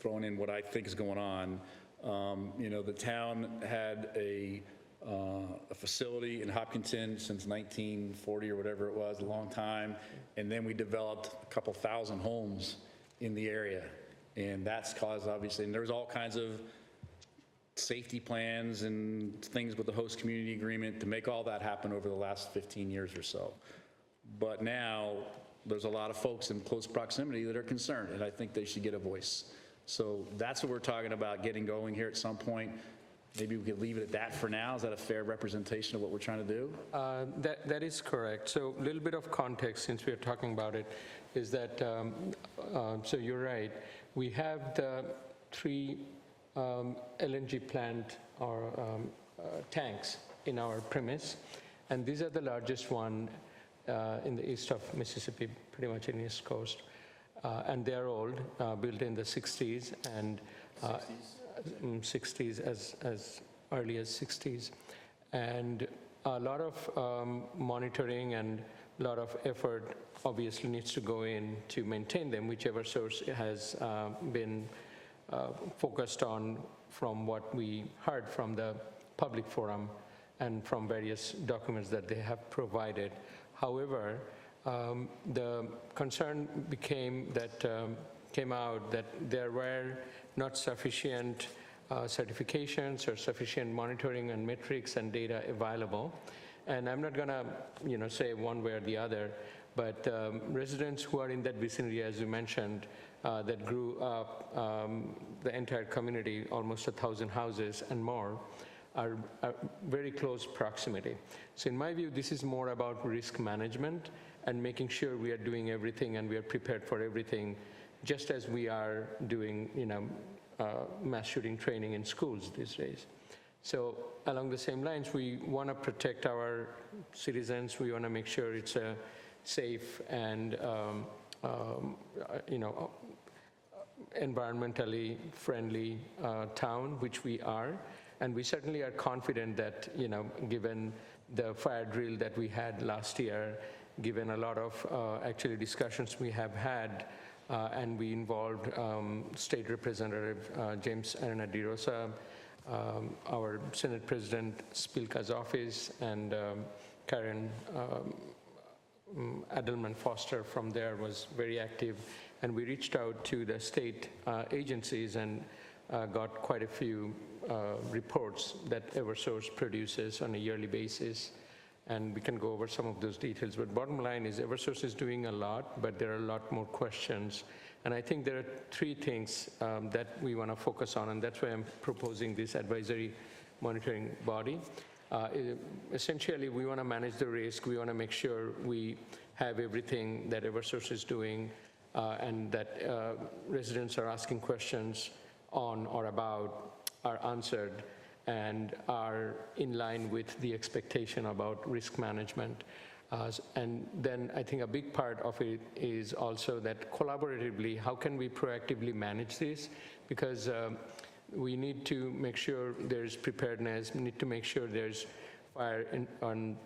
A: throwing in what I think is going on. The town had a facility in Hopkinton since 1940 or whatever it was, a long time. And then we developed a couple thousand homes in the area. And that's caused, obviously, and there's all kinds of safety plans and things with the host community agreement to make all that happen over the last 15 years or so. But now there's a lot of folks in close proximity that are concerned, and I think they should get a voice. So that's what we're talking about, getting going here at some point. Maybe we could leave it at that for now. Is that a fair representation of what we're trying to do?
G: That is correct. So a little bit of context, since we are talking about it, is that, so you're right. We have the 3 LNG plant or tanks in our premise, and these are the largest one in the east of Mississippi, pretty much in the East Coast. And they're old, built in the 60s and 60s, as early as 60s. And a lot of monitoring and a lot of effort obviously needs to go in to maintain them, whichever source has been focused on from what we heard from the public forum and from various documents that they have provided. However, the concern came out that there were not sufficient certifications or sufficient monitoring and metrics and data available. And I'm not going to, say one way or the other, but residents who are in that vicinity, as you mentioned, that grew up, the entire community, almost 1,000 houses and more, are very close proximity. So in my view, this is more about risk management and making sure we are doing everything and we are prepared for everything, just as we are doing, mass shooting training in schools these days. So along the same lines, we want to protect our citizens. We want to make sure it's a safe and, environmentally friendly town, which we are. And we certainly are confident that, given the fire drill that we had last year, given a lot of actually discussions we have had, and we involved State Representative James Arena DeRosa, our Senate President Spilka's office, and Karen Adelman Foster from there was very active. And we reached out to the state agencies and got quite a few reports that Eversource produces on a yearly basis. And we can go over some of those details. But bottom line is Eversource is doing a lot, but there are a lot more questions. And I think there are 3 things that we want to focus on, and that's why I'm proposing this advisory monitoring body. Essentially, we want to manage the risk. We want to make sure we have everything that Eversource is doing and that residents are asking questions on or about are answered and are in line with the expectation about risk management. And then I think a big part of it is also that collaboratively, how can we proactively manage this? Because we need to make sure there's preparedness, we need to make sure there's fire on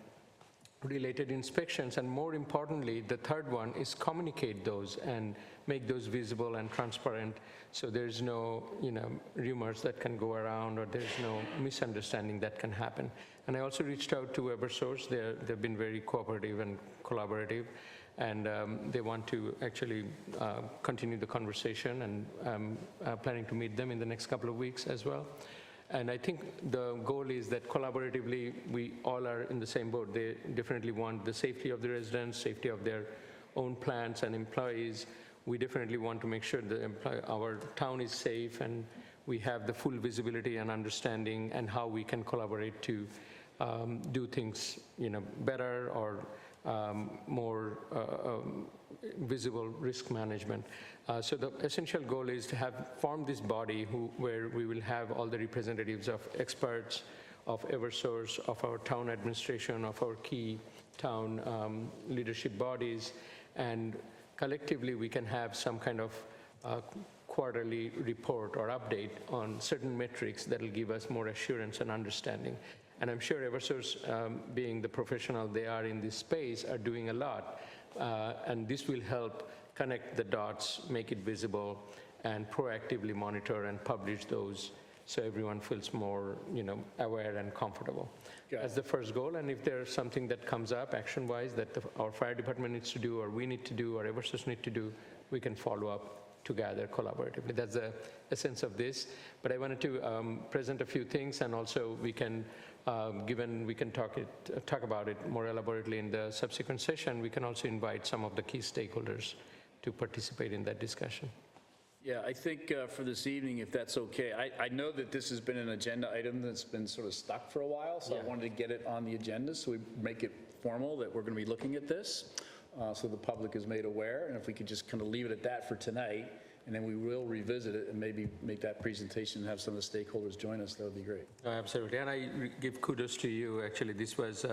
G: related inspections, and more importantly, the third one is communicate those and make those visible and transparent, so there's no, rumors that can go around, or there's no misunderstanding that can happen. And I also reached out to Eversource. They've been very cooperative and collaborative, and they want to actually continue the conversation, and I'm planning to meet them in the next couple of weeks as well. And I think the goal is that collaboratively, we all are in the same boat. They definitely want the safety of the residents, safety of their own plants and employees. We definitely want to make sure that our town is safe, and we have the full visibility and understanding and how we can collaborate to do things, better or more visible risk management. So the essential goal is to have formed this body where we will have all the representatives of experts, of Eversource, of our town administration, of our key town leadership bodies, and collectively we can have some kind of quarterly report or update on certain metrics that will give us more assurance and understanding. And I'm sure Eversource, being the professional they are in this space, are doing a lot. And this will help connect the dots, make it visible, and proactively monitor and publish those so everyone feels more, aware and comfortable. That's the first goal. And if there's something that comes up action-wise that our fire department needs to do, or we need to do, or Eversource need to do, we can follow up together collaboratively. That's the essence of this. But I wanted to present a few things, and also we can, given we can talk about it more elaborately in the subsequent session, we can also invite some of the key stakeholders to participate in that discussion.
A: Yeah, I think for this evening, if that's okay, I know that this has been an agenda item that's been sort of stuck for a while, so I wanted to get it on the agenda so we make it formal that we're going to be looking at this, so the public is made aware, and if we could just kind of leave it at that for tonight, and then we will revisit it and maybe make that presentation and have some of the stakeholders join us, that would be great.
G: Absolutely, and I give kudos to you. Actually, this was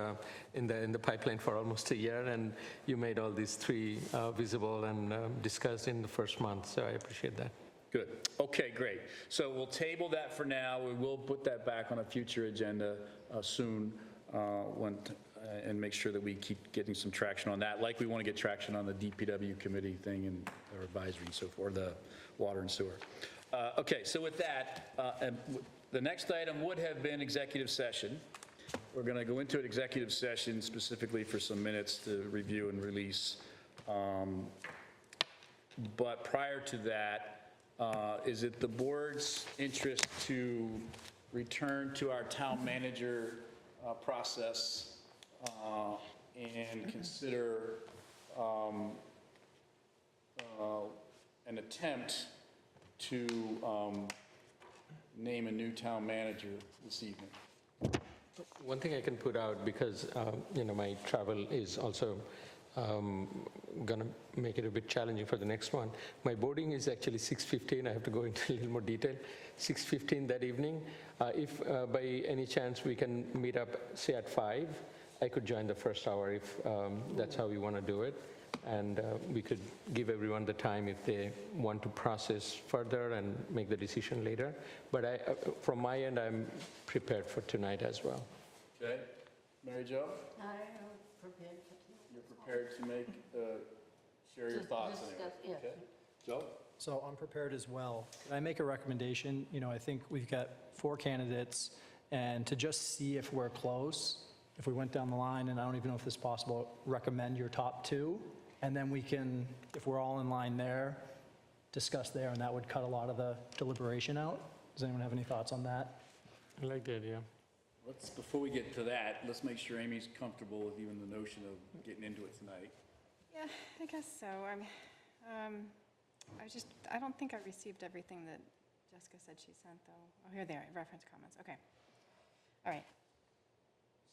G: in the pipeline for almost a year, and you made all these three visible and discussed in the first month, so I appreciate that.
A: Good. Okay, great. So we'll table that for now. We will put that back on a future agenda soon and make sure that we keep getting some traction on that, like we want to get traction on the DPW committee thing and our advisory and so forth, the water and sewer. Okay, so with that, the next item would have been executive session. We're going to go into an executive session specifically for some minutes to review and release. But prior to that, is it the board's interest to return to our town manager process and consider an attempt to name a new town manager this evening?
G: One thing I can put out, because my travel is also going to make it a bit challenging for the next one. My boarding is actually 6:15. I have to go into a little more detail. 6:15 that evening. If by any chance we can meet up, say at 5, I could join the first hour if that's how we want to do it. And we could give everyone the time if they want to process further and make the decision later. But from my end, I'm prepared for tonight as well.
A: Okay. Mary Jo?
B: I am prepared for tonight.
A: You're prepared to make, share your thoughts anyway?
B: Yes.
A: Okay. Joe?
K: So I'm prepared as well. Can I make a recommendation? I think we've got 4 candidates, and to just see if we're close, if we went down the line, and I don't even know if this is possible, recommend your top 2, and then we can, if we're all in line there, discuss there, and that would cut a lot of the deliberation out. Does anyone have any thoughts on that?
G: I like the idea.
A: Before we get to that, let's make sure Amy's comfortable with even the notion of getting into it tonight.
H: Yeah, I guess so. I don't think I received everything that Jessica said she sent, though. Oh, here they are, reference comments. Okay. All right.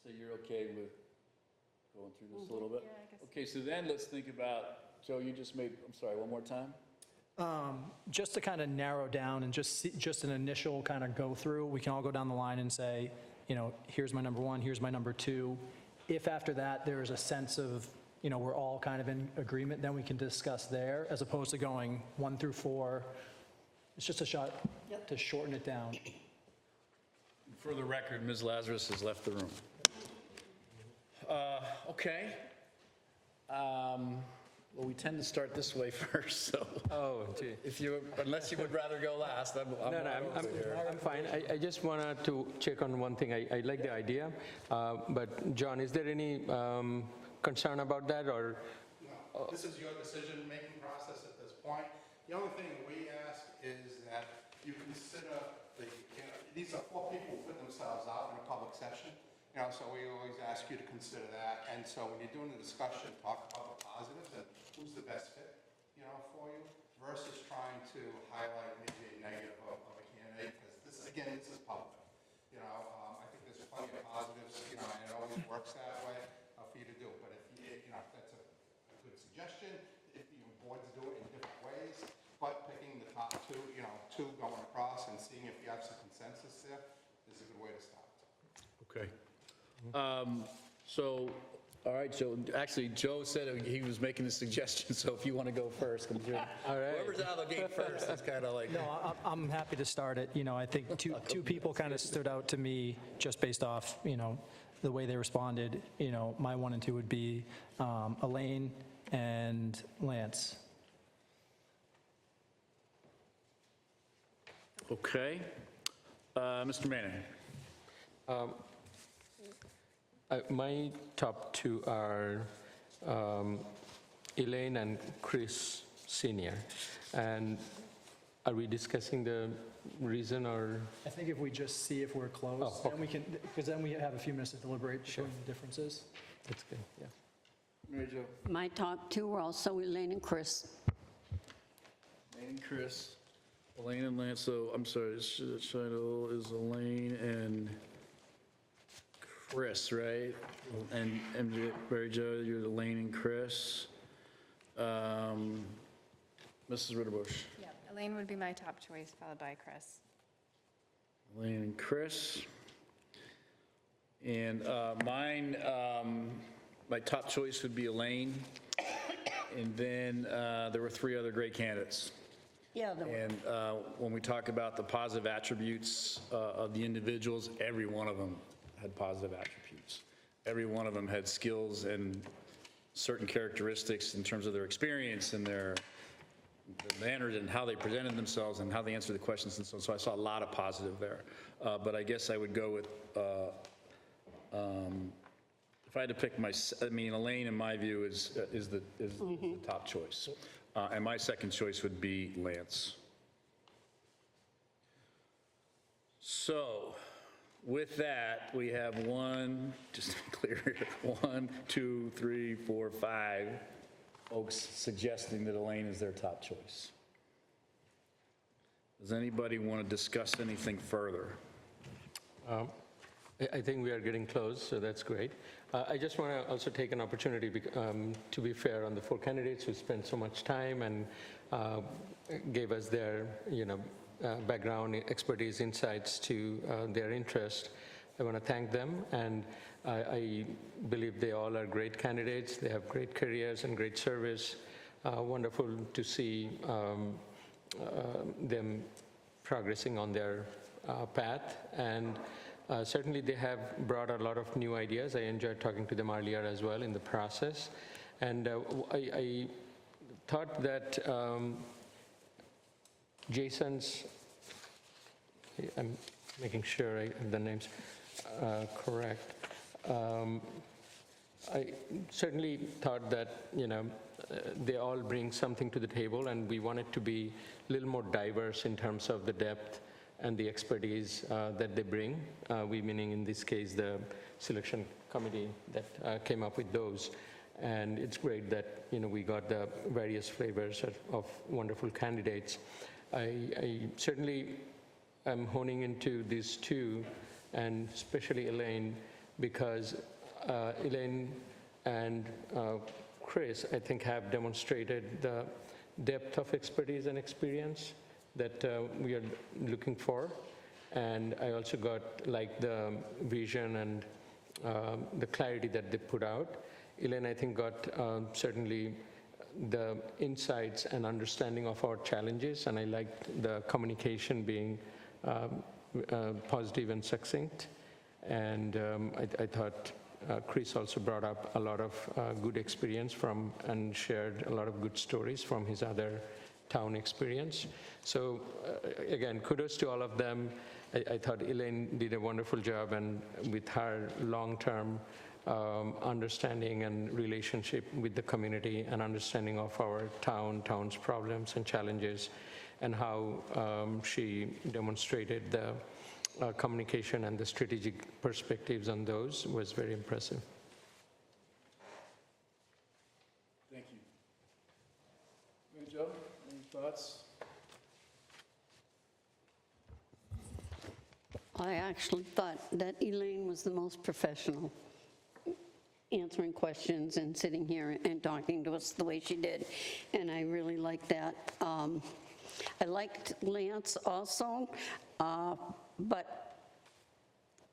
A: So you're okay with going through this a little bit?
H: Yeah, I guess.
A: Okay, so then let's think about, Joe, you just made, I'm sorry, one more time?
K: Just to kind of narrow down and just an initial kind of go through, we can all go down the line and say, here's my number 1, here's my number 2. If after that there is a sense of, we're all kind of in agreement, then we can discuss there, as opposed to going 1 through 4. It's just a shot to shorten it down.
A: For the record, Ms. Lazarus has left the room. Okay. Well, we tend to start this way first, so.
G: Oh, gee.
A: Unless you would rather go last, I'm
G: I'm fine. I just wanted to check on one thing. I like the idea, but John, is there any concern about that, or?
C: No, this is your decision-making process at this point. The only thing we ask is that you consider, these are 4 people who put themselves out in a public session, so we always ask you to consider that. And so when you're doing the discussion, talk about the positives and who's the best fit, for you, versus trying to highlight maybe a negative of a candidate, because this is public. I think there's plenty of positives, and it always works that way for you to do. But if that's a good suggestion. If boards do it in different ways, but picking the top 2, 2 going across and seeing if you have some consensus there is a good way to start.
A: Okay. So All right, Joe. Actually, Joe said he was making the suggestion, so if you want to go first, all right. Whoever's out of the gate first is kind of like.
K: No, I'm happy to start it. You know, I think two people kind of stood out to me just based off, you know, the way they responded. You know, my 1 and 2 would be Elaine and Lance.
A: Okay. Mr. Manning.
G: My top two are Elaine and Chris Senior. And are we discussing the reason or?
K: I think if we just see if we're close,
G: Oh,
K: then we can, because then we have a few minutes to deliberate between the differences.
G: That's good, yeah.
A: Mary Jo.
B: My top two were also Elaine and Chris.
A: Elaine and Chris. Elaine and Lance, so I'm sorry, the title is Elaine and Chris, right? And MJ, Mary Jo, you're Elaine and Chris. Mrs. Ritterbusch.
H: Yeah, Elaine would be my top choice, followed by Chris.
A: Elaine and Chris. And mine, my top choice would be Elaine. And then there were 3 other great candidates.
B: Yeah,
A: And when we talk about the positive attributes of the individuals, every one of them had positive attributes. Every one of them had skills and certain characteristics in terms of their experience and their manners and how they presented themselves and how they answered the questions and so I saw a lot of positive there. But I guess I would go with, if I had to pick Elaine, in my view, is the top choice. And my second choice would be Lance. So, with that, we have just to be clear here, 1, 2, 3, 4, 5 folks suggesting that Elaine is their top choice. Does anybody want to discuss anything further?
G: I think we are getting close, so that's great. I just want to also take an opportunity to be fair on the 4 candidates who spent so much time and gave us their, background, expertise, insights to their interest. I want to thank them, and I believe they all are great candidates. They have great careers and great service. Wonderful to see them progressing on their path, and certainly they have brought a lot of new ideas. I enjoyed talking to them earlier as well in the process. And I thought that Jason's, I'm making sure I have the names correct. I certainly thought that, they all bring something to the table, and we want it to be a little more diverse in terms of the depth and the expertise that they bring, we meaning in this case the selection committee that came up with those. And it's great that we got the various flavors of wonderful candidates. I certainly am honing into these 2, and especially Elaine, because Elaine and Chris, I think, have demonstrated the depth of expertise and experience that we are looking for. And I also got the vision and the clarity that they put out. Elaine, I think, got certainly the insights and understanding of our challenges, and I liked the communication being positive and succinct. And I thought Chris also brought up a lot of good experience and shared a lot of good stories from his other town experience. So again, kudos to all of them. I thought Elaine did a wonderful job, and with her long-term understanding and relationship with the community and understanding of our town's problems and challenges, and how she demonstrated the communication and the strategic perspectives on those was very impressive.
A: Thank you. Mary Jo, any thoughts?
B: I actually thought that Elaine was the most professional, answering questions and sitting here and talking to us the way she did, and I really liked that. I liked Lance also, but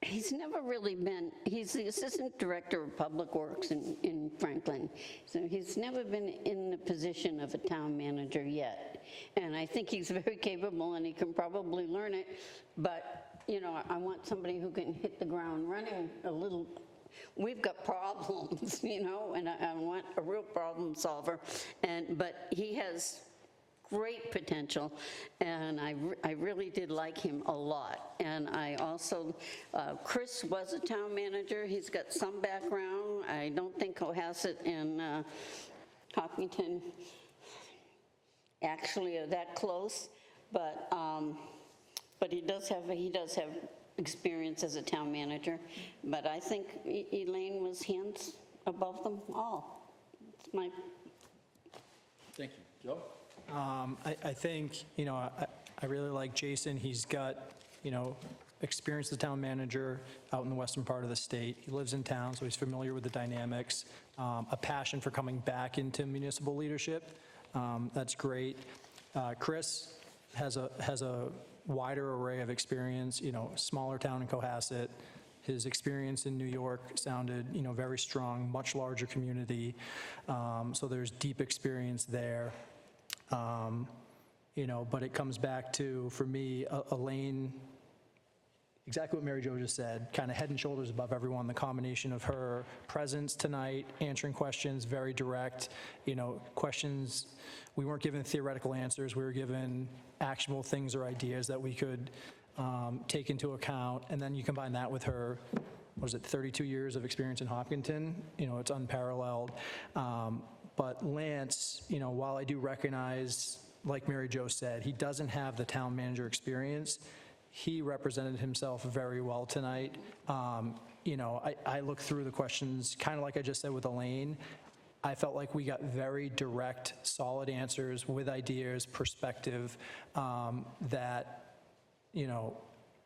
B: he's never really been, he's the Assistant Director of Public Works in Franklin, so he's never been in the position of a town manager yet. And I think he's very capable and he can probably learn it, but, you know, I want somebody who can hit the ground running a little. We've got problems, you know, and I want a real problem solver, but he has great potential, and I really did like him a lot. And I also, Chris was a town manager. He's got some background. I don't think Cohasset and Hopkinton actually are that close, but he does have experience as a town manager. But I think Elaine was hands above them all. It's my.
A: Thank you. Joe?
K: I think, you know, I really like Jason. He's got, you know, experience as a town manager out in the western part of the state. He lives in town, so he's familiar with the dynamics, a passion for coming back into municipal leadership. That's great. Chris has a wider array of experience, you know, smaller town in Cohasset. His experience in New York sounded, you know, very strong, much larger community. So there's deep experience there. You know, but it comes back to, for me, Elaine, exactly what Mary Jo just said, kind of head and shoulders above everyone. The combination of her presence tonight, answering questions, very direct, you know, questions. We weren't given theoretical answers. We were given actionable things or ideas that we could take into account. And then you combine that with her, what was it, 32 years of experience in Hopkinton? You know, it's unparalleled. But Lance, you know, while I do recognize, like Mary Jo said, he doesn't have the town manager experience, he represented himself very well tonight. You know, I looked through the questions, kind of like I just said with Elaine. I felt like we got very direct, solid answers with ideas, perspective, that, you know,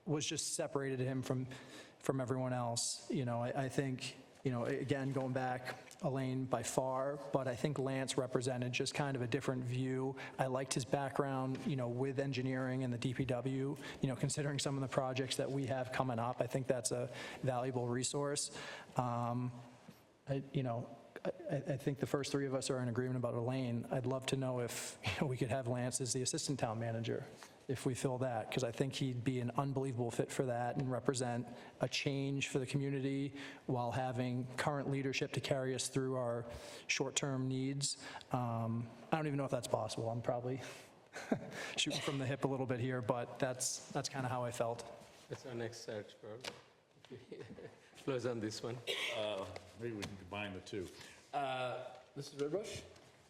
K: was just separated him from everyone else. You know, I think, you know, again, going back, Elaine by far, but I think Lance represented just kind of a different view. I liked his background, you know, with engineering and the DPW, you know, considering some of the projects that we have coming up. I think that's a valuable resource. You know, I think the first three of us are in agreement about Elaine. I'd love to know if, you know, we could have Lance as the assistant town manager, if we fill that, because I think he'd be an unbelievable fit for that and represent a change for the community while having current leadership to carry us through our short-term needs. I don't even know if that's possible. I'm probably shooting from the hip a little bit here, but that's kind of how I felt.
G: That's our next search, bro. Flows on this one.
A: Maybe we can combine the two. Mrs. Redbush?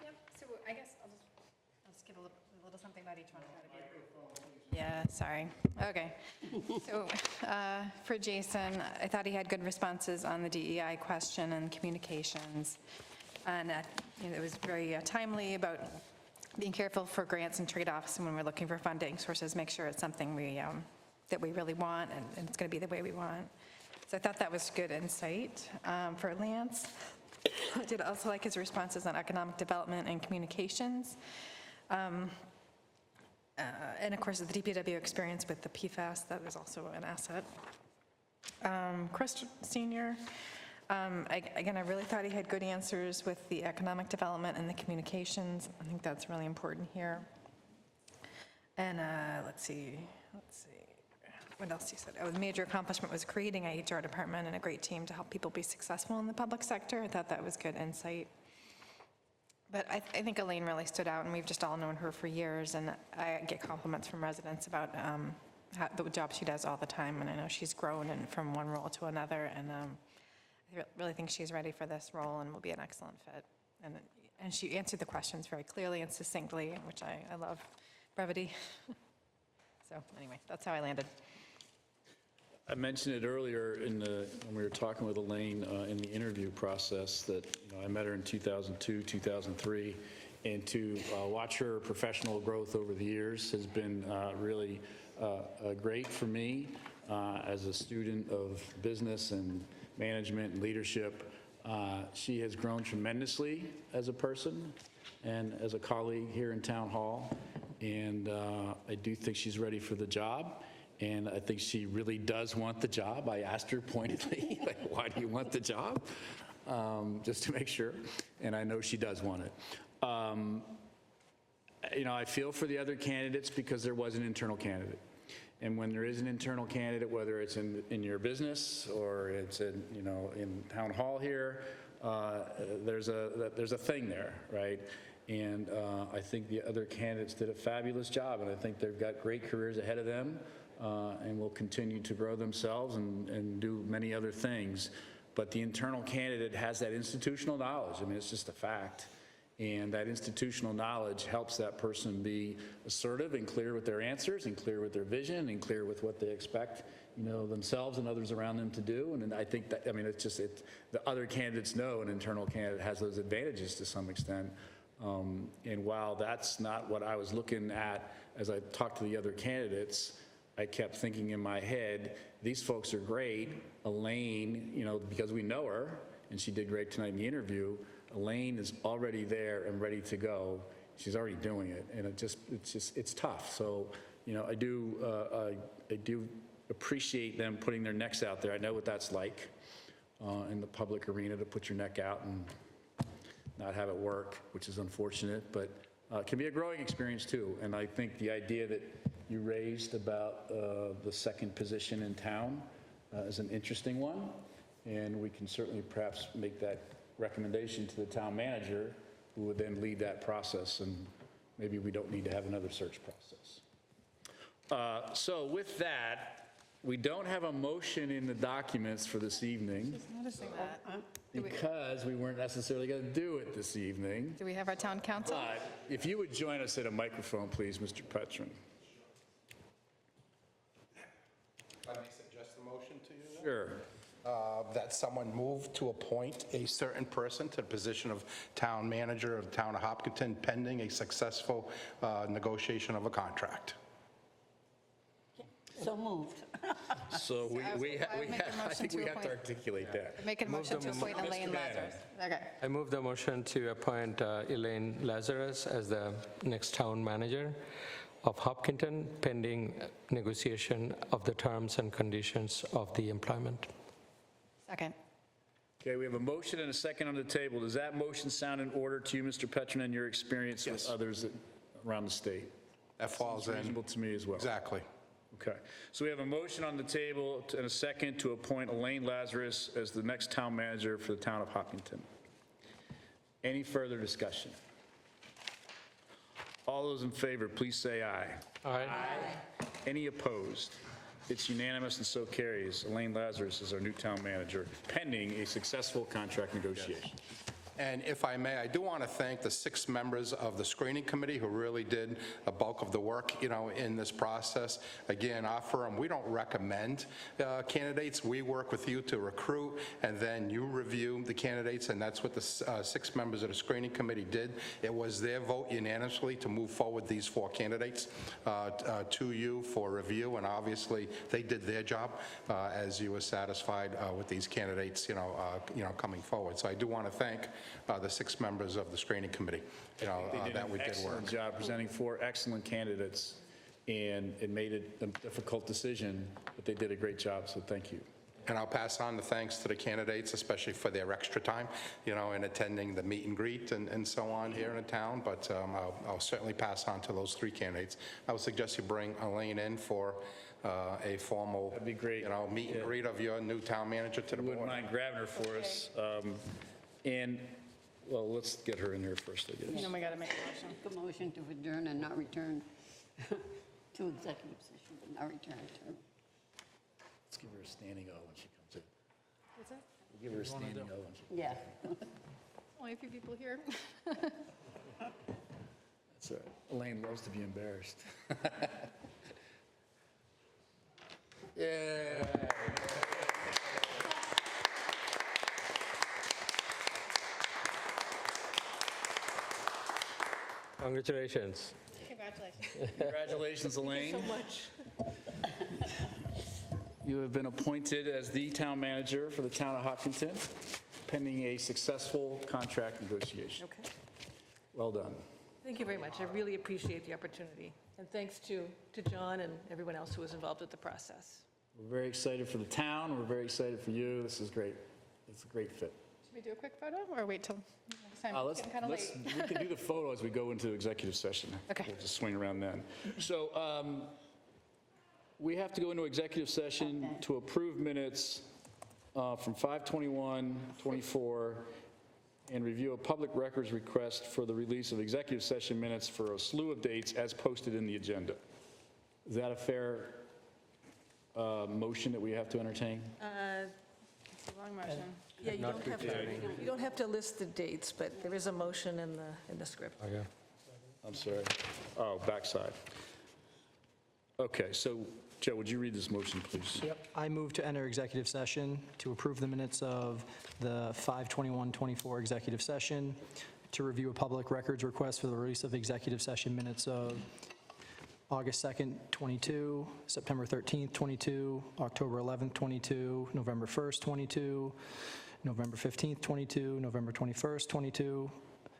H: Yep, so I guess I'll just give a little something about each one. Yeah, sorry. Okay. So for Jason, I thought he had good responses on the DEI question and communications. And you know, it was very timely about being careful for grants and trade-offs when we're looking for funding sources, make sure it's something that we really want and it's going to be the way we want. So I thought that was good insight for Lance. I did also like his responses on economic development and communications. And of course, the DPW experience with the PFAS, that was also an asset. Chris Senior, again, I really thought he had good answers with the economic development and the communications. I think that's really important here. And let's see. What else he said? Oh, the major accomplishment was creating a HR department and a great team to help people be successful in the public sector. I thought that was good insight. But I think Elaine really stood out, and we've just all known her for years, and I get compliments from residents about the job she does all the time, and I know she's grown from one role to another, and I really think she's ready for this role and will be an excellent fit. And she answered the questions very clearly and succinctly, which I love brevity. So anyway, that's how I landed.
A: I mentioned it earlier when we were talking with Elaine in the interview process that, you know, I met her in 2002, 2003, and to watch her professional growth over the years has been really great for me as a student of business and management and leadership. She has grown tremendously as a person and as a colleague here in Town Hall, and I do think she's ready for the job. and I think she really does want the job. I asked her pointedly, like, why do you want the job? Just to make sure, and I know she does want it. I feel for the other candidates because there was an internal candidate. And when there is an internal candidate, whether it's in your business or it's in town hall here, there's a thing there, right? And I think the other candidates did a fabulous job, and I think they've got great careers ahead of them, and will continue to grow themselves and do many other things. But the internal candidate has that institutional knowledge. I mean, it's just a fact. And that institutional knowledge helps that person be assertive and clear with their answers and clear with their vision and clear with what they expect, themselves and others around them to do. And I think that, the other candidates know an internal candidate has those advantages to some extent. And while that's not what I was looking at as I talked to the other candidates, I kept thinking in my head, these folks are great. Elaine, because we know her, and she did great tonight in the interview, Elaine is already there and ready to go. She's already doing it, and it's tough. So, I do appreciate them putting their necks out there. I know what that's like in the public arena, to put your neck out and not have it work, which is unfortunate, but it can be a growing experience too. And I think the idea that you raised about the second position in town is an interesting one, and we can certainly perhaps make that recommendation to the town manager, who would then lead that process, and maybe we don't need to have another search process. So with that, we don't have a motion in the documents for this evening
H: Just noticing that.
A: because we weren't necessarily going to do it this evening.
H: Do we have our town council?
A: But if you would join us at a microphone, please, Mr. Petron.
C: If I may suggest a motion to you then?
A: Sure.
C: That someone move to appoint a certain person to the position of town manager of the town of Hopkinton pending a successful negotiation of a contract.
B: So moved.
A: So
H: I would make a
A: I
H: motion
A: think
H: to
A: we have to
H: appoint-
A: articulate that.
H: Make a motion to appoint Elaine
A: Mr.
H: Lazarus. Okay.
G: I move the motion to appoint Elaine Lazarus as the next town manager of Hopkinton, pending negotiation of the terms and conditions of the employment.
H: Second.
A: Okay, we have a motion and a second on the table. Does that motion sound in order to you, Mr. Petron, and your experience with
C: Yes.
A: others around the state?
C: That falls
A: Sounds
C: in.
A: reasonable to me as well.
C: Exactly.
A: Okay, so we have a motion on the table and a second to appoint Elaine Lazarus as the next town manager for the town of Hopkinton. Any further discussion? All those in favor, please say aye.
G: Aye.
A: Any opposed? It's unanimous and so carries. Elaine Lazarus is our new town manager, pending a successful contract negotiation.
C: And if I may, I do want to thank the 6 members of the screening committee who really did a bulk of the work, in this process. Again, our firm, we don't recommend candidates. We work with you to recruit, and then you review the candidates, and that's what the 6 members of the screening committee did. It was their vote unanimously to move forward these 4 candidates to you for review, and obviously they did their job as you were satisfied with these candidates, coming forward. So I do want to thank the 6 members of the screening committee, that we did work.
A: Excellent job presenting 4 excellent candidates, and it made it a difficult decision, but they did a great job, so thank you.
C: And I'll pass on the thanks to the candidates, especially for their extra time, in attending the meet and greet and so on here in the town, but I'll certainly pass on to those 3 candidates. I would suggest you bring Elaine in for a formal,
A: That'd be great.
C: meet and greet of your new town manager to the
A: Wouldn't
C: board.
A: mind grabbing her for us. Well, let's get her in here first, I guess.
H: Then we got to make a motion.
B: Make a motion to adjourn and not return to executive session, but not return to.
A: Let's give her a standing O when she comes in.
H: What's that?
A: We'll give her a standing O when she,
B: Yeah.
H: Only a few people here.
A: that's all right. Elaine loves to be embarrassed. Yeah.
G: Congratulations.
H: Congratulations.
A: Congratulations, Elaine.
B: So much.
A: You have been appointed as the town manager for the town of Hopkinton, pending a successful contract negotiation.
D: Okay.
A: Well done.
M: Thank you very much. I really appreciate the opportunity. And thanks to John and everyone else who was involved with the process.
A: We're very excited for the town, we're very excited for you, this is great. It's a great fit.
H: Should we do a quick photo or wait till next time?
A: Let's,
H: It's getting kind of late.
A: we can do the photo as we go into executive session.
H: Okay.
A: We'll just swing around then. So we have to go into executive session to approve minutes from 5/21/24 and review a public records request for the release of executive session minutes for a slew of dates as posted in the agenda. Is that a fair motion that we have to entertain?
H: It's the wrong motion.
M: Yeah, you don't have to list the dates, but there is a motion in the script.
G: Oh, yeah.
A: I'm sorry. Oh, backside. Okay, so Joe, would you read this motion, please?
K: Yep. I move to enter executive session to approve the minutes of the 5/21/24 executive session, to review a public records request for the release of executive session minutes of August 2nd, 22, September 13th, 22, October 11th, 22, November 1st, 22, November 15th, 22, November 21st, 22,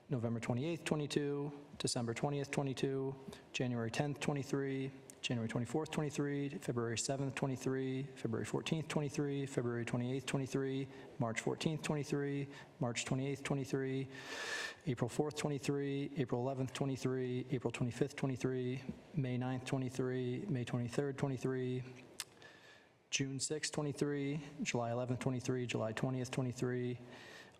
K: November 28th, 22, December 20th, 22, January 10th, 23, January 24th, 23, February 7th, 23, February 14th, 23, February 28th, 23, March 14th, 23, March 28th, 23, April 4th, 23, April 11th, 23, April 25th, 23, May 9th, 23, May 23rd, 23, June 6th, 23, July 11th, 23, July 20th, 23,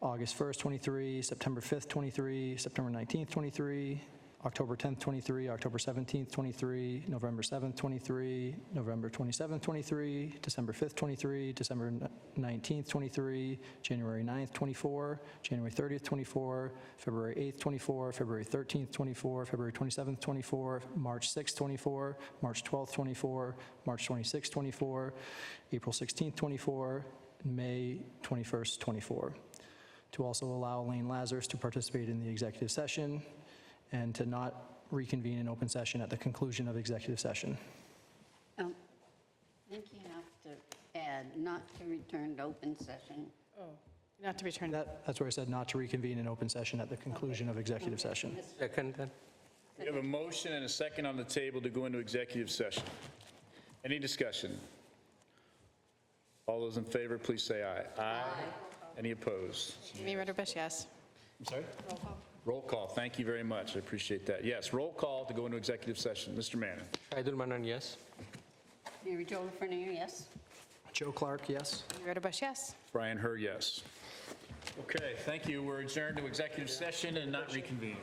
K: August 1st, 23, September 5th, 23, September 19th, 23, October 10th, 23, October 17th, 23, November 7th, 23, November 27th, 23, December 5th, 23, December 19th, 23, January 9th, 24, January 30th, 24, February 8th, 24, February 13th, 24, February 27th, 24, March 6th, 24, March 12th, 24, March 26th, 24, April 16th, 24, May 21st, 24. To also allow Elaine Lazarus to participate in the executive session, and to not reconvene in open session at the conclusion of executive session.
B: I think you have to add not to return to open session.
H: Not to return.
K: That's where I said not to reconvene in open session at the conclusion of executive session.
G: Second, then?
A: We have a motion and a second on the table to go into executive session. Any discussion? All those in favor, please say aye. Aye. Any opposed?
H: Amy Rutterbush, yes.
A: I'm sorry? Roll call. Thank you very much. I appreciate that. Yes, roll call to go into executive session. Mr. Manning.
G: Shahidul Manan, yes.
B: Mary Jo Lefreniere, yes?
K: Joe Clark, yes.
H: Amy Rutterbush, yes.
A: Brian Herr, yes. Okay, thank you. We're adjourned to executive session and not reconvening.